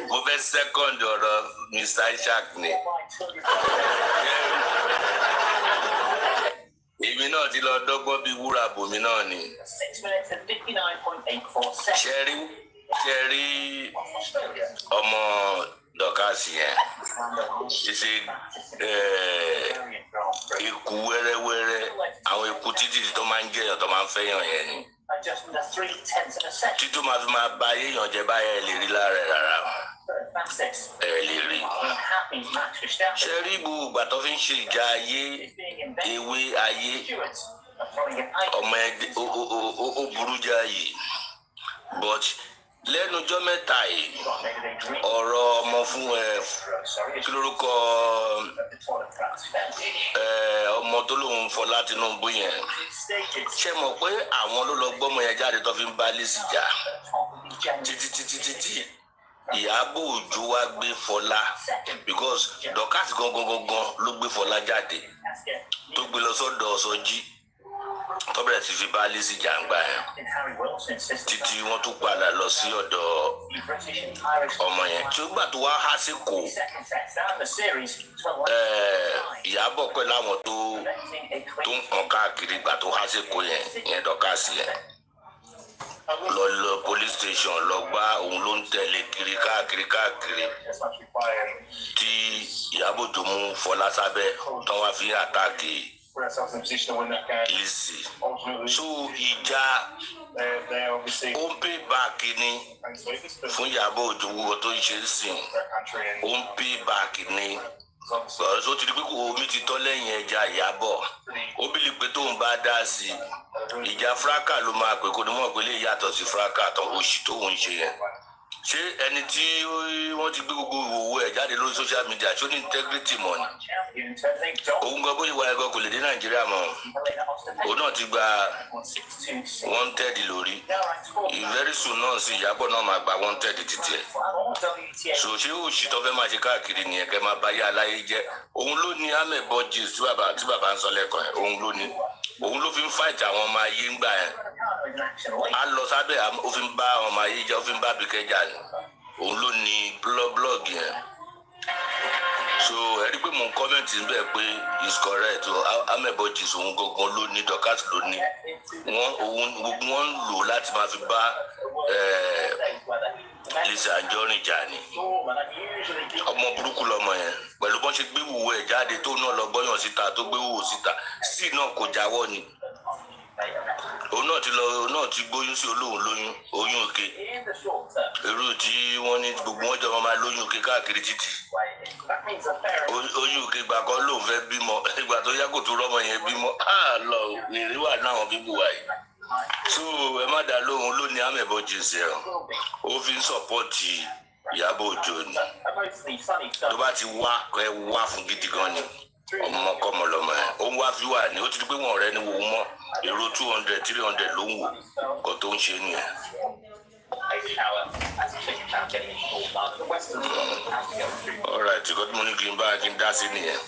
Mo fẹ́ second ọ̀rọ̀ Mr. Ishaq ni. Èmi náà ti lọ dọ́gbọ́n bíi wúrà bòmí náà ni. Ṣẹ́rí ọmọ dọ̀kásì yẹn ṣe ikú wẹ́rẹ́wẹ́rẹ́ àwọn ikú títí tó máa ń jẹ́yàn tó máa ń fẹ́yàn yẹn ni. Títú máa fi máa ba ayéèyàn jẹ báyẹn lè rí lára ẹ̀ rárá ẹ lè rí. Ṣé rí gbogbo ìgbà tó fi ń ṣe ìjà ayé ewé ayé ọmọ ẹgbẹ́ ó burú jáàyè but lẹ́nu ọjọ́ mẹ́ta yìí ọ̀rọ̀ ọmọ fún kí lórúkọ ọmọ tó lóun Fọlá Tinubu yẹn ṣe mọ̀ pé àwọn ló lọ gbọ́mọ yẹn jáde tó fi ń bá Lizzy jà títí Ìyábọ̀ Òjó wá gbé Fọlá because Dorcas gangan ló gbé Fọlá jáde tó gbé lọ sọ́dọ̀ Ọ̀ṣọ́jí tó bẹ̀rẹ̀ sí fi bá Lizzy jàǹgbà yẹn títí wọ́n tún padà lọ sí ọ̀dọ̀ ọmọ yẹn tí ó gbà tó wá há sí kò Ìyábọ̀ pẹ̀lú àwọn tó ń pọn káàkiri gbà tó há sí kò yẹn dọ́kàsí yẹn lọ police station lọ gbá òun ló ń tẹ̀lé kiri káàkiri tí Ìyábọ̀ tó mú Fọláṣadé tán wá fi àtàkì Lizzy so ìjà ó ń pè báàkì ni fún Ìyábọ̀ Òjó gbogbo tó ń ṣe ń sìn ó ń pè báàkì ni ó ti di pé omi ti tọ́ lẹ́yìn ẹja Ìyábọ̀ ó bìlì pé tóun bá dá sí ìjà fúráká ló máa pè kó ní mọ̀ pé lè yàtọ̀ sí fúráká tán òṣì tóun ṣe yẹn ṣé ẹni tí wọ́n ti gbé gbogbo ìwòwò ẹ̀ jáde lórí social media ṣó ní integrity mọ̀ ni òun gan bó ṣe wà ẹ̀gọ́ kò lè dé Nàìjíríà mọ́ òun náà ti gba wanted lórí very soon náà sí Ìyábọ̀ náà máa gba wanted títí ẹ̀ so ṣé òṣì tó fẹ́ máa ṣe káàkiri nìyẹn kẹ́ máa bá yá aláyé jẹ́ òun ló ní amẹ̀bọ jù tí bàbá ń sọ lẹ́kọ̀ọ́ ẹ̀ òun ló ní òun ló fi ń fight àwọn ọmọ ayé ń gbà yẹn a lọ sábẹ́ ó fi ń bá àwọn ọmọ ayé jà ó fi ń bá Àbíkẹ́ jà ni òun ló ní blog yẹn so ẹ rí pé mò ń kọ́mẹ̀ntì ń bẹ̀ pé is correct amẹ̀bọ jù òun gangan ló ní Dorcas ló ní gbogbo wọn ń lò láti máa fi bá Lizzy Anjorin jà ni ọmọ burúkú lọmọ yẹn pẹ̀lú bọ́n ṣe gbé wùwọ ẹ̀ jáde tó náà lọ gbọ́yàn síta tó gbé wùwọ síta sí náà kò jáwọ́ ni òun náà ti gbóyún sí olóhùn lóyún oyún òkè irú tí wọ́n ní gbogbo wọn jọ máa lóyún òkè káàkiri títì oyún òkè gbà kan lóun fẹ́ bímọ ìgbà tó yá kò tó rọ́mọ yẹn bímọ lọ ìrírí wà náà bíbù wáyé so ẹ má dá lóhùn ló ní amẹ̀bọ jìnsẹ ó fi ń sọpọ́ọ̀tì Ìyábọ̀ Òjó ni tó bá ti wá ẹ wá fún gidi gan ni ọmọkọmọ lọmọ ẹ ó ń wá fi wà ní ó ti di pé wọn ọ̀rẹ́ ni wò ó mọ èrò 200 300 ló ń wò kó tó ń ṣe nìyẹn. Alright, you got money green bag in that in here.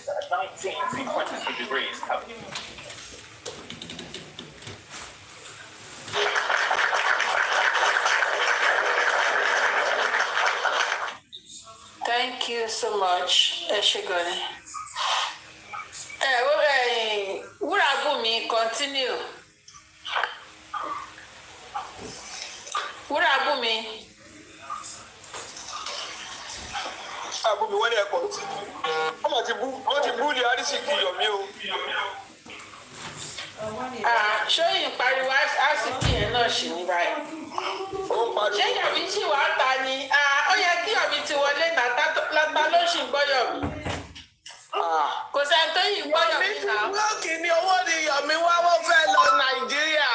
Thank you so much, Eshigoni. Wurabumi, continue. Wurabumi. Abumi wọ́n ní ẹ̀kọ́ wọ́n ti bú ní Arísìkí Yọ̀mí o. Ṣóyìn pariwo Arísìkí yẹn náà ṣì ní báyìí. Ṣé Yọ̀mí ṣì wá ta ni? Ó yẹ kí Yọ̀mí ti wọlé látà ló ṣì ń gbọ́ Yọ̀mí. Kò sẹ́ni tó yìí gbọ́ Yọ̀mí náà. Lókì ni owó ni Yọ̀mí wá wọ́n fẹ́ lọ Nàìjíríà.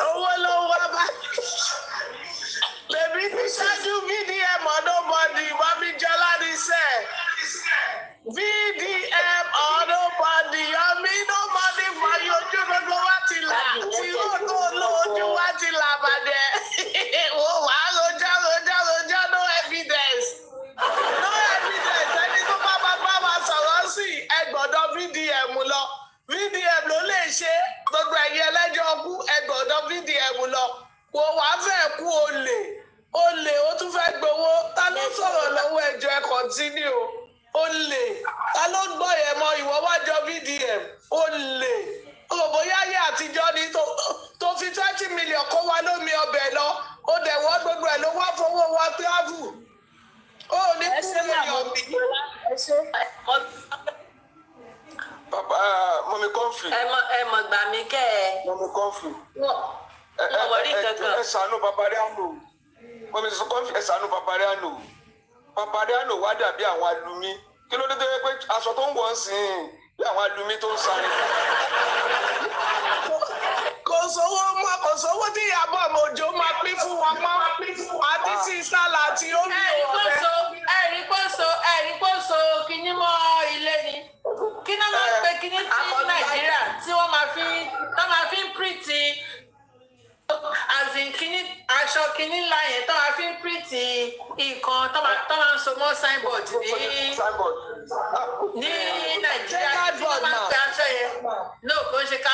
Owó ló wá báyìí. Bèbí ti ṣáájú VDM or nobody, Mami Jọlá ni sẹ́. VDM or nobody, Yọ̀mí nobody for you, ojú gbogbo wá ti là. Tí ó tó lo ojú wá ti là bàdẹ́. Wò wá rojọ́, no evidence. No evidence, ẹni tó bá wa sọ̀rọ̀ sí ẹ gbọ́dọ̀ VDM lọ. VDM ló lè ṣe gbogbo ẹ̀yin ẹlẹ́jọ́ kú ẹ gbọ́dọ̀ VDM lọ. Wò wá fẹ́ kú olè ó tún fẹ́ gbowó ta ló sọ̀rọ̀ lọ́wọ́ ẹjọ́ ẹ kọ́ntínú olè ta ló gbọ́ yẹn mọ́ ìwọ wájọ VDM olè bóyá ayé àtijọ́ ni tó fi 20 million kó wá lómi ọbẹ̀ lọ ó dẹ̀ wọ́n gbogbo ẹ̀ ló wá fowó wá travel ó ní kúrò Yọ̀mí. Bàbá mọ́mí kọ́ńfì. ẹ mọ̀ gbà mí kẹ́ ẹ. Mọ́mí kọ́ńfì. wọ́n wọ̀ rí kankan. Ẹ ṣàánú Paparino. Mọ́mí kọ́ńfì ẹ ṣàánú Paparino. Paparino wá dàbí àwọn alumi kí ló dé tó yẹ pé aṣọ tó ń wọ̀ ń sìn bí àwọn alumi tó ń sáré. Kò sówó tí Ìyábọ̀ Òjó máa pín fún wọn mọ́ àti sí sálà tí ó ní ọ̀bẹ. ẹ̀rí pọ́sọ kìíní mọ́ ilé ni kí náà máa ń pe kìíní tí Nàìjíríà tí wọ́n máa fi ń pìrìtì azin kìíní aṣọ kìíní ńlá yẹn tó máa fi ń pìrìtì nǹkan tó máa ń so mọ́ signboard ní Nàìjíríà. loud máa ń mouth. pe aṣọ yẹn náà kò ń ṣe ká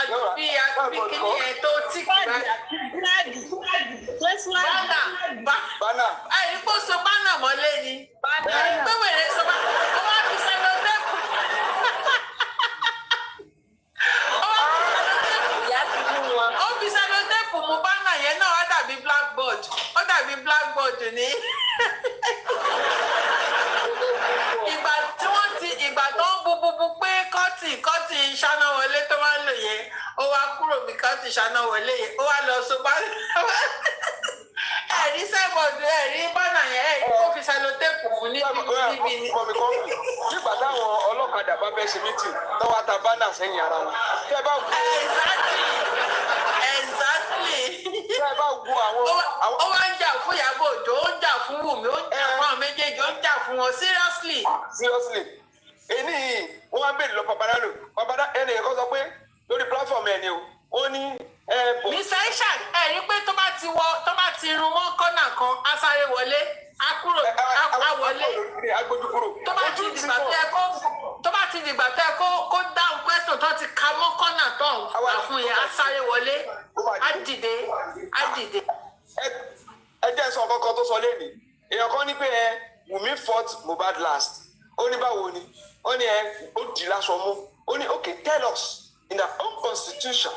bí kíní yẹn tó tíkì bánà ẹ̀rí kó so bánà mọ́lé ni ẹ̀rí pé wèrè so bánà ó wá fi sẹ́nu tẹ́kù ó fi sẹ́nu tẹ́kù mú bánà yẹn náà ó dàbí blackboard ní. ìgbà tó ń bububu pé kọ́tì ṣáná wọlé tó máa ń lò yẹn ó wá kúrò bí kọ́tì ṣáná wọlé yẹn ó wá lọ so bánà ẹ̀rí sẹ́bọ̀dù ẹ̀rí bánà yẹn ẹ̀rí kó fi sẹ́lótéèpù mú níbi ni. nígbà táwọn ọlọ́kadà bá fẹ́ ṣe mítì tọ́wọ́ ta bánà sẹ́yìn ara wọn tẹ́ bá wù. exactly. tẹ́ bá wù àwọn. ó wá ń jà fún Ìyábọ̀ Òjó ó ń jà fún Wùmí ó ń jà fún àwọn méjèèjì ó ń jà fún wọn seriously. èyí wọ́n wá ń bèèrè lọ Paparino ẹnì kan sọ pé lórí platform ẹni o ó ní. Mr. Ishaq ẹ̀rí pé tó bá ti rún mọ́ kọ́nà kan á sáré wọlé á kúrò á wọlé tó bá ti dìgbà tó yẹ kó dáhùn question tó ti ka mọ́ kọ́nà tó wà fún yẹn á sáré wọlé á dìde. ẹ jẹ́ sọ kankan tó sọ lẹ́nìí èèyàn kan ní pé Wùmí fought Mohbad last ó ní báwo ni ó ní ó dì láṣọ mú ó ní okay tell us in our own constitution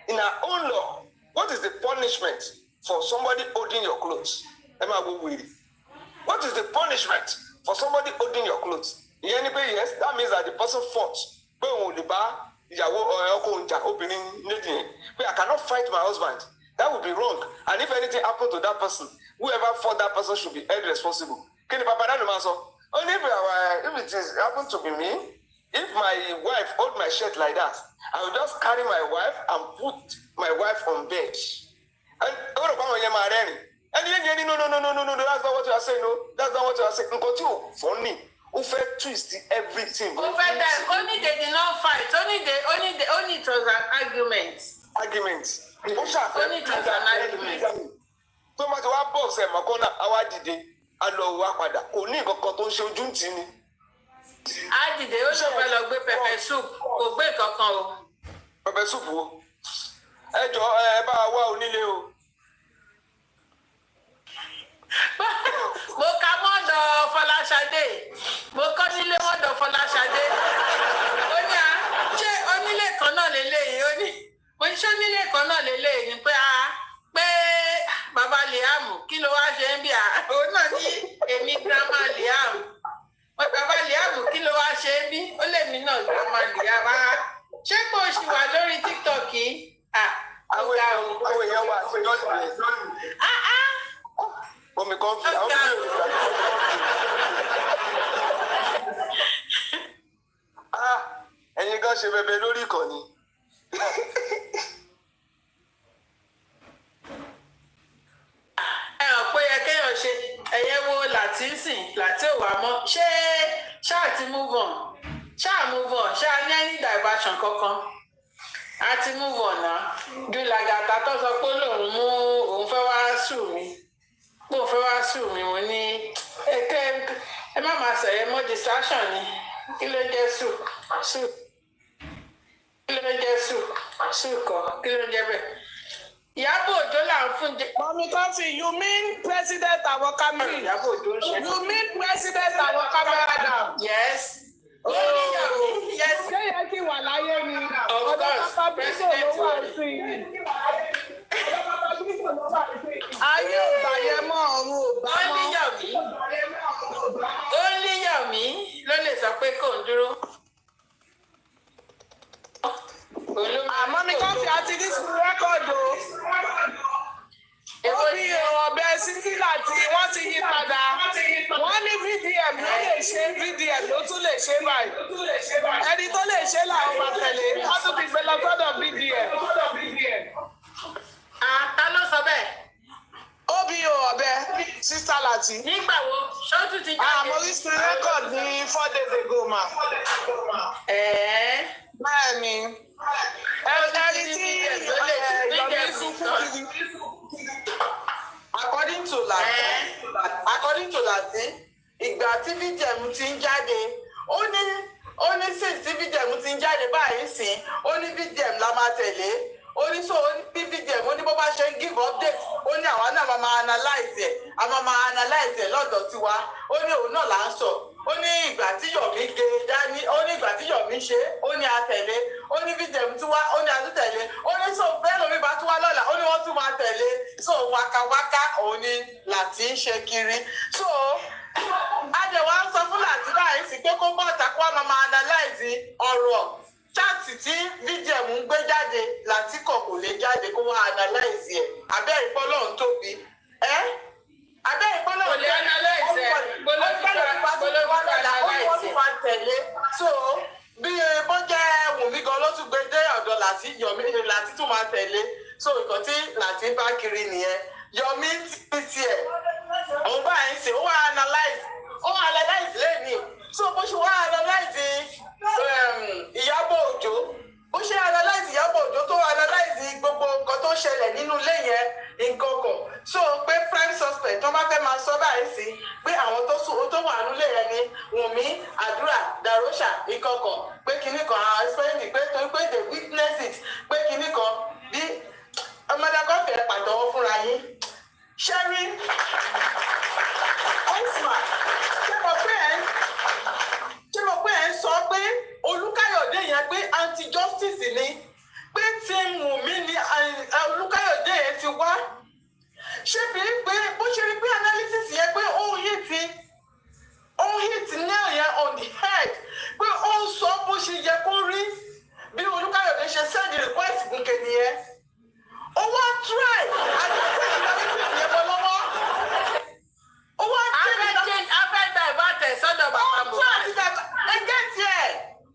in our own law what is the punishment for somebody holding your clothes ẹ máa wo wèrè what is the punishment for somebody holding your clothes ìyẹn ni pé yes that means that the person fought pé òun ò lè bá ìyàwó ọkọ òun jà obìnrin méjì yẹn pé I cannot fight my husband that would be wrong and if anything happen to that person whoever fought that person should be held responsible kí ni Paparino máa sọ ó ní if it is happen to be me if my wife hold my shirt like that I will just carry my wife and put my wife on bed and ó rò pé àwọn yẹn máa rẹ́rìn ẹni yẹn ní no that's not what you are saying no that's not what you are saying nǹkan tí ò funny ó fẹ́ twist everything. ó fẹ́ dẹ̀ ó ní they did not fight ó ní it was an argument. ó ṣàfẹ́ ó ní it was an argument. tó máa ti wá bọ̀ ọ̀sẹ̀ mọ́kànlá àwa dìde a lọ wá padà kò ní nǹkan kan tó ń ṣe ojú ń tì ní. á dìde ó ṣe fẹ́ lọ gbé pepper soup kò gbé kankan o. pepper soup wo ẹ jọ ẹ bá wá onílé o. mo ka mọ́dọ̀ Fọláṣadé mo kọ́ nílé mọ́dọ̀ Fọláṣadé ó ní ṣé onílé kan náà lélẹ́yìí ó ní mo ní ṣé onílé kan náà lélẹ́yìí ni pé bàbá Liam kí ló wá ṣe ń bí òun náà ní èmi grandma Liam bàbá Liam kí ló wá ṣe ń bí ó lèmi náà grandma Liam ṣé kò ṣì wà lórí TikTok yìí àwọn èèyàn wà sí lọ́dún rẹ̀. Omi kan fi àwọn èèyàn ẹ̀yin kan ṣe bẹbẹ lórí ìkànnì. ẹ hàn pé ẹ kéèyàn ṣe ẹyẹ wo láti ń sìn láti ò wá mọ́ ṣé ṣáà ti move on ṣáà ní any diversion kankan a ti move on náà ju làgàtà tó sọ pé òun fẹ́ wá sùn mí mo ní ẹ má máa sọ yẹn mọ́ distraction ni kí ló jẹ́ sùn kí ló jẹ́ sùn kọ́ kí ló jẹ́ bẹ́ẹ̀. Iyabo Ojo là ń fún jẹ. Mọ̀mí Kọ́fì, you mean president àwọn camera? Iyabo Ojo ń ṣe. You mean president àwọn camera down? Yes. Yes. Ṣé yẹ kí wà láyé ni? Of course, president ló wà sí i. Ayé ò bá yẹ mọ́ ọ̀run ò bá mọ́. Ó níyàmí ló lè sọ pé kò ń dúró. Àmọ́ mi kàn fi àti ní sùn rẹ́kọ̀dù o. Ó bí ọ̀bẹ sísílà tí wọ́n ti yí padà. Wọ́n ní VDM ló lè ṣe VDM ló tún lè ṣe báyìí. Ẹni tó lè ṣe làwọn máa tẹ̀lé. Wọ́n tún ti gbé lọ sọ́dọ̀ VDM. Ta ló sọ bẹ́ẹ̀? Ó bí ọ̀bẹ sísá láti. Nígbà wo? Ṣọ́tún ti jáde. Àmọ́ rí screen record ní 4 days ago ma. Bẹ́ẹ̀ni. Ẹni tí Yomi sunkún kiri. According to Latin, ìgbà tí VDM ti ń jáde, ó ní ó ní sí VDM ti ń jáde báyìí sìn ó ní VDM la máa tẹ̀lé ó ní so ó ní VDM ó ní bó bá ṣe ń give update ó ní àwa náà máa analyse ẹ̀ analyse ẹ̀ lọ́dọ̀ tiwa ó ní òun náà là ń sọ ó ní ìgbà tí Yomi gé dání ó ní ìgbà tí Yomi ṣe ó ní àtẹ̀lé ó ní VDM tí wá ó ní àtúntẹ̀lé ó ní so bẹ́ẹ̀ lómi bá tún wá lọ́la ó ní wọ́n tún máa tẹ̀lé so wákàwákà òun ni Láti ń ṣe kiri so àjẹwà ń sọ fún Láti báyìí sí pé kó bọ́ọ̀tà kó wá máa analyse ọ̀rọ̀ chaati tí VDM ń gbé jáde Láti kò lè jáde kó wá analyse ẹ̀ abẹ́ ìpọ́lọ́hún tóbi abẹ́ ìpọ́lọ́hún kò lè analyse ẹ̀ tẹ̀lé so bí bó jẹ́ Wùmí gan ló tún gbé dé ọ̀dọ̀ Láti Yomi Láti tún máa tẹ̀lé so nǹkan tí Láti bá kiri nìyẹn Yomi ti tiẹ̀ òun báyìí ṣe ó wá analyse lẹ́nìí so bó ṣe wá analyse Iyabo Ojo bó ṣe analyse Iyabo Ojo tó analyse gbogbo nǹkan tó ṣẹlẹ̀ nínú ilé yẹn nǹkan kan so pé prime suspect tó bá fẹ́ máa sọ báyìí sí pé àwọn tó wà nílé yẹn ni Wùmí Àdúrà Dàróṣà ìkọ̀kọ̀ pé kinní kan àwọn experience pé torí pé they witness it pé kinní kan bí ọmọdé kan fẹ́ pàtẹ́wọ́ fúnra yín ṣẹ́rí ọ̀sùnmá ṣé mo pé ẹ̀ ń sọ pé Olúkáyọ̀dé yẹn pé anti-justice ni pé tí Wùmí ni Olúkáyọ̀dé yẹn ti wá ṣé bí pé bó ṣe rí pé analysis yẹn pé ó hit nail yẹn on the head pé ó ń sọ bó ṣe yẹ kó rí bí Olúkáyọ̀dé ṣe send request gùnkè nìyẹn ó wá try àti pé analysis yẹn bọ́ lọ́wọ́ ó wá afẹ́ta ìbátẹ̀ sọ́dọ̀ bàbá mi. ẹgẹ́ tiẹ̀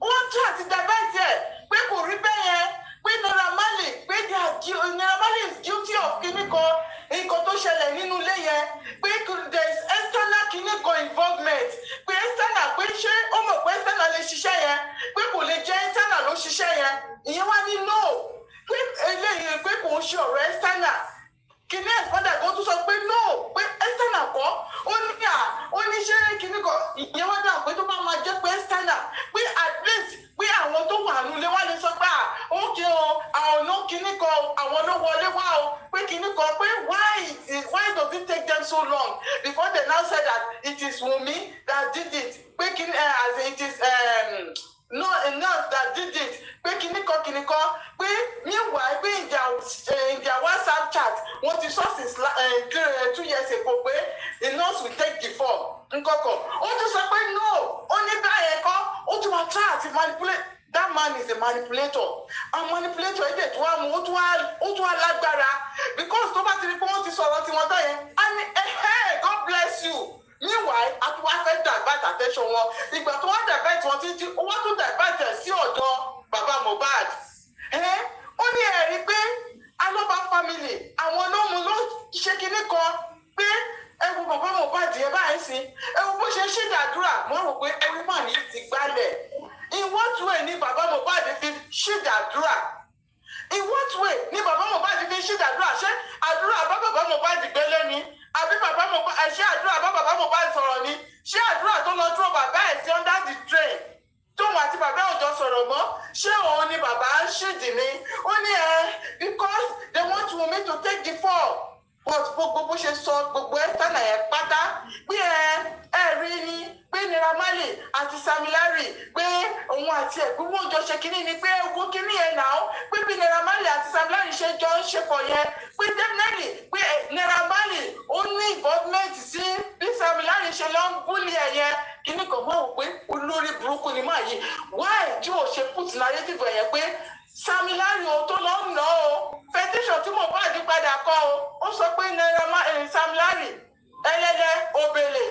wọ́n tún àti divert ẹ̀ pé kò rí bẹ́ẹ̀ yẹn pé Naira Marley pé Naira Marley is guilty of kíní kan nǹkan tó ṣẹlẹ̀ nínú ilé yẹn pé there is external kíní kan involvement pé external pé ṣé ó mọ̀ pé external lè ṣiṣẹ́ yẹn pé kò lè jẹ́ internal ló ṣiṣẹ́ yẹn ìyẹn wá ní no pé eléyìí pé kò ń ṣe ọ̀rọ̀ external kíní ẹ̀fọ́dà kan tún sọ pé no pé external kọ́ ó ní ṣé kíní kan ìyẹn wá dà pé tó bá máa jẹ́ pé external pé at least pé àwọn tó wà nílé wá lè sọ pé ókè o àwọn náà kíní kan àwọn ló wọlé wá o pé kíní kan pé why does it take them so long before they now say that it is Wunmi that did it pé kíní as it is no enough that did it pé kíní kan pé meanwhile pé in their WhatsApp chat wọ́n ti sọ since 2 years ago pé the nurse will take the form nkọkọ ó tún sọ pé no ó ní báyẹn kọ́ ó tún máa try àti manipulate that man is a manipulator and manipulator ẹ̀jẹ̀ tó wá mú ó tún wá lágbára because tó bá ti rí pé wọ́n ti sọ̀rọ̀ tiwọn tán yẹn and God bless you meanwhile a tún wá fẹ́ divert attention wọn ìgbà tó wá divert wọn títí ó wá tún divert ẹ̀ sí ọ̀dọ̀ bàbá Mohbad ó ní ẹ̀rí pé Alọ́ba family àwọn olóhùn ló ṣe kinní kan pé ẹwù bàbá Mohbad yẹn báyìí sí ẹwù bó ṣe ṣèdàdúrà mo rò pé ẹwù mà ní ti gbálẹ̀ in what way ni bàbá Mohbad fi ṣèdàdúrà in what way ni bàbá Mohbad fi ṣèdàdúrà ṣé àdúrà bá bàbá Mohbad gbélé ni àbí bàbá Mohbad ṣé àdúrà bá bàbá Mohbad sọ̀rọ̀ ni ṣé àdúrà tó lọ dúró bàbá ẹ̀ sí under the train tóun àti bàbá òjò sọ̀rọ̀ mọ́ ṣé òun ni bàbá ń ṣìdì ni ó ní because they want Wunmi to take the fall but gbogbo bó ṣe sọ gbogbo external yẹn pátá pé ẹ rí ni pé Naira Marley àti Sam Larry pé òun àti ẹ̀gbọ́n wọn jọ ṣe kínní ni pé owó kínní yẹn náà pé bí Naira Marley àti Sam Larry ṣe jọ ń ṣe pọ̀ yẹn pé definitely pé Naira Marley ó ní involvement sí bí Sam Larry ṣe lọ ń búlì ẹ̀ yẹn kínní kan mọ̀ wò pé olórí burúkú ni máa yí why tí o ṣe put narrative ẹ̀ yẹn pé Sam Larry o tó lọ ń nà o petition tí mo bá di padà kọ o ó sọ pé Sam Larry ẹlẹ́dẹ̀ òbèlè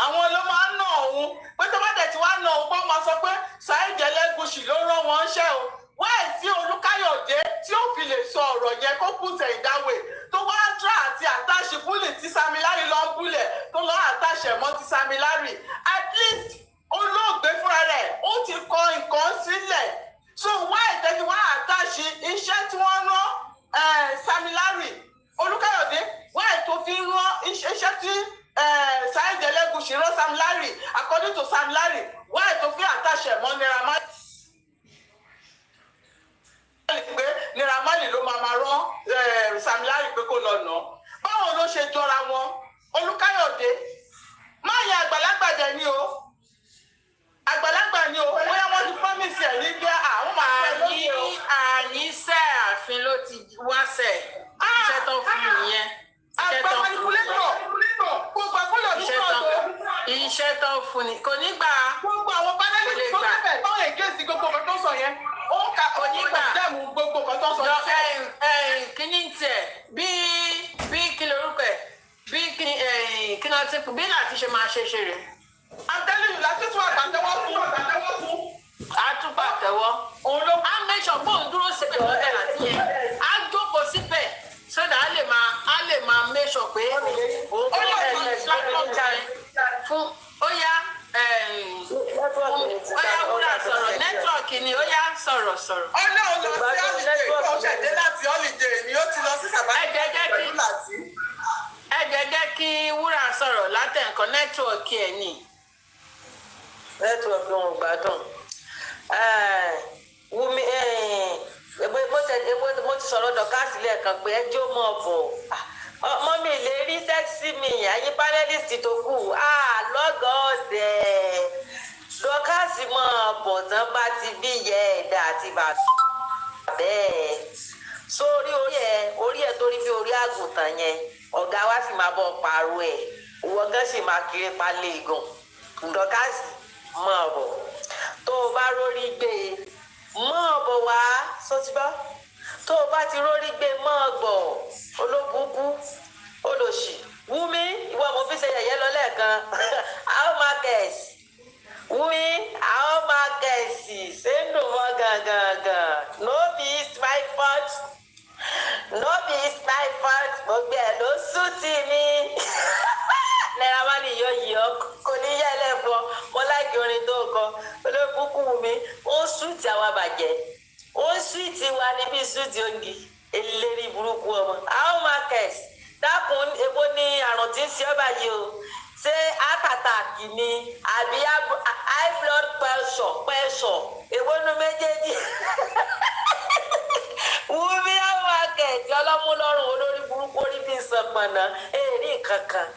àwọn ló máa ń nà òun pé tó bá dẹ̀ tí wàá nà òun pé wọ́n sọ pé Saheed Elegushi ló rán wọn ṣẹ́ o wáyé tí Olúkáyọ̀dé tí ó fi lè sọ ọ̀rọ̀ yẹn kó put ẹ̀ ìdáwé tó wá tra àti àtàṣe búlì tí Sam Larry lọ ń búlẹ̀ tó lọ́ àtàṣe mọ́ ti Sam Larry at least olóògbé fúnra rẹ̀ ó ti kọ nǹkan sílẹ̀ so wáyé tẹ́tí wá àtàṣe iṣẹ́ tí wọ́n rán Sam Larry Olúkáyọ̀dé wáyé tó fi rán iṣẹ́ tí Saheed Elegushi rán Sam Larry according to Sam Larry wáyé tó fi àtàṣe fún ni kò ní gbà. gbogbo àwọn panẹ́lì tó bẹ̀rẹ̀ tó èké sí gbogbo ọkọ̀ tó sọ yẹn ó kà kò ní gbà dẹ́mu gbogbo ọkọ̀ tó sọ yẹn. kíní tiẹ̀ bí kí lorúkọ ẹ̀ bí kí náà ti bí náà ti ṣe máa ṣe rẹ̀. I'm telling you láti tún àtàtẹ́wọ́ fún. àtúpà tẹ́wọ́. òun ló. á mẹ́sàn bóun dúró síbẹ̀ lọ́tẹ̀ láti yẹn á jókòó síbẹ̀ sọ́dà á lè máa mẹ́sàn pé òun kò fún ó yá wúrà sọ̀rọ̀ nẹ́tíwọ̀kì ni ó yá sọ̀rọ̀. ọlọ́run lọ sí holiday kó ṣẹ̀dé láti holiday ni ó ti lọ sí sàbáyé pẹ̀lú láti. ẹ jẹ́ kí wúrà sọ̀rọ̀ látẹ̀kọ́ nẹ́tíwọ̀kì ẹ̀ ni. nẹ́tíwọ̀kì wọn ò gbádùn. Wumi mo ti sọ̀rọ̀ dọ̀kásì lẹ́ẹ̀kan pé ẹjọ́ mọ̀ bọ̀ mọ́mí lè rí sẹ́ksì mi ẹ̀yin panelist tó kù lọ́gọ̀ọ́dẹ̀ dọ̀kásì mọ̀ bọ̀ tán bá ti bí yẹ ẹ̀dá àti bàbá bẹ́ẹ̀ sórí orí ẹ̀ torí bí orí àgùntàn yẹn ọ̀gá wa sì máa bọ̀ pààrọ̀ ẹ̀ òwò gan sì máa kiri palẹ̀ ìgàn dọ̀kásì mọ̀ bọ̀ tó o bá rórí gbé mọ́ bọ̀ wá sọ́tìbá tó o bá ti rórí gbé mọ́ gbọ̀ olóbùkú olóṣì Wumi ìwọ mo fi ṣe yẹ̀yẹ́ lọ lẹ́ẹ̀kan how markets Wumi how markets ṣé ń dùn mọ́ gangan no be my fault no be my fault mo gbé ẹ ló sùn tì mí lẹ́ra wá ní ìyọ́ yìí ọ́ kò ní yẹ lẹ́fọ́ mo láìkí orin tó kọ olóbùkún Wumi ó sùtì àwa bàjẹ́ ó sùtì wa níbi sùtì òǹgì eléri burúkú ọmọ how markets dákun èwo ni àrùn tí ń ṣe ọ́ báyìí o ṣé àtàtàkì ni àbí high blood pressure èwo nu méjèèjì Wumi how markets ọlọ́múlọ́rùn olórí burúkú orí bí sọpọ̀nà èrí kankan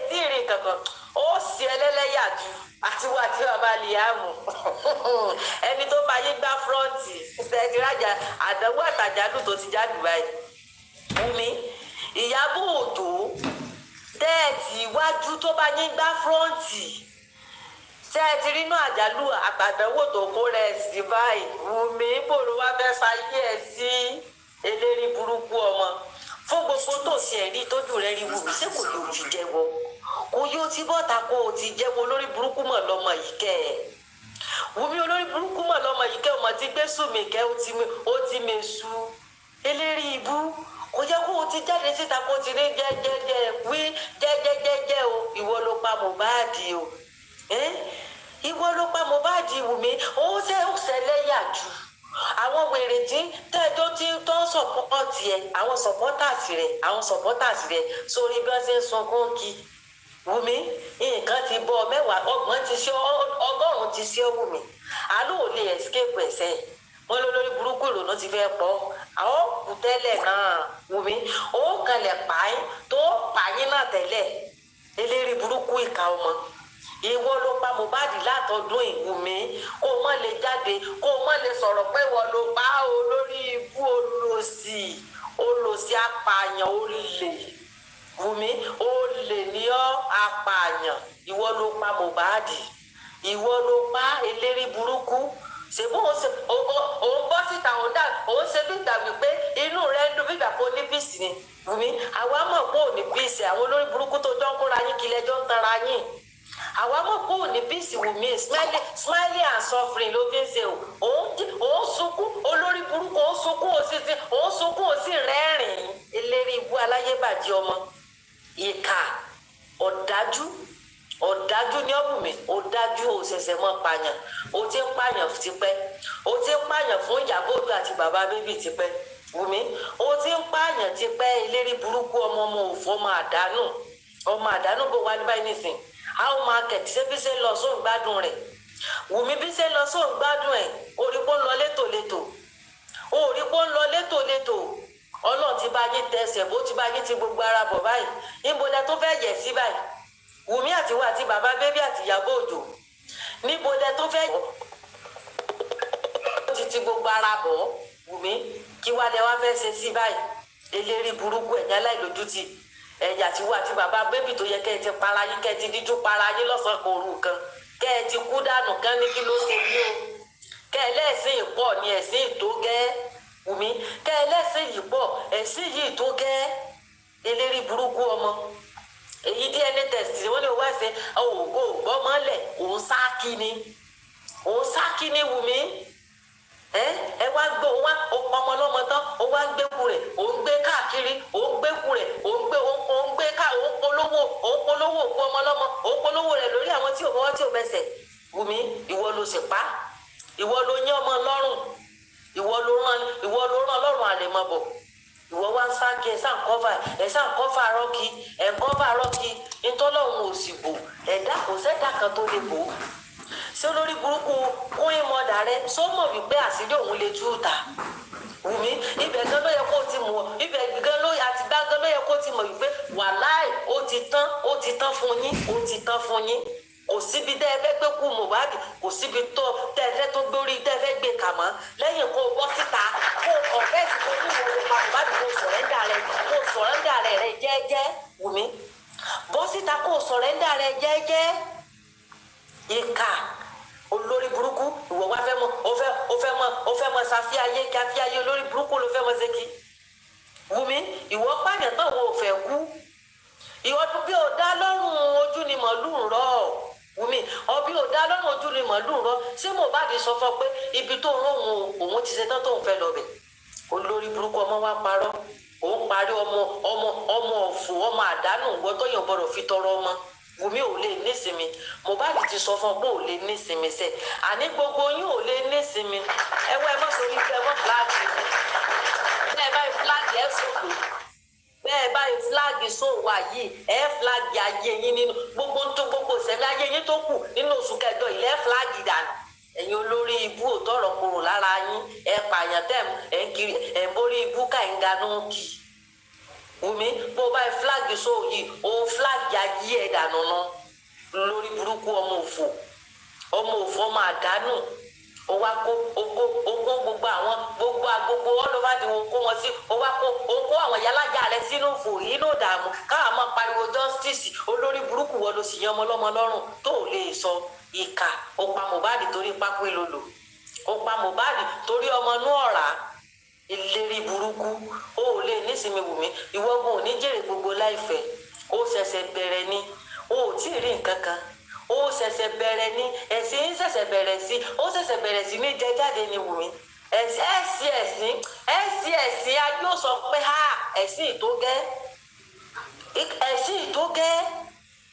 tí ìrìn kankan ó sì ẹlẹ́lẹ́yà jù àti wà tí bàbá Liamu ẹni tó bá yí gbá fúrọ́ǹtì ṣẹ́ẹ̀dìrájà àdánwò àtàjálù tó ti já Dubai Wumi Ìyábọ̀ Òjó tẹ́ẹ̀tì iwájú tó bá yí gbá fúrọ́ǹtì ṣẹ́ẹ̀tì rínú àjálù àtàdánwò tó kó rẹ̀ sí báyìí Wumi bòrò wá fẹ́ sáyé ẹ̀ sí eléri burúkú ọmọ fún gbogbo tó ṣe ẹ̀rí tójú rẹ̀ rí Wumi ṣé kò yóò ti jẹ́wọ́ kò yóò ti bọ́ta kó o ti jẹ́wọ́ olórí burúkú mọ̀ lọ́mọ yìí kẹ́ ẹ̀ Wumi olórí burúkú mọ̀ lọ́mọ yìí kẹ́ ọmọ ti gbé sùnmí kẹ́ ó ti mèṣù eléri ibú kò yẹ kó o ti jáde síta kó o ti ní jẹ́jẹ́jẹ́ wí jẹ́jẹ́jẹ́jẹ́ o ìwọ ló pa Mohbad o ìwọ ló pa Mohbad Wumi ó ṣẹlẹ́yà jù àwọn wèrè tí tẹ́jọ́ tí tó ń sọ̀pọ́tì ẹ̀ àwọn sọ̀pọ́tàsì rẹ̀ sórí bí wọ́n ṣe ń sunkún kí Wumi nǹkan ti bọ́ mẹ́wàá ọgbọ̀n ti ṣe ọgọ́rùn-ún ti ṣe Wumi àlọ́ ò lè escape ẹ̀sẹ̀ wọn lórí burúkú ìrònú ti fẹ́ pọ̀ àwọn kù tẹ́lẹ̀ náà Wumi ó kanlẹ̀ pààyàn tó pààyàn náà tẹ́lẹ̀ eléri burúkú ìka ọmọ ìwọ ló pa Mohbad látọdún Wumi kó má lè jáde kó má lè sọ̀rọ̀ pé ìwọ ló pa olórí ibú olòṣì apààyàn olè Wumi olè ní ọ́ apààyàn ìwọ ló pa Mohbad ìwọ ló pa eléri burúkú ṣèbú òun bọ́ síta òun ṣe bí ìgbà wípé inú rẹ̀ ń dùn bí ìgbà pé ó ní bíìsì ni Wumi àwa mọ̀ pé ò ní bíìsì àwọn olórí burúkú tó jọ ń kóra yín kí lẹ́jọ́ ń tanra yín àwa mọ̀ pé ò ní bíìsì Wumi smiling and suffering ló fi ń ṣe òun sunkún olórí burúkú òun sunkún ó sì rẹ́rìn-ín eléri ibú aláyébàjẹ́ ọmọ ìkà ọ̀dájú ní Wumi ọ̀dájú ò ṣẹ̀ṣẹ̀ mọ́ pààyàn ó ti ń pààyàn tipẹ́ ó ti ń pààyàn fún Ìyábọ̀ Òjó àti bàbá bébì tipẹ́ Wumi ó ti ń pààyàn tipẹ́ eléri burúkú ọmọ òfò ọmọ àdánù bó wá ní báyìí nìsín how market ṣé bí ṣe ń lọ sóun gbádùn rẹ̀ Wumi bí ṣe ń lọ sóun gbádùn ẹ̀ orí kó ń lọ létòlétò Ọlọ́run ti bá yín tẹsẹ̀ bó ti bá yín ti gbogbo ara bọ̀ báyìí níbo lẹ tó fẹ́ yẹ̀ sí báyìí Wumi àti bàbá bébí àti Ìyábọ̀ Òjó níbo lẹ tó fẹ́ ti gbogbo ara bọ̀ Wumi kí wá lẹ wá fẹ́ ṣe sí báyìí eléri burúkú ẹ̀yìn aláìlójútì ẹ̀yà tí wà tí bàbá bébì tó yẹ kẹ́ ẹ ti para yín kẹ́ ẹ ti díjú para yín lọ́sàn-án kò rú kan kẹ́ ẹ ti kú dànù kán ní kí ló ṣe yí o kẹ́ ẹ lẹ́sìn ìpọ̀ ní ẹ̀sìn ìtó gẹ́ Wùmí kẹ́ ẹ lẹ́sìn ìpọ̀ ẹ̀sìn yìí tó gẹ́ eléri burúkú ọmọ èyí DNA test wọ́n lè wá ṣe òògùn ògbọ́mọlẹ̀ òun sáàkì ni Wùmí ẹ wá gbé wá ọmọ ọlọ́mọ tán ó wá ń gbéku rẹ̀ ó ń gbé káàkiri ó ń gbéku rẹ̀ ó ń gbé ká ó ń polówó òkú ọmọ ọlọ́mọ ó ń polówó rẹ̀ lórí àwọn tí ò mọ́wọ́ tí ò mẹsẹ̀ Wùmí ìwọ ló sì pa ìwọ ló yán ọmọ lọ́rùn ìwọ ló rán lọ́rùn àlèmọ́bọ̀ ìwọ wá ń sáàkì ẹ̀sán kọ́fà rọ́ọ̀kì ntọ́lọ́hún ò sì bò ẹ̀dá kò sẹ́dá kan tó lè bò ṣé olórí burúkú kúnyìn mọ́dà rẹ sọ mọ̀ wípé àṣírí òun lè tú ta Wùmí ibẹ̀ gan ló yẹ kó ti mọ̀ ibẹ̀ gan ló àti gbá gan ló yẹ kó ti mọ̀ wípé wàláì ó ti tán fún yín kò síbi tẹ́ ẹ fẹ́ gbé kú Mohbad kò síbi tó tẹ́ ẹ fẹ́ tó gbórí tẹ́ ẹ fẹ́ gbé kà mọ́ lẹ́yìn kó o bọ́ síta kó o kọ̀fẹ́sì kó o ní ìwọ̀n pa Mohbad kó o sọ̀rẹ́ndà rẹ̀ jẹ́jẹ́ Wùmí bọ́ síta kó o sọ̀rẹ́ndà rẹ̀ jẹ́jẹ́ ìkà olórí burúkú ìwọ wá fẹ́ mọ ṣàfihàyé kí àfihàyé olórí burúkú ló fẹ́ mọ ṣe kí Wùmí ìwọ pààyàn tán wo ò fẹ́ kú ìwọ bí o dá lọ́rùn ojú ni màálù ń rọ Wùmí ọbí o dá lọ́rùn ojú ni màálù ń rọ ṣé Mohbad sọ fún ọ pé ibi tó ń rọrùn òun ti ṣe tán tóun fẹ́ lọ bẹ̀ olórí burúkú ọmọ wa parọ́ òun parí ọmọ ọ̀fọ̀ ọmọ àdánù gbọ́ tó yàn gbọ́dọ̀ fi tọrọ ọmọ Wùmí ò lè nísinmi Mohbad ti sọ fún ọ pé ò lè nísinmi sẹ àní gbogbo yín ò lè nísinmi ẹ wá ẹ má sọ wípé ẹ má fúláàgì bẹ́ẹ̀ báyìí fúláàgì ẹ sọfò bẹ́ẹ̀ báyìí fúláàgì sóòwà yìí ẹ fúláàgì ayé yín nínú gbogbo sẹmí ayé yín tó kù nínú oṣù kẹjọ ilẹ fúláàgì dànù ẹ̀yin olórí ibú òtọrọ kúrò lára yín ẹ pààyàn tẹ ẹ ń kiri ẹ ń borí ibú káyìnganú kì í Wùmí bó o bá yẹ fúláàgì sóò yìí o fúláàgì ayé ẹ dànù ná lórí burúkú ọmọ òfò ọmọ àdánù o wá kó gbogbo all over the world kó wọn sí o kó àwọn yálàjà rẹ sínú òfò yìí ló dààmú káwọn máa pariwo justice olórí burúkú wọn ló sì yan ọmọ ọlọ́mọ lọ́rùn tó o lè sọ ìkà o pa Mohbad torí pápá ìlòlò o pa Mohbad torí ọmọ inú ọ̀rá ìlérí burúkú o ò lè nísinmi Wùmí ìwọ́gun ò ní jèrè gbogbo láìfẹ́ o ṣẹ̀ṣẹ̀ bẹ̀rẹ̀ ni o ò tí ì rí nǹkan kan o ṣẹ̀ṣẹ̀ bẹ̀rẹ̀ ni ẹ̀sìn ṣẹ̀ṣẹ̀ bẹ̀rẹ̀ sí o ṣẹ̀ṣẹ̀ bẹ̀rẹ̀ sí ní jẹ jáde ni Wùmí ẹ̀sìn ayé ò sọ pé ha ẹ̀sìn ìtógẹ́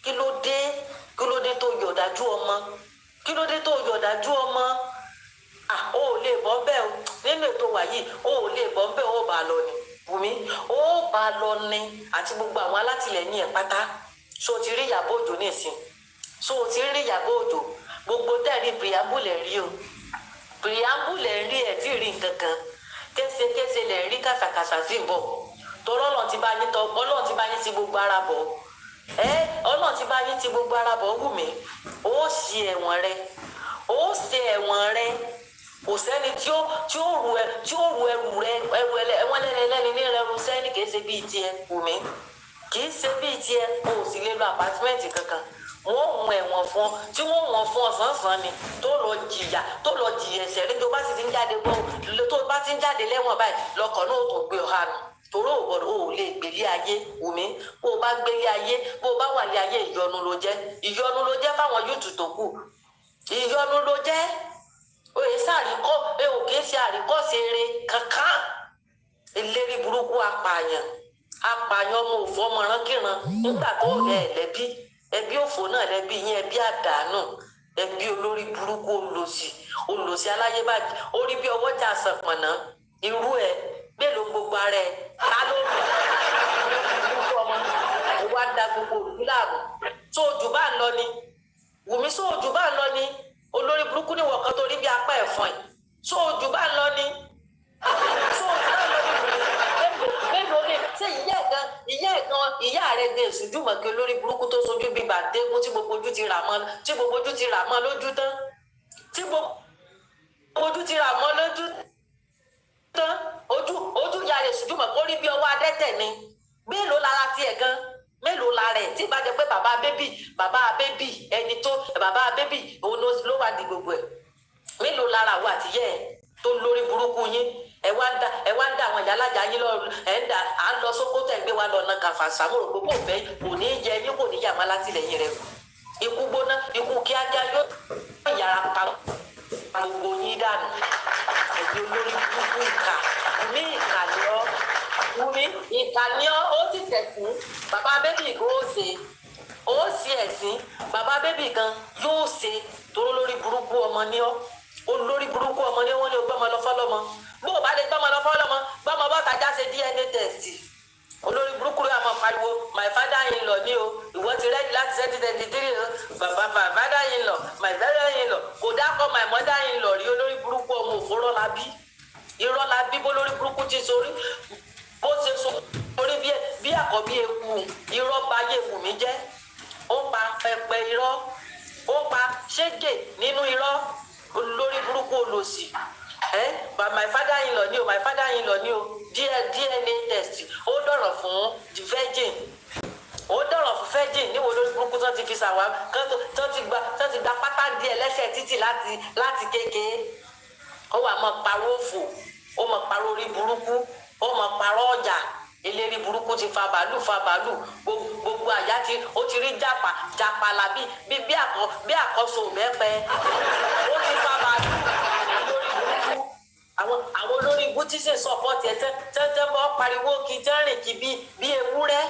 kí ló dé tó yọ̀dájú ọmọ o ò lè bọ́ bẹ́ẹ̀ o nínú ètò wa yìí o ò lè bọ́ bẹ́ẹ̀ o bá lọ ni Wùmí o bá lọ ni àti gbogbo àwọn alátìlẹyìn ẹ̀ pátá so ti rí Ìyábọ̀ Òjó nísìn so ti rí Ìyábọ̀ Òjó gbogbo tẹ́ẹ̀rí preamble rí o preamble rí ẹ̀ tí rí nǹkan kan késekése lẹ̀ rí kàṣàkàṣà sí bọ̀ torí Ọlọ́run ti bá yín ti gbogbo ara bọ̀ Ọlọ́run ti bá yín ti gbogbo ara bọ̀ Wùmí ó ṣe ẹ̀wọ̀n rẹ kò sẹ́ni tí ó ru ẹrù rẹ ẹwọ́n lẹ́ni ní ẹrù sẹ́ni kìí ṣe bíi tiẹ̀ Wùmí kìí ṣe bíi tiẹ̀ o ò sì lè lo àpátímẹ́ǹtì kankan wọ́n mú ẹ̀wọ̀n fún ọ tí wọ́n wọ̀n fún ọ sánsan ni tó lọ jìyà ẹ̀ṣẹ̀ rí tó bá sì ti ń jáde lẹ́wọ̀n báyìí lọ́kọ̀ náà tó gbé ọ hànú torí o lè gbélé ayé Wùmí bó o bá gbélé ayé bó o bá wà ní ayé ìyọnu ló jẹ́ fáwọn yúùtù tó kù ìyọnu ló jẹ́ oye sàríkọ ò kìí ṣe àríkọ́ṣe eré kankan eléri burúkú apààyàn ọmọ òfò ọmọ ránkìran nígbà tó rẹ lẹ́bí ẹbí òfò náà lẹ́bí yín ẹbí àdánù ẹbí olórí burúkú olòṣì aláyébájì orí bí ọwọ́jà sàpọ̀nà irú ẹ mélòó gbogbo ara ẹ ká ló rẹ ọmọ ò wá da gbogbo òlú láàrú sóòjù bá ń lọ ni Wùmí sóòjù bá ń lọ ni olórí burúkú ni wọ̀kan tó rí bí apá ẹ̀fọn yìí sóòjù bá ń lọ ni mélòó ni ṣé ìyá rẹ gan èsùjú mọ̀kẹ́ olórí burúkú tó sojú bí bàtẹ́gùn tí gbogbo ojú ti rà mọ́ lójú tán tí gbogbo ojú ti rà mọ́ lójú tán ojú ìyá rẹ èsùjú mọ̀kẹ́ ó rí bí ọwọ́ adẹ́tẹ̀ ni mélòó lára tiẹ̀ gan mélòó la rẹ̀ tí ìbá jẹ́ pé bàbá bébì ẹni tó bàbá bébì òun ló wà di gbogbo ẹ̀ mélòó lára àwọn àtìyẹ́ ẹ̀ tó lórí burúkú yín ẹ wá ń dá àwọn ìyálàjà yín lọ ẹ ń dà à ń lọ Sókótó ẹ gbé wa lọ náà kàfà sàmúrò gbogbo òfẹ kò ní í jẹ yín kò ní í yàmá látìlẹ́yìn rẹ̀ ikú gbóná ikú kíákíá yóò yára pa gbogbo yín dànù ẹbí olórí burúkú ní ìkànnìọ́ wúmi ìkànnìọ́ ó sì tẹ̀sìn bàbá bébì kò ṣe ó sì ẹ̀sìn bàbá bébì gan yóò ṣe toró lórí burúkú ọmọ ní ọ́ olórí burúkú ọmọ ní wọ́n ní gbọ́mọ lọ fọ́lọ́mọ bó o bá lè gbọ́mọ lọ fọ́lọ́mọ gbọ́mọ bọ́ta jáse DNA test olórí burúkú rẹ̀ àmọ́ pariwo my father in law ní o ìwọ ti rẹ́dí láti 2023 bàbá father in law my father in law kò dákọ̀ my mother in law rí olórí burúkú ọmọ òfurọ́ la bí irọ́ la bí bó lórí burúkú ti sórí bó ṣe so orí bí àkọ́bí eku irọ́ bá yé wù mí jẹ́ ó pa pẹpẹ irọ́ ó pa ṣégè nínú irọ́ olórí burúkú olòṣì my father in law ni o my father in law ni o DNA test ó dọ̀rọ̀ fún virgin ó dọ̀rọ̀ fún virgin níwò lórí burúkú tó ti fi ṣàwá tó ti gba pátá díẹ̀ lẹ́sẹ̀ títì láti kékeré ó wà mọ́ parọ́ òfò ó mọ́ parọ́ orí burúkú ó mọ́ parọ́ ọjà eléri burúkú ti fa bàálù gbogbo àyà ó ti rí jàpàlà bí àkọsọ mẹ́pẹ́ ó ti fa bàálù àwọn olórí ibú tí ṣe sọpọ́tì ẹ̀ tẹ́tẹ́ bọ́ pariwo kí tẹ́rìn kí bí ewúrẹ́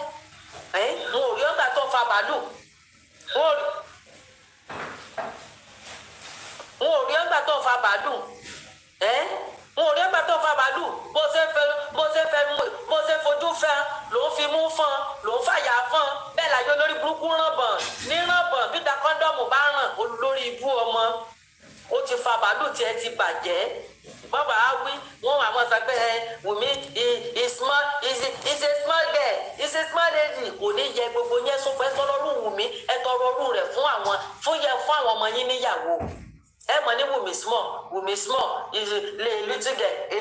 wọn ò rí ọgbà tó fa bàálù wọn ò rí ọgbà tó fa bàálù wọn ò rí ọgbà tó fa bàálù bó ṣe fojú fẹ́ ló ń fi mú fún ló ń fàyà fún bẹ́ẹ̀ láyé olórí burúkú rànbọ̀n bí da kọ́ńdọ̀mù bá ràn olórí ibú ọmọ ó ti fa bàálù tí ẹ ti bàjẹ́ bàbá á wí wọn àwọn sọ pé Wùmí is a small girl is a small lady kò ní yẹ gbogbo yẹn sọ fẹ́ sọlọ́rù Wùmí ẹ tọrọ ọrú rẹ̀ fún àwọn ọmọ yín níyàwó ẹ mọ̀ ní Wùmí small is a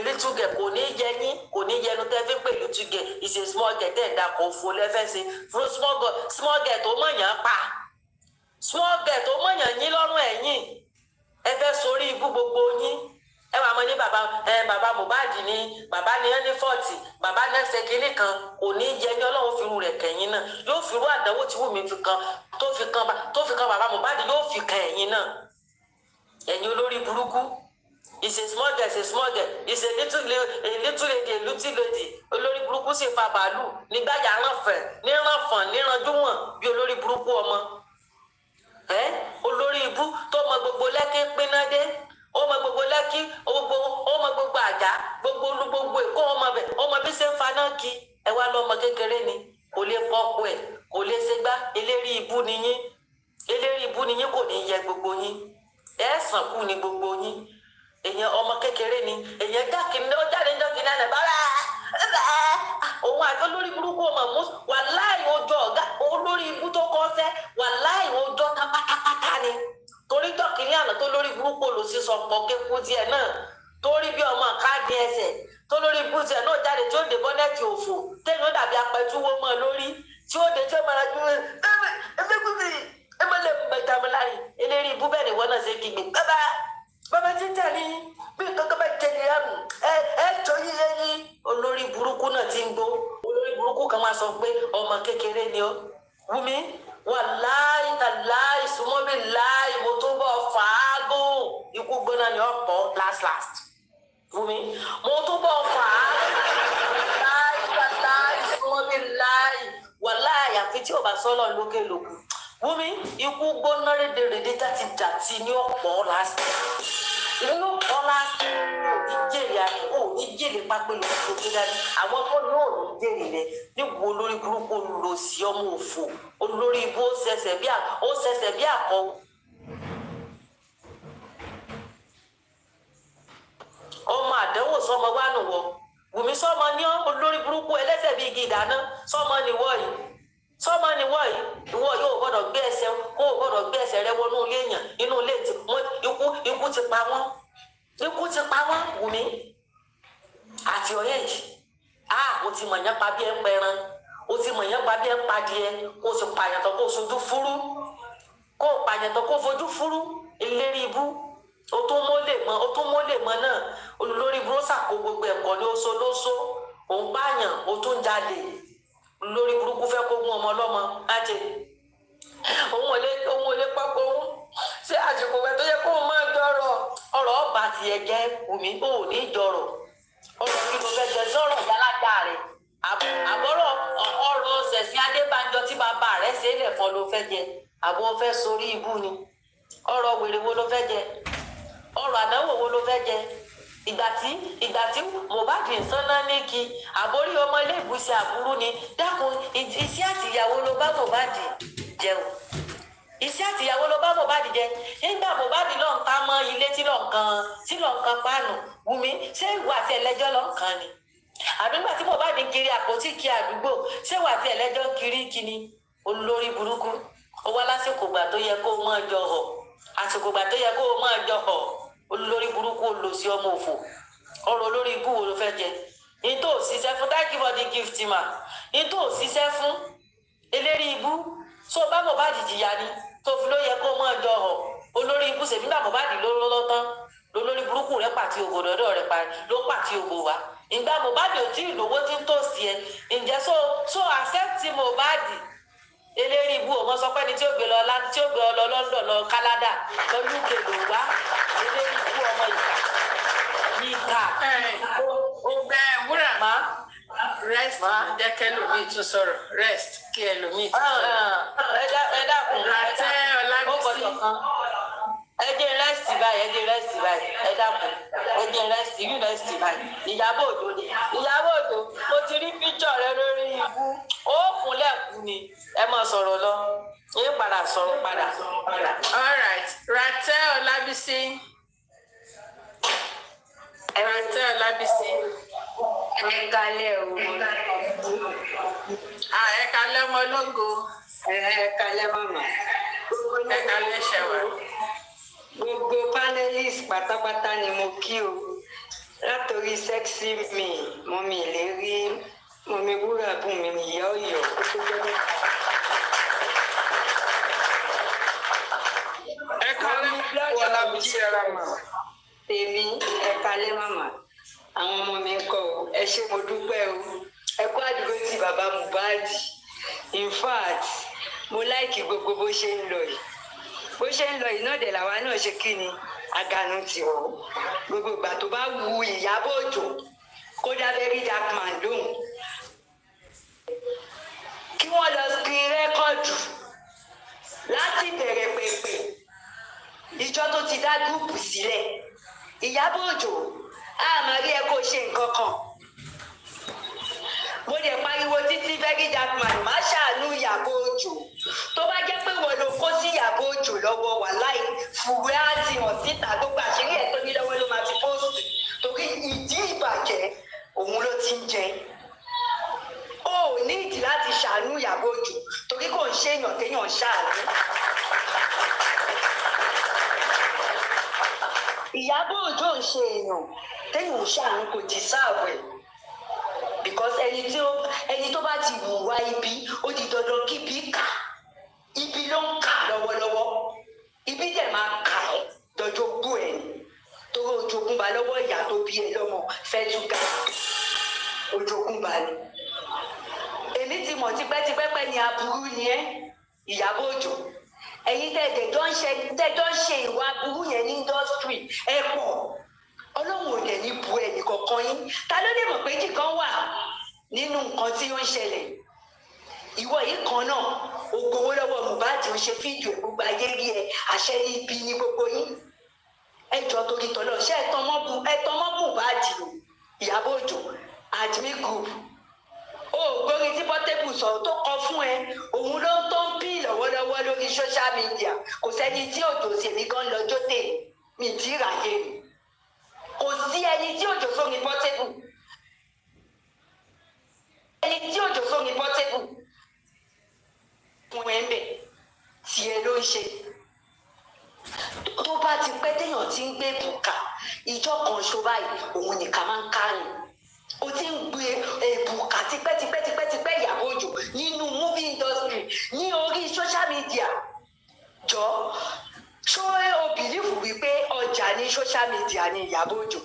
little girl kò ní yẹ yín kò ní yẹnu tẹ́ fi pè little girl is a small girl tẹ́ ẹ̀ dà kó fo lẹ́fẹ́ sí fún small girl tó mọ̀yàn pa small girl tó mọ̀yàn yín lọ́rùn ẹ̀yìn ẹ fẹ́ sórí ibú gbogbo yín ẹ wà mọ ní bàbá Mohbad ní bàbá ní ẹni fọ́ọ̀tì bàbá nẹ́sẹ̀ kínní kan kò ní jẹ ní Ọlọ́run fìrù rẹ̀ kẹ̀yìn náà yóò fìrù àdánwò tí Wùmí tó fi kan bàbá Mohbad yóò fi kan ẹ̀yìn náà ẹ̀yin olórí burúkú is a small girl is a little lady olórí burúkú sì fa bàálù nígbàyà níranjúwọ̀n bí olórí burúkú ọmọ olórí ibú tó mọ gbogbo lẹ́kí pínná dé ó mọ gbogbo lẹ́kí ó mọ gbogbo àjà gbogbo èkó ọmọ bí ṣe ń fa náà kí ẹ wá lọ́mọ kékeré ni kò lè pọ́kú ẹ̀ kò lè ṣègbà eléri ibú ni yín kò ní yẹ gbogbo yín ẹ sàn kú ni gbogbo yín èèyàn ọmọ kékeré ni èèyàn jákèjì ó jáde jọ́kìnrin náà bàbá òun àti olórí burúkú ọmọ mú wàláì ọjọ́ ọ̀gá olórí ibú tó kọ́ sẹ́ wàláì ọjọ́ tá pátápátá ni torí jọ́kìnrin àná tó lórí burúkú olùsísọ pọ̀ kéku tiẹ̀ náà torí bí ọmọ káàdì ẹsẹ̀ tó lórí ibú tiẹ̀ náà jáde tí ó dé bọ́nẹ́ẹ̀tì òfò tẹ́nu dàbí apẹ̀túwó mọ́ lórí tí ó dé tí ó máa ju ẹgbẹ́ mẹ́tàmíláyì eléri ibú bẹ́ẹ̀ ni wọ́n náà ṣe kígbe bàbá jíjà ni bí kankan bá jẹ ní àmì ẹ jọ yíyẹ yín olórí burúkú náà ti ń gbó olórí burúkú kan máa sọ pé ọmọ kékeré ni ó Wùmí wàláì tàláì súnmọ́bí láì mo tó bọ̀ fàágùn ikú gbóná ni ọ̀pọ̀ last Wùmí mo tó bọ̀ fàágùn láì tàláì súnmọ́bí láì wàláì àfi tí ò bá sọ́lọ̀ lókè lòkù Wùmí ikú gbóná rédèrèdè láti dàtí ní ọ̀pọ̀ last inú ọlá ìjèrè àná ò ní jèrè pápẹ́ lóko tó dání àwọn tó ní ò ní jèrè rẹ níbo olórí burúkú lò sí ọmọ òfò olórí ibú ó ṣẹ̀ṣẹ̀ bí àkọ. ọmọ àdánwò sọmọ wà nù wọ Wùmí sọmọ ní olórí burúkú ẹlẹ́sẹ̀ bíi igi ìdáná sọmọ nìwọ yìí ìwọ yóò gbọ́dọ̀ gbé ẹsẹ̀ rẹ wọnú ilé èèyàn inú ilé tí ikú ti pa wọ́n Wùmí àti ọyẹ yìí o ti mọ̀ yẹn pa bí ẹ ń pẹran o ti mọ̀ yẹn pààyàn pa bí ẹ padìẹ kó o sì pààyàn tó kó o sojú fúrú kó o pààyàn tó kó o fojú fúrú ìlérí ibú o tún mólè mọ́ náà olórí búrọ́sà kó gbogbo ẹ̀kọ́ ní oṣó lóṣó òun pààyàn o tún jalè lórí burúkú fẹ́ kó gún ọmọ ọlọ́mọ láti òun ò lè pápọ̀ òun ṣé àsìkò rẹ tó yẹ kó o máa jọrọ ọ̀rọ̀ ọba tiẹ̀ jẹ́ omi ò ní jọrọ ọ̀rọ̀ kí ló fẹ́ jẹ sọ̀rọ̀ yálàjà rẹ̀ àbọ̀rọ̀ ọ̀rọ̀ ṣẹ̀sìn Adébánjọ tí bàbá rẹ̀ ṣe é lẹ̀fọ́ ló fẹ́ jẹ àbọ̀ fẹ́ sórí ibú ni ọ̀rọ̀ wèrè wo ló fẹ́ jẹ ọ̀rọ̀ àdánwò wo ló fẹ́ jẹ ìgbà tí Mohbad ń sánná ní kí àbórí ọmọ ilé ìbùsẹ̀ àbúrú ni dákun iṣẹ́ àtìyàwó ló bá Mohbad jẹun iṣẹ́ àtìyàwó ló bá Mohbad jẹ nígbà Mohbad lọ ń ká mọ́ ilé tí lọ ń kan páànù Wùmí ṣé ìwà àti ẹlẹ́jọ́ lọ ń kan ni àdúgbò tí Mohbad ń kiri àpótí kí àdúgbò ṣé ìwà àti ẹlẹ́jọ́ ń kiri kíni olórí burúkú ó wá lásìkò gbà tó yẹ kó o máa jọ họ àsìkò gbà tó yẹ kó o máa jọ họ olórí burúkú olòṣì ọmọ òfò ọ̀rọ̀ olórí ibú wo ló fẹ́ jẹ ní tó ṣiṣẹ́ fún thank you for the gift ma ní tó ṣiṣẹ́ fún eléri ibú tó bá Mohbad jìyà ni tó fi ló yẹ kó o máa jọ họ olórí ibú ṣèbí bá Mohbad ló tán lólórí burúkú rẹ pàtí òbò dọdọ rẹ pa ló pàtí òbò wa ìgbà Mohbad ò tí ì lówó tí ń tòsí ẹ ǹjẹ́ so accept Mohbad eléri ibú ọmọ sọ pé ní tí ó gbé ọ lọ London lọ Canada lọ UK ló wá eléri ibú ọmọ ìkà ó gbẹ wúrà má rest jẹ́ kẹ́lòmíì tún sọ̀rọ̀ rest kí ẹlòmíì tún sọ̀rọ̀ ẹ dákun Ràtẹ́ Ọlábísí ẹjẹ rẹsì báyìí ẹ dákun ẹjẹ rẹsì báyìí Ìyábọ̀ Òjó mo ti rí píṣọ rẹ lórí ibú ó kúnlẹ̀ kú ni ẹ mọ sọ̀rọ̀ lọ yín padà sọ̀rọ̀ padà. all right Ràtẹ́ Ọlábísí ẹ kálẹ́ o ẹ kálẹ́ ọmọ ológo ẹ kálẹ́ màmá ẹ kálẹ́ ṣẹwà. Gbogbo panelist pátápátá ni mo kí o látòrí sexy mi mọ́mí ìlérí mọ́mí wúrà bùn mi ìyá ọ̀yọ́ kó tó jẹ́ mẹ́ta. ẹ kálẹ́ Ọlábísí ẹ̀rọ mà. Tèmi ẹ kálẹ́ màmá àwọn ọmọ mi kọ o ẹ ṣé mo dúpẹ́ o ẹ kú àdúgbò tí bàbá Mohbad in fact mo láìkì gbogbo bó ṣe ń lọ yìí bó ṣe ń lọ yìí náà dẹ̀ làwa náà ṣe kí ni aganu tiwọ́ gbogbo ìgbà tó bá wu Ìyábọ̀ Òjó kó dá very dark man lóhùn kí wọ́n lọ screen rẹ́kọ̀dù láti bẹ̀rẹ̀ pẹ̀pẹ̀ ìjọ tó ti dá gúùpù sílẹ̀ Ìyábọ̀ Òjó àmọ́ rí ẹ kó ṣe nǹkan kan mo dẹ̀ pariwo títí very dark man má ṣàánú Ìyábọ̀ Òjó tó bá jẹ́ pé wọ́n ló kó sí Ìyábọ̀ Òjó lọ́wọ́ wà láì fùwé àti hàn síta gbogbo àṣírí ẹ̀ tó ní lọ́wọ́ ló máa fi póòsì torí ìdí ìbàjẹ́ òun ló ti ń jẹ ó ní ìdí láti ṣàánú Ìyábọ̀ Òjó torí kò ń ṣèyàn téèyàn ṣàánú. Ìyábọ̀ Òjó ń ṣe èèyàn téèyàn ṣàánú kò ti sáàbù ẹ̀ because ẹni tó bá ti hùwà ibi ó di dandan kí ibi kà ibi ló ń kà lọ́wọ́lọ́wọ́ ibi dẹ̀ máa kà ẹ́ dọ́jọ́ gbó ẹ̀ torí ojogúnba lọ́wọ́ ìyá tó bí ẹ lọ́mọ fẹ́túgà ojogúnba ni èmi ti mọ̀ tipẹ́tipẹ́ pẹ́ ni aburú ni ẹ́ Ìyábọ̀ Òjó ẹ̀yin tẹ́jọ́ ń ṣe ìwà aburú yẹn ní indọ́sítírì ẹ̀ pọ̀ Ọlọ́run ò dẹ̀ ní bu ẹnì kọ̀ọ̀kan yín ta ló lè mọ̀ pé jì kan wà nínú nǹkan tí ó ń ṣẹlẹ̀ ìwọ yìí kan náà o gbowó lọ́wọ́ Mohbad ó ṣe fídíò gbogbo ayé rí ẹ àṣẹ ibi ní gbogbo yín ẹjọ́ torí tọ́lọ́ ṣé ẹ̀tàn mọ́ Mohbad o Ìyábọ̀ Òjó admin group o gbórí tí Portable sọ̀rọ̀ tó kọ fún ẹ òun ló ń tó ń pín lọ́wọ́lọ́wọ́ lórí social media kò sẹ́ni tí Òjó sì mí gan lọ́jọ́ tè mí tí ìràyè mi kò sí ẹni tí Òjó sórí Portable fún ẹ ń bẹ̀ tí ẹ ló ń ṣe tó bá ti pẹ́ téèyàn ti ń gbé bùkà ìjọ kan ṣo báyìí òun nìkan máa ń kárìn o ti ń gbé èbùkà tipẹ́tipẹ́ Ìyábọ̀ Òjó nínú movie industry ní orí social media jọ ṣó o bìlífù wípé ọjà ní social media ní Ìyábọ̀ Òjó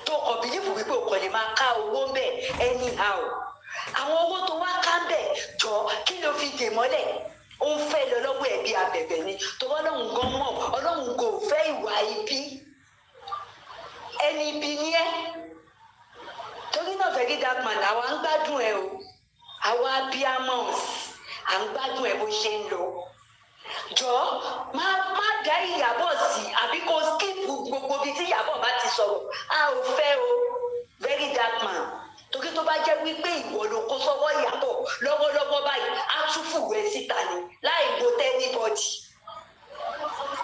tó kọ bìlífù wípé o kàn lè máa ká owó ń bẹ̀ anyhow àwọn owó tó wá ká ń bẹ̀ jọ kí ló fi dè mọ́lẹ̀ ó ń fẹ́ lọ lọ́wọ́ ẹ̀bí abẹ̀bẹ̀ ni tó Ọlọ́run gan mọ̀ Ọlọ́run kò fẹ́ ìwà ibi ẹni ibi ni ẹ́ torí náà Very Dark Man àwa ń gbádùn ẹ o àwa abiyamọ à ń gbádùn ẹ bó ṣe ń lọ jọ má dá Ìyábọ̀ sí àbí kò skip gbogbo ibi tí Ìyábọ̀ bá ti sọ̀rọ̀ a ò fẹ́ o Very Dark Man torí tó bá jẹ́ wípé ìwọ ló kó sọ́wọ́ Ìyábọ̀ lọ́wọ́lọ́wọ́ báyìí á tún fùwé síta ni láì gbó tẹ́nibọ́dì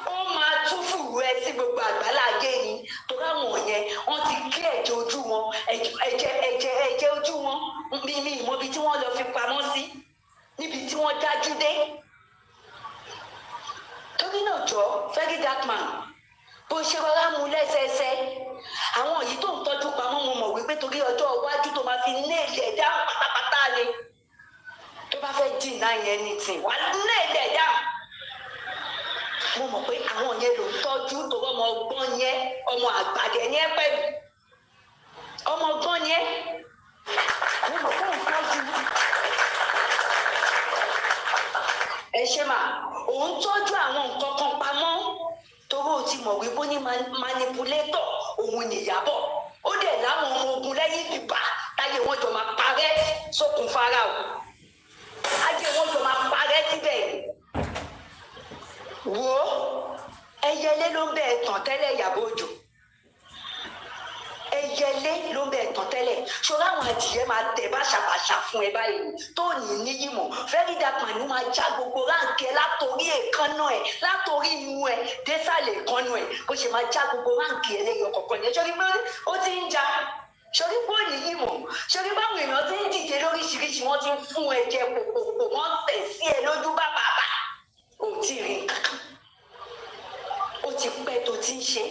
ó máa tún fùwé sí gbogbo àgbáláyé ni torí àwọn yẹn wọ́n ti kí ẹ̀jẹ̀ ojú wọn ẹ̀jẹ̀ ojú wọn mímí ìmọ̀bi tí wọ́n lọ fi pamọ́ sí níbi tí wọ́n dájú dé torí náà jọ Very Dark Man bó ṣe rọra mú lẹ́sẹẹsẹ àwọn yìí tó ń tọ́jú pamọ́ mo mọ̀ wípé torí ọjọ́ iwájú tó máa fi ní èlé ẹ̀dá pátápátá ni tó bá fẹ́ dìnnà yẹn ní tì wá ní èlé ẹ̀dá mo mọ̀ pé àwọn yẹn ló ń tọ́jú tó ọmọ ọgbọ́n yẹn ọmọ àgbàdẹ yẹn pẹ̀lú ọmọ ọgbọ́n yẹn mo mọ̀ pé òun tọ́jú ẹ ṣe mà òun tọ́jú àwọn nǹkan kan pamọ́ torí o ti mọ̀ wípé ní manipulator òun nìyàbọ̀ ó dẹ̀ láwọn ọmọ ogun lẹ́yìn bíbá táyé wọn jọ máa parẹ́ sókun fara o ayé wọn jọ máa parẹ́ síbẹ̀ wo ẹyẹlé ló ń bẹ ẹ̀tàn tẹ́lẹ̀ Ìyábọ̀ Òjó ẹyẹlé ló ń bẹ ẹ̀tàn tẹ́lẹ̀ ṣọlá àwọn adìyẹ máa tẹ̀ báṣabàṣà fún ẹ báyìí tó ní níyì mọ̀ Very Dark Man máa já gbogbo ráǹkì ẹ látòrí èékánná ẹ látòrí imú ẹ désàlẹ̀ èékánná ẹ bó ṣe máa já gbogbo ráǹkì ẹ lẹ́yìn ọ̀kọ̀ọ̀kan yẹn ṣọlí pé ó ti ń ja ṣọlí pé ó níyì mọ̀ ṣọlí báwọn èèyàn ti ń dìde lóríṣiríṣi wọ́n ti ń fún ẹ jẹ pòpòpò wọ́n tẹ̀ sí ẹ lójú bàbàbà ò tí ì rí nǹkan ó ti pẹ́ tó ti ń ṣe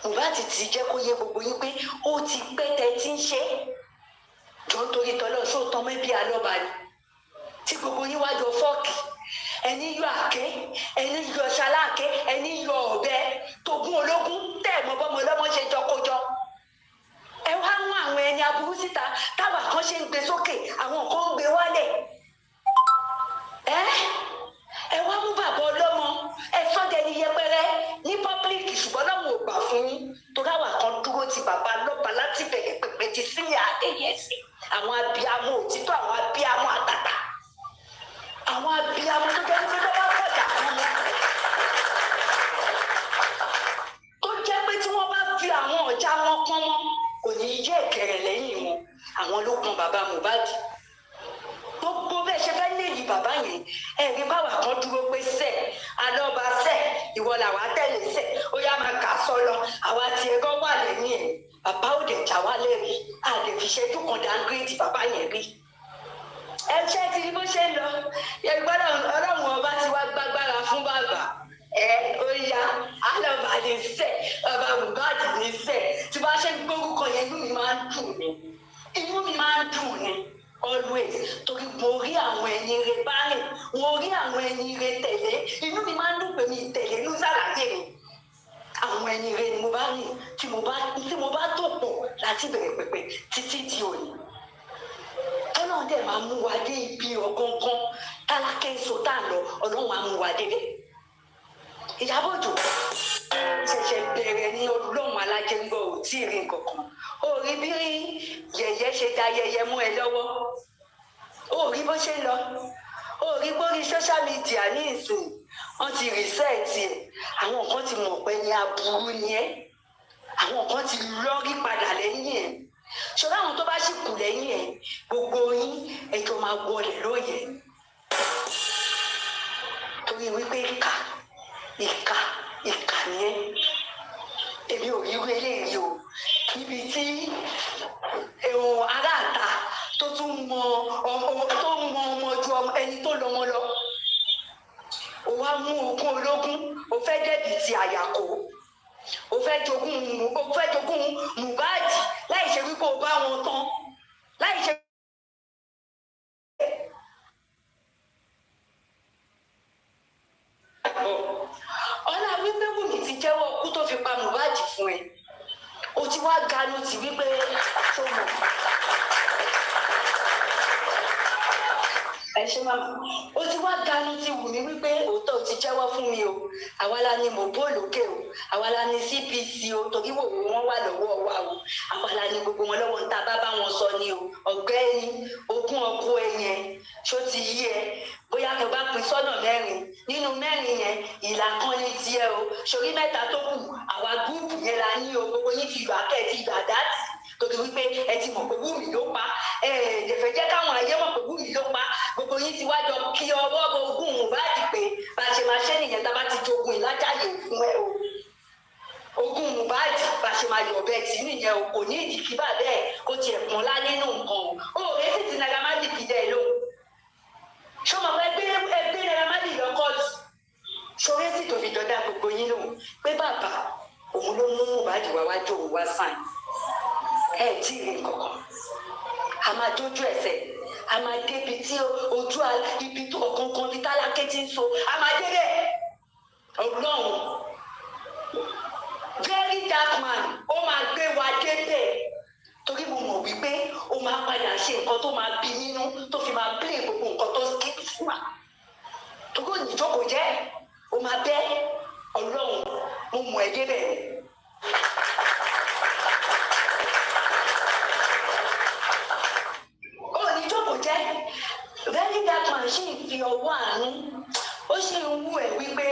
Mohbad ti jẹ́ kó yé gbogbo yín pé ó ti pẹ́ tẹ́ ti ń ṣe jọ nítorí tọ́lọ́ ṣó tán mẹ́bí alọ́ba ni tí gbogbo yín wá yọ fọ́ọ̀kì ẹni yọ àké ẹni yọ ṣaláàké ẹni yọ ọ̀bẹ tógún ológun tẹ́ mọ́ bọ́mọ lọ́mọ ṣe jọkọjọ ẹ wá mú àwọn ẹni aburú síta táwa kan ṣe ń gbé sókè àwọn kan ń gbé wálẹ̀ ẹ wá mú bàbá ọlọ́mọ ẹ sọ́dẹ̀ ní yẹpẹrẹ ní pọ́blíkì ṣùgbọ́n lọ́wọ́ ò gbà fún yín torí àwọn kan dúró ti bàbá lọ́ba láti bẹ̀rẹ̀ pẹ̀pẹ̀ ti sílẹ̀ àdéyẹsì àwọn abiyamọ òtítọ́ àwọn abiyamọ àtàtà àwọn abiyamọ tó jẹ́ pé tó bá kọjá fún wọn tó jẹ́ pé tí wọ́n bá fi àwọn ọ̀já wọn pọ́n wọn kò ní yé ìkẹrẹ̀ lẹ́yìn wọn àwọn ló pọn bàbá Mohbad gbogbo bẹ́ẹ̀ ṣe fẹ́ léyìí bàbá yẹn ẹ̀rí báwa kan dúró pé sẹ́ alọ́ba sẹ́ ìwọ làwa tẹ̀lé sẹ́ ó yá máa kà sọ lọ àwa ti ẹ̀gọ́ wà lẹ́yìn ẹ̀ bàbá òde jà wá lẹ́rìí àdèfìṣẹ́jú kan dáńgírèdì bàbá yẹn rí ẹ ṣe ti rí bó ṣe ń lọ yorùbá ọlọ́run ọba ti wá gbágbára fún bàbá ó yá alọ́ba ní sẹ́ bàbá Mohbad ní sẹ́ tí bá ṣe ń gbórúkọ yẹn inú mi máa ń dùn ni always torí mo rí àwọn ẹni rẹ báyìí mo rí àwọn ẹni rẹ tẹ̀lé inú mi máa ń dùn pé mi tẹ̀lé ní sàlàyé mi àwọn ẹni rẹ ni mo bá rìn tí mo bá tó pọ̀ láti bẹ̀rẹ̀ pẹ̀pẹ̀ títí di òní ọlọ́run dẹ̀ máa mú wa dé ibi ọ̀gángán tálákẹ́ èso tá à ń lọ ọlọ́run á mú wa débẹ̀ Ìyábọ̀ Òjó ṣẹ̀ṣẹ̀ bẹ̀rẹ̀ ní ọlọ́run alájẹngbọ̀ ò tí ì rí nǹkan kan ó rí bí yẹ̀yẹ́ ṣe da yẹ̀yẹ́ mú ẹ lọ́wọ́ ó rí bó ṣe ń lọ ó rí bórí social media ní ìsìn wọ́n ti rìsẹ́ẹ̀tì ẹ̀ àwọn kan ti mọ̀ pé ní aburú ni ẹ́ àwọn kan ti lọ́rí padà lẹ́yìn ẹ̀ ṣọlá àwọn tó bá sì kù lẹ́yìn ẹ̀ gbogbo yín ẹjọ́ máa wọlé lóye torí wípé ìkà ni ẹ́ èmi ò rí irú eléyìí o níbi tí aráàta tó tún mọ ọmọ ju ẹni tó lọ́mọ lọ ó wá mú ogún ológun ó fẹ́ dẹ́bi ti àyàkó ó fẹ́ jogún Mohbad láì ṣe wípé o bá wọn tán láì ṣe. ọlá wípé Wùmí ti jẹ́wọ́ kú tó fi pa Mohbad fún ẹ o ti wá ganu ti wípé tó mọ̀. ẹ ṣe máa o ti wá ganu ti Wùmí wípé òótọ́ o ti jẹ́wọ́ fún mi o àwa la ni mò ń bó lókè o àwa la ni CPC o torí wò wọ́n wà lọ́wọ́ wa o àwa la ni gbogbo wọn lọ́wọ́ níta bá wọn sọ ni o ọ̀gbẹ́ni ogún ọkọ ẹ yẹn ṣó ti yí ẹ bóyá tó bá pín sọ́nà mẹ́rin nínú mẹ́rin yẹn ìlà kan ní tiẹ̀ o ṣorí mẹ́ta tó kù àwa gúúpù yẹn la ní o gbogbo yín ti gbà kẹ́ ẹ ti gbà dátì torí wípé ẹ ti mọ̀ pé Wùmí ló pa ẹ ẹ̀ẹ́dẹ̀fẹ̀ jẹ́ káwọn ayé mọ̀ pé Wùmí ló pa gbogbo yín ti wájọ kí ọwọ́ ogún Mohbad pé bá a ṣe máa ṣe nìyẹn tá a bá ti jogun ìlájàyè fún ẹ o ogún Mohbad bá a ṣe máa yọ̀ bẹ́ẹ̀ tí nìyẹn o kò ní ìdí kí bàbá ẹ̀ kó tiẹ̀ pọ́n lá nínú nǹkan o ò rẹ́ sì ti Naira Marley fi dẹ́ ẹ lóhùn ṣọmọ ẹgbẹ́ Naira Marley lọ kóòtù ṣoré sì tó fi jọdá gbogbo yín lóhùn pé bàbá òun ló mú Mohbad wá wájú òun wá sáìn ẹ tí ì rí nǹkankan a máa dójú ẹsẹ̀ a máa débi tí ojú ibi tó ọ̀kankan bí tálákẹ́ ti ń so a máa débẹ̀ Ọlọ́run very dark man ó máa gbé wa débẹ̀ torí mo mọ̀ wípé ó máa padà ṣe nǹkan tó máa bí nínú tó fi máa play gbogbo nǹkan tó skip fún wa torí òní ìjókòó jẹ́ ó máa bẹ́ Ọlọ́run mo mọ̀ ẹ́ débẹ̀. òní ìjókòó jẹ́ very dark man ṣì ń fi ọwọ́ àánú ó ṣì ń wú ẹ̀ wípé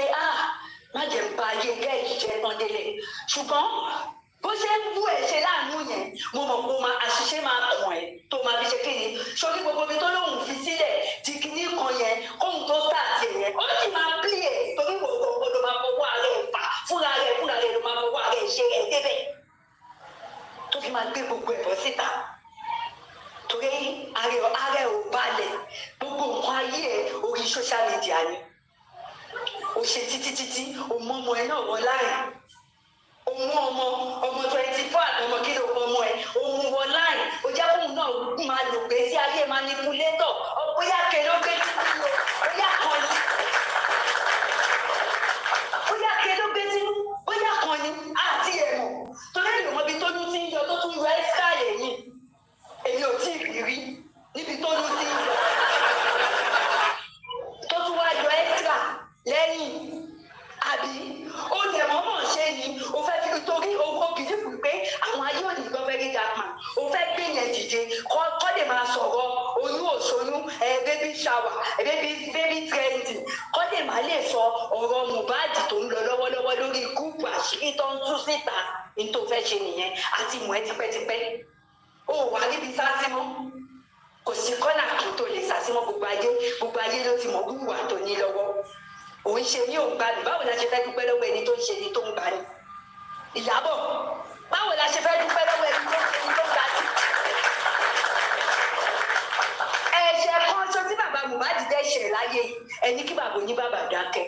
má jẹ́ ń ba ayé gẹ́ẹ̀jì jẹ́ tán délé ṣùgbọ́n bó ṣe ń wú ẹ ṣe láàánú yẹn mo mọ̀ pé àṣìṣe máa kàn ẹ́ tó máa fi ṣe kí ni sórí gbogbo ibi tó lóun fi sílẹ̀ di kíní kan yẹn kóhun tó sáàtì yẹn ó sì máa pí ẹ̀ torí wò ó ló máa fọwọ́ ara ẹ̀ fà fúnra rẹ̀ ló máa fọwọ́ ara ẹ̀ ṣe ẹ̀ débẹ̀ tó fi máa gbé gbogbo ẹ̀ bọ́ síta torí ara ẹ̀ ò balẹ̀ gbogbo nǹkan ayé ẹ̀ orí social media ni ó ṣe títí ó mọ ọmọ ẹ náà wọ láàrin òun ọmọ 24 àtọmọ kí ló kọ ọmọ ẹ òun wọ láì ó jẹ́ kóun náà máa lò pé sí ayé manipulétọ̀ bóyá kéré ó gbé sínú bóyá kan ni bóyá kéré ó gbé sínú bóyá kan ni àti ẹ̀mọ̀ torí èlò mọ́bi tó ní sí yọ tó tún yọ ẹ́síkà lẹ́yìn èmi ò tí ì rí níbi tó ní sí yọ tó tún wá yọ ẹ́síkà lẹ́yìn àbí ó lè mọ́mọ́ ṣe ni ó fẹ́ fi torí owó bìlífù pé àwọn ayé òní gbọ́ very dark man ó fẹ́ gbé yẹn dìde kọ́ lè máa sọ̀rọ̀ oyún òṣoyún baby shower baby trending kọ́ lè máa lè sọ ọ̀rọ̀ Mohbad tó ń lọ lọ́wọ́lọ́wọ́ lórí gúúpù àṣírí tó ń tú síta ní tó fẹ́ ṣe nìyẹn àti mọ̀ ẹ́ tipẹ́tipẹ́ ó wà níbi sásímọ́ kò sí kọ́nà kí tó lè sásímọ́ gbogbo ayé ló ti mọ̀ wúwà tó ní lọ́wọ́ òun ṣe ní òun gbani báwo la ṣe fẹ́ dúpẹ́ lọ́wọ́ ẹni tó ń ṣe ni tó ń gbani Ìyábọ̀ báwo la ṣe fẹ́ dúpẹ́ lọ́wọ́ ẹni tó ń ṣe ni tó ń gbani. ẹ̀ṣẹ̀ kan ṣo tí bàbá Mohbad dẹ́ṣẹ̀ láyé ẹni kí bàbá oníbàbà dákẹ́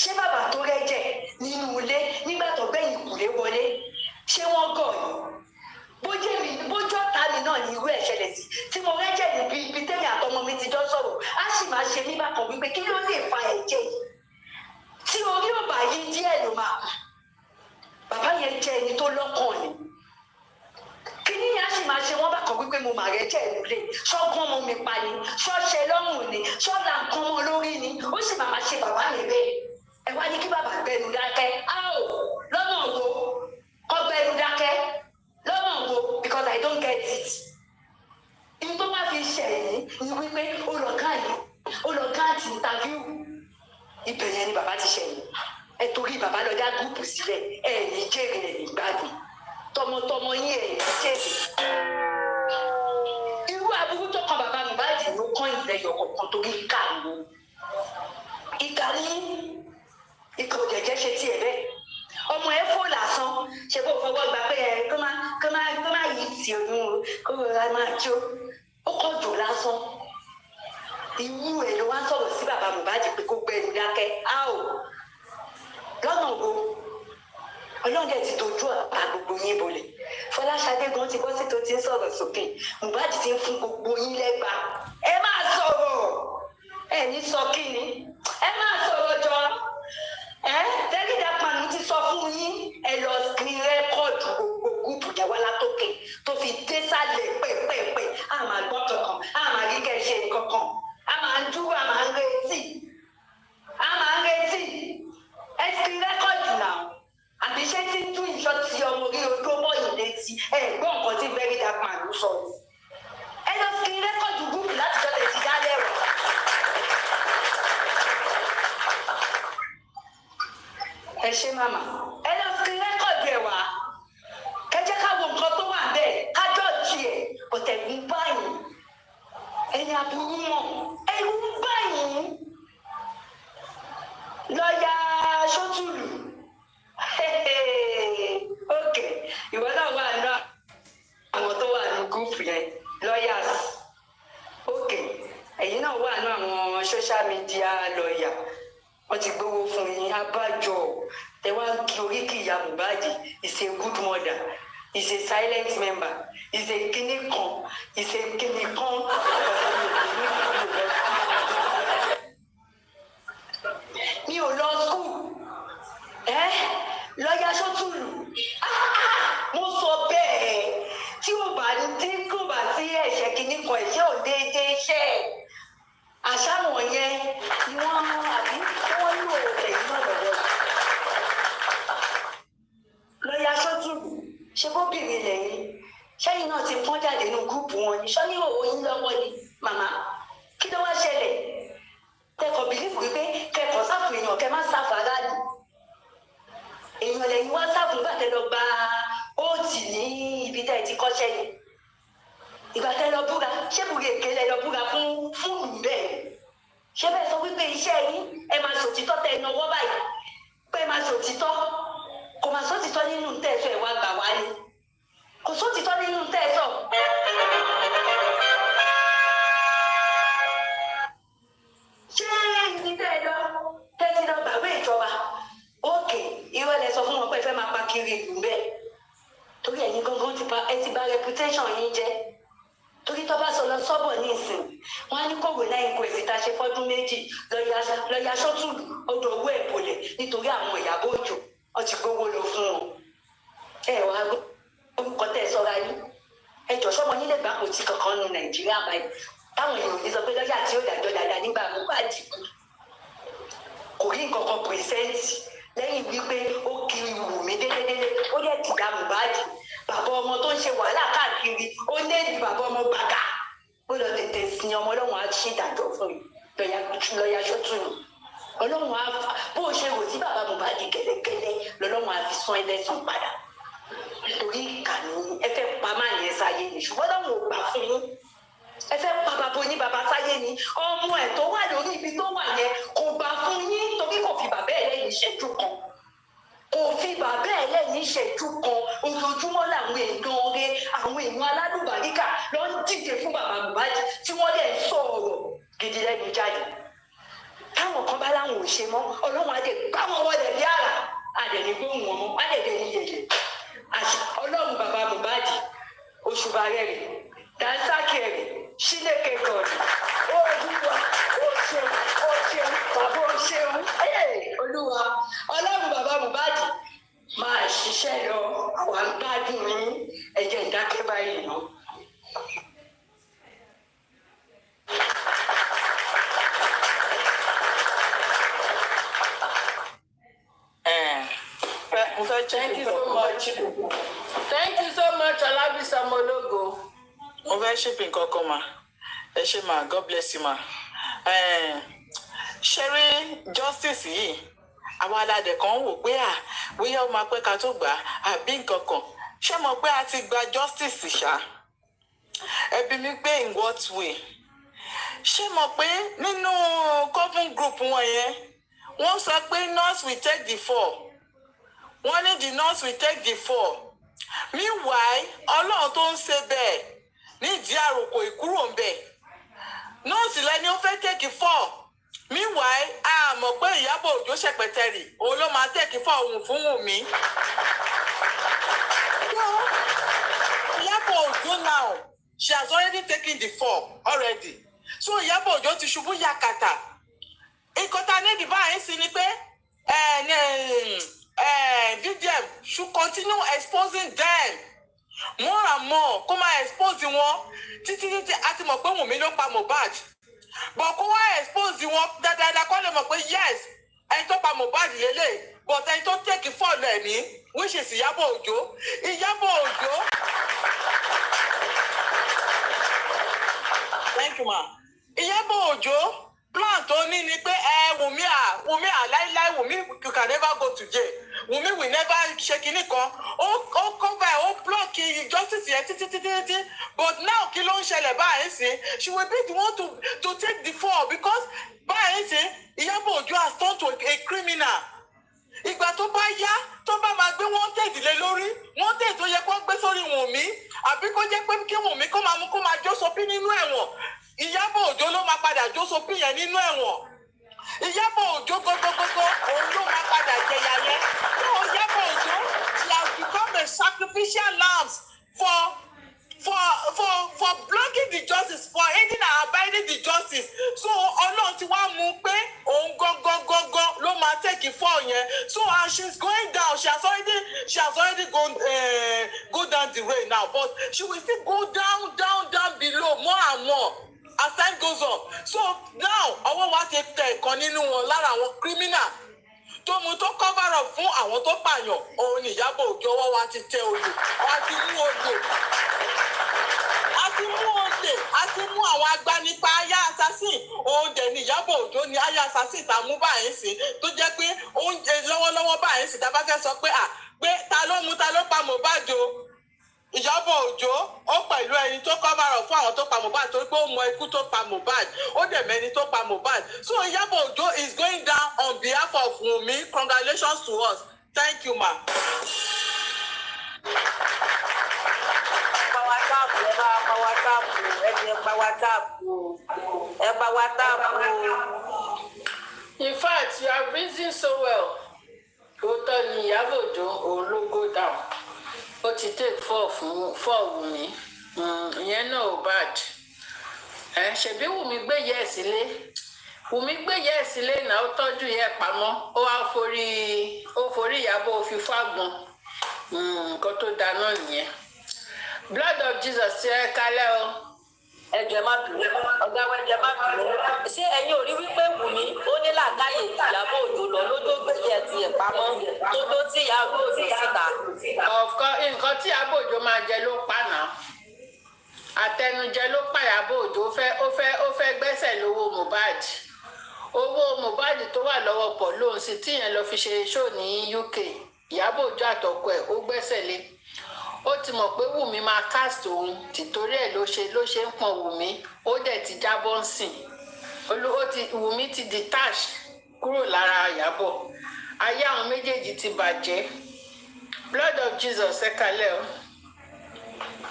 ṣé bàbá tó rẹ́jẹ̀ nínú ilé nígbà tó gbẹ̀yìn kùlé wọlé ṣé wọ́n gọ̀ yìí bójú ọ̀tá mi náà ní irú ẹ̀ ṣẹlẹ̀ sí tí mo rẹ́jẹ̀ níbi ibi tẹ́mi àtọmọ mi ti jọ sọ̀rọ̀ á sì máa ṣe mí bákan wípé kí ló lè fa ẹ̀jẹ̀ yìí tí orí ò bá yí díẹ̀ ló máa kù bàbá yẹn jẹ́ ẹni tó lọ́kàn ni kí ni á sì máa ṣe wọ́n bákan wípé mo mà rẹ́jẹ̀ nílé ṣọ́gbọ́n mo mi pa ni ṣọ́ṣẹ́ lọ́rùn ni ṣọ́la nǹkan mọ́ lórí ni ó sì máa ṣe bàbá mi bẹ́ẹ̀ ẹ wá ní kí bàbá gbẹnu dákẹ́ lọ́nà wo kọ́ gbẹnu dákẹ́ lọ́nà wo because I don't get it. Ìtọ́ máa fi ṣẹ̀yìn ni wípé ó lọ gáàtì interview. Ibẹ̀ yẹn ni bàbá ti ṣẹ̀yìn. Ẹ torí bàbá lọ dá gúúpù sílẹ̀ ẹ̀ ní jèrè ẹ̀ ní gbádùn. Tọmọtọmọ yín ẹ̀ ní jèrè. Irú aburú tó kan bàbá Mohbad ló kán ìlẹ̀yọ̀ kọ̀ọ̀kan torí ìkà ni. Ìkà ni ìkà òjẹ̀jẹ̀ ṣe tiẹ̀ bẹ́ẹ̀. Ọmọ ẹ fò lásán ṣe kó fọwọ́ gbà pé ẹ kó má yí ti oyún o kó rọra máa jó ó kọ́ jò lásán irú ẹ̀ ló wá sọ̀rọ̀ sí bàbá Mohbad pé kó gbẹnu dákẹ́ lọ́nà wo Ọlọ́run dẹ̀ ti dojú àpá gbogbo yín bolẹ̀. Fọláṣadé gan ti bọ́ sí tó ti ń sọ̀rọ̀ sókè. Mohbad ti ń fún gbogbo yín lẹ́gba. Ẹ máa sọ̀rọ̀. Ẹ ní sọ kí ni? Ẹ máa sọ̀rọ̀ jọ. Tẹ́lí Dàpọ̀nù ti sọ fún yín. Ẹ lọ screen rẹ́kọ̀dù gbogbo gúùpù yàwá látòkè tó fi dé sálẹ̀ pẹ́pẹ́pẹ́. A máa gbọ́ kankan. A máa rí kẹ́ ṣe kankan. A máa ń dúró, a máa ń retí. A máa ń retí. Ẹ screen rẹ́kọ̀dù náà. Àbí ṣé tí ń tún ìṣọ́ ti ọmọ orí odó bọ́yìn létí gbọ́ nǹkan tí very dark man ló sọ ni. Ẹ lọ sí rẹ́kọ̀dù gúúpù láti jọ́ tẹ̀ ti dálẹ̀ rẹ̀. Ẹ ṣe màmá. Ẹ lọ sí rẹ́kọ̀dù ẹ̀ wá. Kẹ́jẹ́ ká wo nǹkan tó wà bẹ́ẹ̀ kájọ́ tiẹ̀ ọ̀tẹ̀gùn báyìí. Ẹ̀yin aburú mọ̀ ẹ̀gún báyìí. Lọ́ọ̀yà Ṣótùlù. Ok, ìwọ náà wà ní àwọn tó wà ní gúúpù yẹn lawyers. Ok, ẹ̀yin náà wà ní àwọn social media lawyer. Wọ́n ti gbowó fún yín abájọ ẹ wá ń kí oríkì ìyá Mohbad is a good mother, is a silent member, is a kíní kan, is a kíní kan. Mi ò lọ school. Lọ́yà Ṣótùlù mo sọ bẹ́ẹ̀ tí ò bá ní tí kò bá sí ẹ̀ṣẹ̀ kìíní kan ẹ̀ṣẹ̀ ò déédéé ṣẹ̀ àṣà wọ̀nyẹn ni wọ́n àbí wọ́n lò ẹ̀yìn náà lọ́wọ́. Lọ́yà Ṣótùlù ṣe bóbìnrin lẹ́yìn ṣẹ́yìn náà ti pọ́n jáde nínú gúúpù wọn ni ṣọ́ ní òwò yín lọ́wọ́ ni màmá kí ló wá ṣẹlẹ̀ kẹ́kọ̀ọ́ bìlífù wípé kẹ́kọ̀ọ́ sáfù èèyàn kẹ́ má sáfù aráàlú. Èèyàn lẹ́yìn wá sáàbù nígbà tẹ́ lọ gba óòtì ní ibi tẹ́ ẹ ti kọ́ṣẹ́ yìí. Ìgbà tẹ́ lọ búra ṣé bùrẹ̀ èké lẹ lọ búra fún ìlú bẹ́ẹ̀. Ṣé bẹ́ẹ̀ sọ wípé iṣẹ́ yín ẹ máa ṣòtítọ́ tẹ ẹnu ọwọ́ báyìí pé ẹ máa ṣòtítọ́ kò máa sọ́títọ́ nínú tẹ́ẹ̀sọ̀ ẹ̀ wá gbà wá ni kò sọ́títọ́ nínú tẹ́ẹ̀sọ̀. Ṣé ibi tẹ́ ẹ lọ tẹ́tí lọ gbàgbé ìjọba? Ókè irọ́ lẹ sọ fún wọn pé ẹ fẹ́ máa pa kiri ìlú bẹ́ẹ̀ torí ẹ̀yin gangan ẹ ti bà reputation yín jẹ́ torí tó bá sọ lọ sọ́bọ̀ ní ìsìn wọn á ní corona inquest tá a ṣe fọ́dún méjì lọ́ọ̀yà Ṣótùlù odò owó ẹ̀ bolẹ̀ nítorí àwọn Ìyábọ̀ Òjó wọn ti gbówó lọ fún wọn. Ẹ wá orúkọ tẹ́ ẹ sọ́ra yín ẹ jọ sọ́mọ yín lè gbà kò tí kankan nu Nàìjíríà báyìí táwọn èèyàn ní sọ pé lọ́ọ̀yà tí ó dájọ́ dáadáa nígbà Mohbad kò rí nǹkan kan pírẹsẹ́ǹtì lẹ́yìn wípé ó kiri Wùmí délédélé ó yẹ kìdá Mohbad bàbá ọmọ tó ń ṣe wàhálà káàkiri ó léèdì bàbá ọmọ gbàgà ó lọ tètè sin ọmọ Ọlọ́run á ṣe ìdájọ́ fún mi lọ́ọ̀yà Ṣótùlù Ọlọ́run á bó o ṣe rò sí bàbá Mohbad kẹ́lẹ́kẹ́lẹ́ lọ́lọ́run á fi san ẹlẹ́sàn padà torí ìkànnì ẹ fẹ́ pa máa yẹn sáyé ni ṣùgbọ́n Ọlọ́run ò gbà fún yín ẹ fẹ́ pa bàbá oní bàbá sáyé ni ọmọ ẹ̀ tó wà lórí ibi tó wà yẹn kò gbà fún yín torí kò fi bàbá ẹ̀ lẹ́yìn ìṣẹ́jú kan kò fi bàbá ẹ̀ lẹ́yìn ìṣẹ́jú kan ojoojúmọ́ làwọn èèyàn rẹ àwọn èèyàn aládùbàríkà ló ń dìde fún bàbá Mohbad tí wọ́n lè sọ ọ̀rọ̀ gidi lẹ́nu jáde táwọn kan bá láwọn ò ṣe mọ́ Ọlọ́run á dẹ̀ gbá wọn wọlé bí àrà àdẹ̀ní gbóhùn wọn mọ́ á dẹ̀ dẹ̀ ní yẹyẹ Ọlọ́run bàbá Mohbad òṣùbà rẹ̀ rẹ̀ dànsákì rẹ̀ sílẹ̀kẹ̀ gọ̀ọ̀dù Olúwa ó ṣeun bàbá ó ṣeun Olúwa Ọlọ́run bàbá Mohbad máa ṣiṣẹ́ lọ àwọn àgbàdùn yín ẹ̀jẹ̀ ìdákẹ́ báyìí náà. Thank you so much. Thank you so much, Olabisi Omologo. Mo fẹ́ ṣípìn kankan ma ẹ ṣe ma God bless you ma. Ṣeré justice yìí àwọn aládẹ kan wò pé bóyá ó máa pẹ́ ká tó gbà àbí nǹkan kan ṣé mo pé a ti gba justice ṣá ẹbí mi pé in what way ṣé mo pé nínú coven group wọn yẹn wọ́n sọ pé nurse will take the fall wọ́n ní the nurse will take the fall meanwhile Ọlọ́run tó ń ṣe bẹ́ẹ̀ nídìí àròkò ìkúrò ń bẹ̀ nọ́ọ̀sì lẹ́ni ó fẹ́ take fall meanwhile a mọ̀ pé Ìyábọ̀ Òjó ṣẹ̀pẹ̀tẹ̀rì òun ló máa take fall òun fún Wùmí She has already taken the fall already. So Iyabo Ojo ti ṣubú yakata. Ìkọta ní ìdìbò àyínsí ni pé VDM should continue exposing them more and more. Kó máa expose wọn títí àti mọ̀ pé Wùnmí ló pa Mohbad. But kó wá expose wọn dáadáa kó lè mọ̀ pé yes, ẹni tó pa Mohbad lélẹ̀. But ẹni tó take fall ẹ̀ ní, which is Iyabo Ojo. Iyabo Ojo. Thank you, ma. Iyabo Ojo plan tó ní ni pé Wùnmí láíláí Wùnmí you can never go to jail. Wùnmí will never ṣe kinní kan. Ó cover ó block justice yẹn títí. But now kí ló ń ṣẹlẹ̀ báyìí sí? She will be the one to take the fall because báyìí sí Iyabo Ojo has turned to a criminal. Ìgbà tó bá yá tó bá máa gbé wanted lé lórí wanted tó yẹ kó gbé sórí Wùnmí àbí kó jẹ́ pé kí Wùnmí kó máa jó sopí nínú ẹ̀wọ̀n. Iyabo Ojo ló máa padà jó sopí yẹn nínú ẹ̀wọ̀n. Iyabo Ojo gógógógó òun ló máa padà jẹyà yẹn. So Iyabo Ojo she has become a sacrificial lamb for blocking the justice, for aiding and abiding the justice. So Ọlọ́run ti wá mú pé òun gangan ló máa take it for yẹn. So and she's going down. She has already gone go down the rail now, but she will still go down below more and more as time goes on. So now ọwọ́ wa ti tẹ ìkan nínú wọn lára àwọn criminal tó mú tó cover up fún àwọn tó pààyàn. Òun ni Iyabo Ojo ọwọ́ wa ti tẹ olè. Wọ́n ti mú olè. A ti mú àwọn agbanipa aya assassin. Òun dẹ̀ ni Iyabo Ojo ni aya assassin tá mú báyìí sí tó jẹ́ pé oúnjẹ lọ́wọ́lọ́wọ́ báyìí sí tá bá fẹ́ sọ pé pé ta ló pa Mohbad o. Iyabo Ojo ó pẹ̀lú ẹni tó cover up fún àwọn tó pa Mohbad torí pé ó mọ ikú tó pa Mohbad. Ó dẹ̀ mẹ́ni tó pa Mohbad. So Iyabo Ojo is going down on behalf of Wunmi. Congratulations to us. Thank you, ma. In fact, you are reasoning so well. Òótọ́ ni Iyabo Ojo òun ló go down. Ó ti take fall fún Wùnmí. Ìyẹn náà ò bad. Ṣebí Wùnmí gbé yẹ́ sílé. Wùnmí gbé yẹ́ sílé náà ó tọ́jú yẹ́ pamọ́. Ó wá forí Iyabo fi fágbọn. Nǹkan tó dáná nìyẹn. Blood of Jesus ṣe kálẹ̀ o. Ẹjọ́ má bínú ọ̀gá wa ẹjọ́ má bínú ṣé ẹ̀yin ò rí wípé Wùnmí ó ní làákàyè Iyabo Ojo lọ lójó gbèjẹ ti ẹ̀ pamọ́ tó tí Iyabo Ojo síta. Ọ̀fọ̀ nǹkan tí Iyabo Ojo máa jẹ ló pa náà àtẹnujẹ ló pa Iyabo Ojo ó fẹ́ gbẹ́sẹ̀ lówó Mohbad owó Mohbad tó wà lọ́wọ́ pọ̀ lóhùn sí tíyẹn lọ fi ṣe show ní UK Iyabo Ojo àtọkọ ẹ̀ ó gbẹ́sẹ̀ lé. Ó ti mọ̀ pé Wùnmí máa cast òun tìtorí ẹ̀ ló ṣe ń pọn Wùnmí ó dẹ̀ ti jábọ́ ń sìn Wùnmí ti detach kúrò lára Iyabo ayé àwọn méjèèjì ti bàjẹ́. Blood of Jesus ẹ kalẹ̀ o.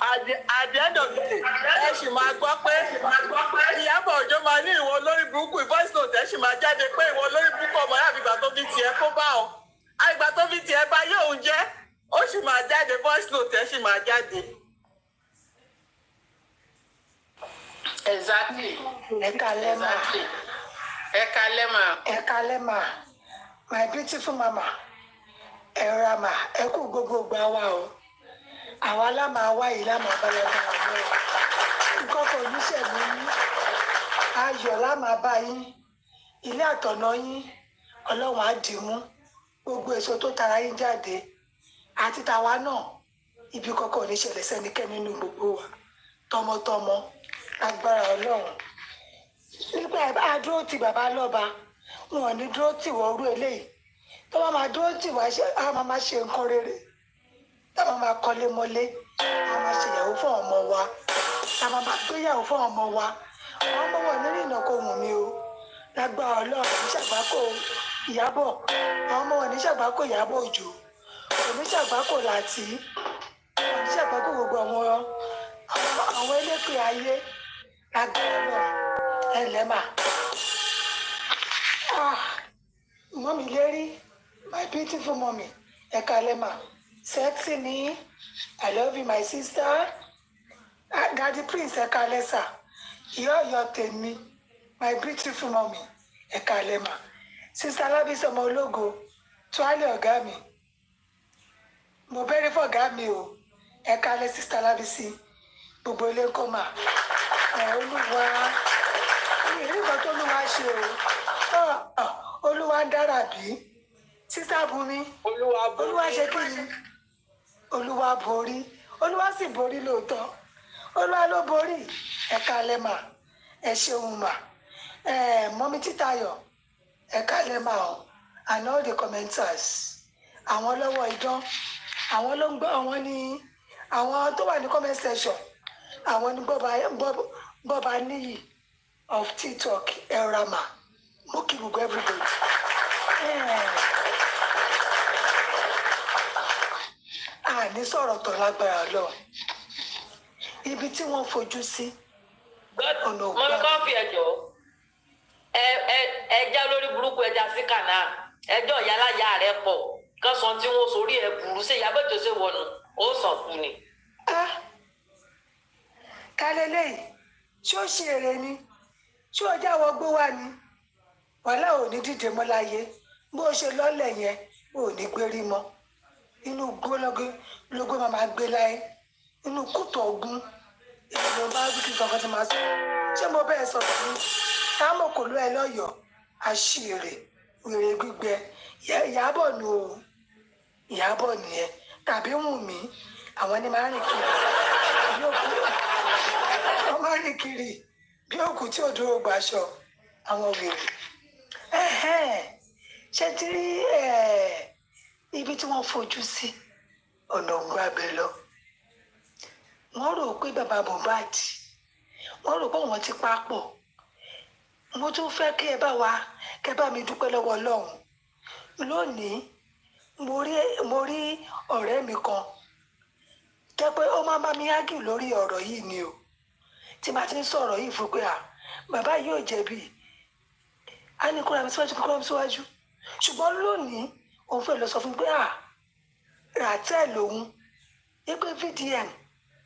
At the end of the day ẹ sì máa gbọ́ pé Iyabo Ojo máa ní ìwọ lórí burúkú voice note ẹ sì máa jáde pé ìwọ lórí burúkú ọmọ yàrá ìgbà tó fi tiẹ̀ kó bá ọ àìgbà tó fi tiẹ̀ bá yóò jẹ́ ó sì máa jáde voice note ẹ sì máa jáde. Exactly. Ẹ kalẹ́ mà. Ẹ kalẹ́ mà. Ẹ kalẹ́ mà. My beautiful mama. Ẹ ra mà. Ẹ kú gbogbo gbà wá o. Àwa lá máa wá yìí lá máa bára bá wa lọ. Nǹkan kò ní ṣẹ̀mí yín. Ayọ̀ lá máa bá yín. Ilé àtọ̀nà yín. Ọlọ́run á dì mú. Gbogbo èso tó tara yín jáde. Àti tàwa náà. Ibi kankan ò ní ṣẹlẹ̀ sẹ́nikẹ́ni nínú gbogbo wa. Tọmọtọmọ. Agbára Ọlọ́run. Nígbà àdúró ti bàbá lọ́ba. Wọn ò ní dúró tì wọ́n rú eléyìí. Tó bá máa dúró tì wá á máa ṣe nǹkan rere. Táwọn máa kọ́lé mọ́lé, a máa ṣèyàwó fún ọmọ wa, táwọn máa gbéyàwó fún ọmọ wa. Àwọn ọmọ wọn nínú ìnáko Wùnmí o. Lágbára Ọlọ́run ní ṣàgbákò Iyabo. Àwọn ọmọ wọn ní ṣàgbákò Iyabo Ojo. Òní ṣàgbákò Láti. Òní ṣàgbákò gbogbo àwọn elépè ayé. Lágbára Ọlọ́run ẹ lẹ́mà. Mọ́mí lérí, my beautiful mommy, ẹ kalẹ́ mà. Sexy me, I love you, my sister. Daddy Prince ẹ káalẹ́ sà. Ìyá tèmi, my beautiful mommy ẹ káalẹ́ mà. Sister Lábísí ọmọ ológo, Tuálé ọ̀gá mi. Mo bẹ̀rẹ̀ fọ̀gá mi o. Ẹ káalẹ́ Sister Lábísí. Gbogbo ilé kọ́ mà. Olúwa, ìrí nǹkan tó Olúwa ṣe o. Olúwa ń dára bí. Sister Bùnmi, Olúwa ṣe kí ni? Olúwa borí. Olúwa sì borí lóòótọ́. Olúwa ló borí. Ẹ káalẹ́ mà. Ẹ ṣeun mà. Mọ́mí Títayọ̀, ẹ káalẹ́ mà o. And all the commenters. Àwọn lọ́wọ́ idán. Àwọn ló ń gbọ́ àwọn ní àwọn tó wà ní comment section. Àwọn ní Bọ́ba Níyì of TikTok Elrama. Mo kí gbogbo everybody. Àní sọ̀rọ̀ tó lágbára lọ. Ibi tí wọ́n fojú sí. Ọ̀nà ògbà. Mọ́mí kan fi ẹjọ́ ẹja lórí burúkú ẹja sí kànáà ẹjọ́ ìyáláyà rẹ̀ pọ̀ kọ́sàn tí wọ́n sórí ẹ̀ burú sí Ìyábọ̀ tó ṣe wọnú ó sàn kú ni. Kálẹ́lẹ́yìn ṣé ó ṣe èrè ni ṣé ó jáwọ́ gbó wá ni wàhálà ò ní dìde mọ́ láyé bó ṣe lọ́lẹ̀ yẹn ò ní gbérí mọ́ inú gbólógó máa gbé láyé inú kùtọ̀ ọ̀gún ìlú máa ń kí kankan ti máa sọ ṣé mo bẹ́ẹ̀ sọ̀rọ̀ ní táwọn kò lọ ẹ lọ́yọ̀ọ́ àṣìírí wèrè gbígbẹ Ìyábọ̀ nù o Ìyábọ̀ nìyẹn tàbí Wùnmí àwọn ni máa ń rìn kiri bí òkú wọn máa ń rìn kiri bí òkú tí ò dúró gbaṣọ àwọn wèrè ṣé tí ibi tí wọ́n fojú sí ọ̀nà ògùn abẹ lọ wọ́n rò pé bàbá Mohbad wọ́n rò pé wọ́n ti papọ̀ mo tún fẹ́ kí ẹ bá mi dúpẹ́ lọ́wọ́ Ọlọ́run lónìí mo rí ọ̀rẹ́ mi kan jẹ́ pé ó máa bá mi ágì lórí ọ̀rọ̀ yìí ni o tí màá ti ń sọ̀rọ̀ yìí fún pé bàbá yóò jẹ̀bi á ní kóra mi síwájú ṣùgbọ́n lónìí òun fẹ́ lọ sọ fún pé ràtẹ́ lòun pé VDM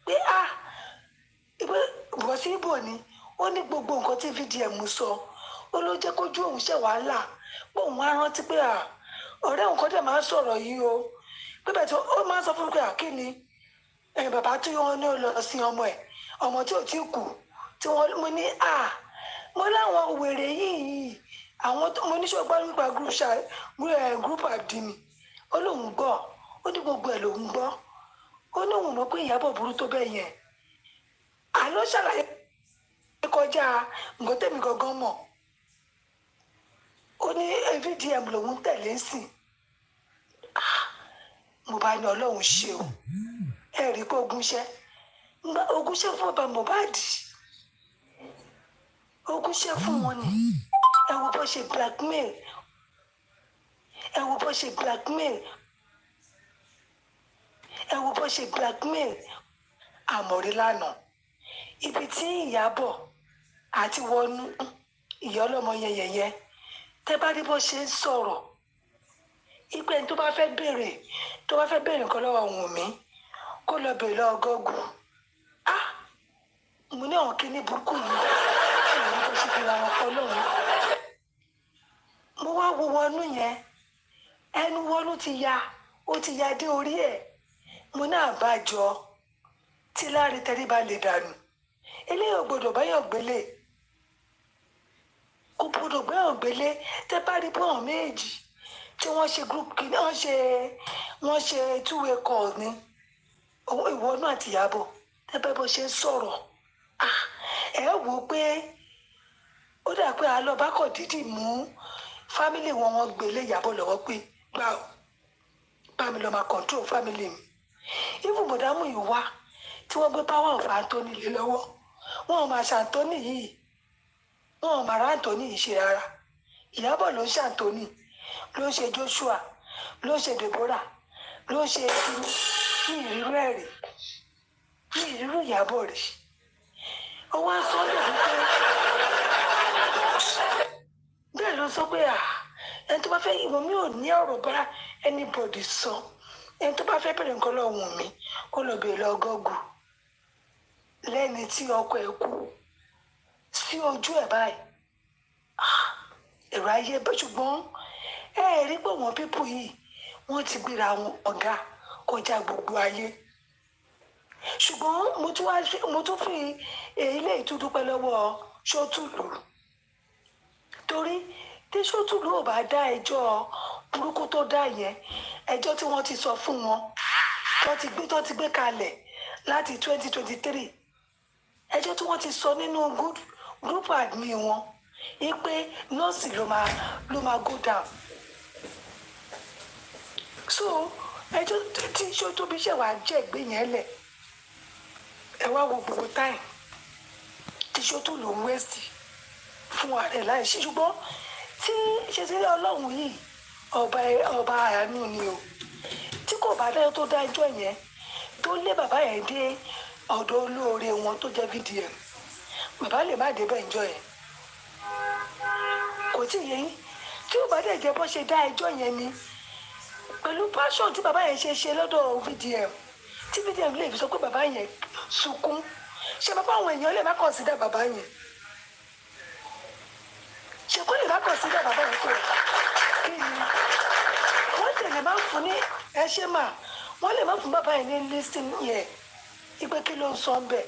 pé bọ̀ sí ibò ni ó ní gbogbo nǹkan tí VDM sọ ó ló jẹ́ kójú òun ṣe wàhálà pé òun á rántí pé ọ̀rẹ́ òun kan dẹ̀ máa ń sọ̀rọ̀ yìí o pé bẹ́ẹ̀ tí ó máa ń sọ fún pé kí ni bàbá tí wọ́n ní lọ sí ọmọ ẹ̀ ọmọ tí ò tí kù tí wọ́n mú ní mo láwọn wèrè yìí àwọn mo ní ṣọgbọ́n nípa group àdìmí ó lóun gbọ́ ó ní gbogbo ẹ̀ lòun gbọ́ ó ní òun mọ̀ pé Ìyábọ̀ burú tó bẹ́ẹ̀ yẹn àlọ́ ṣàlàyé kọjá nǹkan tẹ̀mí gangan mọ̀ ó ní VDM lòun tẹ̀lé sí mo bá ní Ọlọ́run ṣe o ẹ rí pé ogúnṣẹ́ fún bàbá Mohbad ogúnṣẹ́ fún wọn ni ẹ wo bó ṣe blackmail àmọ̀rí lánàá ibi tí Ìyábọ̀ àti wọnú ìyá ọlọ́mọ yẹyẹyẹ tẹ́ bá rí bó ṣe ń sọ̀rọ̀ ipe tó bá fẹ́ béèrè nǹkan lọ́wọ́ Wùnmí kó lọ béèrè lọ́wọ́ Gọ́gù mo ní àwọn kíní burúkú yìí ẹ̀rọ bó ṣe fi ra wọn kọ́ lóhùn mo wá wo wọnú yẹn ẹnu wọnú ó ti ya dé orí ẹ̀ mo ní àbájọ tí Láre Tẹríba lè dànù eléyìí ò gbọdọ̀ báyọ̀ gbélé kò gbọdọ̀ báyọ̀ gbélé tẹ́ bá rí bọ́ọ̀ méjì tí wọ́n ṣe group kí wọ́n ṣe two-way call ní ìwọ náà àti Ìyábọ̀ tẹ́ bá bó ṣe ń sọ̀rọ̀ ẹ wò ó pé ó dà pé alọ́bákọ̀ dídì mú fámìlì wọn gbélé Ìyábọ̀ lọ́wọ́ pé gbà ó bá mi lọ́ọ́ máa control fámìlì mi ibùbọ̀dámù yìí wá tí wọ́n gbé power of Anthony lé lọ́wọ́ wọn ò máa ṣàǹtóní yìí wọn ò máa rá Anthony yìí ṣe rárá Ìyábọ̀ ló ń ṣàǹtóní ló ń ṣe Joshua ló ń ṣe Deborah ló ń ṣe ní ìrírú ẹ̀rí ní ìrírú Ìyábọ̀ rí ó wá sọ lóòótọ́ bẹ́ẹ̀ ló sọ pé ẹni tó bá fẹ́ ìwọ̀n mi ò ní ọ̀rọ̀ bá anybody sọ ẹni tó bá fẹ́ bẹ̀rẹ̀ nǹkan lọ́wọ́ mi kó lọ bèèrè lọ Gọ́gù lẹ́ni tí ọkọ ẹ̀ kú sí ojú ẹ̀ báyìí èrò ayé bẹ́ẹ̀ ṣùgbọ́n ẹ rí pé wọ́n pípù yìí wọ́n ti gbéra wọn ọ̀gá kọjá gbogbo ayé ṣùgbọ́n mo tún fi ilé ìtúdúpẹ́ lọ́wọ́ Ṣótùlù torí tí Ṣótùlù ò bá dá ẹjọ́ burúkú tó dá yẹn ẹjọ́ tí wọ́n ti sọ fún wọn tó ti gbé kalẹ̀ láti 2023 ẹjọ́ tí wọ́n ti sọ nínú group admin wọn ní pé nọ́ọ̀sì ló máa go down so ẹjọ́ tí Ṣótóbi ṣe wàá jẹ̀gbé yẹn lẹ̀ ẹ wá wo gbogbo táìm tí Ṣótùlù ń wẹ́sì fún ààrẹ láì ṣe ṣùgbọ́n tí ṣèṣẹ́lẹ̀ ọlọ́run yìí ọba àánú ni o tí kò bá dájọ́ tó dá ẹjọ́ yẹn tó lé bàbá yẹn dé ọ̀dọ̀ olóore wọn tó jẹ́ VDM bàbá lè má débẹ̀ ẹjọ́ yẹn kò tí ì yé yín tí ó bá dẹ̀ jẹ́ bó ṣe dá ẹjọ́ yẹn ni pẹ̀lú passion tí bàbá yẹn ṣe lọ́dọ̀ VDM tí VDM lè fi sọ pé bàbá yẹn sunkún ṣe bàbá àwọn èèyàn lè má consider bàbá yẹn ṣe kó lè má consider bàbá yẹn pé kí ni wọ́n tẹ̀lé máa ń fún ní ẹṣẹ́ mà wọ́n lè má fún bàbá yẹn ní listing yẹn ìpè kí ló ń sọ bẹ́ẹ̀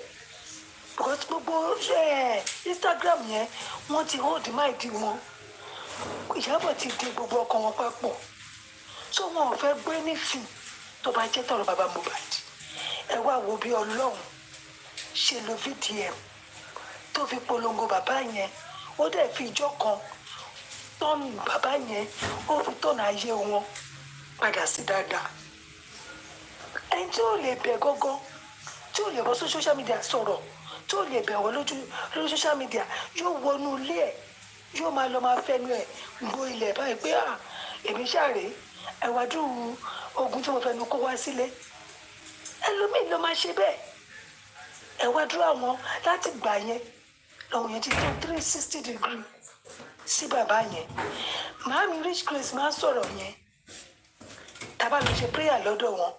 because gbogbo Instagram yẹn wọ́n ti hold mind wọn Ìyábọ̀ ti di gbogbo ọkàn wọn papọ̀ so wọn ò fẹ́ gbé nítì tó bá jẹ́ tọ̀rọ̀ bàbá Mohbad ẹ wá wo bí Ọlọ́run ṣe lo VDM tó fi polongo bàbá yẹn ó dẹ̀ fi ijọ́ kan tọ́nù bàbá yẹn ó fi tọ́nù ayé wọn padà sí dáadáa ẹni tí ó lè bẹ̀ gọ́gọ́ tí ó lè bọ́ sí social media sọ̀rọ̀ tí ó lè bẹ̀ wọ́n lórí social media yóò wọnú ilé ẹ̀ yóò máa lọ máa fẹ́nu ẹ̀ gbo ilẹ̀ báyìí pé èmi ṣàrè ẹ̀wájú ogun tí mo fẹ́nu kó wá sílé ẹlòmíì ló máa ṣe bẹ́ẹ̀ ẹ̀wájú àwọn láti gbà yẹn lọ́wọ́ yẹn ti tó 360 degree sí bàbá yẹn màámi Rich Grace máa ń sọ̀rọ̀ yẹn tá a bá lọ ṣe prayer lọ́dọ̀ wọn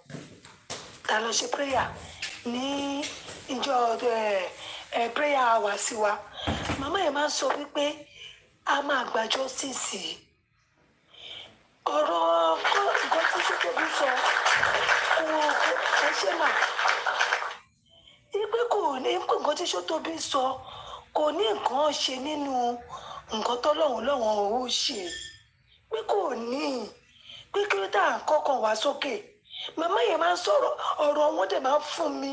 tá a lọ ṣe prayer ní ìjọ prayer hour sí wa màmá yẹn máa ń sọ wípé a máa gba justice ọ̀rọ̀ nǹkan tí Ṣótóbi sọ ẹ ṣe mà ipe kò ní nǹkan tí Ṣótóbi sọ kò ní nǹkan ṣe nínú nǹkan tọ́lọ́hún ò ṣe pé kò ní pé kí ló dá kọ́kàn wá sókè màmá yẹn máa ń sọ̀rọ̀ ọ̀rọ̀ wọn dẹ̀ máa ń fún mi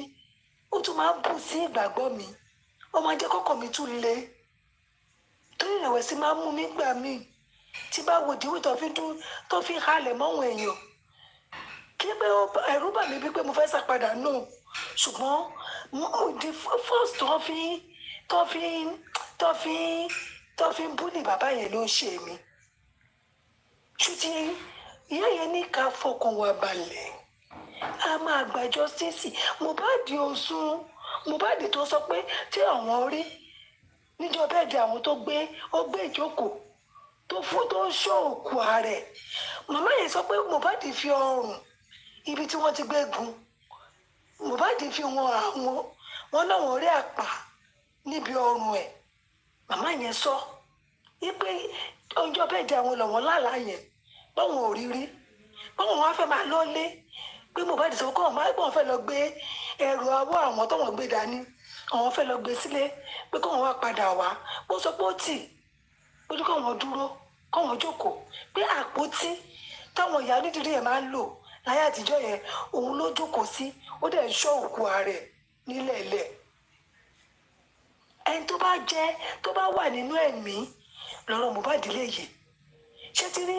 ó tún máa ń bù sí ìgbàgbọ́ mi ó máa jẹ́ kọ́kàn mi tún le torí ìrẹ̀wẹ̀sì máa ń mú mi gbà mí tí bá wo ìdíwì tó fi halẹ̀ mọ́wọ́n èèyàn kí pé ẹ̀rù bà mí bí pé mo fẹ́ sá padà nù ṣùgbọ́n the first tó fi ń búlì bàbá yẹn ló ń ṣe mí ṣùtì ìyá yẹn ní ká fọkàn wà balẹ̀ a máa gba justice Mohbad tó sọ pé tí àwọn rí níjọ bẹ́ẹ̀ di àwọn tó gbé ìjókòó tó ṣọ́ òkú ààrẹ màmá yẹn sọ pé Mohbad fi ọrùn ibi tí wọ́n ti gbé gun Mohbad fi wọn láwọn rí àpá níbi ọrùn ẹ̀ màmá yẹn sọ wípé ọjọ́ bẹ́ẹ̀ di àwọn lọ́wọ́ lálàá yẹn báwọn ò rí báwọn wá fẹ́ máa lọ́lé pé Mohbad sọ pé wọ́n fẹ́ lọ gbé ẹrù ọwọ́ àwọn tọ́wọ́n gbé dání àwọn fẹ́ lọ gbé sílé pé kọ́wọn wá padà wá bó sọ pé ó tì ojú kọ́wọn dúró kọ́wọn jókòó pé àpótí táwọn ìyá onídìrí yẹn máa ń lò láyé àtijọ́ yẹn òun ló jókòó sí ó dẹ̀ ń ṣọ́ òkú ààrẹ nílẹ̀ẹ́lẹ̀ ẹni tó bá wà nínú ẹ̀mí lọ́rọ̀ Mohbad lè yé ṣé ti rí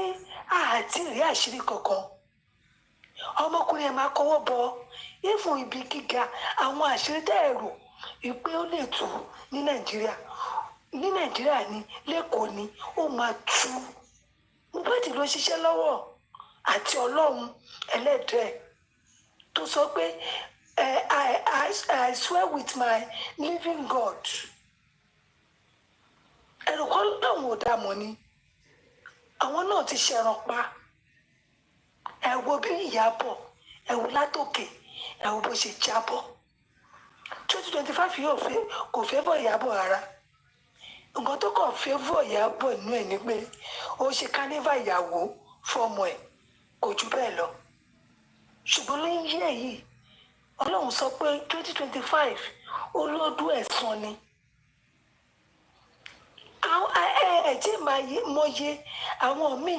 àti rí àṣírí kankan ọmọkùnrin ẹ̀ máa kọwọ́ bọ ìfún ibi gíga àwọn àṣírí tẹ́ ẹ̀rù ìpé ó lè tú ní Nàìjíríà ní lẹ́kọ̀ọ́ ni ó máa tú Mohbad ló ṣiṣẹ́ lọ́wọ́ àti Ọlọ́run ẹlẹ́dẹ̀ẹ́ tó sọ pé I swear with my living God ẹ̀rù kọ́ lọ́wọ́ ò dá mọ́ ni àwọn náà ti ṣẹran pa ẹ wo bí Ìyábọ̀ ẹ wo látòkè ẹ wo bó ṣe jábọ́ 2025 yóò fẹ́ kò fẹ́ bọ̀ Ìyábọ̀ rárá nǹkan tó kàn fẹ́ bọ̀ Ìyábọ̀ nínú ẹ̀ ni pé ó ṣe kánífà ìyàwó fọmọ ẹ̀ kò jù bẹ́ẹ̀ lọ ṣùgbọ́n lẹ́yìn yẹ́ yìí Ọlọ́run sọ pé 2025 ó lọ́dún ẹ̀san ni ẹ̀jẹ̀ máa mọye àwọn míì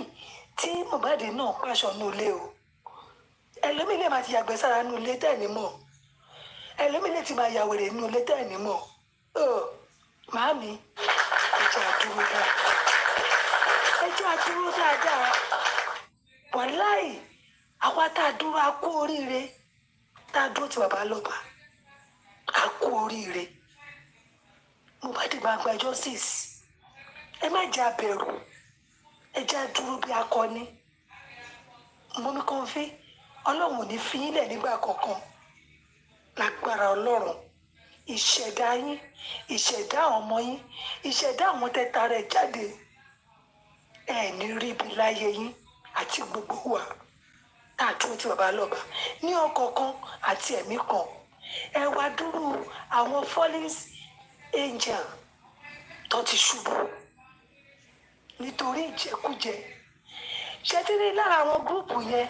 tí Mohbad náà pàṣọ nulé o ẹlòmíì lè máa ti yàgbẹ́ sára nulé tẹ̀ ní mọ̀ ẹlòmíì lè ti máa yàwèrè nulé tẹ̀ ní mọ̀ màámi ẹ̀jẹ̀ àdúró dáadáa wàláì àwa tá a dúró a kú oríire tá a dúró ti bàbá lọ́ba a kú oríire Mohbad máa gba justice ẹ má jẹ́ abẹ̀rù ẹ jẹ́ àdúró bí akọni mọ́mí kan fi Ọlọ́run ò ní fi yín lẹ̀ nígbà kankan lágbára Ọlọ́run ìṣẹ̀dá yín ìṣẹ̀dá àwọn ọmọ yín ìṣẹ̀dá àwọn tẹ́ta rẹ̀ jáde ẹ ní rí ibi láyé yín àti gbogbo wa tá a dúró tí bàbá lọ́ba ní ọ̀kọ̀ọ̀kan àti ẹ̀mí kan ẹ wá dúró àwọn fallen angel tó ti ṣubú nítorí ìjẹkújẹ ṣẹtìrí lára àwọn gúrùpù yẹn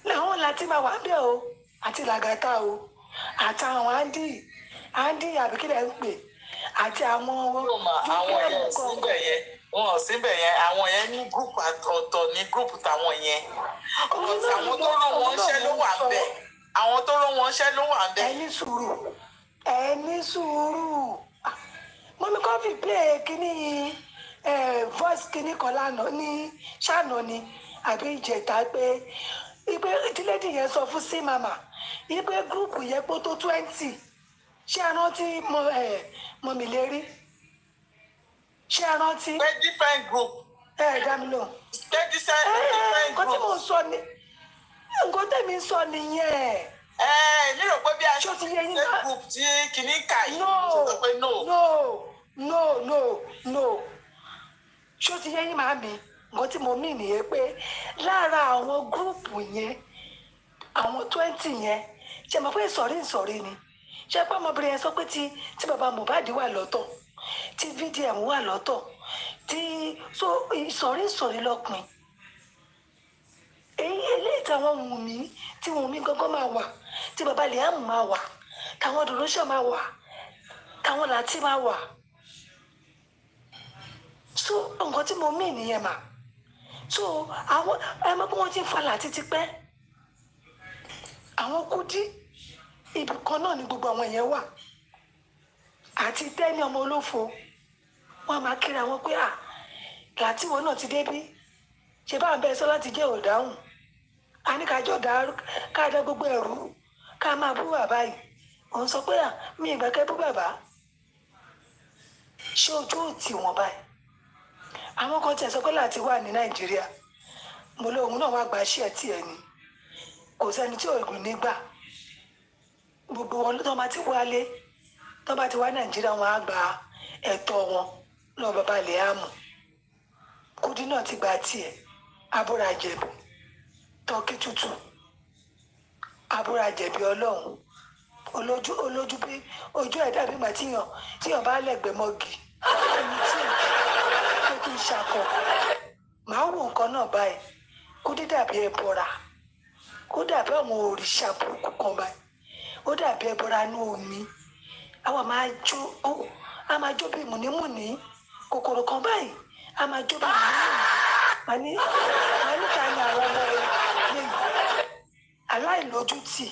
làwọn láti máa wà bẹ́ẹ̀ o àti làgàtà o àtàwọn andy àbíkílẹ̀ ń pè àti àwọn yẹn síbẹ̀ yẹn wọn ò síbẹ̀ yẹn àwọn yẹn ní gúrùpù ọ̀tọ̀ ní gúrùpù táwọn yẹn àwọn tó rán wọn ṣẹ́ ló wà ń bẹ̀ àwọn tó rán wọn ṣẹ́ ló wà ń bẹ̀. ẹ ní sùúrù mọ́mí kọ́fì play kínní voice kínní kan lánàá ní ṣáànà ni àbí ìjẹta pé ipe ìdílédì yẹn sọ fún sí màmá ipe gúrùpù yẹn pé tó 20 ṣé ẹ rántí mọ̀mí lérí ṣé ẹ rántí. pé different group. dá mi lò. pé different group. nǹkan tí mò ń sọ ni nǹkan tẹ̀mí ń sọ nìyẹn. mi rò pé bí a ṣe ti ṣe group tí kìíní kà yìí ṣe sọ pé no. no ṣé o ti yẹ yín màámi nǹkan tí mo mí nìyẹn pé lára àwọn gúrùpù yẹn àwọn 20 yẹn ṣe mọ̀ pé ìsọ̀rí ni ṣe pé ọmọbìnrin yẹn sọ pé tí bàbá Mohbad wà lọ́tọ̀ tí VDM wà lọ́tọ̀ tí so ìsọ̀rí lọ́pin èyí eléyìí táwọn Wùnmí gángan máa wà tí bàbá Liam máa wà táwọn Dòdòṣà máa wà táwọn Láti máa wà so nǹkan tí mo mí nìyẹn mà so àwọn ẹ mọ̀ pé wọ́n ti ń fa Láti ti pẹ́ àwọn Kúdí ibì kan náà ni gbogbo àwọn yẹn wà àti Tẹ́ni ọmọ olófo wọ́n máa kíra wọn pé Láti wọn náà ti débí ṣe bá ń bẹ sọ láti jẹ́ òdáhùn a ní kájọ ká dá gbogbo ẹ̀rú ká máa bú bàbá yìí òun sọ pé mi ìgbà kẹ́ bú bàbá ṣé ojú ò tì wọ́n báyìí àwọn kan tiẹ̀ sọ pé Láti wà ní Nàìjíríà mo lóun náà wá gba iṣẹ́ tiẹ̀ ni kò sẹ́ni tí òògùn nígbà gbogbo wọn tó bá ti wálé tó bá ti wá Nàìjíríà wọn á gba ẹ̀tọ́ wọn lọ bàbá Liam Kúdí náà ti gba tiẹ̀ abúra jẹ̀bi tọ́kí tútù abúra jẹ̀bi Ọlọ́run olójú bí ojú ẹ̀ dàbí ìgbà tíyàn bá lẹ̀gbẹ́ mọ́gì ẹni tí ó kí n ṣakọ màá wò nǹkan náà báyìí Kúdí dàbí ẹbọra ó dàbí àwọn òrìṣà burúkú kan báyìí ó dàbí ẹbọra inú omi àwọn máa jó bí mùnímùní kòkòrò kan báyìí a máa jó bí mùnímùní àní ká ní àwọn ọmọ yẹn aláìlójútì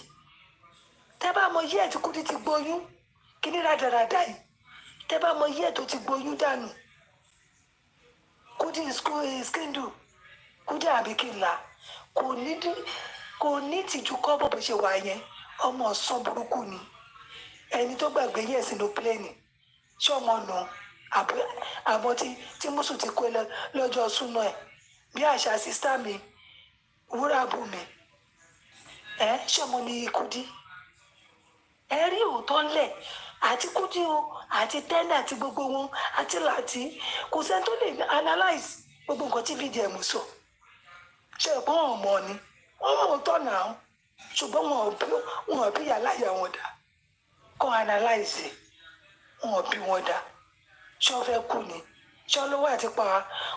tẹ́ bá mọ yí ẹ̀ tí Kúdí ti gbóyún kí ní rádaràdà yìí tẹ́ bá mọ yí ẹ̀ tó ti gbóyún dànù Kúdí skindle Kúdí àbíkìlà kò ní tìjú kọ́ bó ṣe wà yẹn ọmọ ọ̀sán burúkú ni ẹni tó gbàgbé yẹ̀ sínú pléènì ṣé ọmọ nù àbọ̀ tí mùsùn ti kó lọ́jọ́ súná ẹ̀ bí àṣà sísá mi wúrà bù mí ṣé ọmọ ní Kúdí ẹ rí òótọ́ ńlẹ̀ àti Kúdí o àti Tẹ́ni àti gbogbo wọn àti Láti kò sẹ́ni tó lè analyse gbogbo nǹkan tí VDM sọ ṣe ẹ̀gbọ́n ọmọ ni wọ́n mọ̀ ọ́ tọ̀nà àwọn ṣùgbọ́n wọn ò bí aláya wọn dà kọ́ analyze wọn bí wọn dá ṣé wọ́n fẹ́ kú ni ṣé olówó àti pa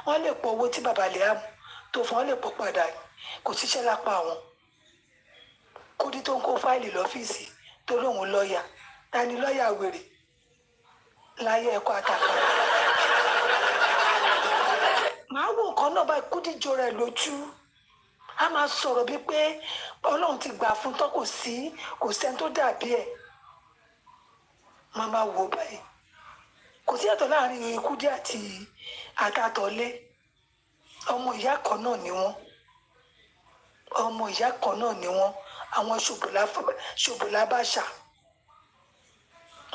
wọ́n lè pọ̀ owó tí bàbá Liam tó fún wọn lè pọ̀ padà kò síṣẹ́ lápá wọn Kúdí tó ń kó fáìlì lọ́fíìsì tó lóun lọ́ọ̀yà ta ni lọ́ọ̀yà wèrè láyé ẹ̀kọ́ àtàkà màá wo nǹkan náà báyìí Kúdí jọra ẹ̀ lójú a máa sọ̀rọ̀ bíi pé Ọlọ́run ti gbà fún tán kò sẹ́ni tó dàbí ẹ̀ máa wò báyìí kò sí ẹ̀tọ́ láàrin Kúdí àti Àgàtọ̀lé ọmọ ìyá kan náà ni wọ́n ọmọ ìyá kan náà ni wọ́n àwọn ṣòbòlá bàṣà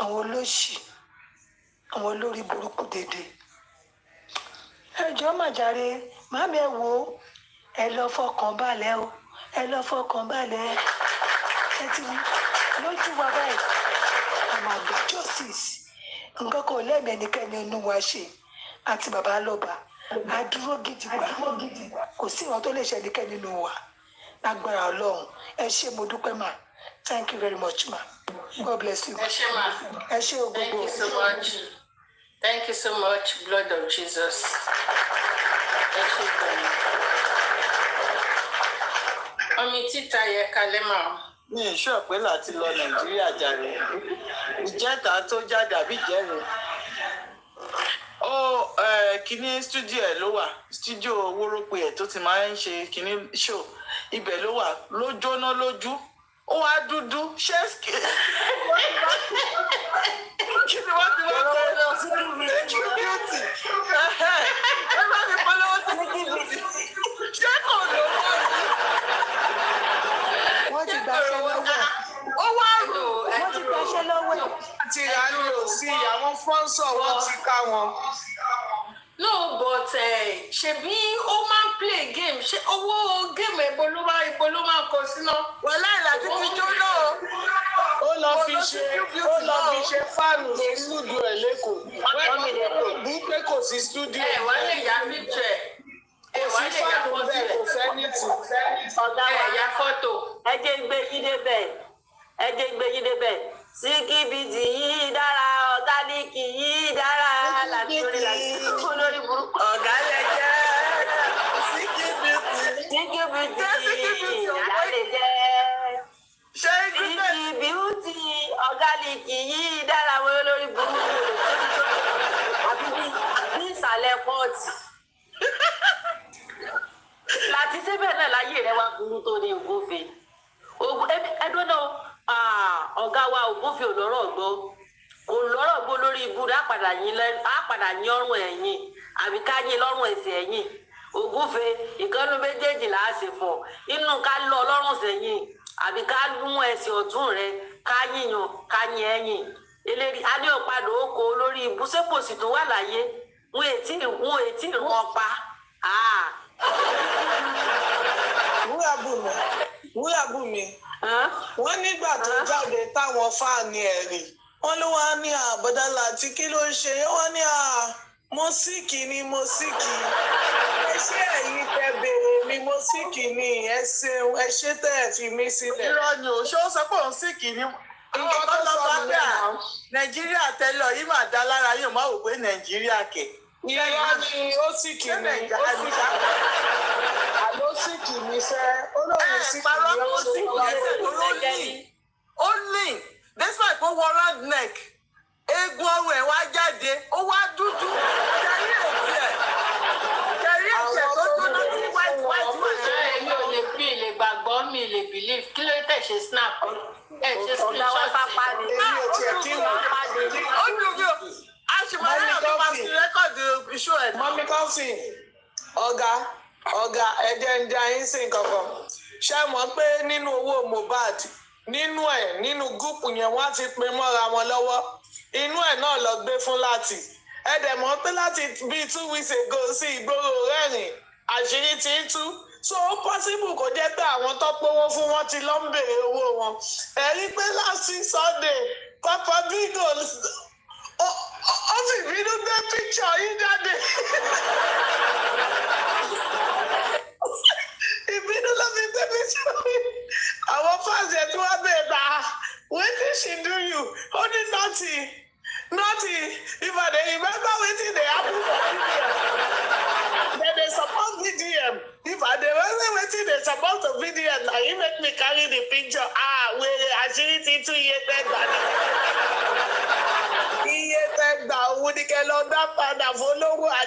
àwọn olóṣì àwọn olórí burúkú dédé ẹjọ́ màjáre màmí ẹ wò ó ẹ lọ fọkàn balẹ̀ o ẹ lọ fọkàn balẹ̀ ẹ ti lójú wa báyìí àmọ́ àgbà justice nǹkan kan lẹ́mìí ẹnikẹ́ni inú wa ṣe àti bàbá lọ́ba àdúró gidigba kò sí ìwọ̀n tó lè ṣe ẹnikẹ́ni nínú wa lágbára Ọlọ́run ẹ ṣé mo dúpẹ́ mà thank you very much ma God bless you. ẹ ṣé ma ẹ ṣé o gbogbo. Thank you so much, blood of Jesus. ẹ ṣé gan-an. Omi títa yẹ kalẹ́ mà. mi ì sọ pé láti lọ Nàìjíríà jàre ìjẹta tó jáde àbí ìjẹrin ó kíní stúdíò ẹ ló wà stúdíò wórópè ẹ tó ti máa ń ṣe kíní show ibẹ̀ ló wà ló jóná lójú ó wá dúdú ṣé kí ni wọ́n ti wọ́n fẹ́ Sneaky Beauty ẹ bá mi polówó Sneaky Beauty ṣé kò ló wọ́n ti gbàṣẹ́ lọ́wọ́ ó wá rò wọ́n ti gbàṣẹ́ lọ́wọ́ ẹ̀. àti ìrànlọ́ sí àwọn sponsor wọn ti ká wọn. No, but ṣebí ó máa ń play game ṣé owó game ibo ló máa kọ síná. wàhálà ìlàtí ti jóná ó lọ fi ṣe fáànù sí stúdíò ẹ lẹ́kọ̀ọ́ bí pé kò sí stúdíò. ẹ wá lè ya picture ẹ wá lè ya fọ́tò kò fẹ́ ní tì. ọ̀gá wa ya fọ́tò. ẹ jẹ́ gbé yín débẹ̀ Sneaky Beauty yìí dára ọ̀gáníìkì yìí dára olórí burúkú. ọ̀gá lẹ jẹ́ Sneaky Beauty lálẹ́ jẹ́ Sneaky Beauty ọ̀gáníìkì yìí dára olórí burúkú àbí bí ìsàlẹ̀ pọ́ọ̀tì láti síbẹ̀ náà láyé rẹ̀ wá burú tó ní ògúnfe ẹdún náà ọ̀gá wa ògúnfe ò lọ́rọ̀ gbọ́ kò lọ́rọ̀ gbọ́ lórí ibú rẹ̀ á padà yín ọrùn ẹ̀yìn àbí ká yín lọ́rùn ẹ̀sẹ̀ ẹ̀yìn ògúnfe ìkànnì méjèèjì là á ṣe fọ̀ inú ká lọ ọlọ́rùn sẹ́yìn àbí ká mú ẹsẹ̀ ọ̀tún rẹ̀ ká yíyan ká yín ẹ̀yìn eléyìí á ní òpadà oko lórí ibú sépòsì tó wà láyé wọn ètí ìrún pa. wúyàbùnmi wọ́n nígbà tó jáde táwọn fáàní ẹ̀ rí wọ́n ló wá ní àbọ̀dálà tí kí ló ń ṣe wọ́n ní mọ́síkì ni mọ́síkì ẹ ṣé ẹ̀yin tẹ béèrè mi mọ́síkì ni ẹ ṣeun ẹ ṣé tẹ́ ẹ fi mí sílẹ̀. irọ́ ni ò ṣé ó sọ pé òun síkì ni nǹkan tó lọ bá bẹ́ẹ̀ Nàìjíríà tẹ́lẹ̀ yìí máa dá lára yóò má wò pé Nàìjíríà kẹ̀. irọ́ ni ó síkì ni àló síkì ni sẹ́ olóhùn síkì ni ó síkì ó ní despite kó wọ round neck eegun ọrùn ẹ̀ wá jáde ó wá dúdú kẹrí ètì tó dúdú tí white wà. mi ò lè bí ilé gbàgbọ́ mi lè believe kí ló tẹ̀ ṣe snap ẹ̀ ṣe screenshot èmi ò tiẹ̀ kí wọ́n ó dùn mí o a sì máa ń yàgò máa fi rẹ́kọ̀dì iṣu ẹ̀. mọ́mí kọ́fì ọ̀gá ẹ̀jẹ̀ ń dá yín sí nǹkan kan ṣé mọ̀ pé nínú owó Mohbad nínú gúùpù yẹn wọ́n ti pín mọ́ra wọn lọ́wọ́ inú ẹ̀ náà lọ gbé fún láti ẹ dẹ̀ mọ̀ pé láti bíi 2 weeks ago sí ìgboro rẹ́rìn àṣírí ti ń tú so ó possible kó jẹ́ pé àwọn tó pówó fún wọn ti lọ ń béèrè owó wọn ẹ rí pé last Sunday Paparino ó sì bínú gbé picture yín jáde ìbínú ló fi gbé picture yín àwọn fans ẹ̀ tí wọ́n bèèrè bá wetin she do you ó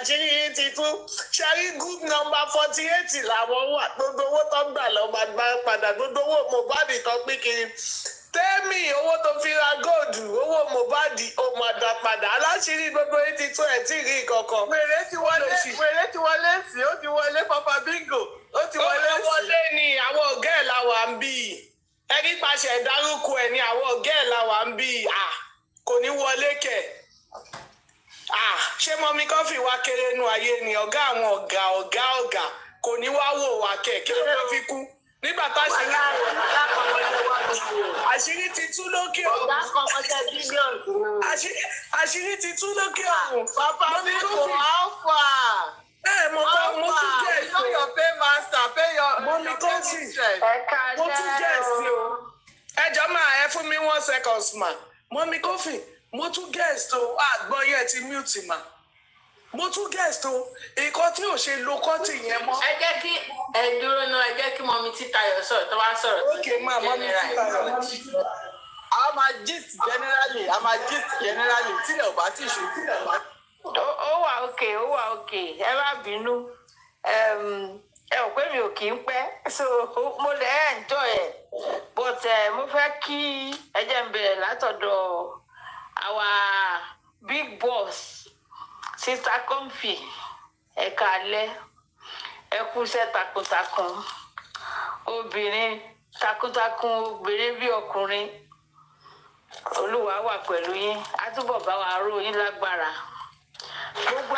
àṣírí yìí ti tú ṣẹ́rí group number 48 làwọn wà gbogbo owó tó ń gbà lọ́ọ́ máa gbà padà gbogbo owó Mohbad tó pín kiri tẹ́mì owó tó fi ra góòdù owó Mohbad ó máa dá padà aláṣírí gbogbo yìí ti tú ẹ̀ tí rí kankan. wèrè ti wọlé sí ó ti wọlé Papa Bingo ó ti wọlé sí. ó wọlé ni àwọn ọ̀gá ẹ̀ làwà ń bí ẹni pàṣẹ ìdárúkọ ẹ̀ ni àwọn ọ̀gá ẹ̀ làwà ń bí kò ní wọlé kẹ̀. Ṣé mọ́mí kọ́fì wá kéré nu ayé ni ọ̀gá àwọn ọ̀gá kò ní wá wò wá kẹ̀ kí ló fi kú nígbà tá àṣírí ti tú lókè ọ̀run àṣírí ti tú lókè ọ̀run. Papa Bingo how far. Mo tún jẹ́ you know your pay master pay your mọ́mí kọ́fì mo tún jẹ́ ẹ̀sìn o ẹjọ́ máa ẹ fún mi 1 second ma mọ́mí kọ́fì mo tún guest o àgbọn yẹn ti mute ma mo tún guest o nǹkan tí ò ṣe lo kọ́tì yẹn mọ́. ẹ jẹ́ kí ẹ dúró náà ẹ jẹ́ kí mọ́mí Títayọ̀ sọ̀rọ̀ tó bá sọ̀rọ̀ tó okay ma mọ́mí Títayọ̀. a máa gist generally tílẹ̀ ò bá tí ì ṣe tílẹ̀ ò bá. ó wà òkè ẹ má bínú ẹ ò pé mi ò kì í pẹ́ so mo lè enjoy ẹ̀ but mo fẹ́ kí ẹ jẹ́ n bẹ̀rẹ̀ látọ̀dọ̀ our big boss Sister Comfy ẹ káalẹ́ ẹ kúṣẹ́ takuntakun obìnrin takuntakun obìnrin bí ọkùnrin Olúwa wà pẹ̀lú yín á túbọ̀ bá wa ró yín lágbára gbogbo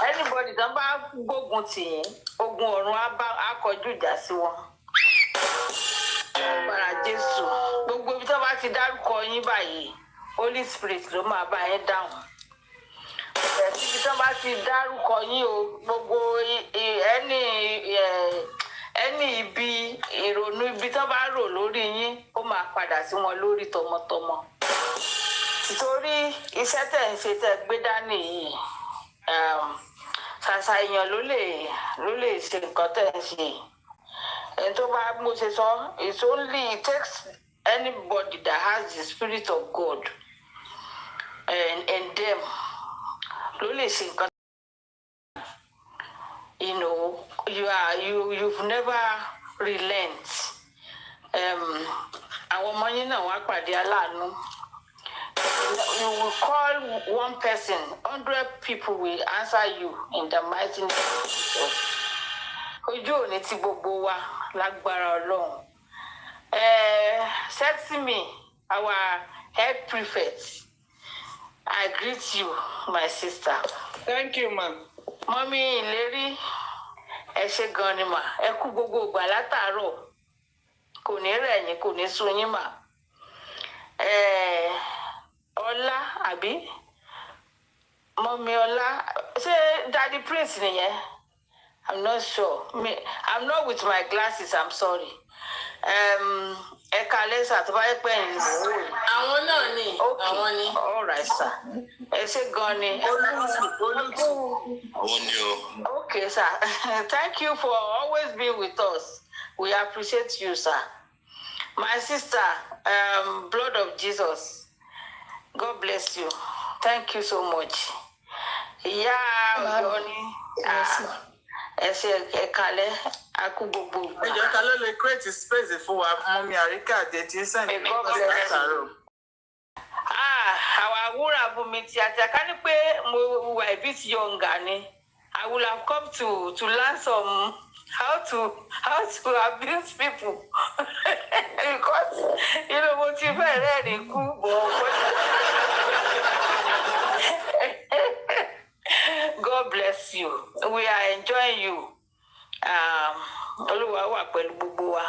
anybody tó bá gbógun tì yín ogun ọ̀run á kọjú ìjà sí wọn agbára Jésù gbogbo ibi tó bá ti dárúkọ yín báyìí Holy Spirit ló máa bá yín dáhùn ibi tó bá ti dárúkọ yín o gbogbo ẹni ibi ìrònú ibi tó bá rò lórí yín ó máa padà sí wọn lórí tọmọtọmọ nítorí iṣẹ́ tẹ̀ ń ṣe tẹ̀ gbé dání yìí ṣàṣà èèyàn ló lè ṣe nǹkan tẹ̀ ń ṣe ẹni tó bá mo ṣe sọ it's only it takes anybody that has the spirit of God and them ló lè ṣe nǹkan. You know, you've never relent. Àwọn ọmọ yín náà wá pàdé aláàánú. You will call one person, 100 people will answer you in the mighty name of Jesus. Ojú òní ti gbogbo wa lágbára Ọlọ́run. Sexy me, our head prefect. I greet you, my sister. Thank you, ma'am. Mọ́mí ìlérí ẹ ṣé gan ni mà ẹ kú gbogbo ìgbà látàárọ̀ kò ní rẹ̀ yín kò ní sú yín mà. Ọlá àbí mọ́mí Ọlá ṣé Daddy Prince nìyẹn? I'm not sure. I'm not with my glasses, I'm sorry. Ẹ kalẹ́ sà tó bá yẹ pé ẹ̀yin ló wò. Àwọn náà ni. Àwọn ni. All right, sir. Ẹ ṣé gan ni. Okay, sir. Thank you for always being with us. We appreciate you, sir. My sister, blood of Jesus. God bless you. Thank you so much. Yeah, Johnny. Ẹ ṣé ẹ kalẹ́ akú gbogbo. Ẹjọ́ ta ló lè create space fún wa fún mi Àríkà àti send me látàárọ̀. Àwọn àwúrà bùnmi tí a ti ká ní pé mo wà a bit younger ni. I will have come to learn some how to abuse people because mo ti fẹ́ rẹ́rìn kú bọ̀. God bless you. We are enjoying you. Olúwa wà pẹ̀lú gbogbo wa.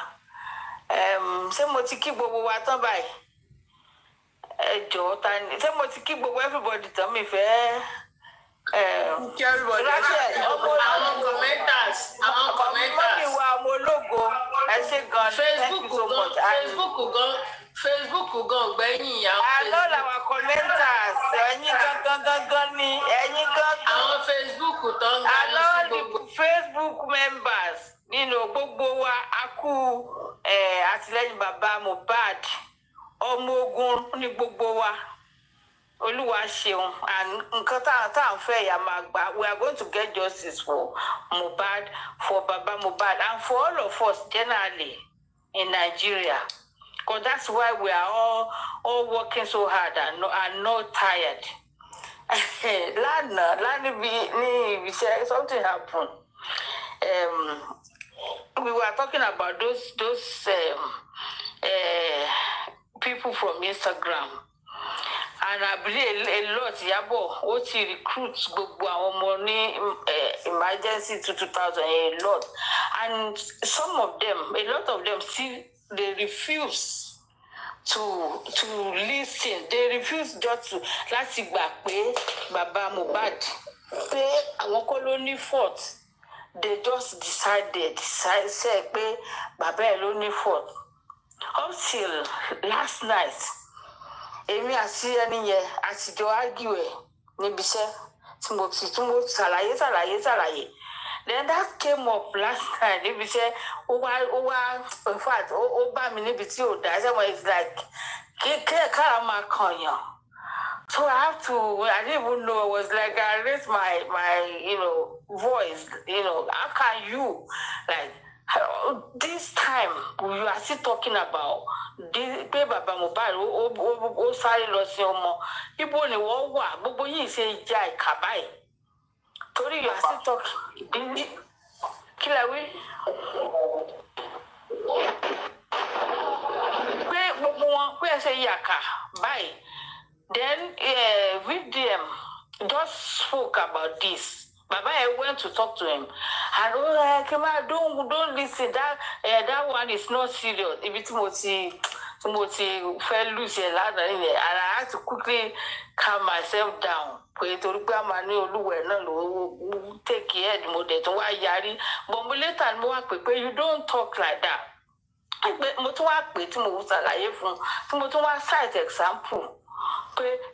Ṣé mo ti kí gbogbo wa tán báyìí? Ẹ jọ̀ọ́ ta ni ṣé mo ti kí gbogbo everybody tán mi fẹ́ kí everybody àwọn commenters mọ́mí wa ọmọ ológo ẹ ṣé gan Facebook gan gbẹ̀yìn àwọn àlọ́ làwọn commenters ẹ̀yin gangan ni ẹ̀yin gangan àwọn Facebook tó ń gbà ní sí gbogbo àlọ́ Facebook members nínú gbogbo wa a kú àtìlẹ́yìn bàbá Mohbad ọmọ ogun ní gbogbo wa Olúwa ṣeun, and nǹkan tá à ń fẹ́ yà máa gbà, we are going to get justice for Mohbad, for Baba Mohbad, and for all of us generally in Nigeria. Because that's why we are all working so hard and not tired. Something happened. We were talking about those people from Instagram. And I believe a lot, Iyabo, what he recruits gbogbo àwọn ọmọ ní emergency to 2000, a lot. And some of them, a lot of them still, they refuse to listen. They refuse just to láti gbà pé Baba Mohbad pé àwọn kọ́ ló ní fault. They just decide say pé Baba ẹ̀ ló ní fault. Up till last night, èmi àti ẹni yẹn àtijọ́ argue ẹ̀ níbi iṣẹ́ tí mo ṣàlàyé. Then that came up last night níbi iṣẹ́ ó wá in fact ó bá mi níbi tí ò dá ṣe it's like kára máa kànyàn. So I didn't even know. I was like, I raised my voice, how can you, like, this time you are still talking about this Baba Mohbad ó sáré lọ sí ọmọ ibo ni wọ́n wà gbogbo yìí ṣe ìjà ìkà báyìí torí you are still talking kí lẹ wí pé gbogbo wọn pé ẹ ṣe yàkà báyìí. Then VDM just spoke about this. Baba went to talk to him, and Kema, don't listen. That one is not serious. If it's Timothy fell loose and I had to quickly calm myself down. Take care the model to why yari. But later and more you don't talk like that. Cite example.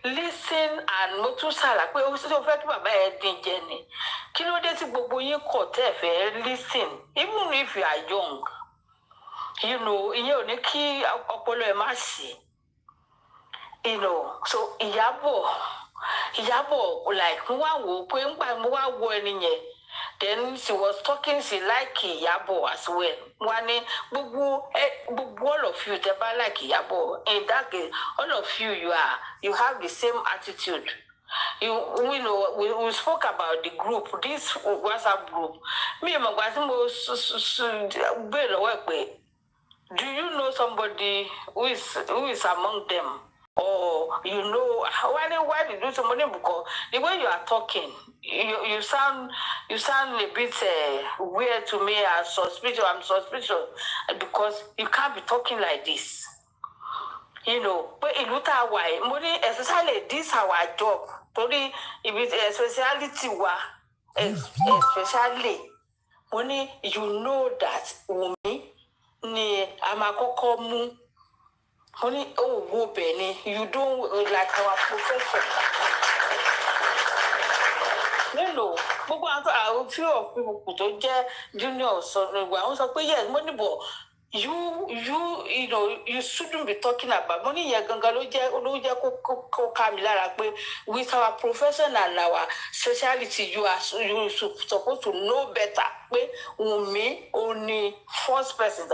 Listen and motusala pé ó sì fẹ́ kí bàbá ẹ dín jẹ ni kí ló dé tí gbogbo yín kọ̀ tẹ́ fẹ́ listen even if you are young ìyẹn ò ní kí ọpọlọ ẹ má ṣe so Iyabo like mo wá wò ó pé ńgbà mo wá wo ẹni yẹn then she was talking she like Iyabo as well one gbogbo all of you they like Iyabo in that case all of you you have the same attitude. We spoke about the group, this WhatsApp group. Me and do you know somebody who is among them? Or why did you do somebody? Because the way you are talking, you sound a bit weird to me. I'm suspicious because you can't be talking like this. But especially this is our job. If it's a speciality, especially when you know that woman ni amakoko mu. You don't like our profession. A few of people who get juniors, so yes, money, but you shouldn't be talking about money. With our profession and our speciality, you supposed to know better. Me only first person, at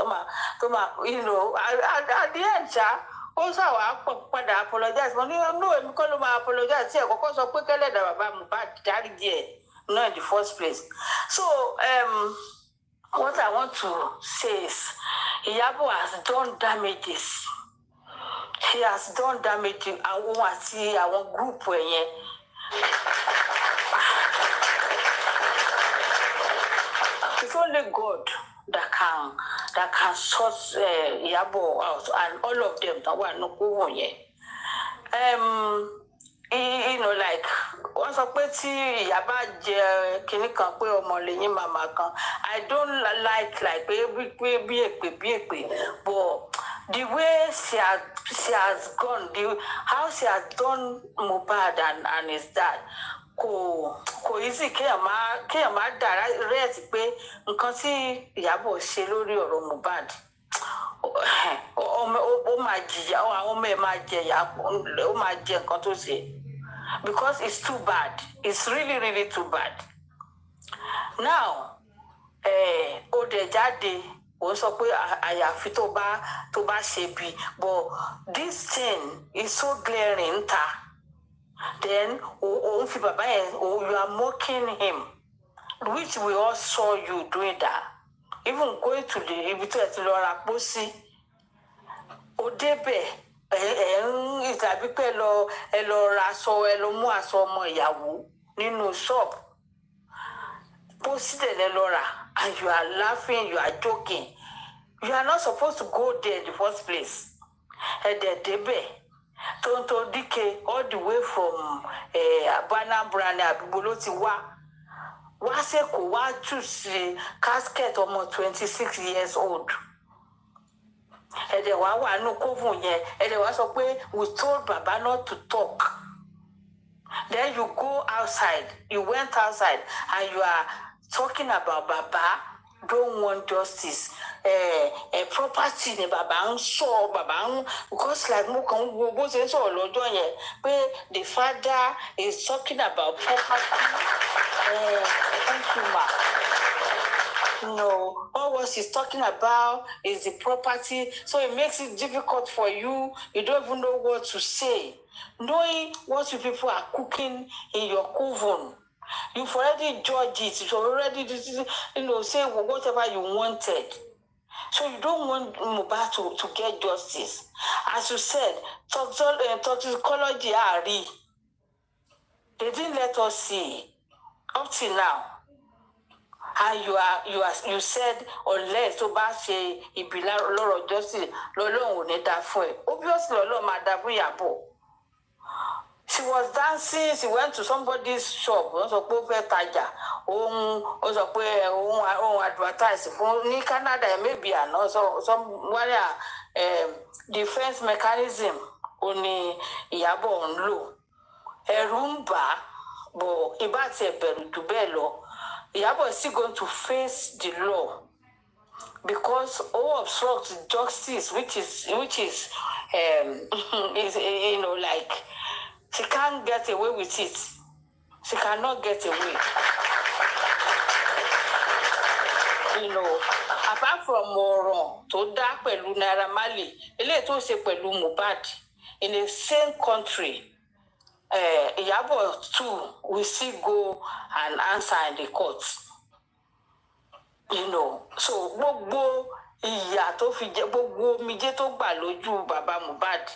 the end, also I apologize. No, because I apologize. No, in the first place. So what I want to say is Iyabo has done damages. He has done damage and we want to see our group it's only God that can sort Iyabo out and all of them that were not going yet. Like once I put Iyaba kini kan pe omo leyin mama kan. I don't like baby, but the way she has gone, how she has done Mohbad and his dad. Ko easy kéèyàn má direct pé nǹkan tí Iyabo ṣe lórí ọ̀rọ̀ Mohbad ó máa jìyà àwọn ọmọ ẹ̀ máa jẹ̀yà ó máa jẹ nǹkan tó ṣe because it's too bad it's really really too bad now ó dẹ̀ jáde ó sọ pé àyàfi tó bá ṣe bí but this thing is so glaring nta then òun fi bàbá yẹn you are mocking him which we all saw you doing that even going to the ibi tó ẹ ti lọ ra pósí ó débẹ̀ ń ìtàbí pé ẹ lọ ra aṣọ ẹ lọ mú aṣọ ọmọ ìyàwó nínú ṣọ́ọ̀bù pósí tẹ̀lé lọ rà and you are laughing you are joking you are not supposed to go there in the first place ẹ dẹ̀ débẹ̀ Tonto Dike all the way from Anambra àbíbo ló ti wá sẹ́kọ̀ọ́ wá choose casket ọmọ 26 years old ẹ̀dẹ̀ wà nù kófù yẹn ẹ̀dẹ̀ wá sọ pé we told Baba not to talk then you go outside you went outside and you are talking about Baba don't want justice property ni Baba ń sọ Baba ń because like mo kàn wo bó ṣe ń sọ̀rọ̀ lọ́jọ́ yẹn pé the father is talking about property thank you ma. No, all what he's talking about is the property, so it makes it difficult for you. You don't even know what to say. Knowing what you people are cooking in your coven, you've already judged it. You've already, say whatever you wanted. So you don't want Mohbad to get justice. As you said, toxicology, they didn't let us see up till now. And you said unless tó bá ṣe ìbílẹ̀ lọ́rọ̀ justice lọ́lọ́run ò ní dá fún ẹ obviously lọ́lọ́run máa dá fún Iyabo. She was dancing she went to somebody's shop wọ́n sọ pé ó fẹ́ tajà ó sọ pé òun advertise fún ní Canada maybe àná somewhere defense mechanism ó ní Iyabo ń lò ẹ̀rù ń bà á bọ̀ ìbá tiẹ̀ bẹ̀rù jù bẹ́ẹ̀ lọ. Iyabo is still going to face the law because all obstruct justice, which is like she can't get away with it. She cannot get away. Apart from ọ̀rọ̀ tó dá pẹ̀lú Naira Marley, eléyìí tó ṣe pẹ̀lú Mohbad in the same country. Iyabo too will still go and answer in the court. So gbogbo ìyà tó fi jẹ gbogbo omijé tó gbà lójú bàbá Mohbad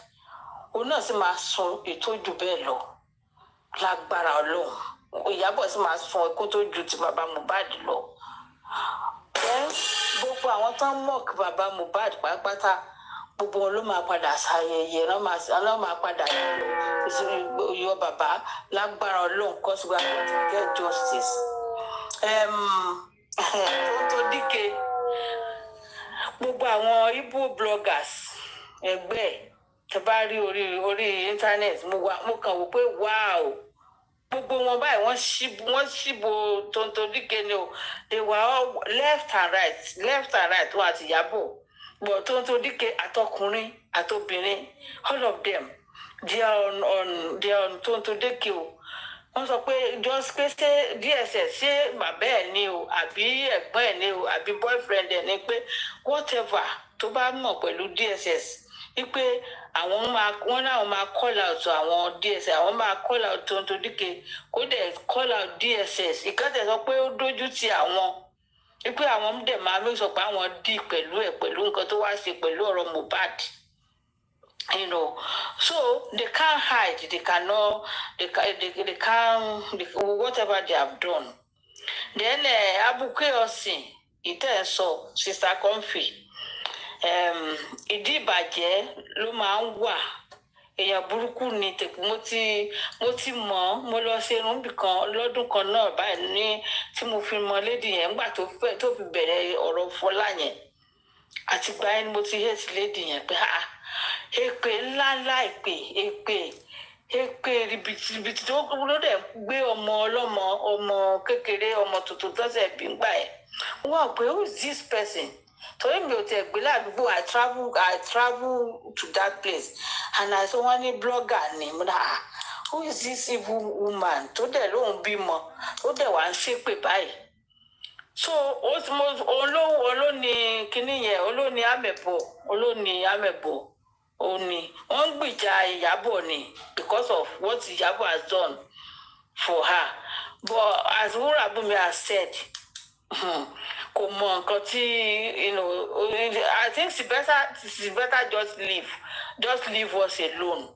òun náà sì máa sun ìtọ́jú bẹ́ẹ̀ lọ lágbára Ọlọ́run Iyabo sì máa sun ẹkún tó ju ti bàbá Mohbad lọ. Gbogbo àwọn tó ń mock bàbá Mohbad pátápátá gbogbo wọn ló máa padà ṣayẹyẹ ló máa padà yọ bàbá lágbára Ọlọ́run kó sì wá to get justice. Tonto Dike gbogbo àwọn Igbo bloggers ẹgbẹ́ tẹ́ bá rí orí internet mo kàn wò pé wow gbogbo wọn báyìí wọ́n ṣíbo Tonto Dike ni o they were all left and right wọn àti Iyabo. But Tonto Dike àtọkùnrin àtobìnrin all of them they are on Tonto Dike o. Wọ́n sọ pé just pé ṣé DSS ṣé bàbá ẹ̀ ni o àbí ẹ̀gbọ́n ẹ̀ ni o àbí boyfriend ẹ̀ ni pé whatever tó bá mọ̀ pẹ̀lú DSS wípé wọ́n náà máa call out àwọn DSS àwọn máa call out Tonto Dike kó dẹ̀ call out DSS ìkàtẹ̀ sọ pé ó dójú ti àwọn wípé àwọn dẹ̀ máa ló sọ pé àwọn dì pẹ̀lú nǹkan tó wá ṣe pẹ̀lú ọ̀rọ̀ Mohbad. So they can't hide, they can't whatever they have done. Then Abuke Osin, so Sister Comfy, ìdí ìbàjẹ́ ló máa ń wà èèyàn burúkú ni mo ti mọ̀ mo lọ ṣe irun bìkan lọ́dún kan náà báyìí ní tí mo fi mọ lédi yẹn nígbà tó fi bẹ̀rẹ̀ ọ̀rọ̀ Fọlá yẹn àtìgbà yẹn ni mo ti hate lédi yẹn pé èpè ńláńlá èpè ribitibiti tó ló dẹ̀ gbé ọmọ ọlọ́mọ ọmọ kékeré ọmọ tuntun tó ṣẹ̀ bí ń gbà ẹ̀ wọ́n pé who is this person torí mi ò tẹ̀ gbé ládùúgbò I travel to that place and I saw one blogger ni mo dà who is this evil woman tó dẹ̀ lóun bímọ tó dẹ̀ wá ń ṣépè báyìí so olóní kíní yẹn olóní amẹ̀bọ̀ òní wọ́n ń gbìjà Iyabo ni because of what Iyabo has done for her but as Wurabumi has said kò mọ nǹkan tí I think she better just leave us alone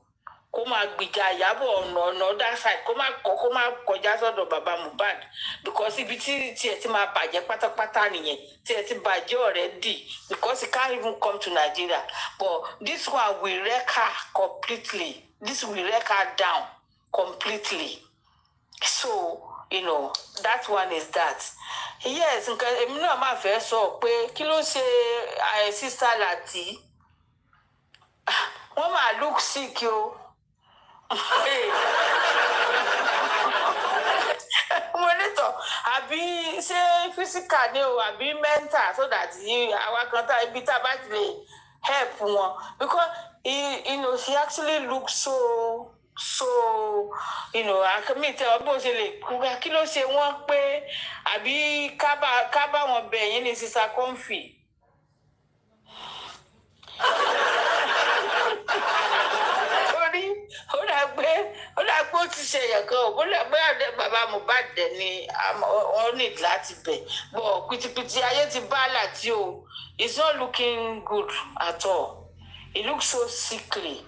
kó máa gbìjà Iyabo ọ̀nà other side kó má kọjá sọ́dọ̀ bàbá Mohbad because ibi tí tiẹ̀ ti máa bàjẹ́ pátápátá nìyẹn tiẹ̀ ti bàjẹ́ already because he can't even come to Nigeria but this one will wreck her completely this will wreck her down completely so that one is that yes nǹkan èmi náà máa fẹ́ sọ pé kí ló ṣe sister Lati wọ́n máa look sick o. Mo ní tọ àbí ṣé physical ni o àbí mental so that àwa kan tá ibi tá a bá ti lè help wọn because she actually looks so mi tẹ ọ bó ṣe lè kúra kí ló ṣe wọ́n pé àbí ká bá wọn bẹ̀ yín ní sísá kọ́ńfì. ó dà pé ó ti ṣe èèyàn kan ó dà pé àdé bàbá Mohbad ni wọ́n ní láti bẹ̀ bọ̀ pìtìpìtì ayé ti bá Láti o it's not looking good at all it looks so sickly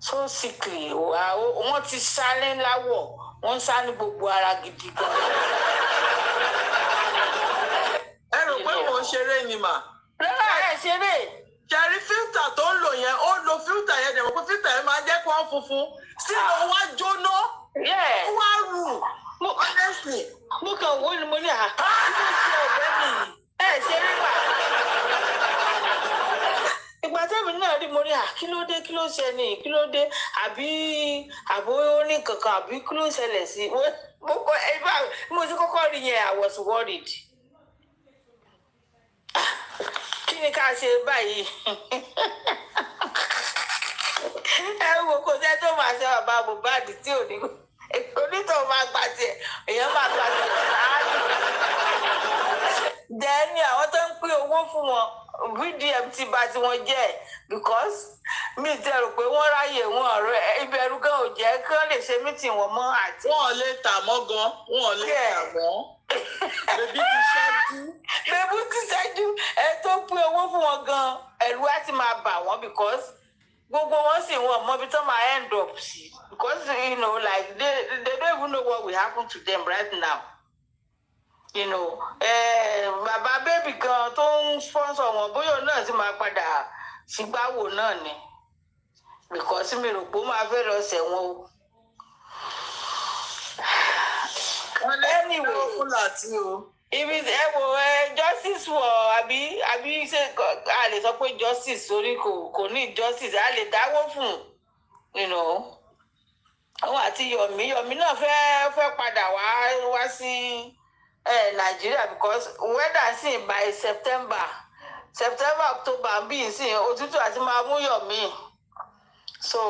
wọ́n ti sálẹ̀ láwọ̀ wọ́n sá ní gbogbo ara gidi gan. ẹ rò pé mò ń ṣeré ni mà. rárá ẹ ṣeré. Jàrí fíltà tó ń lò yẹn ó lo fíltà yẹn dẹ̀ mọ̀ pé fíltà yẹn máa jẹ́ kó wọ́n funfun sínú wá jóná ó wá rù honestly. mo kàn wọ́n ni mo ní àkókò ọ̀rẹ́ mi ẹ ṣeré wà. ìgbà tẹ́mi náà rí mo ní kí ló dé kí ló ṣe ni kí ló dé àbó ní kankan àbí kí ló ṣẹlẹ̀ sí mo ti kọ́kọ́ rí yẹn I was worried. Kí ni ká ṣe báyìí? Ẹ wo kò sẹ́ tó máa ṣe bàbá Mohbad tí ò ní onítọ̀ máa gba tiẹ̀ èèyàn máa gba tiẹ̀ sáájú. Dẹ́ni àwọn tó ń pín owó fún wọn VDM ti bà tí wọ́n jẹ́ because mi ti rò pé wọ́n ráyè wọn ọ̀rọ̀ ìbẹ̀rù gan ò jẹ́ kí wọ́n lè ṣe mítìn wọn mọ́ àti. Wọ́n lè tà mọ́ gan, wọ́n lè tà mọ́. Bèbí ti ṣẹ́jú ẹ tó pín owó fún wọn gan ẹ̀rù á ti máa bà wọ́n because gbogbo wọn sì wọn mọbi tó máa end up sí because like they don't even know what will happen to them right now. Bàbá bébì gan tó ń sponsor wọn bóyá náà sì máa padà sígbáwò náà ni because mi rò pé ó máa fẹ́ lọ sẹ̀wọ̀n o. Anyway, ibi ẹ wo justice wọ àbí ṣe a lè sọ pé justice orí kò ní justice a lè dáwọ́ fún àwọn àti Yomi náà fẹ́ padà wá sí Nàìjíríà because weather sì by September October bí sì òtútù àti máa mú Yomi so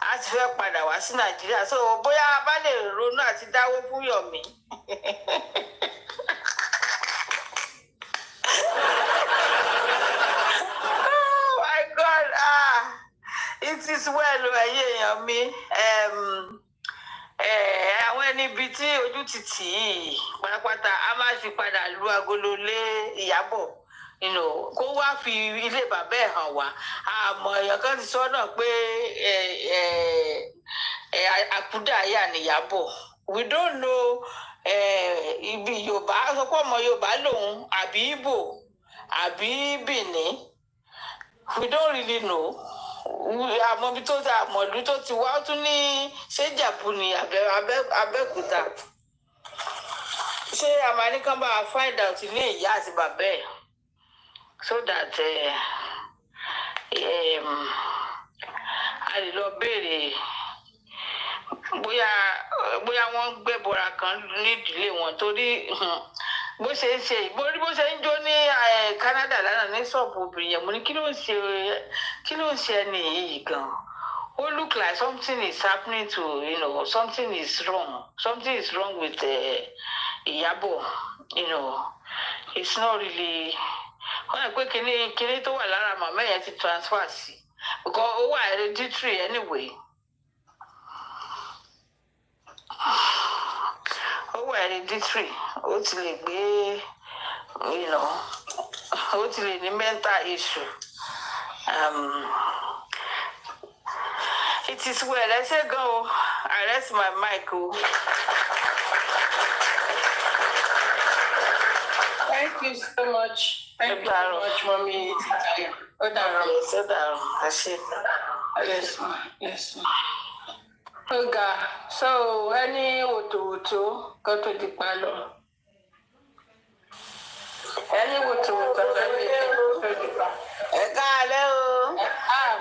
a ti fẹ́ padà wá sí Nàìjíríà so bóyá a bá lè ronú àti dáwọ́ fún Yomi. Oh my God, it is well ẹ̀yin èèyàn mi àwọn ẹni bíi tí ojú ti tì í pátápátá a máa fi padà lu agolo lé Iyabo kó wá fi ilé bàbá ẹ̀ hàn wá àmọ́ èèyàn kan ti sọ náà pé àkúdàáyà ni Iyabo we don't know ibi Yorùbá sọ pé ọmọ Yorùbá lòun àbí Ìgbò àbí Benin we don't really know àmọ́ ibi tó ta àmọ̀lú tó ti wá ó tún ní ṣé Ìjẹ̀bú ni Abẹ́òkúta ṣé àmàlíkàn bá find out ilé ìyá àti bàbá ẹ̀ so that a lè lọ béèrè bóyá wọ́n gbẹ́bọra kan nídìílé wọn torí bó ṣe ń ṣe bó ṣe ń jó ní Canada lánàá ní ṣọ́ọ̀bù obìnrin yẹn mo ní kí ló ń ṣe ẹni yìí gan ó look like something is happening to something is wrong with Iyabo it's not really wọ́n yẹ pé kíní tó wà lára màmá yẹn ti transfer sí because ó wà hereditary anyway. Ó wà hereditary ó ti lè gbé ó ti lè ní mental issue. It is well. I say go. I rest my mic. Thank you so much. Thank you so much, Mommy. Yes, ma. Yes, ma. Oga, so any woto go to the palo. Any woto go to the palo. Ẹ káalẹ́ o.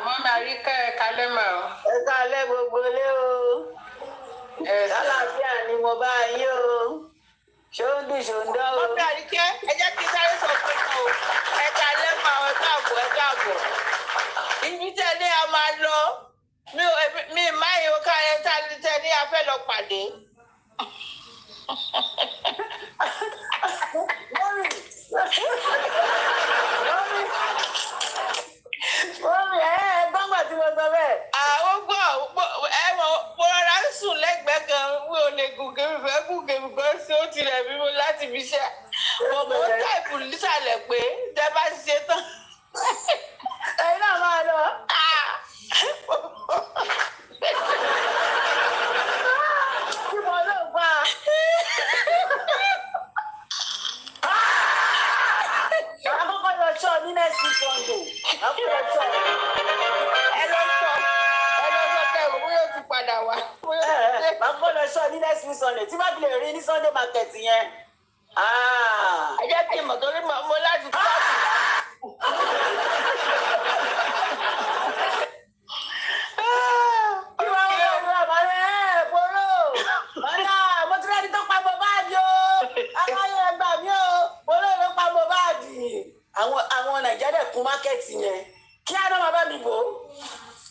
Mọ́mí Àríkẹ́ ẹ káalẹ́ mà o. Ẹ káalẹ́ gbogbo ilé o. Àlàáfíà ni mo bá yín o. Ṣóńdù ṣòǹdọ́ o. Mọ́mí Àríkẹ́ ẹ jẹ́ kí sáré sọ pé o. Ẹ káalẹ́ mà o, ẹ káàbọ̀. Ibi tẹ́ ní a máa lọ. Mi máa yọ ká ẹ tẹ́ ní a fẹ́ lọ pàdé. Mọ́mí gbọ́ngbà tí mo sọ bẹ́ẹ̀. Àwọn mo rọra ń sùn lẹ́gbẹ̀ẹ́ kan mi ò lè gùnkè mi fẹ́ gùnkè mi kan sí ó tilẹ̀ bí mo láti fi ṣe. Mo táìpù nísàlẹ̀ pé tẹ́ bá ṣe tán. Ẹ̀yin náà máa lọ. Kí mo ló gbà. Àkọ́kọ́ lọ ṣọ́ ní next week Sunday. Àkọ́kọ́ lọ ṣọ́. Ẹ lọ sọ kẹ́rù bóyá ó ti padà wá. Àkọ́kọ́ lọ ṣọ́ ní next week Sunday. Tí bá fi lè rí ní Sunday market yẹn. Ẹ jẹ́ kí n mọ̀ torí mo láti tó àbí. Àwọn Nàìjíríà kún mákẹ́ẹ̀tì yẹn kí á náà máa bá mi bò ó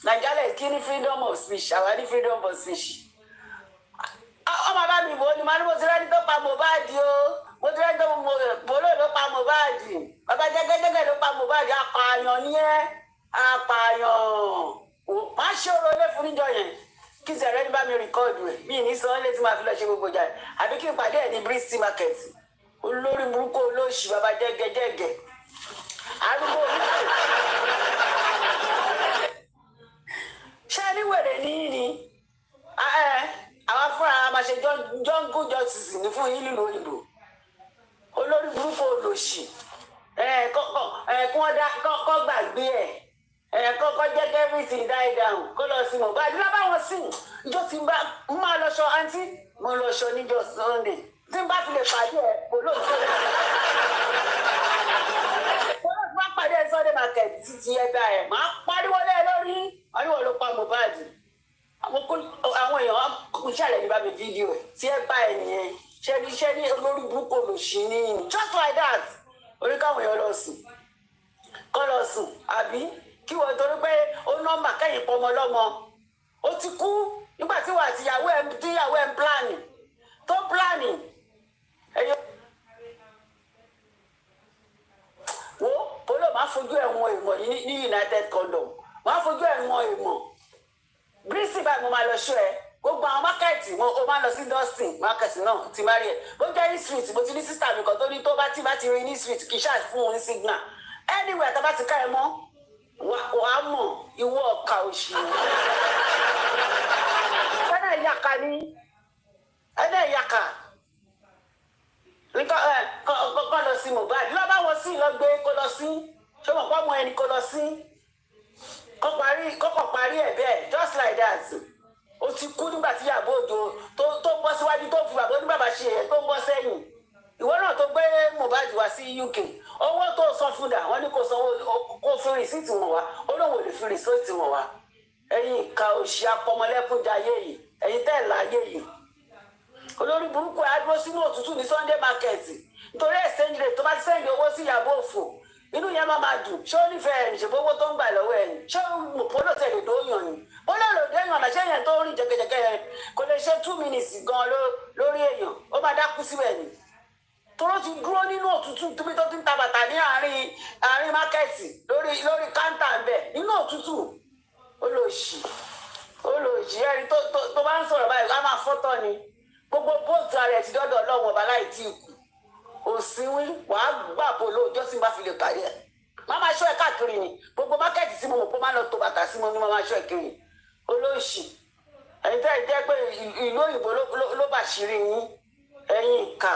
Nàìjíríà kí ní freedom of speech àwa ní freedom of speech ọmọ bá mi bò ó ni màá ní mo ti rẹ́ni tó pa Mohbad o mo ti rẹ́ni tó Bolo ló pa Mohbad bàbá jẹ́gẹ́jẹ́gẹ́ ló pa Mohbad apààyàn ni ẹ́ apààyàn má ṣe oró ilé fún níjọ yẹn kí n sẹ̀rẹ́ ní bá mi rìkọ́ọ̀dù ẹ̀ mí ní sọ ọ́lẹ́ tí màá fi lọ ṣe gbogbo jà àbí kí n pàdé ẹ̀ ní Bristol market olórí burúkú olóòṣì bàbá jẹ́gẹ́jẹ́gẹ́ arúgbó ṣé ní wèrè ní àwọn fúnra máa ṣe jungle justice ní fún yín nílùú òyìnbó olórí burúkú olóòṣì kọ́ gbàgbé ẹ̀ kọ́kọ́ jẹ́ kí everything die down kó lọ sí Mohbad ní bá wọn sìn ìjọ tí n bá máa lọ ṣọ àǹtí mo lọ ṣọ níjọ́ Sunday tí n bá fi lè pàdé ẹ̀ kò lóun sọ́dọ̀ máa pàdé ẹ̀ Sunday market títí ẹgbẹ́ ẹ̀ máa pariwo lé lórí ariwo ló pa Mohbad àwọn èèyàn kò ṣàlẹ̀ ní bá mi fídíò ẹ̀ tí ẹ bá ẹ̀ nìyẹn ṣe ní olórí burúkú olóṣì ní just like that orí káwọn èèyàn lọ sùn kọ́ lọ sùn àbí kí wọ́n torí pé ó nọ́mbà kẹ́yìn pọmọ lọ́mọ ó ti kú nígbà tí wọ́n àti ìyàwó ẹ̀ ń pláàni tó pláàni ẹ̀yọ́ wo Bolo máa fojú ẹ̀wọ̀n èèmọ̀ ní United Kingdom máa fojú ẹ̀wọ̀n èèmọ̀ Bristol báyìí mo máa lọ ṣọ́ ẹ gbogbo àwọn mákẹ́ẹ̀tì wọn ó máa lọ sí Dustin mákẹ́ẹ̀tì náà ti máa rí ẹ bó jẹ́ ní street mo ti ní sísá mi kan tó ní tó bá ti rí ní street kì í ṣáà fún un ní signal anywhere tá a bá ti ká ẹ mọ́ wàá mọ̀ ìwọ ọ̀ka òṣì ẹ̀dá ìyàkà ni ẹ̀dá ìyàkà kọ́ lọ sí Mohbad lọ́ bá wọn sí lọ gbé kó lọ sí ṣé wọn kọ́ mọ ẹni kó lọ sí kọ́kọ́ parí ẹ̀ bẹ́ẹ̀ just like that o ti kú nígbà tí Iyabo Ojo tó bọ́ síwájú tó fi bàbá ní bàbá ṣe ẹ̀ tó ń bọ́ sẹ́yìn ìwọ náà tó gbé Mohbad wá sí UK owó tó sọ fún dà wọ́n ní kó sanwó kó fi rìsíìtì wọn wá ó lóun ò lè fi rìsíìtì wọn wá ẹ̀yin ìka òṣì apọmọlẹ́kúnjà ayé yìí ẹ̀yin tẹ́ ẹ̀ láyé yìí olórí burúkú adúró sínú òtútù ní Sunday market nítorí exchange rate tó bá sẹ́ndì owó sí Ìyábọ̀ Òfò inú yẹn máa dùn ṣé ó nífẹ̀ẹ́ ẹ̀ ṣe owó tó ń gbà lọ́wọ́ ẹ̀ ṣé polo tẹ̀lé tó yàn ni polo lò dé yàn lọ́sẹ̀ yẹn tó rìn jẹgẹjẹgẹ yẹn kò lè ṣe 2 minutes gan lórí èèyàn ó máa dákú síbẹ̀ ni tóró ti dúró nínú òtútù tóbi tó ti ń ta bàtà ní àárín mákẹ́ẹ̀tì lórí káńtà ń bẹ̀ nínú òtútù olóòṣì ẹni tó bá ń sọ̀rọ̀ báyìí á máa fọ́tọ̀ ni gbogbo bóòtù ara ẹ̀ ti dọ́dọ̀ ọlọ́run ọba láì tí ì kú òsínwín wàá gbà bò lóòjọ́ sí bá fi lè parí ẹ̀ má máa ṣọ́ ẹ káàkiri ni gbogbo mákẹ́ẹ̀tì tí mo mọ̀ pé má lọ tó bàtà sí mo ní má máa ṣọ́ ẹ kiri olóòṣì ẹ̀yin tẹ́ ẹ jẹ́ pé ìlú òyìnbó ló bà ṣírí yín ẹ̀yin ìkà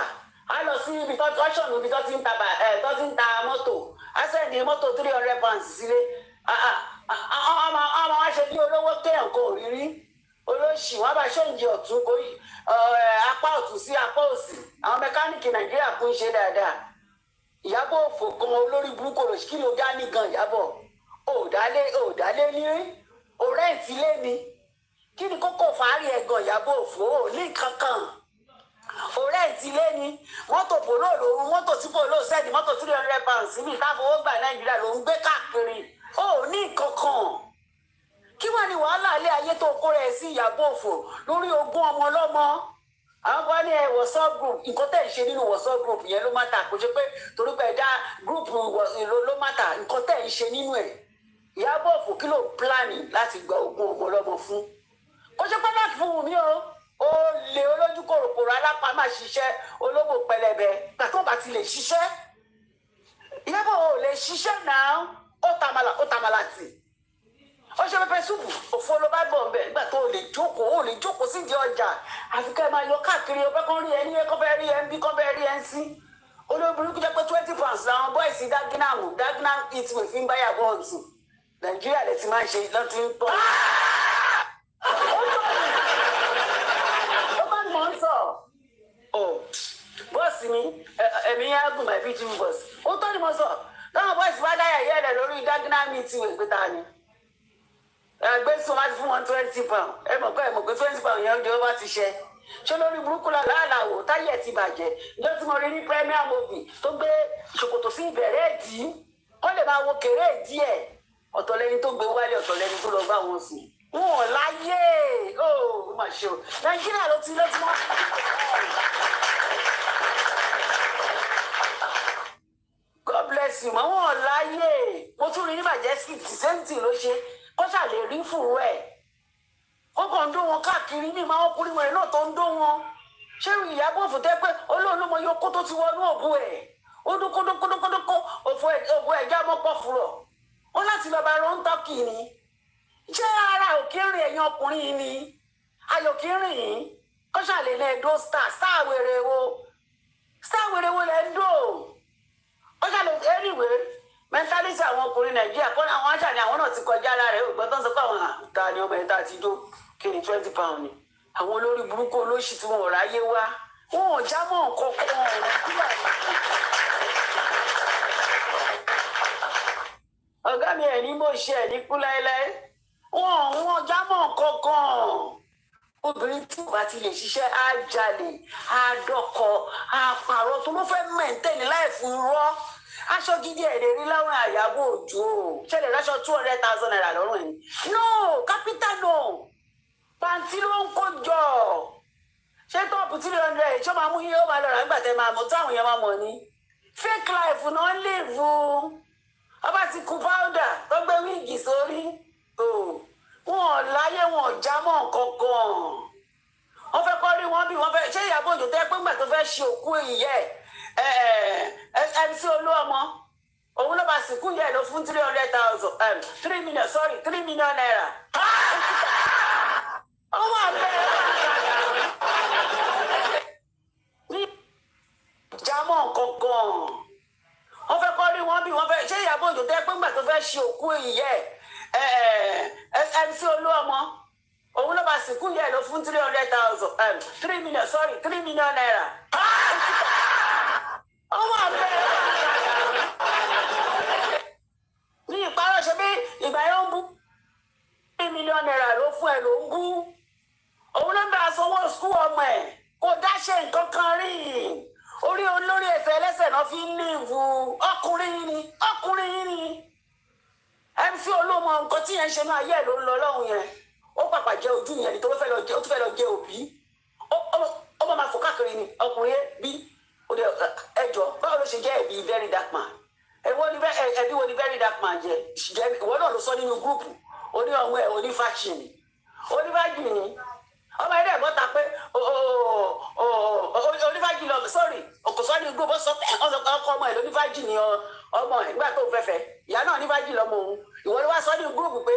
á lọ sí ibi tó ṣọ̀nù ibi tó ti ń ta mọ́tò á sẹ́ni mọ́tò 300 pounds sílé ọmọ wa ṣe bí olówó kéèyàn kò rírí olóṣì wọn bá ṣèǹjì ọ̀tún kò apá ọ̀tún sí apá òsì àwọn mẹkáníìkì nàìjíríà kún ṣe dáadáa Ìyábọ̀ Òfò gan olórí burúkú olóṣì kí ló dá ní gan Ìyábọ̀ òdálé ní òrẹ́ǹtì lé ní kí ni kókó fàárì ẹ̀ gan Ìyábọ̀ Òfò ò ní kankan òrẹ́ǹtì lé ní mọ́tò polo lòun mọ́tò tí polo sẹ́ni mọ́tò 300 pounds síbi ìtàfowógbà nàìjíríà ló ń gbé káàkiri ó ní kankan kí wàá ní wàhálà ilé ayé tó kó rẹ̀ sí Ìyábọ̀ Òfò lórí ogún ọmọ ọlọ́mọ àwọn kan ní WhatsApp group nǹkan tẹ̀ ń ṣe nínú WhatsApp group yẹn ló má ta kò ṣe pé torí pé ẹ̀dá group ló má ta nǹkan tẹ̀ ń ṣe nínú ẹ̀ Ìyábọ̀ Òfò kí ló pílánì láti gba ogún ọmọ ọlọ́mọ fún kò ṣe pé láti fún mi ó lè olójú kòròkòrò alápá máa ṣiṣẹ́ olóbò pẹlẹbẹ gbàtọ́ bá ti lè ṣiṣẹ́ Ìyábọ̀ ò lè ṣiṣẹ́ náà ó tamala tì ó ṣe pẹpẹ súpù òfò ló bá bọ̀ nbẹ nígbà tó o lè jókòó sí di ọjà àfi ká ẹ máa yọ káàkiri ọbẹ̀ kan rí ẹni kan fẹ́ rí ẹ ń bí kan fẹ́ rí ẹ ń sí olóbìnrin kú jẹ́ pé 20 pounds làwọn bọ́ìsì Dagenham ìtìwé fi ń bá Ìyábọ̀ ọ̀tún Nàìjíríà lè ti máa ń ṣe lọ́tí ń tọ́ ó bá ní mò ń sọ bọ́ọ̀sì mi ẹ̀mí yẹn á gùn my beautiful boss ó tọ́ ni mo sọ táwọn bọ́ìsì bá dáyà yẹ́ rẹ̀ lórí Dagenham ìtìwé ìgbéta ni ẹgbẹ́ sọ wá fún wọn 20 pounds ẹ mọ̀ pé 20 pounds yẹn oúnjẹ ó bá ti ṣe ṣé lórí burúkú láàlàwò táyẹ̀ ti bàjẹ́ ìjọ tí mo rí ní premier movie tó gbé ṣòkòtò sí ìbẹ̀rẹ̀ ìdí wọ́n lè máa wo kéré ìdí ẹ̀ ọ̀tọ̀ lẹni tó gbé wálé ọ̀tọ̀ lẹni tó lọ bá wọn sùn wọn ò láyé ó mà ṣe o Nàìjíríà ló ti mọ́. God bless you mọ́ wọn ò láyé mo tún rí ní Majestic the same thing ló ṣe kó ṣàlè rí fùrú ẹ̀ ó kàn ń dó wọn káàkiri ní ìmáwó ọkùnrin wọn náà tó ń dó wọn ṣé Ìyábọ̀ Òfò tẹ́ pé olóòlù mọ yóò kó tó ti wọnú òbú ẹ̀ ó dún kódókódókódókó òbú ẹ̀ já mọ́ pọ̀ fúrọ̀ wọn láti lọ bá rán tọ́kì ni ṣé ara òkè rìn ẹ̀yìn ọkùnrin yìí ni ayò kì í rìn yìí kó ṣàlè ní ẹ̀dó star wèrè wo lẹ́ ń dò ó ṣàlè anyway mentality àwọn ọkùnrin Nàìjíríà kọ́ àwọn aṣáà ni àwọn náà ti kọjá lára ẹ̀ ògbọ́n tó ń sọ pé àwọn àta ni ọmọ ẹ̀ta ti jó kí ni 20 pounds ni àwọn olórí burúkú olóṣì tí wọn ò ráyé wá wọn ò já mọ́ nǹkan kan ọ̀gá mi ẹ̀ ní mo ṣe ẹ̀ ní kú láéláé wọn já mọ́ nǹkan kan obìnrin tí ò bá ti lè ṣiṣẹ́ á jalè á dọ́kọ á pààrọ̀ tó ló fẹ́ mẹ́ǹtẹ́ni láì fún rọ́ aṣọ gidi ẹ̀ lè rí láwọn Ìyábọ̀ Òjó ṣẹlẹ̀ láṣọ 200,000 naira lọ́rùn ẹ̀ no capital no pàǹtí ló ń kó jọ ṣé tọ́ọ̀pù 300 ṣé máa mú yín ó máa lọ rà nígbà tẹ́ máa mọ̀ táwọn èèyàn máa mọ̀ ní fake life náà lè vu ọba ti kú powder tó gbé wíìgì sórí wọn ò láyé wọn ò já mọ́ nǹkan kan wọ́n fẹ́ kọ́ rí wọn bí wọ́n fẹ́ ṣé Ìyábọ̀ Òjó tẹ́ pé ńgbà tó fẹ́ ṣe òkú ìyẹ́ MC Olúọmọ òun ló bá sìnkú yẹ lọ fún 300,000 3 million naira ọwọ́ abẹ́rẹ́ ní ìjámọ̀ kankan wọ́n fẹ́ kọ́ rí wọn bí wọ́n fẹ́ ṣé Ìyábọ̀ Òjó tẹ́ pé ńgbà tó fẹ́ ṣe òkú ìyẹ́ MC Olúọmọ òun ló bá sìnkú yẹ lọ fún 3 million naira ọwọ́ abẹ́rẹ́ ní ìparọ́ ṣe bí ìgbà yẹn ń bú 3 million naira ló fún ẹ ló ń bú òun ló ń bá sanwó skul ọmọ ẹ kò dáṣe nǹkan kan rí orí olórí ẹsẹ̀ ẹlẹ́sẹ̀ fi líìvù ọkùnrin yìí ni MC Olúmọ nǹkan tí yẹn ń ṣe náà ayé ẹ̀ ló ń lọ lọ́hùn yẹn ó pàpà jẹ ojú yẹn nítorí ó tún fẹ́ lọ jẹ òbí ó máa fò káàkiri ni ọkùnrin bí ẹjọ́ báwo ló ṣe jẹ́ ẹ̀bí very dark man ẹbí wo ni very dark man jẹ ìwọ náà ló sọ nínú gúrùpù oní ọmọ ẹ onífàṣìnì onífàjìnì ọmọ ẹ̀rẹ́ ẹ̀gbọ́ta pé onífàjì lọ sórí kò sọ ní gúrùpù ọkọ ọmọ ẹ lónífàjìnì ọmọ ẹ nígbà tó fẹ́fẹ́ ìyá náà onífàjì lọmọ òun ìwọ ló wá sọ ní gúrùpù pé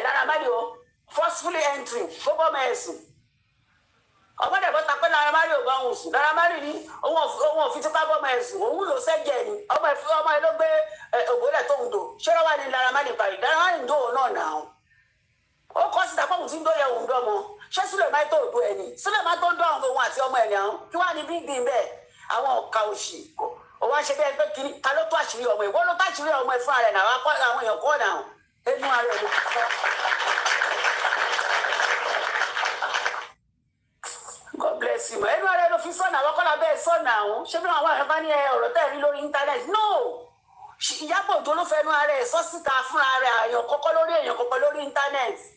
Naira Marley o forcefully entry kó bọ́ mọ́ ẹ̀sùn ọmọdé ẹ̀gbọ́ta pé Naira Marley ò bá òun sùn Naira Marley ní òun ò fi tipa bọ́ mọ́ ẹ̀sùn òun ló sẹ́jẹ̀ ni ọmọ ẹ ló gbé ògbólẹ̀ tó ń dò ṣé lọ́wọ́ ni Naira Marley parí Naira Marley ń dó òun náà nà án ó kọ́ síta pé òun ti ń dó yẹ òun dọ́mọ ṣé sílẹ̀ máa tó òdo ẹni sílẹ̀ máa tó ń dó àwọn òun àti ọmọ ẹ̀ ní àwọn kí wàá ní big deal bẹ́ẹ̀ àwọn ọ̀ka òṣì òun á ṣe bẹ́ẹ̀ pé kiri ta ló tó àṣírí ọmọ ìwọ ló tó àṣírí ọmọ ẹ̀ fúnra rẹ̀ náà àwọn èèyàn kọ́ náà ẹnu ara ẹ̀ ló fi fọ́. God bless you ẹnu ara ẹ̀ ló fi sọ̀nà àwọn kọ́lá bẹ́ẹ̀ sọ̀nà àwọn ṣé bí àwọn ẹ̀fọn ní ọ̀rọ̀ tẹ̀ rí lórí íńtánẹ́ẹ̀tì no Ìyábọ̀ Òjó ló fẹnu ara ẹ̀ sọ síta fúnra rẹ̀ àyàn kọ́kọ́ lórí èèyàn kọ́kọ́ lórí íńtánẹ́ẹ̀tì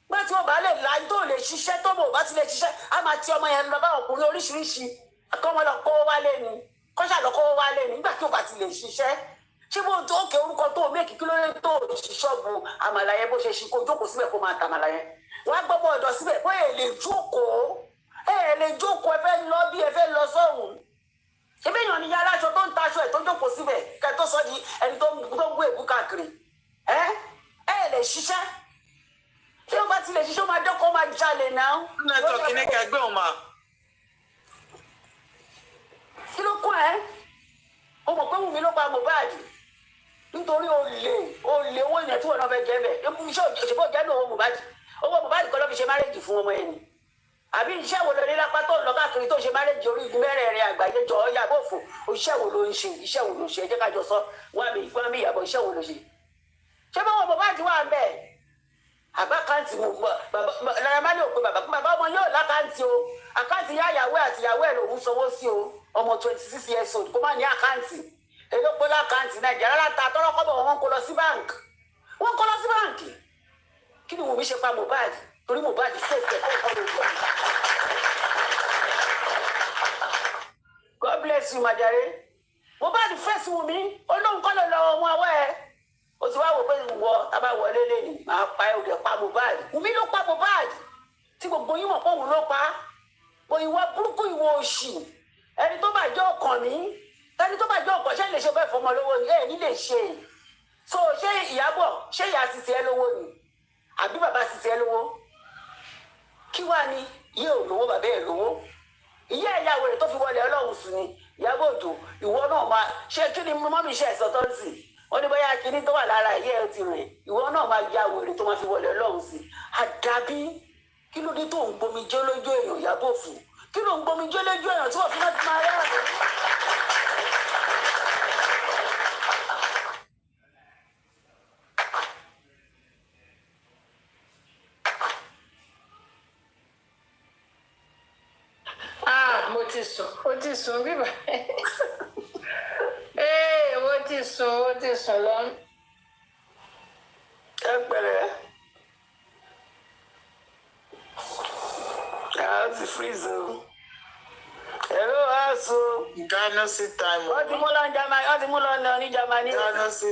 gbé tí o bá lè la tó lè ṣiṣẹ́ tó bò bá ti lè ṣiṣẹ́ á máa ti ọmọ yẹn lọ bá ọkùnrin oríṣiríṣi kọ́ wọn lọ kó wálé ni kọ́ṣà lọ kó wálé ni nígbà tí o bá ti lè ṣiṣẹ́ ṣé bó tó òkè orúkọ tó o méèkì kí ló lè tó o ṣọ́ọ̀bù àmàlà yẹn bó ṣe ṣe kó jókòó síbẹ̀ kó máa tàmàlà yẹn wọ́n á gbọ́ ọ̀dọ̀ síbẹ̀ bó ẹ lè jókòó ẹ fẹ́ lọ bí ẹ fẹ́ lọ sọ́hùn ṣébí èèyàn ni yàrá aṣọ tó ń taṣọ ẹ̀ tó jókòó síbẹ̀ kẹ́ tó sọ di ẹni tó ń gbé èbú káàkiri ẹ lè ṣiṣẹ́ tí ó bá ti lè ṣiṣẹ́ ó máa dọ́kọ̀ ó máa jalè náà. nẹ́tọ̀kì ní kẹgbẹ́ òun máa. kí ló kọ́ ẹ́ o mọ̀ pé Wùmí ló pa Mohbad nítorí olè owó ìyẹn tí wọn náà fẹ́ jẹ́ bẹ̀ iṣẹ́ òṣèpọ̀ jẹ́ ní owó Mohbad kọ́ ló fi ṣe márẹ́jì fún ọmọ ẹni àbí iṣẹ́ wo ló ní lápá tó ń lọ káàkiri tó ṣe márẹ́jì orí mẹ́rẹ̀ẹ̀rin àgbáyé jọ Ìyábọ̀ Òfò iṣẹ́ wo ló ń ṣe ẹ jẹ́ ká jọ sọ wá mi Ìyábọ̀ iṣẹ́ wo ló ṣe ṣé báwọn Mohbad wà ń bẹ̀ àbá káǹtì Naira Marley ò pé bàbá ọmọ yóò lákàǹtì o àkáǹtì yáyàwó àti ìyàwó ẹ̀ lòún sanwó sí o ọmọ 26 years old kó má ní àkáǹtì èló pé lákàǹtì Nàìjíríà láta tọ́lọ́kọ́bọ̀ wọn kó lọ sí báǹkì kí ni Wùmí ṣe pa Mohbad torí Mohbad fẹ́ẹ̀fẹ́ kọ́ ló wọ̀. God bless you majare Mohbad fẹ́ẹ̀sì Wùmí olóhùn kọ́ ló lọ ọmọ ọwọ́ ẹ̀ o ti wá wò pé ìwọ tábà wọlé lẹ́yìn máa pa ẹ̀ òde pa Mohbad Wùmí ló pa Mohbad tí gbogbo yín mọ̀ pé òun ló pa bó ìwọ burúkú ìwọ òṣì ẹni tó bá jẹ́ ọkàn mi ẹni tó bá jẹ́ ọkàn ṣé lè ṣe bẹ́ẹ̀ fọmọ lówó ni ẹ̀ ní lè ṣe so ṣé Ìyábọ̀ ṣé ìyá ti tiẹ̀ lówó ni àbí bàbá ti tiẹ̀ lówó kí wàá ní iye ò lówó bàbá ẹ̀ lówó ìyá ìyàwó rẹ̀ tó fi wọlé Ọlọ́run sùn ni Ìyábọ̀ Òjó ìwọ náà máa ṣe kí ni mọ́mí ṣe ẹ̀sọ́ tó ń sìn wọ́n ní bóyá kinní tó wà lára ìyá ẹ̀ ti rìn ìwọ náà máa ya wèrè tó máa fi wọlé Ọlọ́run sí àdàbí kí ló dé tó ń gbomi jẹ́ lójú èèyàn Ìyábọ̀ Òfò kí ló ń gbomi jẹ́ lójú èèyàn tí wọ́n fi máa fi máa rẹ́rìn. ó ti sùn bíbá ó ti sùn lọ. ẹ pẹ̀lẹ́ a ti freeze o hello aso. Ghana sí time. wọ́n ti mú lọ ní Germany. Ghana sí.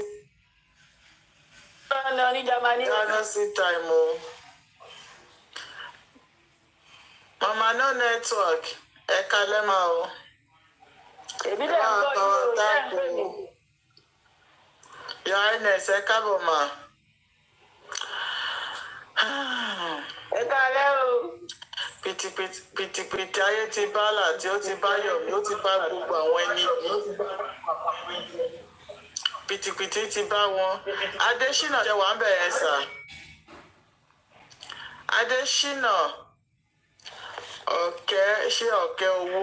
Ghana sí time o. Mama no network. Ẹ kalẹ́ máa o. Èmi lè gbọ́ yóò ṣe ń pè mí. Your Highness ẹ káàbọ̀ mà. Ẹ kalẹ́ o. Pìtìpìtì ayé ti bá Láti ó ti bá Yọ̀mí ó ti bá gbogbo àwọn ẹni. Pìtìpìtì ti bá wọn. Adésínà ṣe wà ń bẹ̀rẹ̀ sà. Adésínà. Ọ̀kẹ́ ṣé ọ̀kẹ́ owó.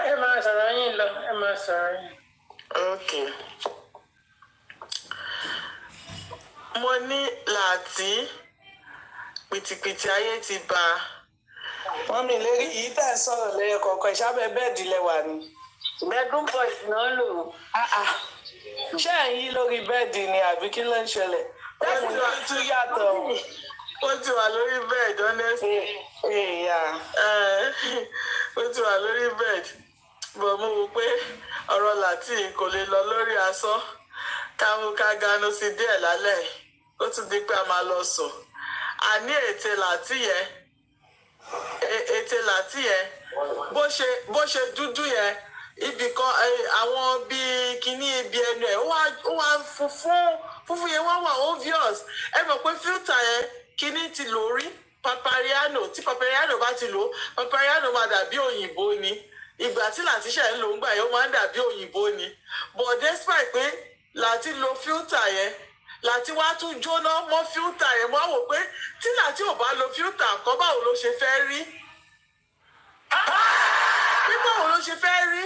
Ẹ máa sọ̀rọ̀ yín lọ, ẹ máa sọ̀rọ̀ yín. Ok. Mo ní Láti pìtìpìtì ayé ti bá wọ́n mi lérí yìí tẹ̀ ń sọ̀rọ̀ lẹ́yọ kọ̀ọ̀kan ìṣàbẹ̀ bẹ́ẹ̀dì lẹ́wà ni. bedroom boys náà lò. ṣé ẹ̀yin lórí bẹ́ẹ̀dì ni àbí kí ló ń ṣẹlẹ̀? ó tún yàtọ̀. ó ti wà lórí bẹ́ẹ̀dì honestly. ó ti wà lórí bẹ́ẹ̀dì bọ̀ mo wò pé ọ̀rọ̀ láti kò lè lọ lórí asán ká ganu sí díẹ̀ lálẹ́ ó tún di pé a máa lọ sùn. àní ètè láti yẹn bó ṣe dúdú yẹn ibì kan àwọn bíi kíní ibi ẹnu ẹ̀ ó wá funfun yẹn wá wà obvious. ẹ mọ̀ pé filter yẹn kíní ti lò rí Paparino tí Paparino bá ti lò Paparino máa dàbí òyìnbó ni ìgbà tí Làtíṣà ń lò ń gbà yẹn ó máa ń dàbí òyìnbó ni but despite pé Láti lo filter yẹn Láti wá tún jóná mọ́ filter yẹn mo á wò pé tí Láti ò bá lo filter kan báwo ló ṣe fẹ́ rí báwo ló ṣe fẹ́ rí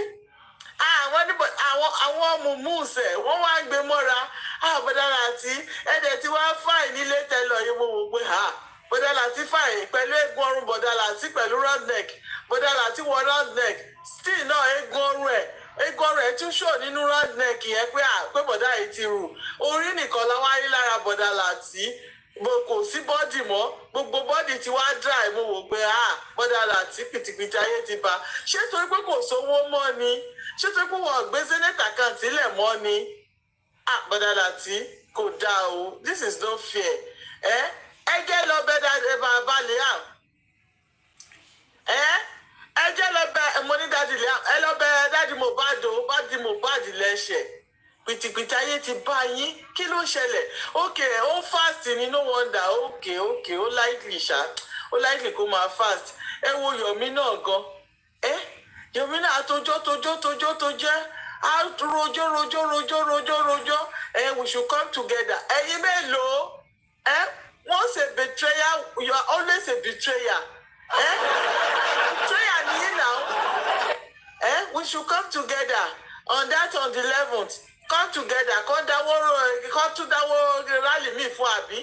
àwọn mùmúùsẹ̀ wọ́n wá ń gbé mọ́ra bọ́dá Láti ẹ̀dẹ̀ tí wọ́n á fàì nílé tẹ́lọ̀ yìí mo wò pé bọ́dá Láti fàì pẹ̀lú eegun ọrùn bọ́dá Láti pẹ̀lú round neck bọ́dá Láti wọ round neck still náà eegun ọrùn ẹ̀ tún ṣò nínú round neck yẹn pé bọ́dá yìí ti rù orí nìkan láwọn á rí lára bọ́dá Láti kò sí bọ́dì mọ́ gbogbo bọ́dì tí wàá dry mo wò pé bọ́dà Láti pìtìpìtì ayé ti ba ṣé torí pé kò sówó mọ́ ni ṣé torí pé wọ́n gbé senate account sílẹ̀ mọ́ ni bọ́dà Láti kò dáa o this is no fair ẹ jẹ́ lọ bẹ bàbá Liam ẹ jẹ́ lọ bẹ mo ní dádì Liam ẹ lọ bẹ dádì Mohbad lẹ́sẹ̀ pìtìpìtì ayé ti bá yín kí ló ṣẹlẹ̀ ó fast ni no wonder ó likely kó máa fast ẹ wo Yomi náà gan Yomi náà tójọ́ á rojọ́ we should come together ẹ̀yin mélòó once a betrayer you are always a betrayer betrayer nìyí now we should come together on the 11th. Come together kọ́ tún dáwọ́ rally mi fún àbí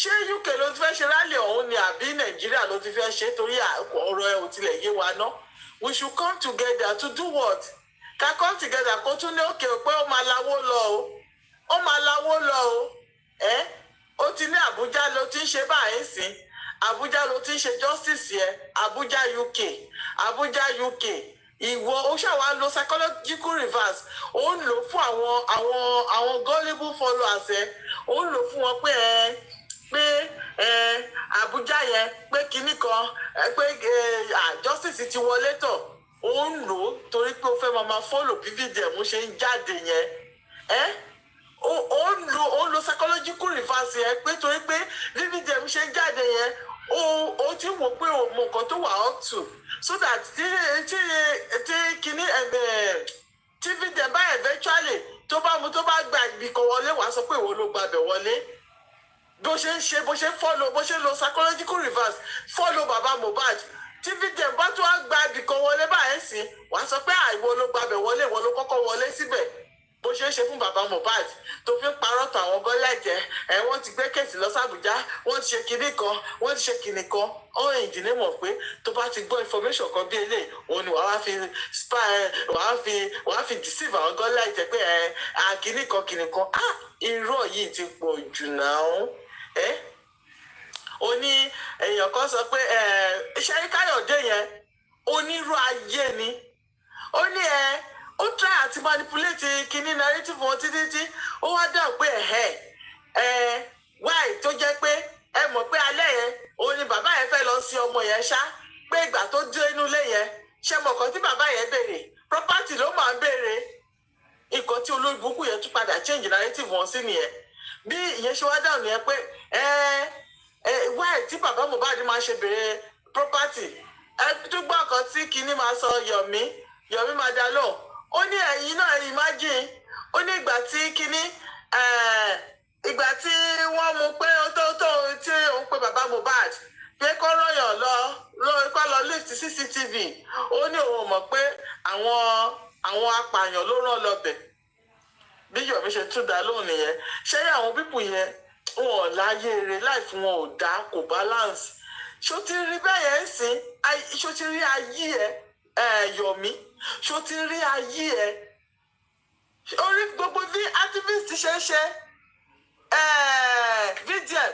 ṣé UK ló ti fẹ́ ṣe rally ọ̀hún ni àbí Nàìjíríà ló ti fẹ́ ṣe torí ọ̀rọ̀ ẹ̀ ò tilẹ̀ yé wa ná we should come together to do what ká come together kó tún ní òkè pé ó máa lawó lọ o ó ti ní Àbújá ló ti ń ṣe báyìí sìn Àbújá ló ti ń ṣe justice yẹ Àbújá UK ìwọ ó ṣàwá lo psychological reverse ó ń lò fún àwọn gullible followers ó ń lò fún wọn pé Àbújá yẹn pé kinní kan pé justice ti wọlé tọ̀ ó ń lò torí pé ó fẹ́ máa follow bí fídíẹ̀mù ṣe ń jáde yẹn ó ń lo psychological reverse yẹn pé torí pé bí fídíẹ̀mù ṣe ń jáde yẹn ó ti wò pé òun nǹkan tó wà up to so that tí kinní tv dem bá eventually tó bá gba ibi kan wọlé wàá sọ pé ìwọ ló gbàbẹ̀ wọlé bó ṣe follow bó ṣe lo psychological reverse follow baba Mohbad tv dem bá tó wá gba ibi kan wọlé báyẹn sí wàá sọ pé ìwọ ló gbàbẹ̀ wọlé ìwọ ló kọ́kọ́ wọlé síbẹ̀ bó ṣe ń ṣe fún baba Mohbad tó fi ń parọ́ tó àwọn gọ́lẹ́jẹ́ wọ́n ti gbé kéèsì lọ sàbújá wọ́n ti ṣe kinní kan wọ́n ti ṣe kinní kan ọ̀hún ìdílé mọ̀ pé tó bá ti gbọ́ information kan bí eléyìí òun ni wàá fi spy wàá fi deceive àwọn gọ́lẹ́jẹ́ pé kinní kan irọ́ yìí ti pọ̀ jù náà ó ní èèyàn kan sọ pé ṣẹ́rí Káyọ̀dé yẹn onírú ayé ni ó ní ó try àti manipulate kinní narrative wọn títí ó wá dà pé why tó jẹ́ pé mọ̀ pé alẹ́ yẹn òun ni bàbá yẹn fẹ́ lọ sí ọmọ yẹn ṣá pé ìgbà tó dé inú ilé yẹn ṣe mọ̀ kan tí bàbá yẹn béèrè property ló máa ń béèrè nǹkan tí olórí burúkú yẹn tún padà change narrative wọn sí nìyẹn bí ìyẹn ṣe wá dáhùn nìyẹn pé why tí bàbá Mohbad máa ṣe béèrè property tó gbọ́ kan tí kinní máa sọ Yomi máa dá lóhùn ó ní ẹ̀yin náà imagine ó ní ìgbà tí kinní ìgbà tí wọ́n mú pé tó tí òun pe bàbá Mohbad pé kó rọyàn lọ lift CCTV ó ní òun mọ̀ pé àwọn apààyàn ló rán lọ́bẹ̀ bí Yomi ṣe tún dá lóhùn nìyẹn ṣé àwọn pípù yẹn wọn ò láyé eré láì fún wọn ò dá kò balance ṣó ti rí bẹ́ẹ̀ yẹn sìn ṣó ti rí ayé ẹ Yomi ṣó ti rí ayé ẹ orí gbogbo bí activist ṣe ń ṣe VDM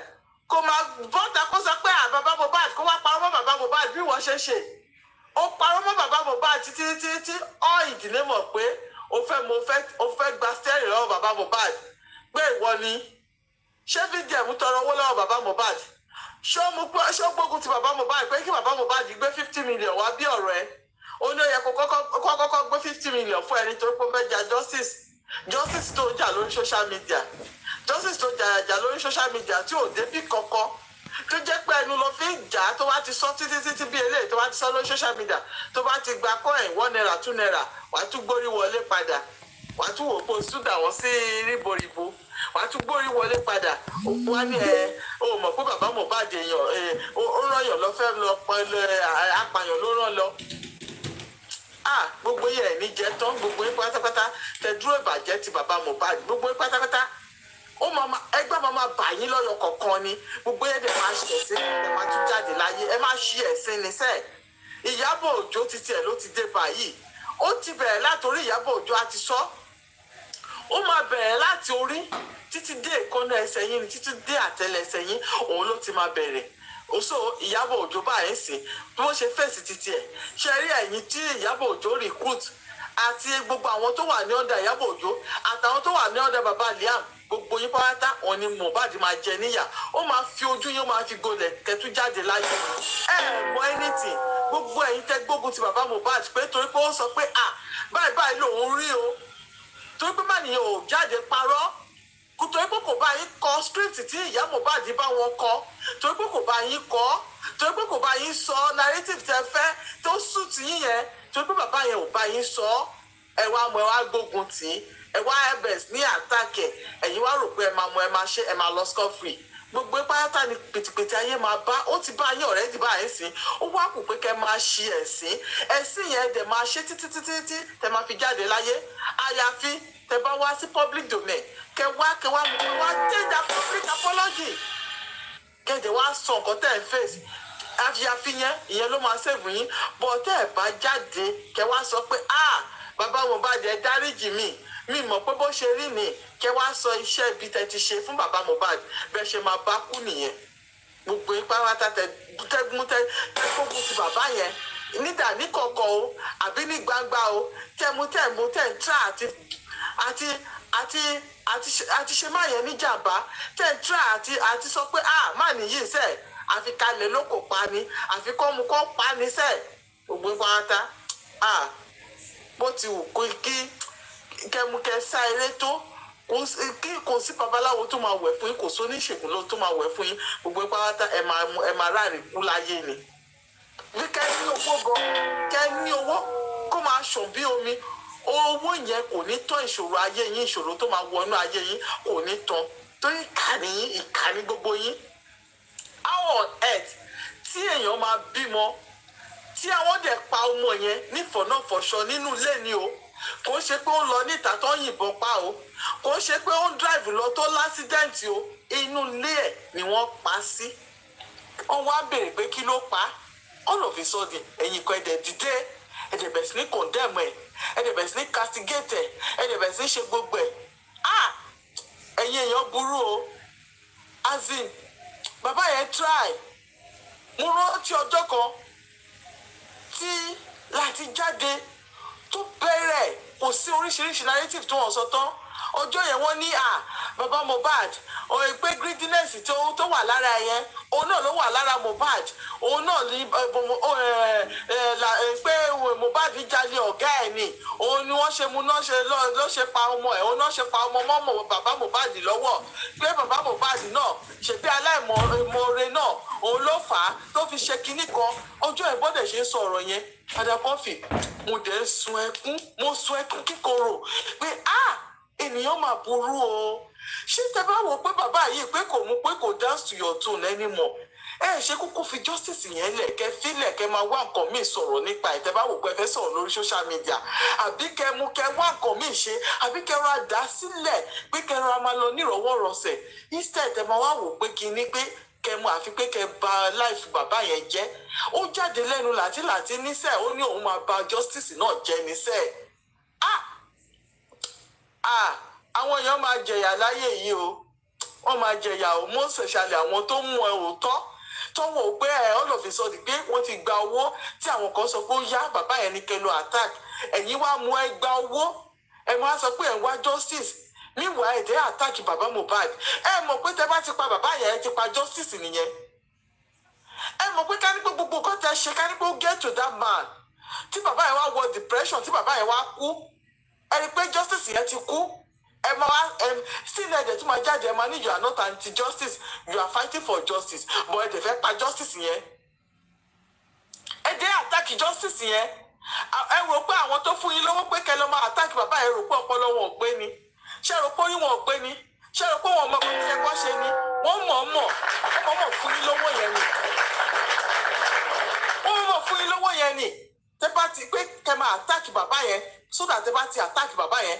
kò máa bọ́ta kó sọ pé bàbá Mohbad kó wá parọ́ mọ́ bàbá Mohbad bí wọ́n ṣe ṣe ó parọ́ mọ́ bàbá Mohbad títí ọ́ ìdílé mọ̀ pé ó fẹ́ gba steering lọ́wọ́ bàbá Mohbad pé ìwọ ni ṣé VDM tọrọ owó lọ́wọ́ bàbá Mohbad ṣó gbógun ti bàbá Mohbad pé kí bàbá Mohbad gbé 50 million wá bí ọ̀rọ̀ ẹ ó ní ó yẹ kó kọ́kọ́ gbé 50 million fún ẹni tó pé fẹ́ jà justice tó jà lórí social media justice tó jà lórí social media tí ò débí kankan tó jẹ́ pé ẹnu ló fi ń jà tó bá ti sọ títí bí eléyìí tó bá ti sọ lórí social media tó bá ti gba coin 1 naira 2 naira wàá tún gbórí wọlé padà wàá tún wò pé oṣù dà wọ́n sí ríboríbo wàá tún gbórí wọlé padà wá ní o mọ̀ pé bàbá Mohbad èèyàn ó rọ̀yàn lọ́fẹ́ lọ apààyàn ló rán lọ gbogbo yẹn ní jẹ tán gbogbo yín pátápátá tẹ dúró ìbàjẹ́ ti bàbá Mohbad gbogbo yín pátápátá ẹgbẹ́ máa bà yín lọ́yọ̀ kọ̀ọ̀kan ni gbogbo yẹn dẹ̀ máa ṣe ẹ̀sìn ẹ̀ máa tún jáde láyé ẹ máa ṣe ẹ̀sìn ní sẹ́ẹ̀ Ìyábọ̀ Òjó títí ẹ̀ ló ti dé báyìí ó ti bẹ̀rẹ̀ látorí Ìyábọ̀ Òjó àti sọ ó máa bẹ̀rẹ̀ láti orí títí dé ìkọ́nà ẹsẹ̀ yín ni títí dé àtẹlẹsẹ̀ yín òun ló ti máa bẹ̀rẹ̀ òṣò Ìyábọ̀ Òjó báyìí sìn bí wọ́n ṣe fèsì títí ẹ̀ ṣe rí ẹ̀yìn tí Ìyábọ̀ Òjó recruit àti gbogbo àwọn tó wà ní ọ̀dà Ìyábọ̀ Òjó àtàwọn tó wà ní ọ̀dà bàbá Liam gbogbo yín pátá wọn ni Mohbad máa jẹ níyà ó máa fi ojú yín ó máa fi gbolẹ̀ kẹtù jáde láyé mọ anything gbogbo ẹ̀yin tẹ́ gbógun ti bàbá Mohbad pé torí pé ó sọ pé báyìí lòun rí o torí pé má nìyẹn ò jáde parọ́ torí pé kò bá yín kọ script tí ìyá Mohbad bá wọn kọ torí pé kò bá yín kọ torí pé kò bá yín sọ narrative tẹ́ fẹ́ tó suit yín yẹn torí pé bàbá yẹn ò bá yín sọ ẹ wá gbógun tì í ẹ wá ẹbẹs ní àtàkẹ ẹ̀yin wá rò pé ẹ máa ṣe ẹ máa lọ score free gbogbo pátá ni pètèpètè ayé máa bá ó ti bá yín ọ̀rẹ́ ti bá yín sìn ó wá kù pé kẹ́ máa ṣe ẹ̀sìn yẹn dẹ̀ máa ṣe títí tẹ́ máa fi jáde láyé àyàfi tẹ́ bá wá sí public domain kẹ́ wá change public apology kẹ́dẹ̀ wá sọ nǹkan tẹ́ ẹ̀ face àfihàn yẹn ìyẹn ló máa save yín bọ́ tẹ́ ẹ̀ bá jáde kẹ́ wá sọ pé bàbá Mohbad ẹ dáríjì mi mọ̀ pé bó ṣe rí ni kẹ́ wá sọ iṣẹ́ ibi tẹ́ ti ṣe fún bàbá Mohbad bẹ́ẹ̀ ṣe máa bá kú nìyẹn gbogbo ipá wáta tẹ́gbógun ti bàbá yẹn nídà ní kọ̀kọ̀ o àbí ní gbangba o tẹ́mú tẹ́ ń tra àti ṣe má yẹn níjàmbá tẹ́ ń tra àti sọ pé má nìyí sẹ́ẹ̀ àfi kalẹ̀ ló kò pa ni àfi kọ́ mu kọ́ pa ni sẹ́ẹ̀ gbogbo ipá wáta bó ti wù kí kẹmukẹ sá eré tó kò sí babaláwo tó máa wẹ̀ fún yín kò sóní ìṣègùn ló tó máa wẹ̀ fún yín gbogbo pátá ẹ máa ráàrin kú láyé ni bí kẹ́ ní owó gan kẹ́ ní owó kó máa ṣàn bí omi owó yẹn kò ní tán ìṣòro ayé yín ìṣòro tó máa wọnú ayé yín kò ní tán torí ìkànnì gbogbo yín how on earth tí èèyàn máa bímọ tí àwọn dẹ̀ pa ọmọ yẹn nífọ̀nàfọ̀ṣọ nínú ilé ni o kò ṣe pé ó ń lọ níta tó ń yìnbọn pa o kò ṣe pé ó ń drive lọ tó lásídẹ̀ǹtì o inú ilé ẹ̀ ni wọ́n pa sí wọ́n wá béèrè pé kí ló pa all of a sudden ẹ̀yìn kan ẹ̀dẹ̀ dìde ẹ̀dẹ̀ bẹ̀rẹ̀ sí ní condemn ẹ̀ ẹ̀dẹ̀ bẹ̀rẹ̀ sí ní castigate ẹ̀ ẹ̀dẹ̀ bẹ̀rẹ̀ sí ní ṣe gbogbo ẹ̀ ẹ̀yin èèyàn burú o azin bàbá yẹn try mo rántí ọjọ́ kan tí láti jáde tó bẹ̀rẹ̀ kò sí oríṣiríṣi narrative tó wọ́n sọ tán ọjọ́ yẹn wọ́n ní bàbá Mohbad pé greediness tó wà lára yẹn òun náà ló wà lára Mohbad òun náà ní pé Mohbad jalè ọ̀gá ẹ̀ ni òun ni wọ́n ṣe mú ló ṣe pa ọmọ ẹ̀ òun náà ṣe pa ọmọ mọ́ bàbá Mohbad lọ́wọ́ pé bàbá Mohbad náà ṣèpé aláìmoore náà òun ló fà á tó fi ṣe kinní kan ọjọ́ ẹ̀ bọ́dẹ̀ ṣe ń sọ ọ̀rọ̀ yẹn padà kọ́fì mo dẹ̀ ń sun ẹkún kíkorò pé ènìyàn máa burú o ṣé tẹ bá wò pé bàbá yìí pé kò dance to your tune anymore ṣe kúkú fi justice yẹn lẹ̀ kẹ́ fílẹ̀ kẹ́ máa wá nǹkan míì sọ̀rọ̀ nípa ẹ̀ tẹ bá wò pé ẹ fẹ́ sọ̀rọ̀ lórí social media àbí kẹ́ wá nǹkan míì ṣe àbí kẹ́ ra dá sílẹ̀ pé kẹ́ ra máa lọ nírọ̀wọ́rọ̀sẹ̀ instead tẹ máa wá wò pé kinní pé kẹ mú àfi pé kẹ bà life bàbá yẹn jẹ́. Ó jáde lẹ́nu láti níṣẹ́ ó ní òun máa bà justice náà jẹ́ níṣẹ́. Àwọn èèyàn máa jẹ̀yà láyé yìí o. Wọ́n máa jẹ̀yà o, most especially àwọn tó mú ẹ òótọ́ tó wò pé all of a sudden pé wọ́n ti gba owó tí àwọn kan sọ pé ó yá bàbá yẹn ní kẹlò attack. Ẹ̀yin wá mú ẹ gba owó ẹ máa sọ pé ẹ ń wá justice. Meanwhile ẹ̀dẹ́ attack bàbá Mohbad. Ẹ mọ̀ pé tẹ bá ti pa bàbá yẹn ẹ ti pa justice nìyẹn. Ẹ mọ̀ pé ká ní pé gbogbo nǹkan tẹ ṣe ká ní pé ó get to that man. Tí bàbá yẹn wá wọ depression tí bàbá yẹn wá kú ẹ rí pé justice yẹn ti kú. Ẹ máa still ẹ̀dẹ̀ tó máa jáde ẹ máa ní you are not anti-justice, you are fighting for justice, but ẹ̀dẹ̀ fẹ́ pa justice yẹn. Ẹ̀dẹ̀ attack justice yẹn. Ẹ rò pé àwọn tó fún yín lówó pé kẹ́ lọ máa attack bàbá yẹn rò pé ọpọlọ wọn ò pé ni. Ṣé rò pé orí wọn ò pé ni? Ṣé rò pé wọn mọ kí ẹ kọ́ ṣe ni? Wọ́n mọ̀ fún yín lówó yẹn ni. Wọ́n mọ̀ fún yín lówó yẹn ni. Tẹ́ bá ti pé kẹ́ máa attack bàbá yẹn so that tẹ́ bá ti attack bàbá yẹn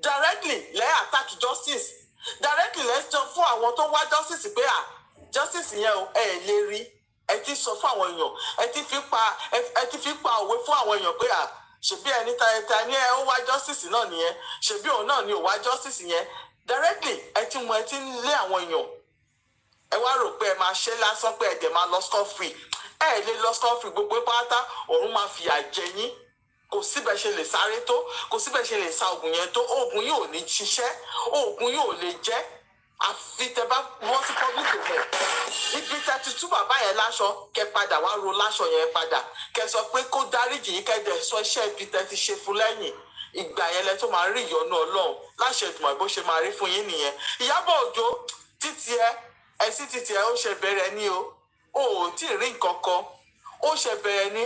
directly lẹ́ attack justice. Directly lẹ́ sọ fún àwọn tó wá justice pé justice yẹn o ẹ lè rí. Ẹ ti sọ fún àwọn èèyàn ẹ ti fi pa òwe fún àwọn èèyàn pé ṣebí ẹni ta ni ẹ ó wá justice náà nìyẹn, ṣebí òun náà ni ò wá justice yẹn. Directly ẹ ti lé àwọn èèyàn. Ẹ wá rò pé ẹ máa ṣe lásán pé ẹ dẹ̀ máa lọ scot free. Ẹ lè lọ scot free gbogbo pátá òun máa fìyà jẹ yín. Kò síbẹ̀ ṣe lè sáré tó, kò síbẹ̀ ṣe lè sa oògùn yẹn tó, oògùn yìí ò ní ṣiṣẹ́, oògùn yìí ò lè jẹ́. Àfi tẹ bá wọ́n sí public domain. Ibi tẹ ti tú bàbá yẹn láṣọ kẹ padà wá ro láṣọ yẹn padà kẹ sọ pé kó dáríjì yín kẹ dẹ̀ sọ iṣẹ́ ibi tẹ ti ṣe fún lẹ́yìn. Ìgbà yẹn lẹ tó máa rí ìyọ́nú Ọlọ́run láṣẹ ìdùnnú bó ṣe máa rí fún yín nìyẹn. Ìyábọ̀ Òjó títí ẹ ó ṣe bẹ̀rẹ̀ ní o ò tí ì rí nǹkan kan ó ṣe bẹ̀rẹ̀ ní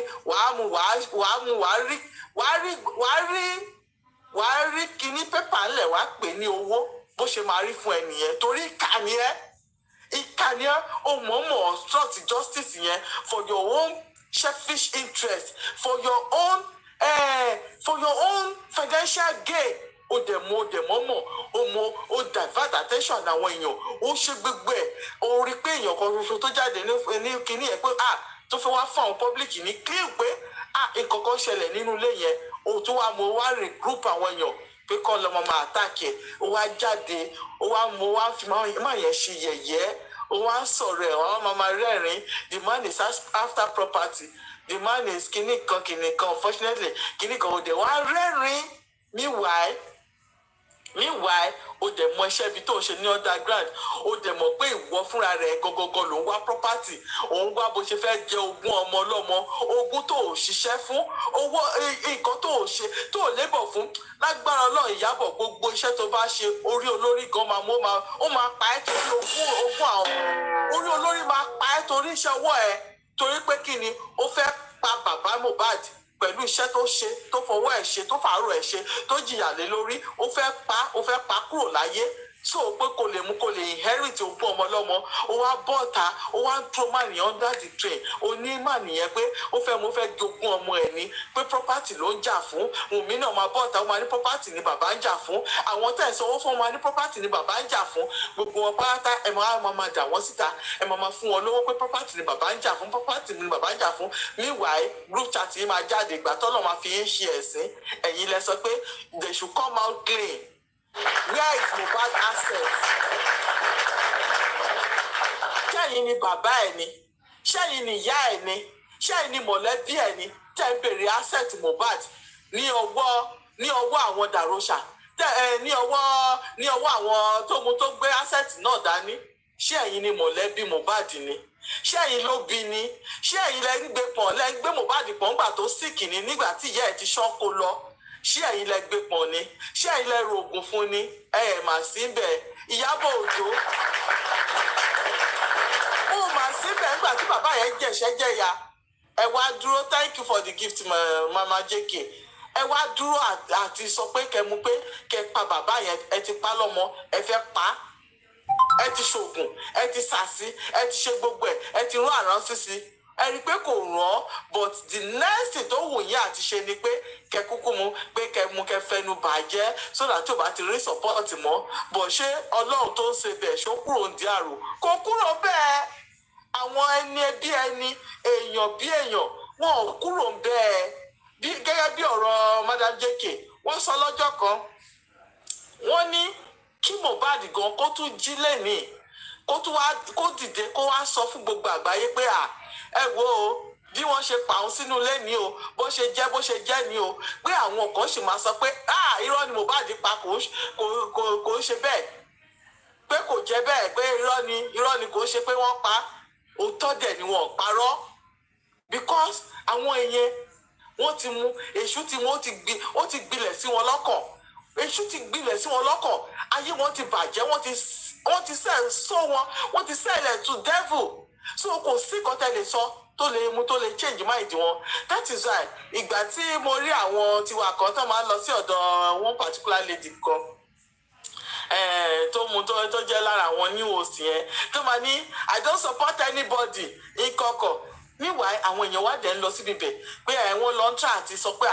wàá rí kíní pépà ńlẹ̀ wàá pè ní owó bó ṣe máa rí fún ẹ nìyẹn torí ìkànnì ẹ ó mọ̀ọ́mọ̀ obstruct justice yẹn for your own selfish interest for your own financial gain. Ó divert attention àwọn èèyàn ó ṣe gbogbo ẹ̀ ó rí pé èèyàn kan ṣoṣo tó jáde ní kíní ẹ̀ pé tó fẹ́ wá fún àwọn public ní clear pé nǹkan kan ṣẹlẹ̀ nínú ilé yẹn ó tún wá regroup àwọn èèyàn pé kọ́ lọ́mọ máa attack ẹ̀ ó wá jáde ó wá fi máa yẹn ṣe yẹ̀yẹ́ ó wá ń sọ̀rọ̀ ẹ̀ wọ́n máa rẹ́rìn-ín. The man is after property, the man is kíní kan unfortunately kíní kan ó dẹ̀ wá rẹ́rìn-ín. Meanwhile ó dẹ̀ mọ iṣẹ́ ibi tó ń ṣe ní underground ó dẹ̀ mọ̀ pé ìwọ fúnra rẹ̀ gọgọgọ ló ń wá property òun wá bó ṣe fẹ́ jẹ ogún ọmọ ọlọ́mọ ogún tó ò ṣiṣẹ́ fún owó nǹkan tó ò ṣe tó ò lébọ̀ fún. Lágbára Ọlọ́run Ìyábọ̀ gbogbo iṣẹ́ tó bá ṣe orí olórí gan ó máa pa ẹ́ torí ogún àwọn orí olórí máa pa ẹ́ torí iṣẹ́ ọwọ́ ẹ̀ torí pé kí ni ó fẹ́ pa bàbá Mohbad pẹ̀lú iṣẹ́ tó ṣe tó fọwọ́ ẹ̀ ṣe tó fàárọ̀ ẹ̀ ṣe tó jìyà lé lórí ó fẹ́ pa kúrò láyé so pé kò lè inherit ogún ọmọ ọlọ́mọ ó wá bọ́ta ó wá ń throw man yẹn under the train ó ní man yẹn pé ó fẹ́ jogún ọmọ ẹ̀ ní pé property ló ń jà fún Wùnmí náà máa bọ́ta ó máa ní property ni bàbá ń jà fún àwọn tẹ̀ sanwó fún wọn ní property ni bàbá ń jà fún gbogbo wọn pátá ẹ máa dà wọ́n síta ẹ máa fún wọn lówó pé property ni bàbá ń jà fún property ni bàbá ń jà fún. Meanwhile group chat yìí máa jáde ìgbà tọ́lọ́ máa fi ń ṣe ẹ̀sìn ẹ̀yin lẹ sọ pé they should come out clean. Where is Mohbad assets? Ṣẹ́yìn ni bàbá ẹ̀ ni? Ṣẹ́yìn ni ìyá ẹ̀ ni? Ṣẹ́yìn ni mọ̀lẹ́bí ẹ̀ ni? Tẹ́ ń bèrè asset Mohbad ní ọwọ́ àwọn dàróṣà ní ọwọ́ àwọn tó gbé asset náà dání. Ṣẹ́yìn ni mọ̀lẹ́bí Mohbad ni? Ṣẹ́yìn ló bí ni? Ṣẹ́yìn lẹ ń gbé Mohbad pọ̀ ńgbà tó sick ni nígbà tí ìyá ẹ̀ ti ṣọ́kó lọ? Ṣé ẹ̀yin lẹ gbé pọ̀ ni? Ṣé ẹ̀yin lẹ rògùn fún ni? Mà sí bẹ́ẹ̀. Ìyábọ̀ Òjó ó mà sí bẹ́ẹ̀ nígbà tí bàbá yẹn jẹ̀ṣẹ́ ẹ wá dúró thank you for the gift mama JK ẹ wá dúró àti sọ pé kẹmu pé kẹ pa bàbá yẹn ẹ ti pa lọ́mọ ẹ fẹ́ pa ẹ ti ṣoògùn ẹ ti sàsí ẹ ti ṣe gbogbo ẹ ti rán àrán sísí ẹ rí i pé kò rán but the next thing tó wù yín àti ṣe ni pé kẹ kúkú mu pé kẹ fẹnu bàjẹ́ so that tí o bá ti rí support mọ́ bọ̀ ṣé Ọlọ́run tó ń ṣe bẹ́ẹ̀ ṣó kúrò ń di àrò kò kúrò bẹ́ẹ̀ àwọn ẹni bí ẹni èèyàn bí èèyàn wọn ò kúrò ń bẹ́ẹ̀ bí gẹ́gẹ́ bí ọ̀rọ̀ Madam JK wọ́n sọ lọ́jọ́ kan wọ́n ní kí Mohbad gan kó tún jí lẹ́nìí kó dìde kó wá sọ fún gbogbo àgbáyé pé ẹ wo o bí wọ́n ṣe pa òun sínú ilé ní o bó ṣe jẹ́ ní o pé àwọn kan sì máa sọ pé irọ́ ni Mohbad pa kò ṣe bẹ́ẹ̀ pé kò jẹ́ bẹ́ẹ̀ pé irọ́ ni kò ṣe pé wọ́n pa òótọ́ dẹ̀ ni wọ́n parọ́ because àwọn èèyàn wọ́n ti mú èṣù tí wọ́n ti gbilẹ̀ sí wọn lọ́kàn èṣù ti gbilẹ̀ sí wọn lọ́kàn ayé wọn ti bàjẹ́ wọ́n ti wọ́n ti sell to devil so kò sí kọ́tẹ́ lè sọ tó lè change mind wọn that is why ìgbà tí mo rí àwọn tiwa kan tó máa ń lọ sí ọ̀dọ̀ one particular lady kan tó jẹ́ lára àwọn new host yẹn tó máa ní I don't support anybody ìkọ̀kọ̀ meanwhile àwọn èèyàn wá dẹ̀ ń lọ síbi bẹ̀ pé wọ́n lọ ń try àti sọ pé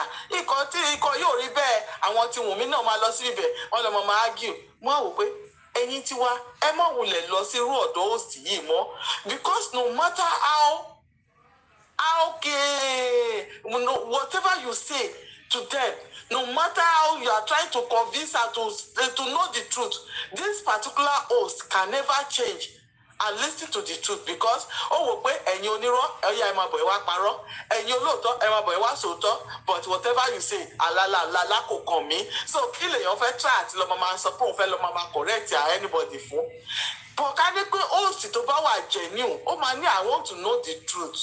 ikọ̀ yóò rí bẹ́ẹ̀ àwọn tí Wùnmí náà máa lọ síbi bẹ̀ wọ́n lọ máa argue mo á wò pé ẹ̀yin tiwa ẹ má wulẹ̀ lọ sí irú ọ̀dọ̀ host yìí mọ́ because no matter how whatever you say to them no matter how you are trying to convince her to know the truth this particular host can never change and listen to the truth because ó wò pé ẹ̀yin onírọ́ ẹ̀yà ẹ̀ máa bọ̀ ẹ̀ wá parọ́ ẹ̀yin olóòótọ́ ẹ̀ máa bọ̀ ẹ̀ wá sòótọ́ but whatever you say àlàlà kò kàn mí so kí lèèyàn fẹ́ try àti lọ́mọ máa sọ pé òun fẹ́ lọ́mọ máa correct anybody fún but ká ní pé host tó bá wà genuine ó máa ní I want to know the truth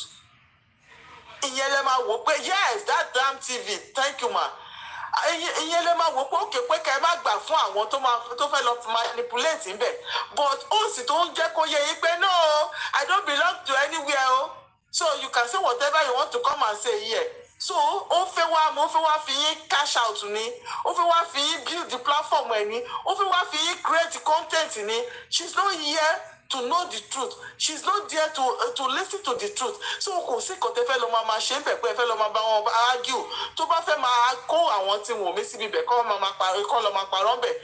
ìyẹn lè máa wò pé yes that damn TV thank you ma ìyẹn lè máa wò pé òkè pé ká ẹ má gbà fún àwọn tó fẹ́ lọ manipulate ń bẹ̀ but ó sì tó ń jẹ́ kó yẹ yín pé no I don't belong to anywhere o so you can say whatever you want to come and say here so ó fẹ́ wá fi yín cash out ni ó fẹ́ wá fi yín build the platform ẹ̀ ni ó fẹ́ wá fi yín create content ni she's not here to know the truth she's not there to listen to the truth so kò sí kò tẹ́ fẹ́ lọ máa ṣe ń bẹ̀ pé ẹ fẹ́ lọ máa bá wọn argue tó bá fẹ́ máa kó àwọn tí Wùnmí síbi bẹ̀ kọ́ lọ máa parọ́ bẹ̀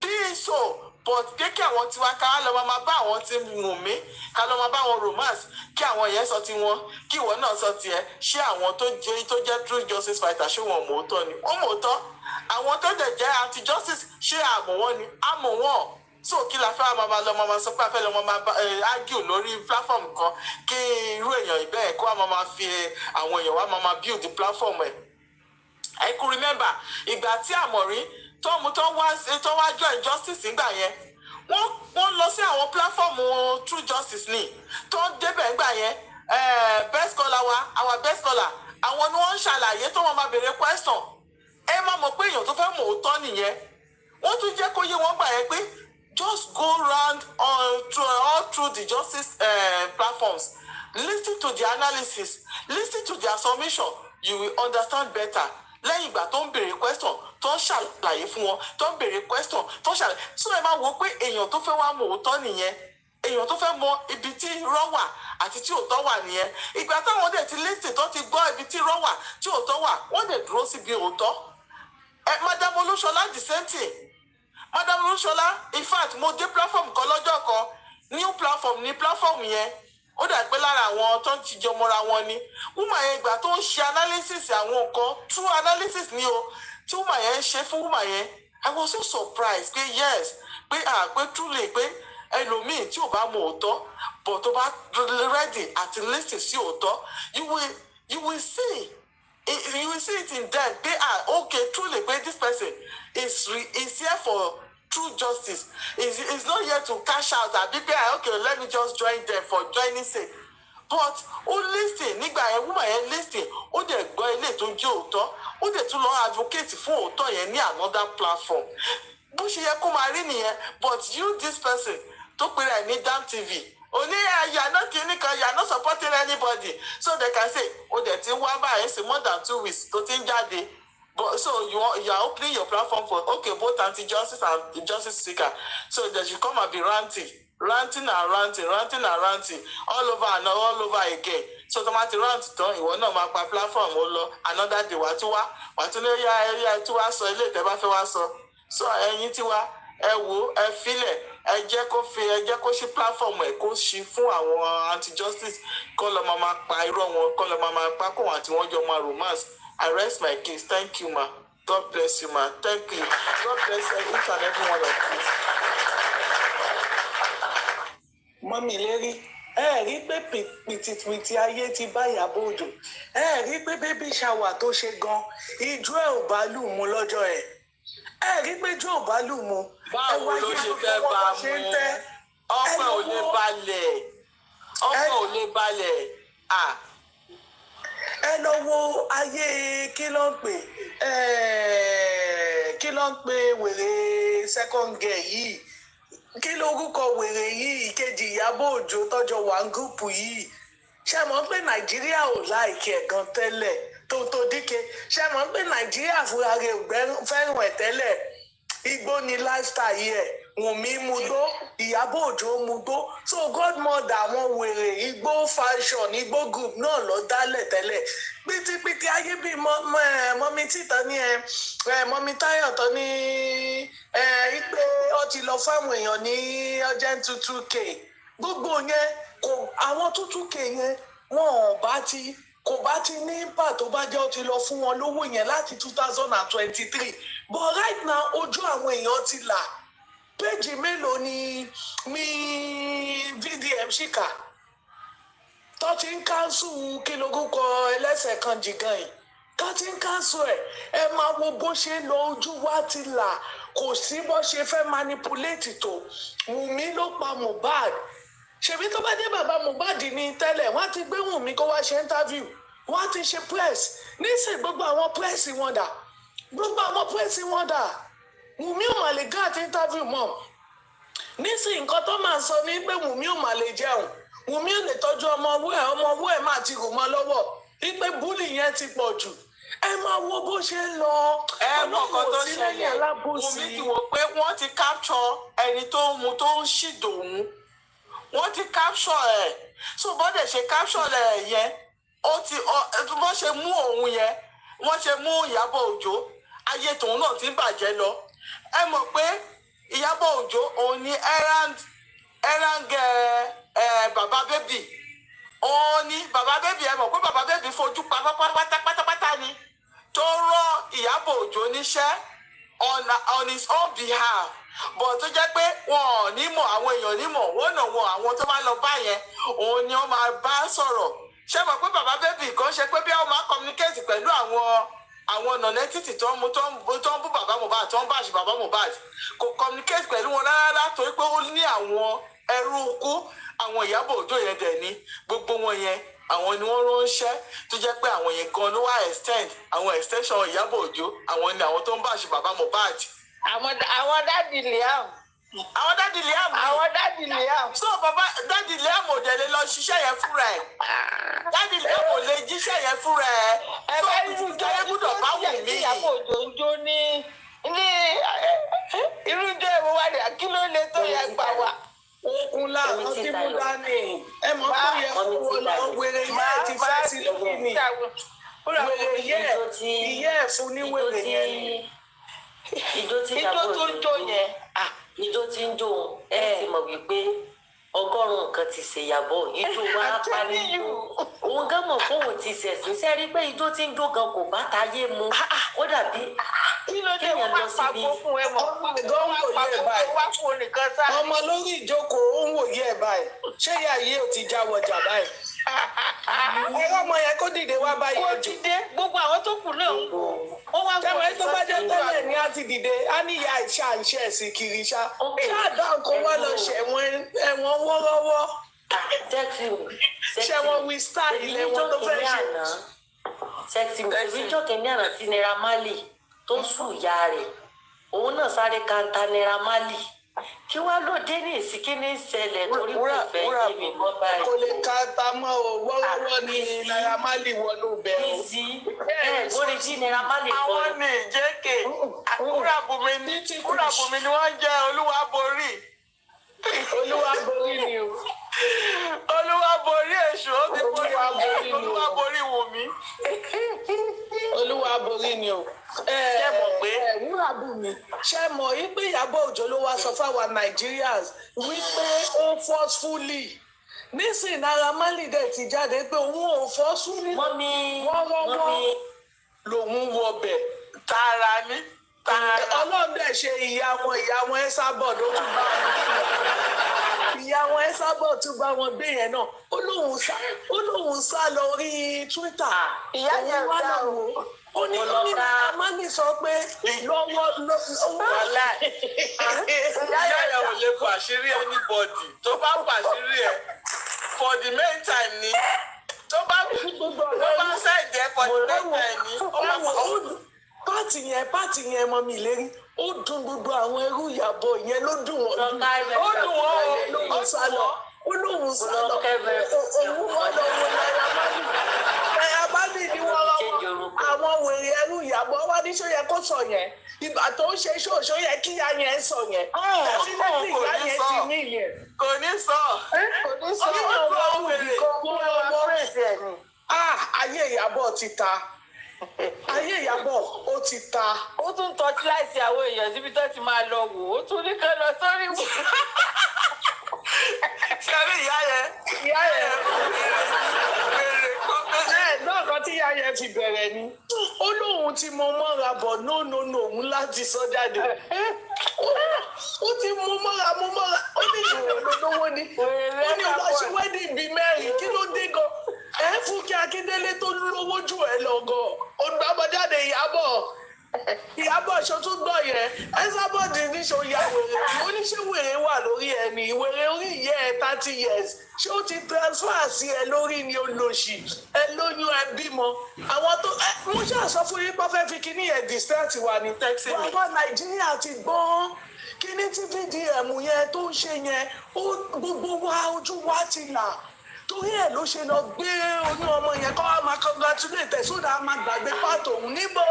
bí so but pé kí àwọn tiwa ká lọ máa bá àwọn tí Wùnmí ká lọ máa bá wọn romance kí àwọn yẹn sọ tiwọn kí ìwọ náà sọ tiẹ̀ ṣé àwọn tó jẹ́ true justice fighter ṣé wọn mòótọ́ ni wọ́n mòótọ́ àwọn tó dẹ̀ jẹ́ anti justice ṣé àmọ́ wọn ni àmọ́ wọn so kí la fẹ́ máa lọ máa sọ pé a fẹ́ lọ máa argue lórí platform kan kí irú èèyàn ìbẹ́ẹ̀ kó wá máa fi àwọn èèyàn wá máa build the platform ẹ̀. I could remember ìgbà tí Àmọ̀rí tó wá join justice nígbà yẹn wọ́n lọ sí àwọn platform true justice ni tó débẹ̀ nígbà yẹn best scholar our best scholar àwọn ni wọ́n ń ṣàlàyé tó wọ́n máa béèrè question ẹ má mọ̀ pé èèyàn tó fẹ́ mọ̀ òótọ́ nìyẹn wọ́n tún jẹ́ kó yé wọn gbà yẹn pé just go round all through the justice platforms. Listen to the analysis. Listen to their submission. You will understand better. Lẹ́yìn ìgbà tó ń béèrè question tó ń ṣàlàyé fún wọn tó ń béèrè question tó ń ṣàlàyé. So ẹ máa wò pé èèyàn tó fẹ́ wá mọ òótọ́ nìyẹn. Èèyàn tó fẹ́ mọ ibi tí irọ́ wà àti tí òótọ́ wà nìyẹn. Ìgbà táwọn dẹ̀ ti listen tó ti gbọ́ ibi tí irọ́ wà tí òótọ́ wà wọ́n dẹ̀ dúró síbi òótọ́. Madam Olúṣọlá the same thing. Madam Olúṣọlá in fact mo dé platform kan lọ́jọ́ kan new platform ní platform yẹn ó dà pé lára àwọn tó ń tijọ́ mọ́ra wọn ni woman yẹn ìgbà tó ń ṣe analysis àwọn nǹkan true analysis ni o tí woman yẹn ń ṣe fún woman yẹn I was so surprised pé yes pé truly pé ẹlòmíì tí ò bá mọ òótọ́ but tó bá ready àti listen sí òótọ́ you will see it in them pé okay truly pé this person is here for true justice is not here to cash out àbí pé okay let me just join them for joining sake but ó listen nígbà yẹn woman yẹn listen ó dẹ̀ gbọ́ ilé tó jẹ́ òótọ́ ó dẹ̀ tún lọ advocate fún òótọ́ yẹn ní another platform bó ṣe yẹ kó máa rí nìyẹn but you this person tó pèrè ẹ̀ ní Dam TV Oni you are not clinical, you are not supporting anybody. So they can say, oh, that in one by more than 2 weeks to day. But so you are opening your platform for both anti-justice and justice seeker. So that you come and be ranting all over and all over again. So tomati rant done, you will not make my platform another day. What area to us so late ever for us. So anything ẹ wo ẹ filẹ̀ ẹ jẹ́ kó ṣí platform ẹ̀ kó ṣí fún àwọn anti-justice kọ́ lọ́ máa pa irọ́ wọn kọ́ lọ́ máa pa kó wọn àti wọ́n jọ máa romance. I rest my case. Thank you, ma. God bless you, ma. Thank you. God bless each and every one of you. Mọ́mí lérí ẹ rí pé pìtìpìtì ayé ti bá Ìyábọ̀ Òjó ẹ rí pé baby shower tó ṣe gan ijó ẹ ò bá lù mú lọ́jọ́ ẹ rí pé ijó ò bá lù mú. Báwo ló ṣe fẹ́ bá a mú ọkọ̀ ò lè balẹ̀ ẹ lọ wo ayé kí ló ń pè wèrè second girl yìí kí lórúkọ wèrè yìí ìkejì Ìyábọ̀ Òjó tọ́jọ́ wà ń gúùpù yìí ṣé mọ̀ pé Nàìjíríà ò láìkí ẹ̀ gan tẹ́lẹ̀ tó díke ṣé mọ̀ pé Nàìjíríà fúnra rẹ̀ fẹ́ràn ẹ̀ tẹ́lẹ̀ igbó ni lifestyle yìí ẹ̀ Wùnmí mugbó Ìyábọ̀ Òjó mugbó so godmother àwọn wèrè igbó fashion igbó group náà lọ dálẹ̀ tẹ́lẹ̀ pítípítí ayé bíi mọ́mí títọ́ ní mọ́mí Táyọ̀ tọ́ ní pé ó ti lọ fáwọn èèyàn ní urgent 2k gbogbo yẹn kò àwọn 2k yẹn wọn kò bá ti ní ipa tó bá jẹ́ ó ti lọ fún wọn lówó yẹn láti 2023 but right now ojú àwọn èèyàn ti là péjì mélòó ni VDM ṣìkà tó ti ń káńsù kí lórúkọ ẹlẹ́sẹ̀ kan jìgàn yìí tó ti ń káńsù ẹ máa wo bó ṣe lọ ojú wa ti là kò sí bó ṣe fẹ́ manipulate tó Wùnmí ló pa Mohbad ṣèbí tó bá dé bàbá Mohbad ní tẹ́lẹ̀ wọ́n ti gbé Wùnmí kó wá ṣe interview wọ́n ti ṣe press nísìnyí gbogbo àwọn press wọn dà Wùnmí ò mà lè gá àti interview mọ́ nísìnyí nǹkan tó máa sọ ní pé Wùnmí ò mà lè jẹun Wùnmí ò lè tọ́jú ọmọ ọwọ́ ẹ̀ máa ti rò mọ́ lọ́wọ́ wípé búlì yẹn ti pọ̀ jù ẹ máa wo bó ṣe ń lọ ọlọ́run ò sí lẹ́yìn alábòsí. Wùnmí ti wò pé wọ́n ti capture ẹni tó ń mu tó ń ṣìdò òun wọ́n ti capture ẹ̀ so bọ́dẹ̀ ṣe capture ẹ̀ yẹn bó ṣe mú òun yẹn wọ́n ṣe mú Ìyábọ̀ Òjó ayé tòun náà ti ń bàjẹ́ lọ ẹ mọ̀ pé Ìyábọ̀ Òjó òun ni bàbá bébì òun ni bàbá bébì ẹ mọ̀ pé bàbá bébì fojú pa pátápátá ni tó rán Ìyábọ̀ Òjó níṣẹ́ on his own behalf but tó jẹ́ pé wọn ò ní mọ̀ àwọn èèyàn ní mọ̀ wọ́n náà wọn àwọn tó bá lọ bá yẹn òun ni wọ́n máa bá sọ̀rọ̀ ṣé mọ̀ pé bàbá bébì kan ṣe pé bí wọ́n máa communicate pẹ̀lú àwọn nọ̀nẹ́tìtì tó ń bú bàbá Mohbad tó ń báṣì bàbá Mohbad kò communicate pẹ̀lú wọn rárá torí pé ó ní àwọn ẹrú kú àwọn Ìyábọ̀ Òjó yẹn dẹ̀ ní gbogbo wọn yẹn àwọn ni wọ́n ránṣẹ́ tó jẹ́ pé àwọn yẹn gan ló wá àwọn extension Ìyábọ̀ Òjó àwọn ni àwọn tó ń báṣì bàbá Mohbad. àwọn dádì Liam. So bàbá dádì Liam ò dẹ̀ lè lọ ṣiṣẹ́ yẹn fúnra ẹ̀ dádì Liam ò lè jíṣẹ́ yẹn fúnra ẹ̀ so ìjọ yẹn gbúdọ̀ bá wù mí. Ìyábọ̀ Òjó ń jó ní irú ìjọ ìwọ wà ní kí ló lè tó yẹ gbà wá. Okun la àwọn tí mo dání ẹ mọ̀ pé yẹ kó wọ́n lọ wèrè yẹn ti fẹ́ sí lórí mi wèrè yẹn ìyẹ́ ẹ̀ fún ní wèrè yẹn ni. Ijó tó ń jó yẹn ijó tí ń jó ẹ ti mọ̀ wípé ọgọ́rùn-ún kan ti ṣe Ìyábọ̀ ijó wa parí òun gán mọ̀ fóun ti ṣẹ̀sìn sẹ́rí pé ijó tí ń jó gan kò bá táyé mu ó dàbí kéèyàn lọ síbi ọmọ lórí ìjókòó ó ń wòye ẹ̀ báyìí ṣé ìyá yìí ò ti já wọjà báyìí ẹ̀rọ ọmọ yẹn kó dìde wá báyìí kó dìde gbogbo àwọn tó kù náà ń wò wá gbọ́ ẹ̀ tó bá jẹ́ tẹ́lẹ̀ ní á ti dìde á ní ìyá ìṣá ìṣe ẹ̀sìn kiri ṣá ṣáàdá nǹkan wá lọ ẹ̀wọ̀n wọ́rọ́wọ́ ṣẹ̀wọ̀n wí star ilẹ̀ wọn tó fẹ́ ṣe. sẹ́ẹ̀tì ìjọ kìíní àná tí Naira Marley tó sùn ìyá rẹ̀ òun náà sáré kanta Naira Marley kí wàá ló dé ní ìsìnkí ní ìṣẹ̀lẹ̀ torí kò fẹ́ yé mi mọ́ báyìí. kò lè kanta mọ́ o wọ́wọ́wọ́ ni Naira Marley wọnú bẹ́ẹ̀ o. ìzí bóri jí Naira Marley kọ́ àwọn ní ìjẹ́kẹ̀ Wúràbùnmi ni wọ́n jẹ́ Olúwaborí ni o. Olúwaborí èṣù ó ti borí Olúwaborí Wùnmí. wá borí ni o. Ṣé mọ̀ pé? Wúrà bù mí. Ṣé mọ̀ yí pé Ìyábọ̀ Òjó ló wá sọ fáwọn Nigerians wípé ó forcefully. Nísìnyí Naira Marley dẹ̀ ti jáde pé òun ò forcefully. Wọ́n lòun wọbẹ̀. Tààrà ni. Ọlọ́run dẹ̀ ṣe ìyá wọn Esabod ó tún bá wọn ìyá wọn Esabod tún bá wọn gbé yẹn náà ó lóun sá lọ rí Twitter ìyá yẹn wá lọ́wọ́ ó ní Amani sọ pé lọ́wọ́ wàhálà ìyá yẹn ò lè pàṣírí anybody tó bá pàṣírí ẹ for the main time ni tó bá ṣẹ̀jẹ̀ for the main time ni pàtì yẹn mọ mi lérí ó dùn gbogbo àwọn ẹrú Ìyábọ̀ yẹn ló dùn wọn lóhùn sálọ òun wọn lọ wọ Naira Marley ni wọn lọ àwọn wèrè ẹrú Ìyábọ̀ wá ní ṣó yẹ kó sọ yẹn ìgbà tó ń ṣe ṣó yẹ kí ìyá yẹn sọ yẹn definitely ìyá yẹn ti ní ìyẹn. Kò ní sọ ayé Ìyábọ̀ ti ta. Ayé Ìyábọ̀ ó ti ta. Ó tún tọ́jú láìsí àwọn èèyàn síbi tó ti máa lọ wò ó tún ní kán lọ sórí wò. Ṣẹ́rí ìyá yẹn. Náà kan tí ìyá yẹn fi bẹ̀rẹ̀ ni. Ó lóun ti mọ mọ́ra bọ̀ no òun láti sọ jáde. Ó ti mú mọ́ra. Ó ní ìṣòro lówó ni. Ó ní ọba ṣe wedding bíi mẹ́rin kí ló dé gan. Fúnkẹ́ Akíndélé tó lówó jù ẹ lọ gan olùgbàbọjáde Ìyábọ̀ ṣọtún gbọ́ yẹn Esabod níṣó ya wèrè oníṣẹ́ wèrè wà lórí ẹni wèrè orí ìyẹ́ ẹ 30 years ṣé ó ti transfer sí ẹ lórí ni olóṣì ẹ lóyún ẹ bímọ àwọn tó mo ṣàṣọ fún yín pé fẹ́ fi kíní ẹ̀ distract wà ní tẹ́kisì mi. ọmọ Nàìjíríà ti gbọ́n kíní tí VDM yẹn tó ń ṣe yẹn gbogbo wa ojú wa ti là torí ẹ ló ṣe lọ gbé oyún ọmọ yẹn kọ́ ọ máa congratulate sódà máa gbàgbé pàtó òun níbo.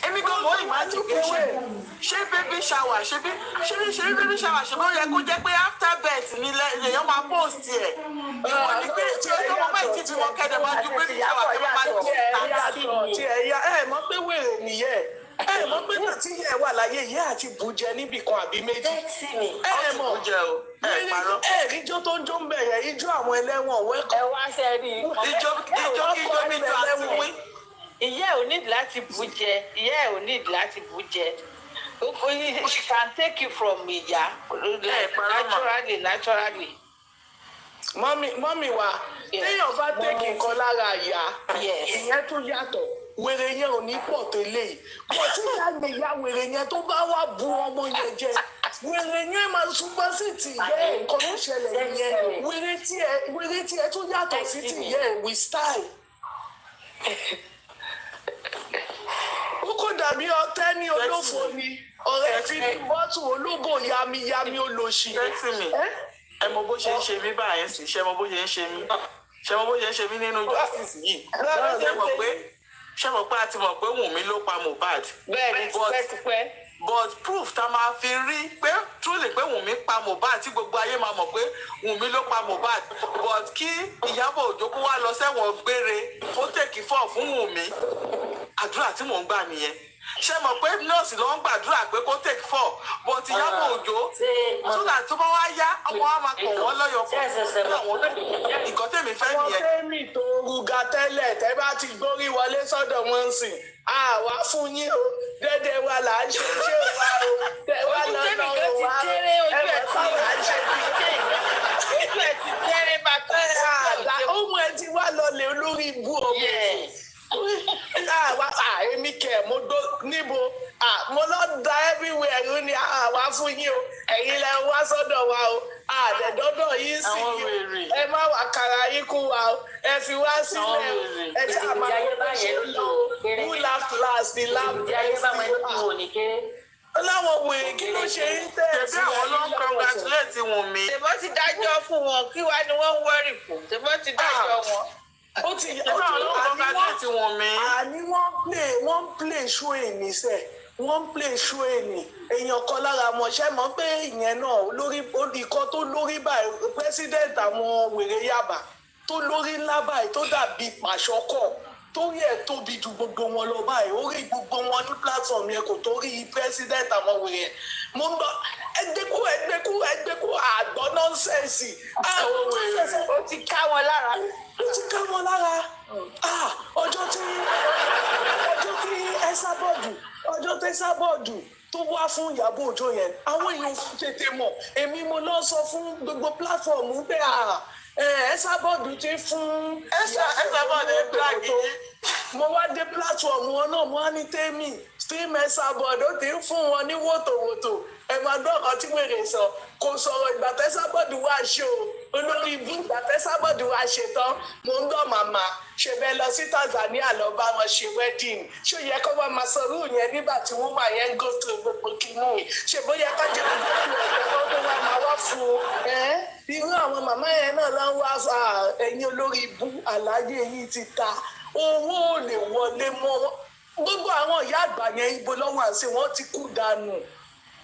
èmi gan mọ imagination ṣé baby shower ṣé baby shower ṣe bó yẹ kó jẹ́ pé after birth ni lèèyàn máa post ẹ̀ ìwọ ni pé tí ọjọ́ mọ́ báyìí ti fi wọn kẹ́dẹ̀ máa ju baby shower kí wọ́n máa lọ sí ẹ mọ̀ pé wèrè nìyẹn ẹ mọ̀ pé náà tí yẹ wà láyé yẹ àti bùjẹ níbì kan àbí méjì ẹ mọ̀ ìjó tó ń jó ń bẹ̀rẹ̀ ijó àwọn ẹlẹ́wọ̀n wẹ́kọ̀. ẹ wá ṣe rí ijó níjó àti wí. ìyá ò ní láti bùjẹ ìyá ò ní láti bùjẹ she can take it from ìyá naturally. mọ́mì wa téèyàn bá tẹ́kì nǹkan lára ìyá ìyẹn tó yàtọ̀ wèrè yẹn ò ní pọ̀ tẹ́lẹ̀ pọ̀ tí ìyá yẹn ìyá wèrè yẹn tó bá wà bu ọmọ yẹn jẹ wèrè yẹn máa súnmọ́ sí ti yẹ nǹkan tó ṣẹlẹ̀ yẹn wèrè tí ẹ tó yàtọ̀ sí ti yẹ with style. ó kò dàbí ọtẹ ní olófo ni ọ̀rẹ́ fi bọ́tù ológo yami olóṣì. ẹ mọ bó ṣe ń ṣe mí báyìí sí ṣe mọ bó ṣe ń ṣe mí ṣe mọ bó ṣe ń ṣe mí nínú justice yìí ṣe mọ̀ pé a ti mọ̀ pé Wùnmí ló pa Mohbad. bẹ́ẹ̀ni tipẹ́tipẹ́. but proof tá a máa fi rí pé truly pé Wùnmí pa Mohbad tí gbogbo ayé máa mọ̀ pé Wùnmí ló pa Mohbad but kí Ìyábọ̀ Òjó kó wá lọ sẹ́wọ̀n gbére ó tèkì fọ́ fún Wùnmí àdúrà tí mò ń gbà nìyẹn ṣe mọ̀ pé nọ́ọ̀sì ló ń gbàdúrà pé kó take 4 but Ìyábọ̀ Òjó sódà tó bá wá yá ọmọ wa máa kọ̀ wọ́n lọ́yọ̀ fún àwọn nǹkan tèmi fẹ́ nìyẹn. wọ́n fẹ́ mi tó ruga tẹ́lẹ̀ tẹ́ bá ti gbórí wọlé sọ́dọ̀ wọn sìn àwa fún yín o dédé wa là ń ṣe wa o tẹ́ wá lọ́nà wa ẹ̀wọ̀n táwọn à ń ṣe fi ojú ẹ̀ ti tẹ́rẹ́ bá tó ohun ẹ̀ ti wá lọlẹ̀ olórí ibú ọmọ èmi kẹ mo dó níbo mo lọ da everywhere ló ní àwa fún yín o ẹ̀yin lẹ wá sọ́dọ̀ wa o àdẹ̀dọ́dọ̀ yìí sì yín ẹ má wà kára yín kú wa o ẹ fi wá sílẹ̀ ẹ tí a máa ń ṣe lò who laugh last the laugh láwọn wèrè kí ló ṣe ń tẹ̀ sí àwọn ló ń congratulate Wùnmí. ṣèbọ́ ti dájọ́ fún wọn kí wá ni wọ́n ń wọ́rì fún ṣèbọ́ ti dájọ́ wọn. ó ti àní wọ́n play show èmi sẹ́ wọ́n play show èmi èèyàn kan lára mọ̀ṣẹ́ mọ́ pé ìyẹn náà olórí ikọ́ tó lórí báyìí president àwọn wèrè Yaba tó lórí ńlá báyìí tó dàbí pàṣọkọ̀ torí ẹ̀ tóbi ju gbogbo wọn lọ báyìí orí gbogbo wọn ní platform yẹn kò torí president àwọn wèrè mo ń gbọ́ ẹgbẹ́kú àgbọ̀ nọ́ńsẹ̀nsì ó ti ká wọn lára ọjọ́ tí Ẹsábọ́ọ̀dù tó wá fún Ìyábọ̀ Òjó yẹn àwọn èèyàn tètè mọ̀ èmi mo lọ sọ fún gbogbo platform pé Ẹsábọ́ọ̀dù ti fún Ẹsábọ́ọ̀dù blagi mo wá dé platform wọn náà mo wá ní tèmi stream Ẹsábọ́ọ̀dù ó ti ń fún wọn ní wòtòwòtò ẹ máa gbọ́ ọ̀kan tí wèrè sọ kò sọ̀rọ̀ ìgbà tẹ́sábọ́ọ̀dù wá ṣe o olórí ibú ìgbà tẹ́sábọ́ọ̀dù wá ṣe tán mo ń gbọ́ màmá ṣe bẹ́ẹ̀ lọ sí Tanzania lọ bá wọn ṣe wedding ṣé ó yẹ kó wọn máa sọ irú yẹn nígbà tí wọ́n máa yẹn ń go through gbogbo kìíní ṣe bóyá ká jẹ́ gbogbo ọ̀pọ̀ tó wá máa wá fún irú àwọn màmá yẹn náà ló ń wá ẹ̀yin olórí ibú àlàyé yìí ti ta owó ò lè wọlé mọ́ gbogbo àwọn ìyá àgbà yẹn ibo lọ́wọ́ àṣẹ wọ́n ti kú dànù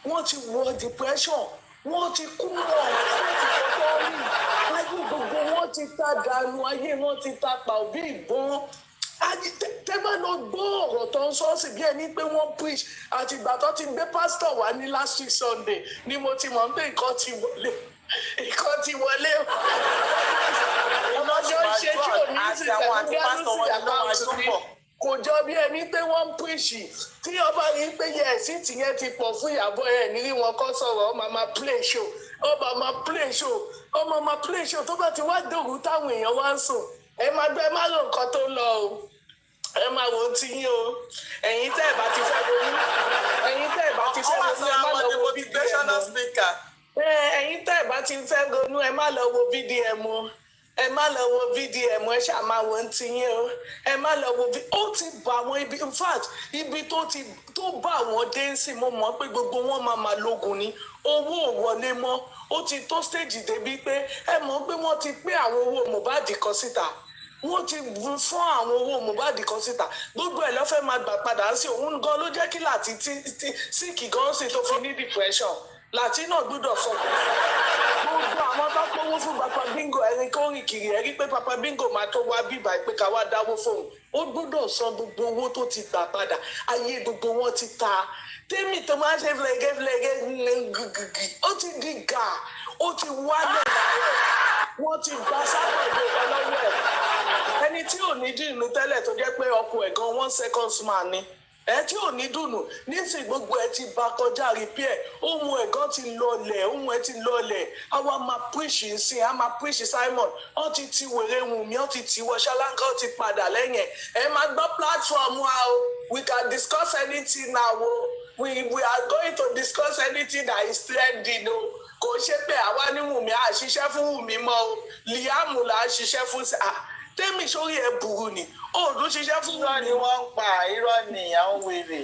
wọ́n ti wọ depression wọ́n ti kú wọ́n ti kọ́kọ́ rí ayé gbogbo wọ́n ti ta dànù ayé wọ́n ti ta pa òbí ìbọn tẹ́gbẹ́ lọ gbọ́ ọ̀rọ̀ tó ń sọ́ọ̀sì bí ẹni pé wọ́n preach àti ìgbà tó ti gbé pásítọ̀ wá ní last week Sunday ni mo ti mọ̀ pé nǹkan ti wọlé ọmọdé ó ṣe tí ò ní ìsìnkú àkáǹtì mi kò jọ bí ẹni pé wọ́n ń pèsè tí ọba yìí pé yẹ ẹ̀sìn tìyẹn ti pọ̀ fún Ìyábọ̀ ẹ̀ nírí wọn kọ́ sọ̀rọ̀ ọmọ máa play show ọmọ máa play show tó bá ti wá dòwú táwọn èèyàn wá ń sùn ẹ máa gbọ́ ẹ má rò nǹkan tó ń lọ o ẹ máa wò ó ti yín o ẹ̀yin tẹ́ ẹ̀ bá ti fẹ́ ronú ẹ má lọ wo BDM ẹ̀yin tẹ́ ẹ̀ bá ti fẹ́ ronú ẹ má lọ wo BDM o ẹ má lọ wo VDM ẹ ṣáà máa wo ń tiyín o ẹ má lọ wo ó ti bá àwọn ibi in fact ibi tó bá àwọn dé ń sìn mo mọ̀ pé gbogbo wọn máa lógun ni owó ò wọlé mọ́ ó ti tó stage débi pé ẹ mọ̀ pé wọ́n ti pé àwọn owó Mohbad kan síta wọ́n ti fún àwọn owó Mohbad kan síta gbogbo ẹ̀ lọ́fẹ́ máa gbà padà sí òun gan ló jẹ́ kí láti síkì gan sì tó fi ní depression láti náà gbọ́dọ̀ sọ gbogbo àwọn bá pọ́wọ́ fún Papa Bingo ẹni kó rìn kiri ẹ̀rí pé Papa Bingo máa tó wá bíbá pé ká wá dáwó fóun ó gbọ́dọ̀ san gbogbo owó tó ti gbà padà ayé gbogbo wọn ti ta tèmi tó máa ń ṣe fúlẹ̀gẹ́ gígì ó ti di gà ó ti wálẹ̀ láyọ̀ wọ́n ti gba sábàdé ọlọ́wọ́ ẹ̀ ẹni tí ò ní dìnnú tẹ́lẹ̀ tó jẹ́ pé ọkọ ẹ̀ gan 1 second man ni ẹ tí ò ní dùnú nísìnyí gbogbo ẹ ti bá kọjá repair ohun ẹ̀gán ti lọlẹ̀ ohun ẹ ti lọlẹ̀ àwa máa preach nsìn a máa preach Simon ó ti wèrè Wùnmí ó ti wọ ṣáláńgá ó ti padà lẹ́yìn ẹ máa gbọ́ platform wa o we can discuss anything now o we are going to discuss anything that is trending o kò ṣe pé àwa ní Wùnmí à ṣiṣẹ́ fún Wùnmí mọ́ o Liam là ń ṣiṣẹ́ fún tẹ́mi sórí ẹ̀ burú ni òòdùn ṣiṣẹ́ fún irọ́ ni wọ́n ń pa irọ́ ni àwọn wèrè.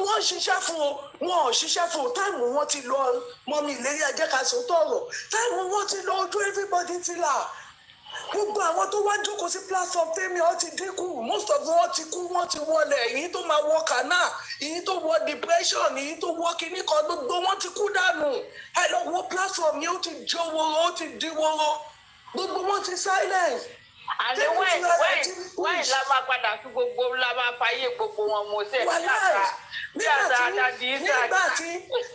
wọ́n ṣiṣẹ́ fún o wọn ò ṣiṣẹ́ fún o táìmù wọn ti lọ mọ́mí ìlérí ajẹ́ ká sọ tọ̀rọ̀ táìmù wọn ti lọ ojú everybody ti là gbogbo àwọn tó wá jókòó sí platform tẹ́mi ọ ti dínkù most of wọn ti kú wọn ti wọlé èyí tó máa wọ kànáà èyí tó wọ depression èyí tó wọ kíní kan gbogbo wọn ti kú dànù ẹ lọ wọ platform yẹn ó ti jó woro ó ti dín woro gbogbo wọn ti silence. àní wẹ́ẹ̀ la máa padà sí gbogbo la máa fàyè gbogbo wọn mọ̀ sí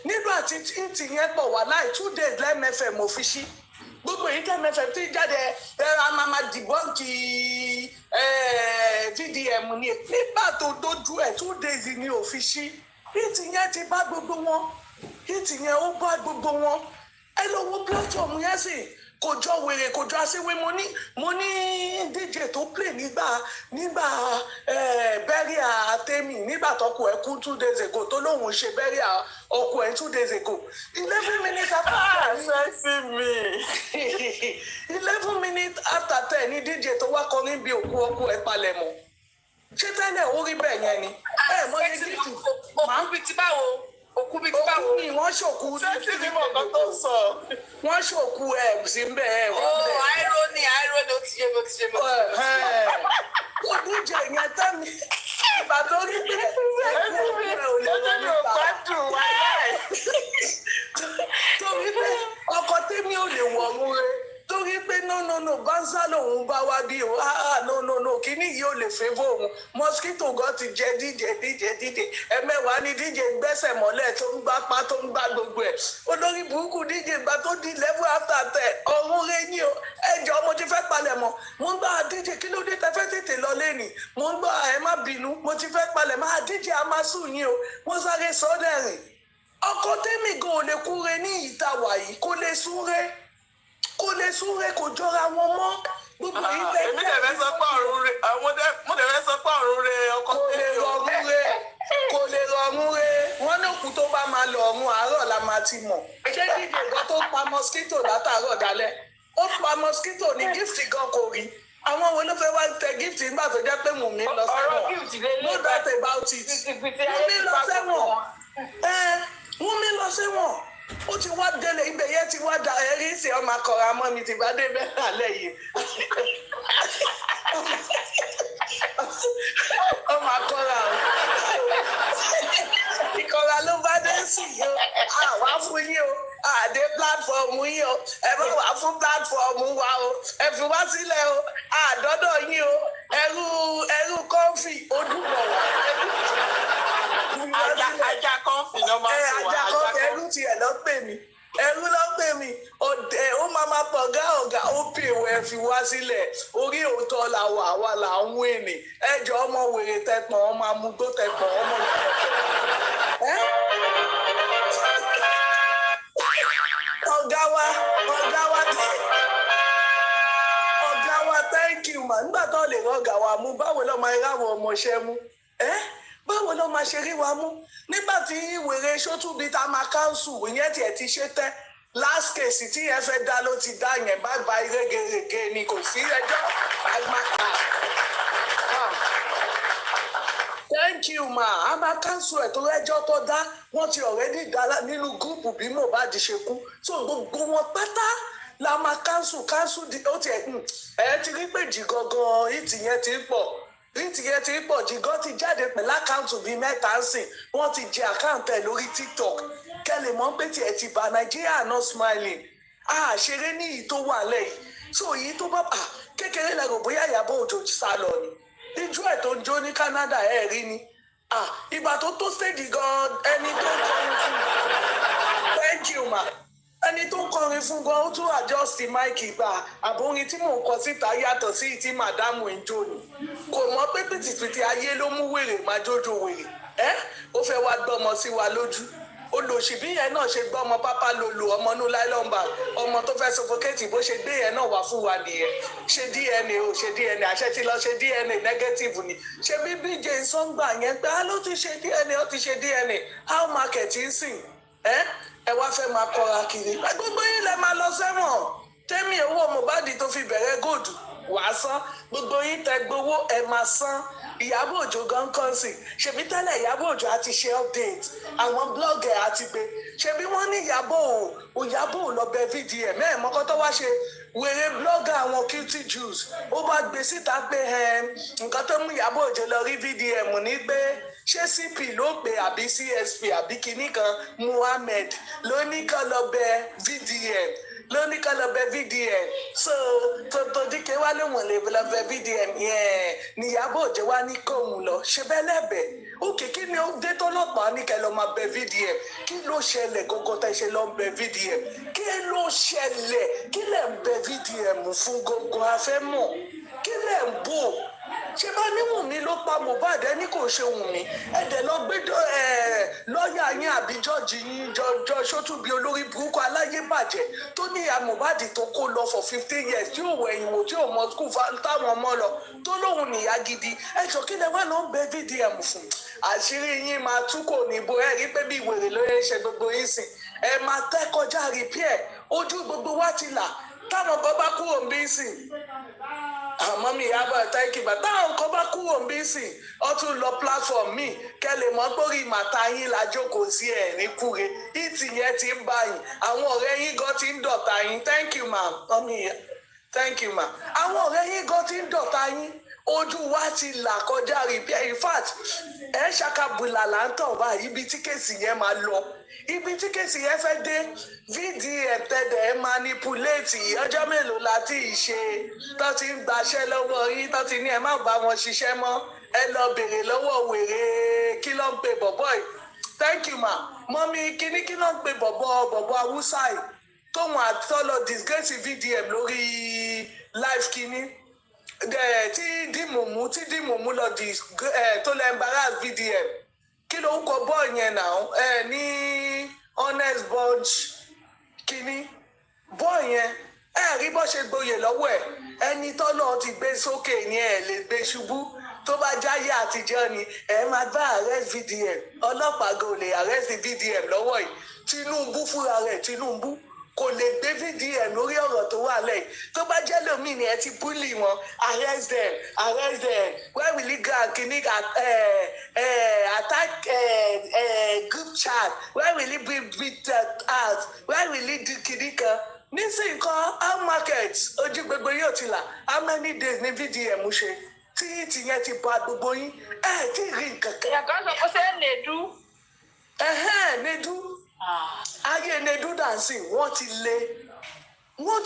nígbà tí tìyẹn pọ̀ wà láì 2 days lẹ́mẹ̀fẹ̀ mo fi ṣí gbogbo èyí tẹ́mẹ̀fẹ̀ tí jáde a máa dìbọ́ǹkì VDM ni nígbà tó dojú ẹ̀ 2 days ni ò fi ṣí ìtìyẹn ti bá gbogbo wọn ìtìyẹn ó bá gbogbo wọn ẹ lọ wo platform yẹn sì kò jọ wèrè kò jọ aṣẹ́wé mo ní DJ tó play nígbà bẹ́ríà tèmi nígbà tọkọ ẹ̀ kú 2 days ago tó lóun ṣe bẹ́ríà ọkọ ẹ̀ 2 days ago 11 minutes after 11 minutes after 10 ní DJ tó wá kọrin bí òkú ọkọ ẹ̀ palẹ̀ mọ́ ṣé tẹ́lẹ̀ ó rí bẹ́ẹ̀ yẹn ni mọ ní gíìtì máa ń fi tí báwo òkú bíi tí báwo òkú ni wọ́n ṣòkú ní tí mo kàn tó sọ wọ́n ṣòkú sí ń bẹ̀ irony ó ti yé mi. kò díje yẹn tán mi ìgbà tó rí pé torí pé ọkọ tèmi ò lè wọ̀ ọ́n rẹ torí pé no bánsá lòun bá wá bí o no kíní yìí ò lè lè favour òun mosquito gan ti jẹ díje ẹ̀mẹ́wàá ni díje gbẹ́sẹ̀ mọ́lẹ̀ tó ń gbá pa tó ń gbá gbogbo ẹ̀ olórí burúkú díje gba tó di level after 10 ọ̀run rẹ́yìn o ẹjọ́ mo ti fẹ́ palẹ̀ mọ́ mo ń gbá díje kí ló dé tẹ́fẹ́ tètè lọ lẹ́nìí mo ń gbá ẹ má bínú mo ti fẹ́ palẹ̀ mọ́ díje amásù yín o wọ́n sáré sọ́dẹ̀rìn ọkọ tẹ́mì gan ò lè kúre ní ìta wàyí kó lè súnre kò jọra wọn mọ́ gbogbo yìí tẹ́ èmi dẹ̀ fẹ́ sọ pé ọ̀run rẹ mo dẹ̀ fẹ́ sọ pé ọ̀run rẹ ọkọ tẹ́mì kò lè rọrùn rẹ wọ́n ní òkú tó bá máa lọ ọ̀run àárọ̀ la máa ti mọ̀ ṣé díje gan tó pa mosquito látàárọ̀ dalẹ́ ó pa mosquito ní gift gan kò rí àwọn wo ló fẹ́ wá tẹ gift nígbà tó jẹ́ pé Wùnmí lọ sẹ́wọ̀n no doubt about it Wùnmí lọ sẹ́wọ̀n Wùnmí lọ sẹ́wọ̀n ó ti wá délé ibẹ̀ yẹn ti wá da ẹ̀rí sí ọmọ akọ̀rọ̀ amọ́ mi ti bá dé bẹ́ẹ̀ lálẹ́ yìí ọmọ akọ̀rọ̀ ìkọ̀rọ̀ ló bá dé sí yìí o àwa fún yín o àdé pílátífọ̀mù yín o ẹ bá wà fún pílátífọ̀mù wa o ẹ fi wá sílẹ̀ o àdọ́dọ̀ yín o ẹrú kọ́ńfì ó dùbọ̀ wá ajá kọ́ńfì ló máa ń wá ajá kọ́ńfì ẹrú tiẹ̀ ló pè mí ọdẹ ó máa pọ̀ ọ̀gá ó pè wẹ́ fi wá sílẹ̀ orí òótọ́ la wà wà là ń wé ni ẹjọ́ ọmọ wèrè tẹpọ̀n ọmọ amúgbó tẹpọ̀n ọmọ ọ̀gá wa thank you ma nígbà tó lè rán ọ̀gá wa mú báwo ló máa ráwọn ọmọọṣẹ́ mú báwo ló máa ṣe rí wa mú nígbà tí wèrè sótúbi tá a máa káńsù ìyẹn tiẹ̀ ti ṣe tẹ́ last case tí ẹ fẹ́ dá ló ti dá yẹn bá gba irégérégé ni kò sí ẹjọ́ agbára thank you ma a máa káńsù ẹ̀ tó rẹ́jọ́ tó dá wọ́n ti already dá nínú gúrùpù bí Mohbad ṣe kú so gbogbo wọn pátá la máa káńsù ó tiẹ̀ ẹ ti rí pé jì gangan ìtì yẹn ti pọ̀ ìtìyẹ ti pọ̀ jìgọ́ ti jáde pẹ̀lú àkáǹtì bíi mẹ́ta ń sìn wọ́n ti jẹ àkáǹtì ẹ̀ lórí TikTok kẹ́lẹ̀ mọ́ pé tiẹ̀ ti bá Nàìjíríà not smiling àṣeré ní ìyí tó wà lẹ́yìn so èyí tó bá kékeré lẹ́rọ bóyá Ìyábọ̀ Òjó sá lọ ni ijó ẹ̀ tó ń jó ní Canada ẹ̀ rí ni ìgbà tó tó stage gan ẹni tó ń kọrin fún thank you ma ẹni tó ń kọrin fún gan ó tún adjust mic gbà àbórin tí mò ń kọ síta yàtọ̀ sí ti màdámù ìjó ni kò mọ̀ pé pìtìpìtì ayé ló mú wèrè máa jójo wèrè ó fẹ́ wá gbọ́mọ sí wa lójú olùsìbí yẹn náà ṣe gbọ́ ọmọ pápá lolo ọmọ inú láìlọ́mbà ọmọ tó fẹ́ suffocate bó ṣe gbé yẹn náà wá fún wa nìyẹn ṣe DNA o ṣe DNA àṣẹ ti lọ ṣe DNA negative ni ṣe bí BJ sọ́ngbà yẹn pé ló ti ṣe DNA ó ti ṣe DNA how market ń sìn ẹ wá fẹ́ máa kọra kiri gbogbo yín lẹ máa lọ sẹ́wọ̀n tẹ́mi owó Mohbad tó fi bẹ̀rẹ̀ góòdù wàá san gbogbo yín tẹ gbowó ẹ máa san Ìyábọ̀ Òjó gan kan sí ṣebí tẹ́lẹ̀ Ìyábọ̀ Òjó àti ṣe update àwọn blogger àti gbé ṣebí wọ́n ní Ìyábọ̀ lọ bẹ VDM mọ́kọ́ tó wá ṣe wèrè blogger àwọn Guilty Jews ó bá gbé síta pé nǹkan tó mú Ìyábọ̀ Òjó lọ rí VDM ní pé ṣé CP ló pè àbí CSP àbí kinní kan Muhammed ló ní kán lọ bẹ VDM lóní kan lọ bẹ VDM so tòdíkẹ wá lóun lè lọ bẹ VDM yẹn ní Ìyábọ̀ Òjó wá ní kóun lọ ṣe bẹ́ẹ̀ lẹ́bẹ̀ẹ́ òkè kí ni ó dé tọ́lọ́pàá ní kẹ́ lọ máa bẹ VDM kí ló ṣẹlẹ̀ gógó tẹ́ ṣe lọ bẹ VDM kí ló ṣẹlẹ̀ kí lẹ̀ ń bẹ VDM fún gógó afẹ́ mọ̀ kí lẹ̀ ń bò ṣe bá ní Wùnmí ló pa Mohbad ẹni kò ṣe Wùnmí ẹ̀dẹ̀ lọ gbé lọ́ọ̀yà yín àbí jọ́ọ̀jì yín jọ sótúbi olórí burúkú aláyébàjẹ́ tó ní ìyá Mohbad tó kó lọ for 15 years tí ò wẹ̀yìn wò tí ò mọ skul táwọn ọmọ lọ tó lóun nìyá gidi ẹjọ́ kí lẹ wá lọ ń bẹ VDM fún àṣírí yín máa tú kò níbo ẹ rí pé bí ìwèrè ló yẹ ṣe gbogbo yín sìn ẹ máa tẹ́ kọjá repair ojú gbogbo wa ti là táwọn kan bá kúrò ń bí sìn àmọ́ mi Ìyábọ̀ thank you but táwọn kan bá kúrò ń bí sìn ọ tún lọ platform mi kẹlẹ̀ mọ́ gbórí màtá yín la jókòó sí ẹ̀ ní kúre ìtì yẹn ti ń bá yín àwọn ọ̀rẹ́ yín gan ti ń dọ̀tá yín thank you ma thank you ma àwọn ọ̀rẹ́ yín gan ti ń dọ̀tá yín ojú wa ti là kọjá repair in fact ẹ ṣàkàbùlà là ń tọ̀ báyìí ibi tí kéèsì yẹn máa lọ ibi tí kéèsì yẹn fẹ́ dé VDM tẹ̀dẹ̀ ẹ manipulate ọjọ́ mélòó la ti ṣe tó ti ń gbaṣẹ́ lọ́wọ́ yín tó ti ní ẹ má bá wọn ṣiṣẹ́ mọ́ ẹ lọ béèrè lọ́wọ́ wèrè kí ló ń pe bọ̀bọ̀ yìí thank you ma mọ́mí kíní kí ló ń pe bọ̀bọ̀ awúsá yìí tóun àtọ́lọ disgrace VDM lórí live kíní tí dìmùmú lọ tó lọ embarrass VDM kí ló ń kọ bọ́ọ̀ yẹn náà ní honest bunch kíní bọ́ọ̀ yẹn rí bó ṣe gboyè lọ́wọ́ ẹ̀ ẹni tọ́lọ́ ti gbé sókè ni ẹ̀ lè gbé ṣubú tó bá jáyé àtijọ́ ni ẹ máa bá arrest VDM ọlọ́pàá gò lè arrest VDM lọ́wọ́ yìí Tinubu fúnra rẹ̀ Tinubu kò lè gbé VDM lórí ọ̀rọ̀ tó wà lẹ́yìn tó bá jẹ́ lómi ni ẹ ti búlì wọn arrest them where will he go kini attack group chat where will he beat out where will he do kini kan nísìnyí kan how market ojú gbogbo yóò ti là how many days ni VDM ṣe tí tìyẹn ti ba gbogbo yín tí rí nǹkan kan. yàtọ̀ sọ pé ṣé Nedu. Nedu ayé Nedu dancing wọ́n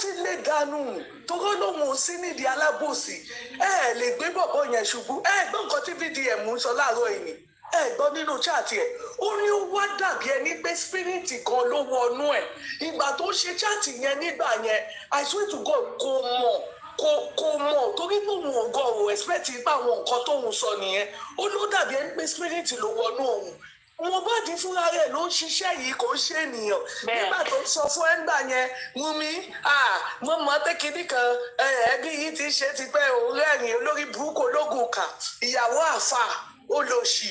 ti lé dànù torí lòun ò sí nídìí alábòsí lè gbé bọ̀bọ̀ yẹn ṣubú gbọ́ nǹkan tí VDM ń sọ láàárọ̀ yìí ni gbọ́ nínú chaati ẹ̀ ó ní ó wá dàbí ẹni pé spiriti kan ló wọnú ẹ̀ ìgbà tó ṣe chaati yẹn nígbà yẹn I swear to God kò mọ̀ torí lòun ò gọ̀ ò expect ipa àwọn nǹkan tóun sọ nìyẹn ó ló dàbí ẹni pé spiriti ló wọnú òun wọn bá di fúnra rẹ̀ ló ń ṣiṣẹ́ yìí kò ṣe ènìyàn nígbà tó sọ fún ẹgbà yẹn Wunmi mo mọ tẹkíní kan ẹbí yìí ti ṣe tipẹ́ òun rẹ́rìn olórí burúkú ológun kà ìyàwó àfà olóṣì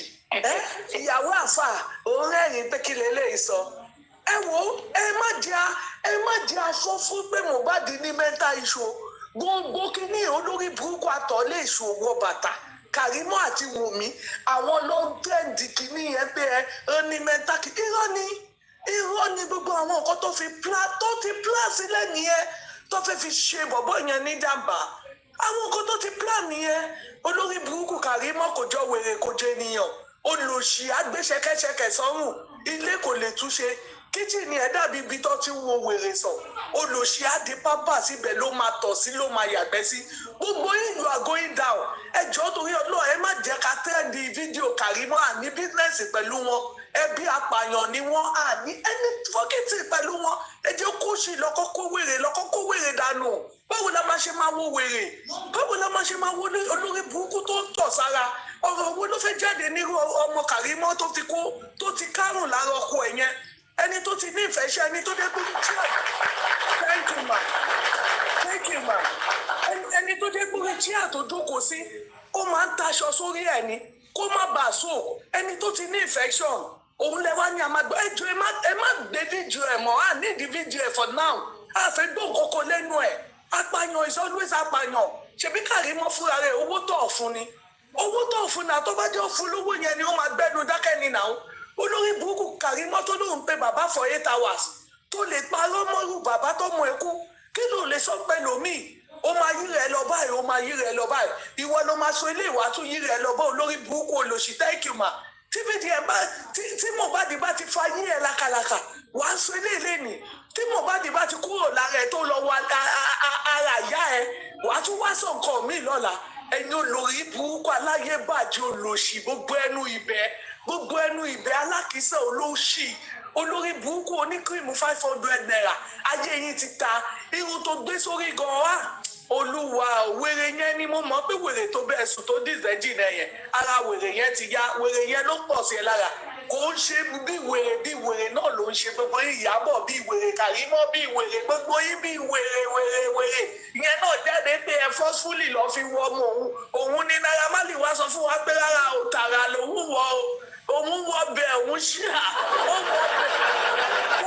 ìyàwó àfà òun rẹ́rìn pé kí lélẹ́yìí sọ ẹ wo ẹ má jẹ́ aṣọ fún pé Mohbad ní mental issue gbogbo kíní olórí burúkú àtọ̀lé ìṣòwò bàtà Karimo àti Wunmi àwọn ló ń tẹ́ǹdì kìíní yẹn pé ẹ ní mẹ́ta irọ́ ni gbogbo àwọn nǹkan tó ti plan sílẹ̀ nìyẹn tó fẹ́ fi ṣe bọ̀bọ̀ yẹn ní jàǹbá àwọn nǹkan tó ti plan nìyẹn olórí burúkú Karimo kò jọ wèrè kò jẹ ènìyàn olùsí agbéṣẹkẹṣẹkẹ sọ́rùn ilé kò lè túnṣe kíchìnì ẹ dàbí ibi tó ti wo wèrè sàn olùsí adé pápá síbẹ̀ ló máa tọ̀ sí ló máa yàgbẹ́ sí gbogbo yín you are going down ẹjọ́ torí ọlọ́ọ̀ ẹ má jẹ́ ká tẹ́ẹ̀dì fídíò Karimo àní bísínẹ́sì pẹ̀lú wọn ẹbí apààyàn ni wọ́n àní ẹni fọ́kìtì pẹ̀lú wọn ẹjẹ́ kó ṣì lọ́kọ́ kó wèrè dànù báwo la máa ṣe máa wo wèrè báwo la máa ṣe máa wo olórí burúkú tó ń tọ̀ sára ọ̀rọ̀ owó ló fẹ́ jáde nírú ọmọ Karimo tó ti kárùn lára ọkọ ẹ̀ yẹn ẹni tó ti ní ìfẹ́ ṣe ẹni tó dé gbórí tíà thank you ma ẹni tó dé gbórí tíà tó jókòó sí ó máa ń taṣọ sórí ẹ̀ ni kó má bàa so ẹni tó ti ní infection òun lẹ wá ní àmàgbọ́ ẹjọ́ ẹ má gbé fídíò ẹ̀ mọ́ à nídìí fídíò ẹ̀ for now àfẹ́ gbọ́ kókó lẹ́nu ẹ̀ apààyàn is always apààyàn ṣebí Karimo fúnra rẹ̀ owó tó ọ̀fun ni náà tó bá jẹ́ òfun lówó yẹn ni ó máa gbẹ́nu dákẹ́ ni náà olórí burúkú Karimo tó lóun pe bàbá for 8 hours tó lè parọ́ mọ́rú bàbá tó mọ ẹkú kí ló lè sọ pé lómi ó máa yí rẹ lọ báyìí ìwọ ló máa so ilé ìwà tún yí rẹ lọ bá olórí burúkú olóṣì thank you ma tí VDM tí Mohbad bá ti fa yí ẹ lákàlàkà wàá so ilé ìlẹ́nì tí Mohbad bá ti kúrò lára ẹ tó lọ wọ ara ìyá ẹ wàá tún wá sọ nǹkan míì lọ́la ẹ̀yin olórí burúkú aláyé bàjẹ́ olóṣì gbogbo ẹnu ibẹ̀ alákìísà olóṣì olórí burúkú oníkírìmù 500 naira ayé yín ti ta irun tó gbé sórí gan wa olúwa wèrè yẹn ni mo mọ̀ pé wèrè tó bẹ́ẹ̀ sùn tó dìzẹ́ jìnnà yẹn ara wèrè yẹn ti yá wèrè yẹn ló pọ̀ sí ẹ lára kò ń ṣe bí wèrè náà ló ń ṣe gbogbo Ìyábọ̀ bí wèrè Karimo bí wèrè gbogbo yín bí wèrè ìyẹn náà jáde pé ẹ fọ́sfúlì lọ́ọ́ fi wọ́ ọmọ òun ní Naira Marley wá sọ fún wa pé rárá ò tààrà lòun wọ òun wọ bẹ́ẹ̀ òun ṣíà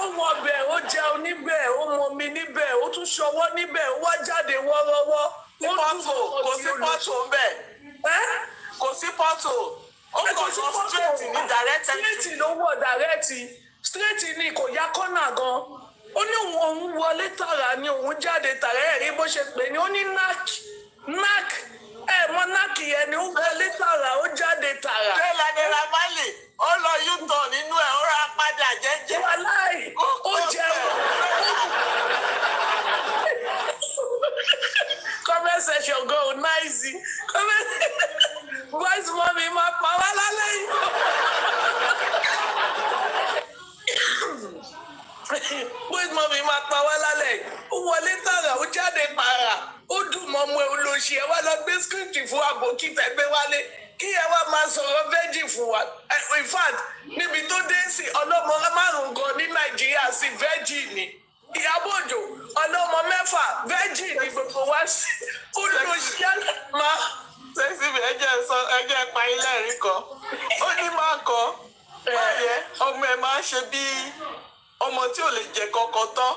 ó wọ bẹ́ẹ̀ ó jẹun níbẹ̀ ó mọ mi níbẹ̀ ó tún ṣọwọ́ níbẹ̀ ó wá jáde wọ́rọ́wọ́ kò sí pọ́tò bẹ́ẹ̀ kò sí pọ́tò ó kò lọ straight ní direct straight ló wọ̀ direct straight ni kò yá kọ́nà gan ó ní òun wọlé tààrà ni òun jáde tààrà ẹ̀rí bó ṣe pè ní ó ní knack mọ náàkì yẹn ni ó wọlé tààrà ó jáde tààrà. bẹ́ẹ̀ kí tẹgbẹ́ wálé kí ẹ wá máa sọ̀rọ̀ virgin fún wa in fact níbi tó dé sí ọlọ́mọ márùn-ún gan ní Nàìjíríà sí virgin ni Ìyábọ̀ Òjó ọlọ́mọ mẹ́fà virgin ni gbogbo wa sí olùsíyálà máa. sẹ́sì mi ẹjẹ́ pa ilé ẹ̀rí kan ó ní máa kọ́ báyẹn ọmọ ẹ̀ máa ń ṣe bí ọmọ tí ò lè jẹ kankan tán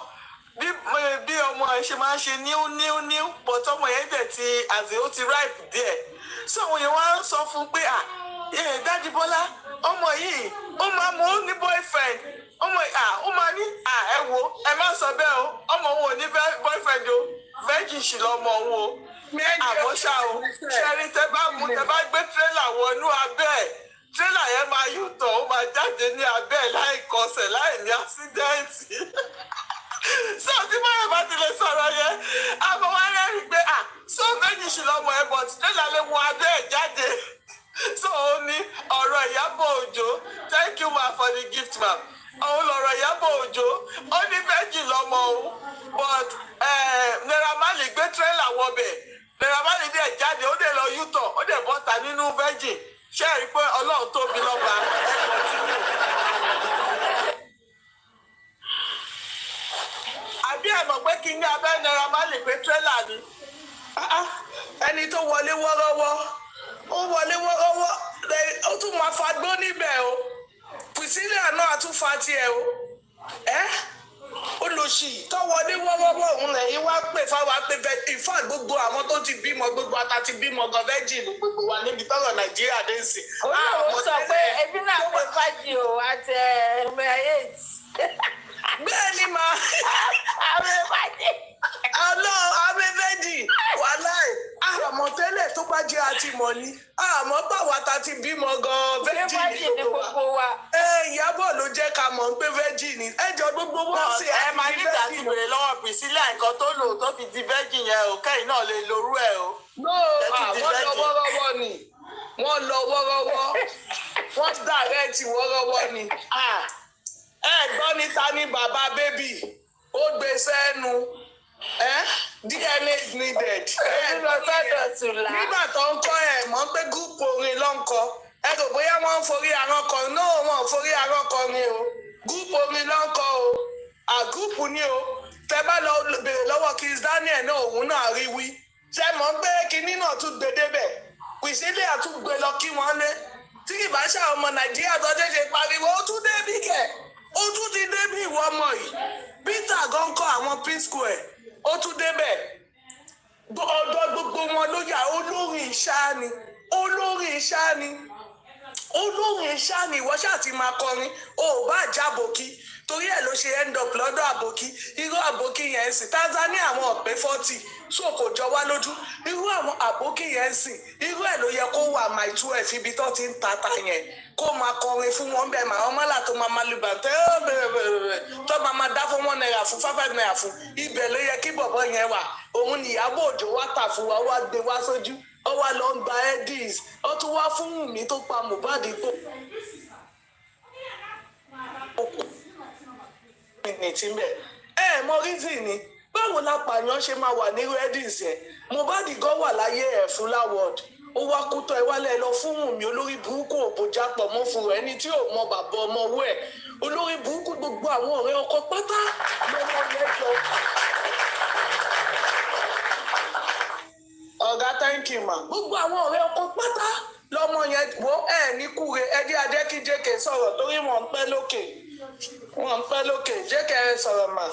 bí ọmọ ẹ̀ ṣe máa ń ṣe níú but ọmọ yẹn dẹ̀ ti àti ó ti ripe díẹ̀ so àwọn yẹn wá ń sọ fún pé Daddy Bọ́lá ọmọ yìí ó máa mú ní boyfriend ọmọ ó máa ní ẹ wo ẹ má sọ bẹ́ẹ̀ o ọmọ òun ò ní boyfriend o virgin ṣì lọmọ òun o àmọ́ ṣá o ṣẹ́rí tẹ bá gbé tírélà wọnú abẹ́ ẹ̀ tírélà yẹn máa yùtọ̀ ó máa jáde ní abẹ́ ẹ̀ láì kọsẹ̀ láì ní ásídẹ́ǹtì so tí báyọ̀ bá ti lè sọ̀rọ̀ yẹn àmọ́ wá rẹ́rìn pé so virgin ṣì lọmọ ẹ̀ but tírélà lè wọ abẹ́ ẹ̀ jáde so ó ní ọ̀rọ̀ Ìyábọ̀ Òjó thank you ma for the gift ma òun lọ̀rọ̀ Ìyábọ̀ Òjó ó ní virgin lọmọ òun but Naira Marley gbé tírélà wọbẹ̀ Naira Marley dẹ̀ jáde ó dẹ̀ lọ yútọ̀ ó dẹ̀ bọ́ta nínú virgin ṣé ẹ rí i pé Ọlọ́run tóbi lọ́ba ẹ̀kọ́ tí wù. àbí ẹ mọ̀ pé kí ní abẹ́ Naira Marley gbé tírélà ni ẹni tó wọlé wọ́rọ́wọ́ ó wọlé wọ́rọ́wọ́ ó tún máa fagbó níbẹ̀ o Priscilla náà àtúnfà tiẹ̀ o olùsì tọwọlé wọ́wọ́wọ́ òun lẹ́yìn wá pè fáwọn pé ìfà gbogbo àwọn tó ti bímọ gbogbo ata ti bímọ gan virgin gbogbo wa níbi tọrọ Nàìjíríà dé sí. ó sọ pé ebi náà pé fájì o àti eight. bẹ́ẹ̀ ni màá. àwọn fájì. àmì virgin wàláì àmọ́ tẹ́lẹ̀ tó bá jẹ́ àti mọ̀ ni àmọ́ báwa ta ti bímọ gan virgin ní gbogbo wa. Ìyábọ̀ ló jẹ́ ká mọ̀ pé virgin ni ẹjọ́ gbogbo wọn sì ẹ máa nígbà tí bèrè lọ́wọ́ Priscilla nǹkan tó lò tó fi di virgin yẹn o kẹ́yìn náà lè lorú ẹ̀ o. wọ́n lọ wọ́rọ́wọ́ ni wọ́n lọ wọ́rọ́wọ́ wọ́n dàrẹ́ẹ̀tì wọ́rọ́wọ́ ni. Gbọ́ ní ta ni bàbá bébì ó gbé sẹ́nu. DNA is needed. nígbà tó ń kọ́ ẹ̀ mọ̀ pé gúúpù orin ló ń kọ ẹ rò bóyá wọ́n ń forí arán kọ náà wọ́n ń forí arán kọ ni o gúúpù orin ló ń kọ o àgúùpù ni o tẹ bá lọ bèrè lọ́wọ́ Kiss Daniel náà òun náà rí wí ṣe mọ̀ pé kinní náà tún gbé débẹ̀ Priscilla tún gbé lọ kí wọ́n lé tí kì bá ṣe àwọn ọmọ Nàìjíríà tó ṣe pariwo ó tún débí kẹ̀ ó tún ti débí ìwọ ọmọ yìí Peter gan kọ àwọn P-Square ó tún débẹ̀ ọ̀dọ̀ gbogbo wọn ló yà olórin ìṣáni ìwọ ṣáà ti máa kọrin ó bá jábòkí torí ẹ̀ ló ṣe end up lọ́dọ̀ àbòkí irú àbòkí yẹn sì Tanzania àwọn ọ̀pẹ 40 so kò jọ wá lójú irú àwọn àbòkí yẹn sì irú ẹ̀ ló yẹ kó wà my 12 ibi tó ti ń tata yẹn kó máa kọrin fún wọn bẹ́ẹ̀ máa ọmọ là tó máa lu bàtẹ́ bẹ̀rẹ̀ tó máa dá fún 1 naira fún 5 naira fún ibẹ̀ ló yẹ kí bọ̀bọ̀ yẹn wà òun ni Ìyábọ̀ Òjó wá tà fún wa wá gbé wá sójú ó wá lọ ń gba edis ó tún wá fún Wùmí tó pa Mohbad tó. Mọ rízì ni báwo la pààyàn ṣe máa wà nírú edis yẹn Mohbad gan wà láyé ẹ̀ fún láwọ̀d ó wá kú tọ́ ẹ wálẹ̀ lọ fún Wùmí olórí burúkú òbòjá pọ̀ mọ́ fún rẹ̀ ẹni tí ò mọ bàbá ọmọ owó ẹ̀ olórí burúkú gbogbo àwọn ọ̀rẹ́ ọkọ pátá lọ́mọ yẹn jọ. ọ̀gá thank you ma gbogbo àwọn ọ̀rẹ́ ọkọ pátá lọ́mọ yẹn wo ẹ̀ ní kúre ẹdí adékíjékè sọ̀rọ̀ torí wọ́n ń pẹ́ lókè jẹ́kẹ̀ sọ̀rọ̀ mà.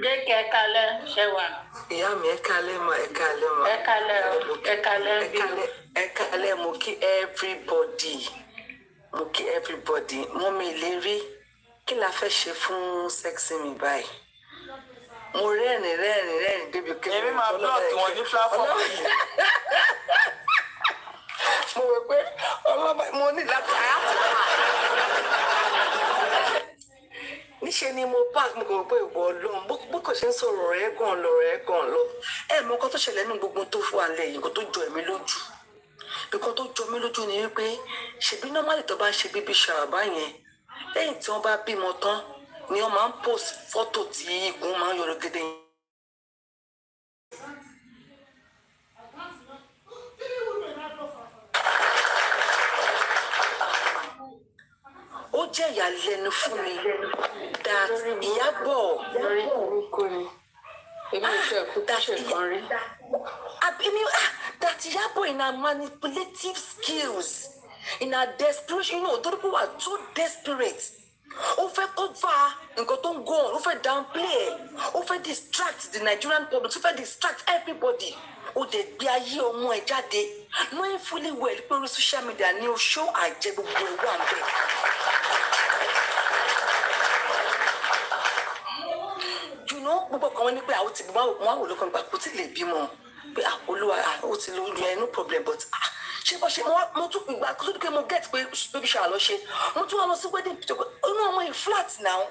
jẹ́kẹ̀ kalẹ̀ ṣe wà. ìyá mi ẹ kalẹ̀ ma ẹ kalẹ̀ ma. ẹ kalẹ̀ bí. ẹ kalẹ̀ mo kí everybody mo mi lè rí kí la fẹ́ ṣe fún sexy mi báyìí mo rẹ́rìn débi kí èmi máa blọọkì wọn ní platform yìí mo rò pé ọlọ́ba mo ní láti níṣẹ́ ni mo park mo kò rò pé ìwọ Ọlọ́run bó kò ṣe ń sọ̀rọ̀ rẹ̀ gan lọ mọ nǹkan tó ṣẹlẹ̀ nínú gbogbo tó fún alẹ́ yìí nǹkan tó jọ èmi lójú nǹkan tó jọ mí lójú ni wípé ṣèbí normally tó bá ṣe bíbí ṣàràbá yẹn lẹ́yìn tí wọ́n bá bímọ tán ni wọ́n máa ń post fọ́tò tí ikùn máa ń yọrọ gẹ́gẹ́ yẹn. jẹ́ ìyàlẹ́nu fún mi that Iyabo that Iyabo in her manipulative skills, in her desperation, you know, those people are too desperate. Ó fẹ́ cover nǹkan tó ń go on, ó fẹ́ downplay, ó fẹ́ distract the Nigerian public, ó fẹ́ distract everybody. Ó dẹ̀ gbé ayé ọmọ ẹ̀ jáde, knowing fully well pé orí social media ni ó show àjẹ gbogbo ẹ̀ wà ńbẹ̀. You know, gbogbo kan wọ́n ní pé àwọn ti bí wọ́n á wò lókàn nípa kò tí lè bímọ pé olúwa ó ti lóyún ẹ̀ no problem but ṣé bó ṣe mo tún ìgbà tó dúkẹ́ mo get pé baby shower lọ ṣe mo tún wá lọ sí wedding picture inú ọmọ yìí flat now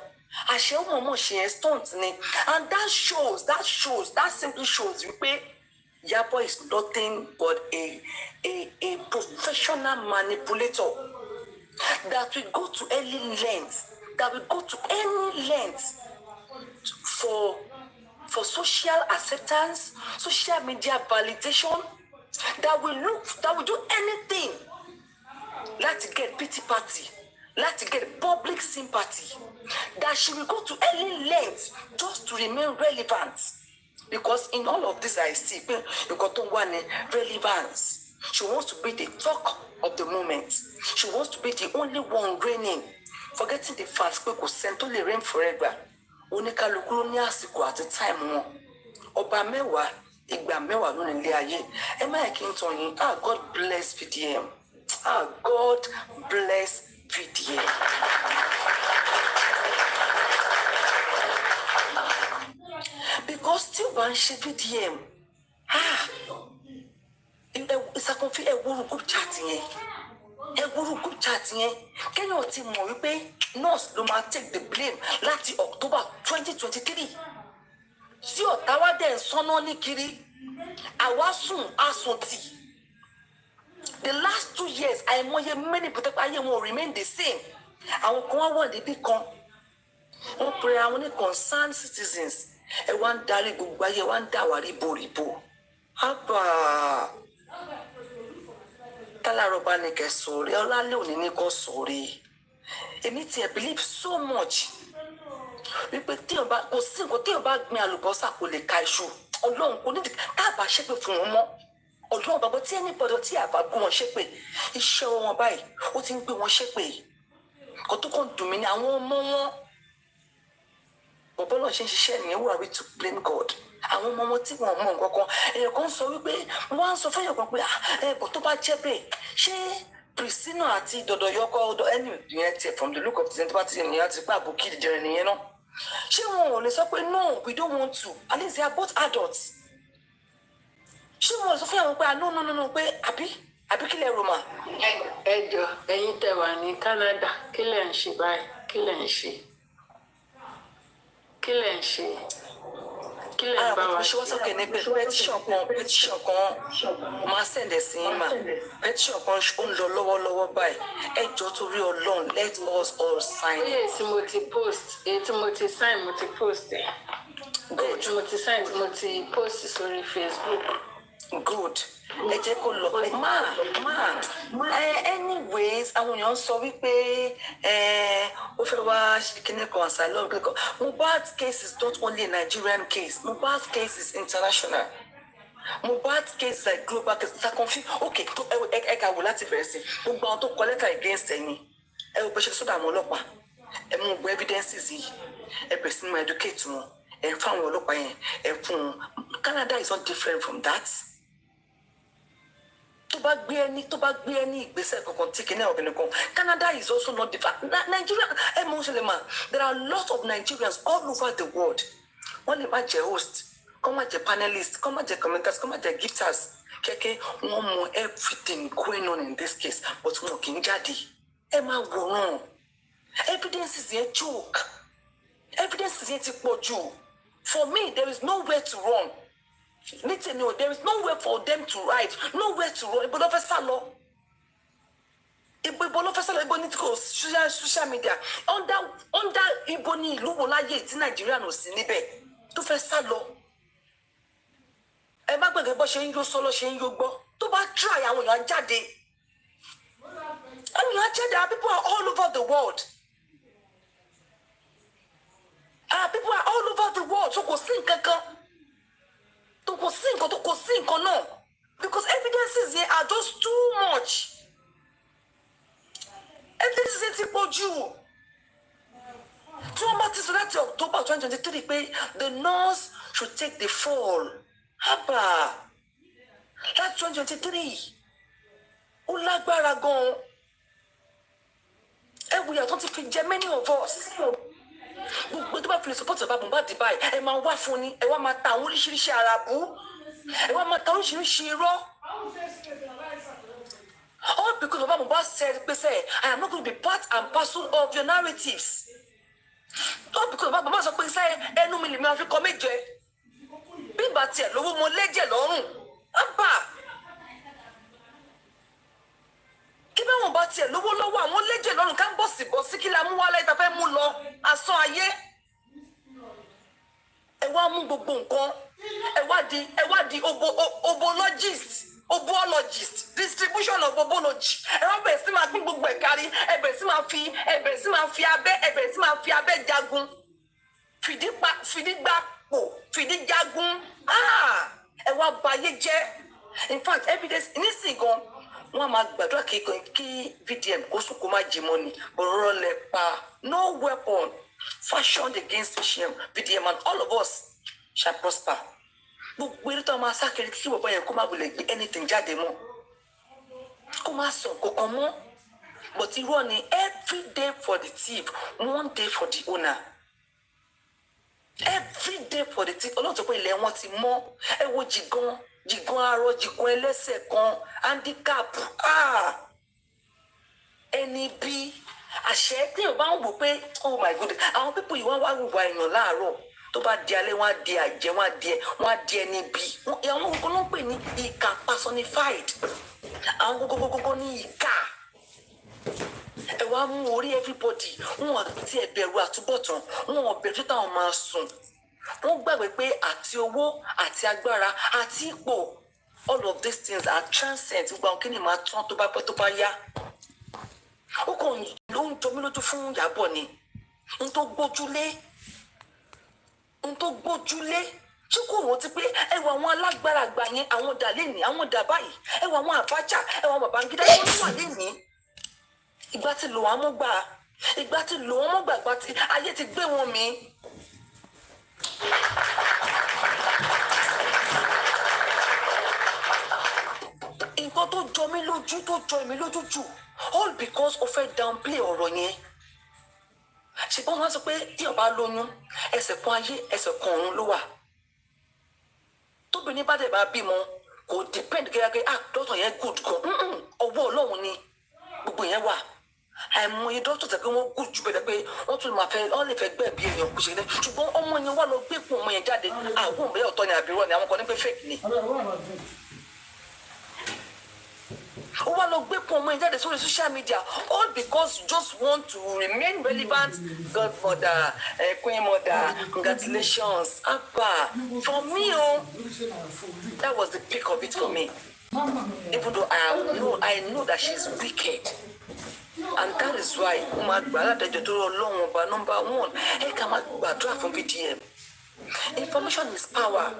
àṣẹ ọmọ ṣe yẹn stunt ni and that simply shows wípé Iyabo is nothing but a professional manipulator that will go to any length, for social acceptance, social media validation, that will do anything to get pity party, to get public sympathy, that she will go to any length just to remain relevant. Because in all of this I see, you got one relevance. She wants to be the talk of the moment. She wants to be the only one reigning, forgetting the fact that Kò lè reign forever. Oníkálukú ló ní àsìkò àti time wọn. Ọba mẹ́wàá, ìgbà mẹ́wàá ló ní ilé ayé. Ẹ má yẹ kí n tàn yín. God bless VDM. God bless VDM. Because still one ṣe VDM. Ìsàkànfí ẹ̀wúrú group chat yẹn. Kẹ́yìn ti mọ̀ wípé nurse ló máa take the blame láti October 2023. Tí ọ̀tá wá dẹ̀ ń sọ́nà ní kiri, àwa sùn tì. The last 2 years, àìmọye many people ayé wọn remain the same. Àwọn kan wá wọ̀ níbí kan. Wọ́n pe àwọn ní concerned citizens. Ẹ wá ń darí gbogbo ayé, wá ń dà wá ríboríbo. Hábà tálárọ̀ bá ní kẹ́ sọ̀rọ̀, ọlálẹ́ òní ní kọ́ sọ̀rọ̀. Èmi ti believe so much. Wípé kò sí nǹkan tí o bá gbin àlùbọ́sà kò lè ka iṣu. Ọlọ́run kò ní ká bá ṣépè fún wọn mọ́. Ọlọ́run bàbá tí anybody tí àbá gún wọn ṣépè. Iṣẹ́ wọn báyìí, ó ti ń gbé wọn ṣépè. Kò tó kàn dùn mí ní àwọn ọmọ wọn. Bọ̀bọ́ náà ṣe ń ṣiṣẹ́ nìyẹn, who are we to blame God? Àwọn ọmọ wọn tí wọn mọ nǹkan kan. Èèyàn kan sọ wípé wọ́n á sọ fún èèyàn kan pé ẹ̀bọ̀ tó bá jẹ́ bẹ́ẹ̀ ṣé Priscilla àti Dọ̀dọ̀yọkọ ẹni ìyẹn tiẹ̀ from the look of the thing tó bá ti nìyẹn ti pa àbòkí ìdíjẹrẹ nìyẹn náà. Ṣé wọn ò lè sọ pé no we don't want to, at least they are both adults. Ṣé wọn ò sọ fún àwọn pé no pé àbí kí lẹ rò mà. Ẹ jọ ẹ̀yin tẹ́ wà ní Canada kí lẹ ń ṣe báyìí kí lẹ ń ṣe kí lẹ ń bá wa ṣe wọ́n sọ̀kẹ́ ní pé petition kan máa sẹ̀ǹdẹ̀ sí mà petition kan ó ń lọ lọ́wọ́lọ́wọ́ báyìí ẹ jọ torí Ọlọ́run let us all sign. Èyí tí mo ti post èyí tí mo ti sign mo ti post ẹ̀. Good. Tí mo ti sign tí mo ti post sórí Facebook. Good. Ẹ jẹ́ kó lọ anyways àwọn èèyàn sọ wípé ó fẹ́ wá kíní kan asylum kíkan. Mohbad's case is not only a Nigerian case. Mohbad's case is international. Mohbad's case is a global case. Okay, ẹ kà wò láti bẹ̀rẹ̀ sí gbogbo àwọn tó kọ lẹ́tà against ẹ̀yin ẹ ò bẹ́ṣẹ̀ sọ́dọ̀ àwọn ọlọ́pàá ẹ mú gbogbo evidences yìí ẹ bẹ̀rẹ̀ sí ní máa educate wọn ẹ fún àwọn ọlọ́pàá yẹn ẹ fún wọn. Canada is not different from that. Tó bá gbé ẹni ìgbésẹ̀ kankan tí kìíní ọ̀gbìn kan, Canada is also not different. Nigeria ẹ mọ̀ ṣe lè mà there are lots of Nigerians all over the world. Wọ́n lè má jẹ́ host, kọ́ má jẹ́ panelist, kọ́ má jẹ́ commenters, kọ́ má jẹ́ gifters. Kẹ́kẹ́ wọ́n mọ everything going on in this case but wọn kì í jáde. Ẹ máa wòran. Evidences yẹn joke. Evidences yẹn ti pọ̀ jù. For me, there is nowhere to run. There is nowhere for them to ride, nowhere to run. Ibo ló fẹ́ sá lọ. Ibo ní kò social media. Under ibo ní ìlú wo láyé tí Nàìjíríà nò sí níbẹ̀ tó fẹ́ sá lọ. Ẹ má gbàgbé bó ṣe ń yó sọ́lọ́ ṣe ń yó gbọ́. Tó bá try àwọn èèyàn jáde. Àwọn èèyàn jáde, people are all over the world. People are all over the world. So kò sí nǹkan náà. Because evidences here are just too much. Evidences ti pọ̀ jù. Tí wọ́n bá ti sọ láti October 2023 pé the nurse should take the fall. Haba. That's 2023. Ó lágbára gan. We are don't fit many of us. Gbogbo tó bá fi support bàbá Mohbad báyìí, ẹ máa wá fún ni, ẹ wá máa ta àwọn oríṣiríṣi àràbù, ẹ wá máa ta oríṣiríṣi irọ́. All because bàbá Mohbad said, I am not going to be part and parcel of your narratives. All because bàbá Mohbad sọ pé ẹnu mi lè máa fi kọ méje. Bí ìgbà tiẹ̀ lówó mo lẹ́jẹ̀ lọ́rùn. Abba. Kí bá wọn bá tiẹ̀ lówó lọ́wọ́ àwọn lẹ́jẹ̀ lọ́rùn ká ń bọ̀ sí kí la mú wálé ta fẹ́ mú lọ asán ayé. Ẹ wá mú gbogbo nǹkan. Ẹ wá di obologist, distribution of obology. Ẹ wá bẹ̀rẹ̀ sí máa gbé gbogbo ẹ̀ kárí. Ẹ bẹ̀rẹ̀ sí máa fi abẹ́ jagun. Fìdí jagun. Ẹ wá bayé jẹ́. In fact, evidence nísìnyí gan. Wọ́n máa gbàdúrà kí VDM kó sùn kó má jí mọ́ ni ọ̀rọ̀ lẹ pa no weapon fashioned against VDM and all of us shall prosper. Gbogbo eré tó máa sákiri kí bàbá yẹn kó má wulẹ̀ gbé anything jáde mọ́ kó má sọ kankan mọ́ but irọ́ ni every day for the thief 1 day for the owner. Every day for the thief ọlọ́run tó pé ilẹ̀ wọn ti mọ́ ẹ wo jìgan arọ jìgan ẹlẹ́sẹ̀ kan handicap ẹni bí àṣẹ tí o bá ń wò pé oh my god àwọn pípọ̀ yìí wọ́n wá wùwà èèyàn láàárọ̀ tó bá di alẹ́ wọ́n á di àjẹ́ wọ́n á di ẹni bí àwọn gbogbo ló ń pè ní ìkà personified àwọn gbogbo ní ìkà ẹ wá mú orí everybody wọn ti ẹ bẹ̀rù àtúbọ̀tán wọn bẹ̀rù táwọn máa sùn wọ́n gbàgbé pé àti owó àti agbára àti ipò all of these things are transient gbogbo àwọn kíni máa tán tó bá pẹ́ tó bá yá ó kàn ló ń jọ mí lójú fún Ìyábọ̀ ni n tó gbójúlé ṣé kò wọ́n ti pé ẹwà àwọn alágbára àgbà yẹn àwọn dà lẹ́nìí àwọn dà báyìí ẹwà àwọn Abacha ẹwà Babangida tó wà lẹ́nìí ìgbà tí lò wọ́n mọ́ gbà ìgbà tí ayé ti gbé wọn mì. Nǹkan tó jọ mí lójú jù all because ó fẹ́ downplay ọ̀rọ̀ yẹn ṣùgbọ́n wọ́n sọ pé tí ọba lóyún ẹsẹ̀ kan ayé ẹsẹ̀ kan ọ̀run ló wà tóbìnrin bá dẹ̀ bá bímọ kò depend gẹ́gẹ́ dọ́tọ̀ yẹn good gan ọwọ́ Ọlọ́run ni gbogbo yẹn wà àìmọye dọ́tọ̀ tẹ̀ pé wọ́n good jù bẹ́ẹ̀ pé wọ́n tún máa fẹ́ wọ́n lè fẹ́ gbẹ́ bí èèyàn kò ṣe ní ṣùgbọ́n ọmọ yẹn wà lọ gbé fún ọmọ yẹn jáde àwọn òbí ọ̀tọ̀ ni àbírọ̀ ni àwọn kan ní pé fake ni. ó wá lọ gbé pọn ọmọ yẹn jáde sórí social media all because you just want to remain relevant. Godmother, Queen Mother, congratulations. Abba, for me, that was the peak of it for me. Even though I know that she's wicked. And that is why number one, from VDM. Information is power.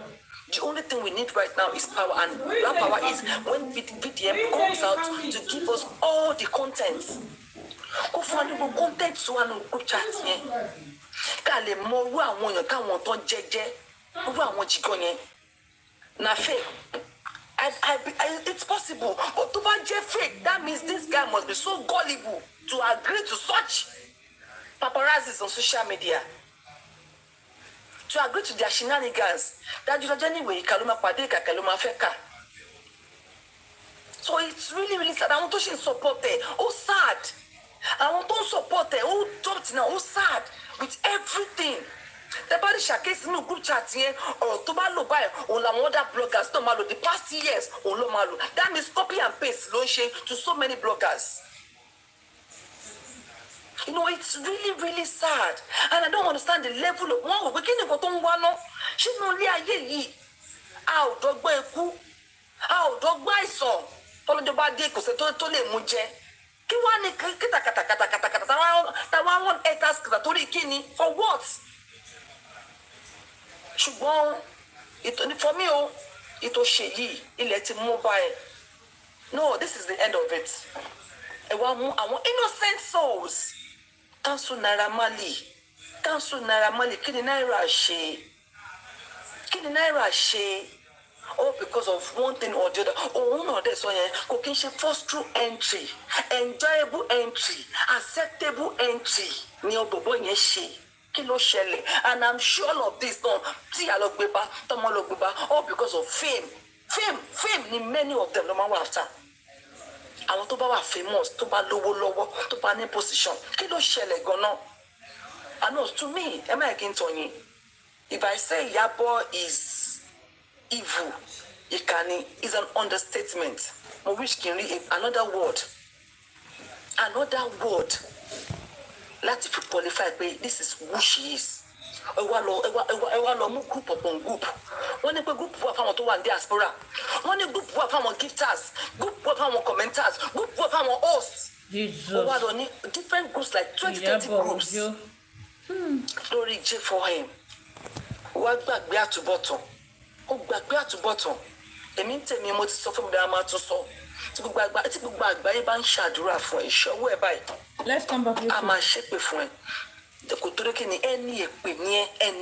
The only thing we need right now is power, and that power is when VDM comes out to give us all the contents. Go find the content so I group chat here. Kale mo ru àwọn èèyàn káwọn tó jẹ́jẹ́ ru àwọn jìgàn yẹn. Na fake. It's possible, but to bá jẹ́ fake, that means this guy must be so gullible to agree to such paparazzis on social media. To agree to their shenanigans. That you know anyway, kaluma padeka, kaluma feka. So it's really sad. I want to support it. Oh, sad. I want to support it. Oh, don't now. Oh, sad. With everything. The body shakes no group chat here or to malo by on other bloggers. To malo the past years on lo malo. That means copy and paste launching to so many bloggers. You know, it's really sad. And I don't understand the level of one. We can't go to one. She no lia ye. Ow, dog by ku. Ow, dog by song. Follow the bad day because I told him muje. Kiwani kata. That one haters kini for what? ṣùgbọ́n for me o ètò ṣe yìí ilẹ̀ ti mú báyìí no this is the end of it ẹ wá mú àwọn innocent souls cancel Naira Marley kí ni Naira ṣe all because of one thing or the other òun náà dẹ̀ sọ yẹn kò kí n ṣe first through entry enjoyable entry acceptable entry ni ọ̀bọ̀bọ̀ yẹn ṣe kí ló ṣẹlẹ̀ and I'm sure all of this náà tí ìyá lọ gbé bá tọmọ lọ gbé bá all because of fame ni many of them ló máa wà after àwọn tó bá wà famous tó bá lówó lọ́wọ́ tó bá ní position kí ló ṣẹlẹ̀ gan-an and no to me ẹ má yẹ kí n tọ̀ yín if I say Iyabo is evil ìkànnì is an understatement mo wish kí n rí another word láti fi qualify pé this is who she is ẹ wá lọ mú group upon group wọ́n ní pé group wà fáwọn tó wà ní diaspora wọ́n ní group wà fáwọn gifters group wà fáwọn commenters group wà fáwọn hosts ó wá lọ ní different groups like 20-30 groups lórí J4M wá gbàgbé àtúbọ̀tán èmi ń tèmi mo ti sọ fún mi dáa máa tún sọ tí gbogbo àgbáyé bá ń ṣàdúrà fún ẹ ìṣọwọ́ ẹ báyìí a máa ṣépè fún ẹ kò tó dé kí ni ẹni èpè ní ẹni.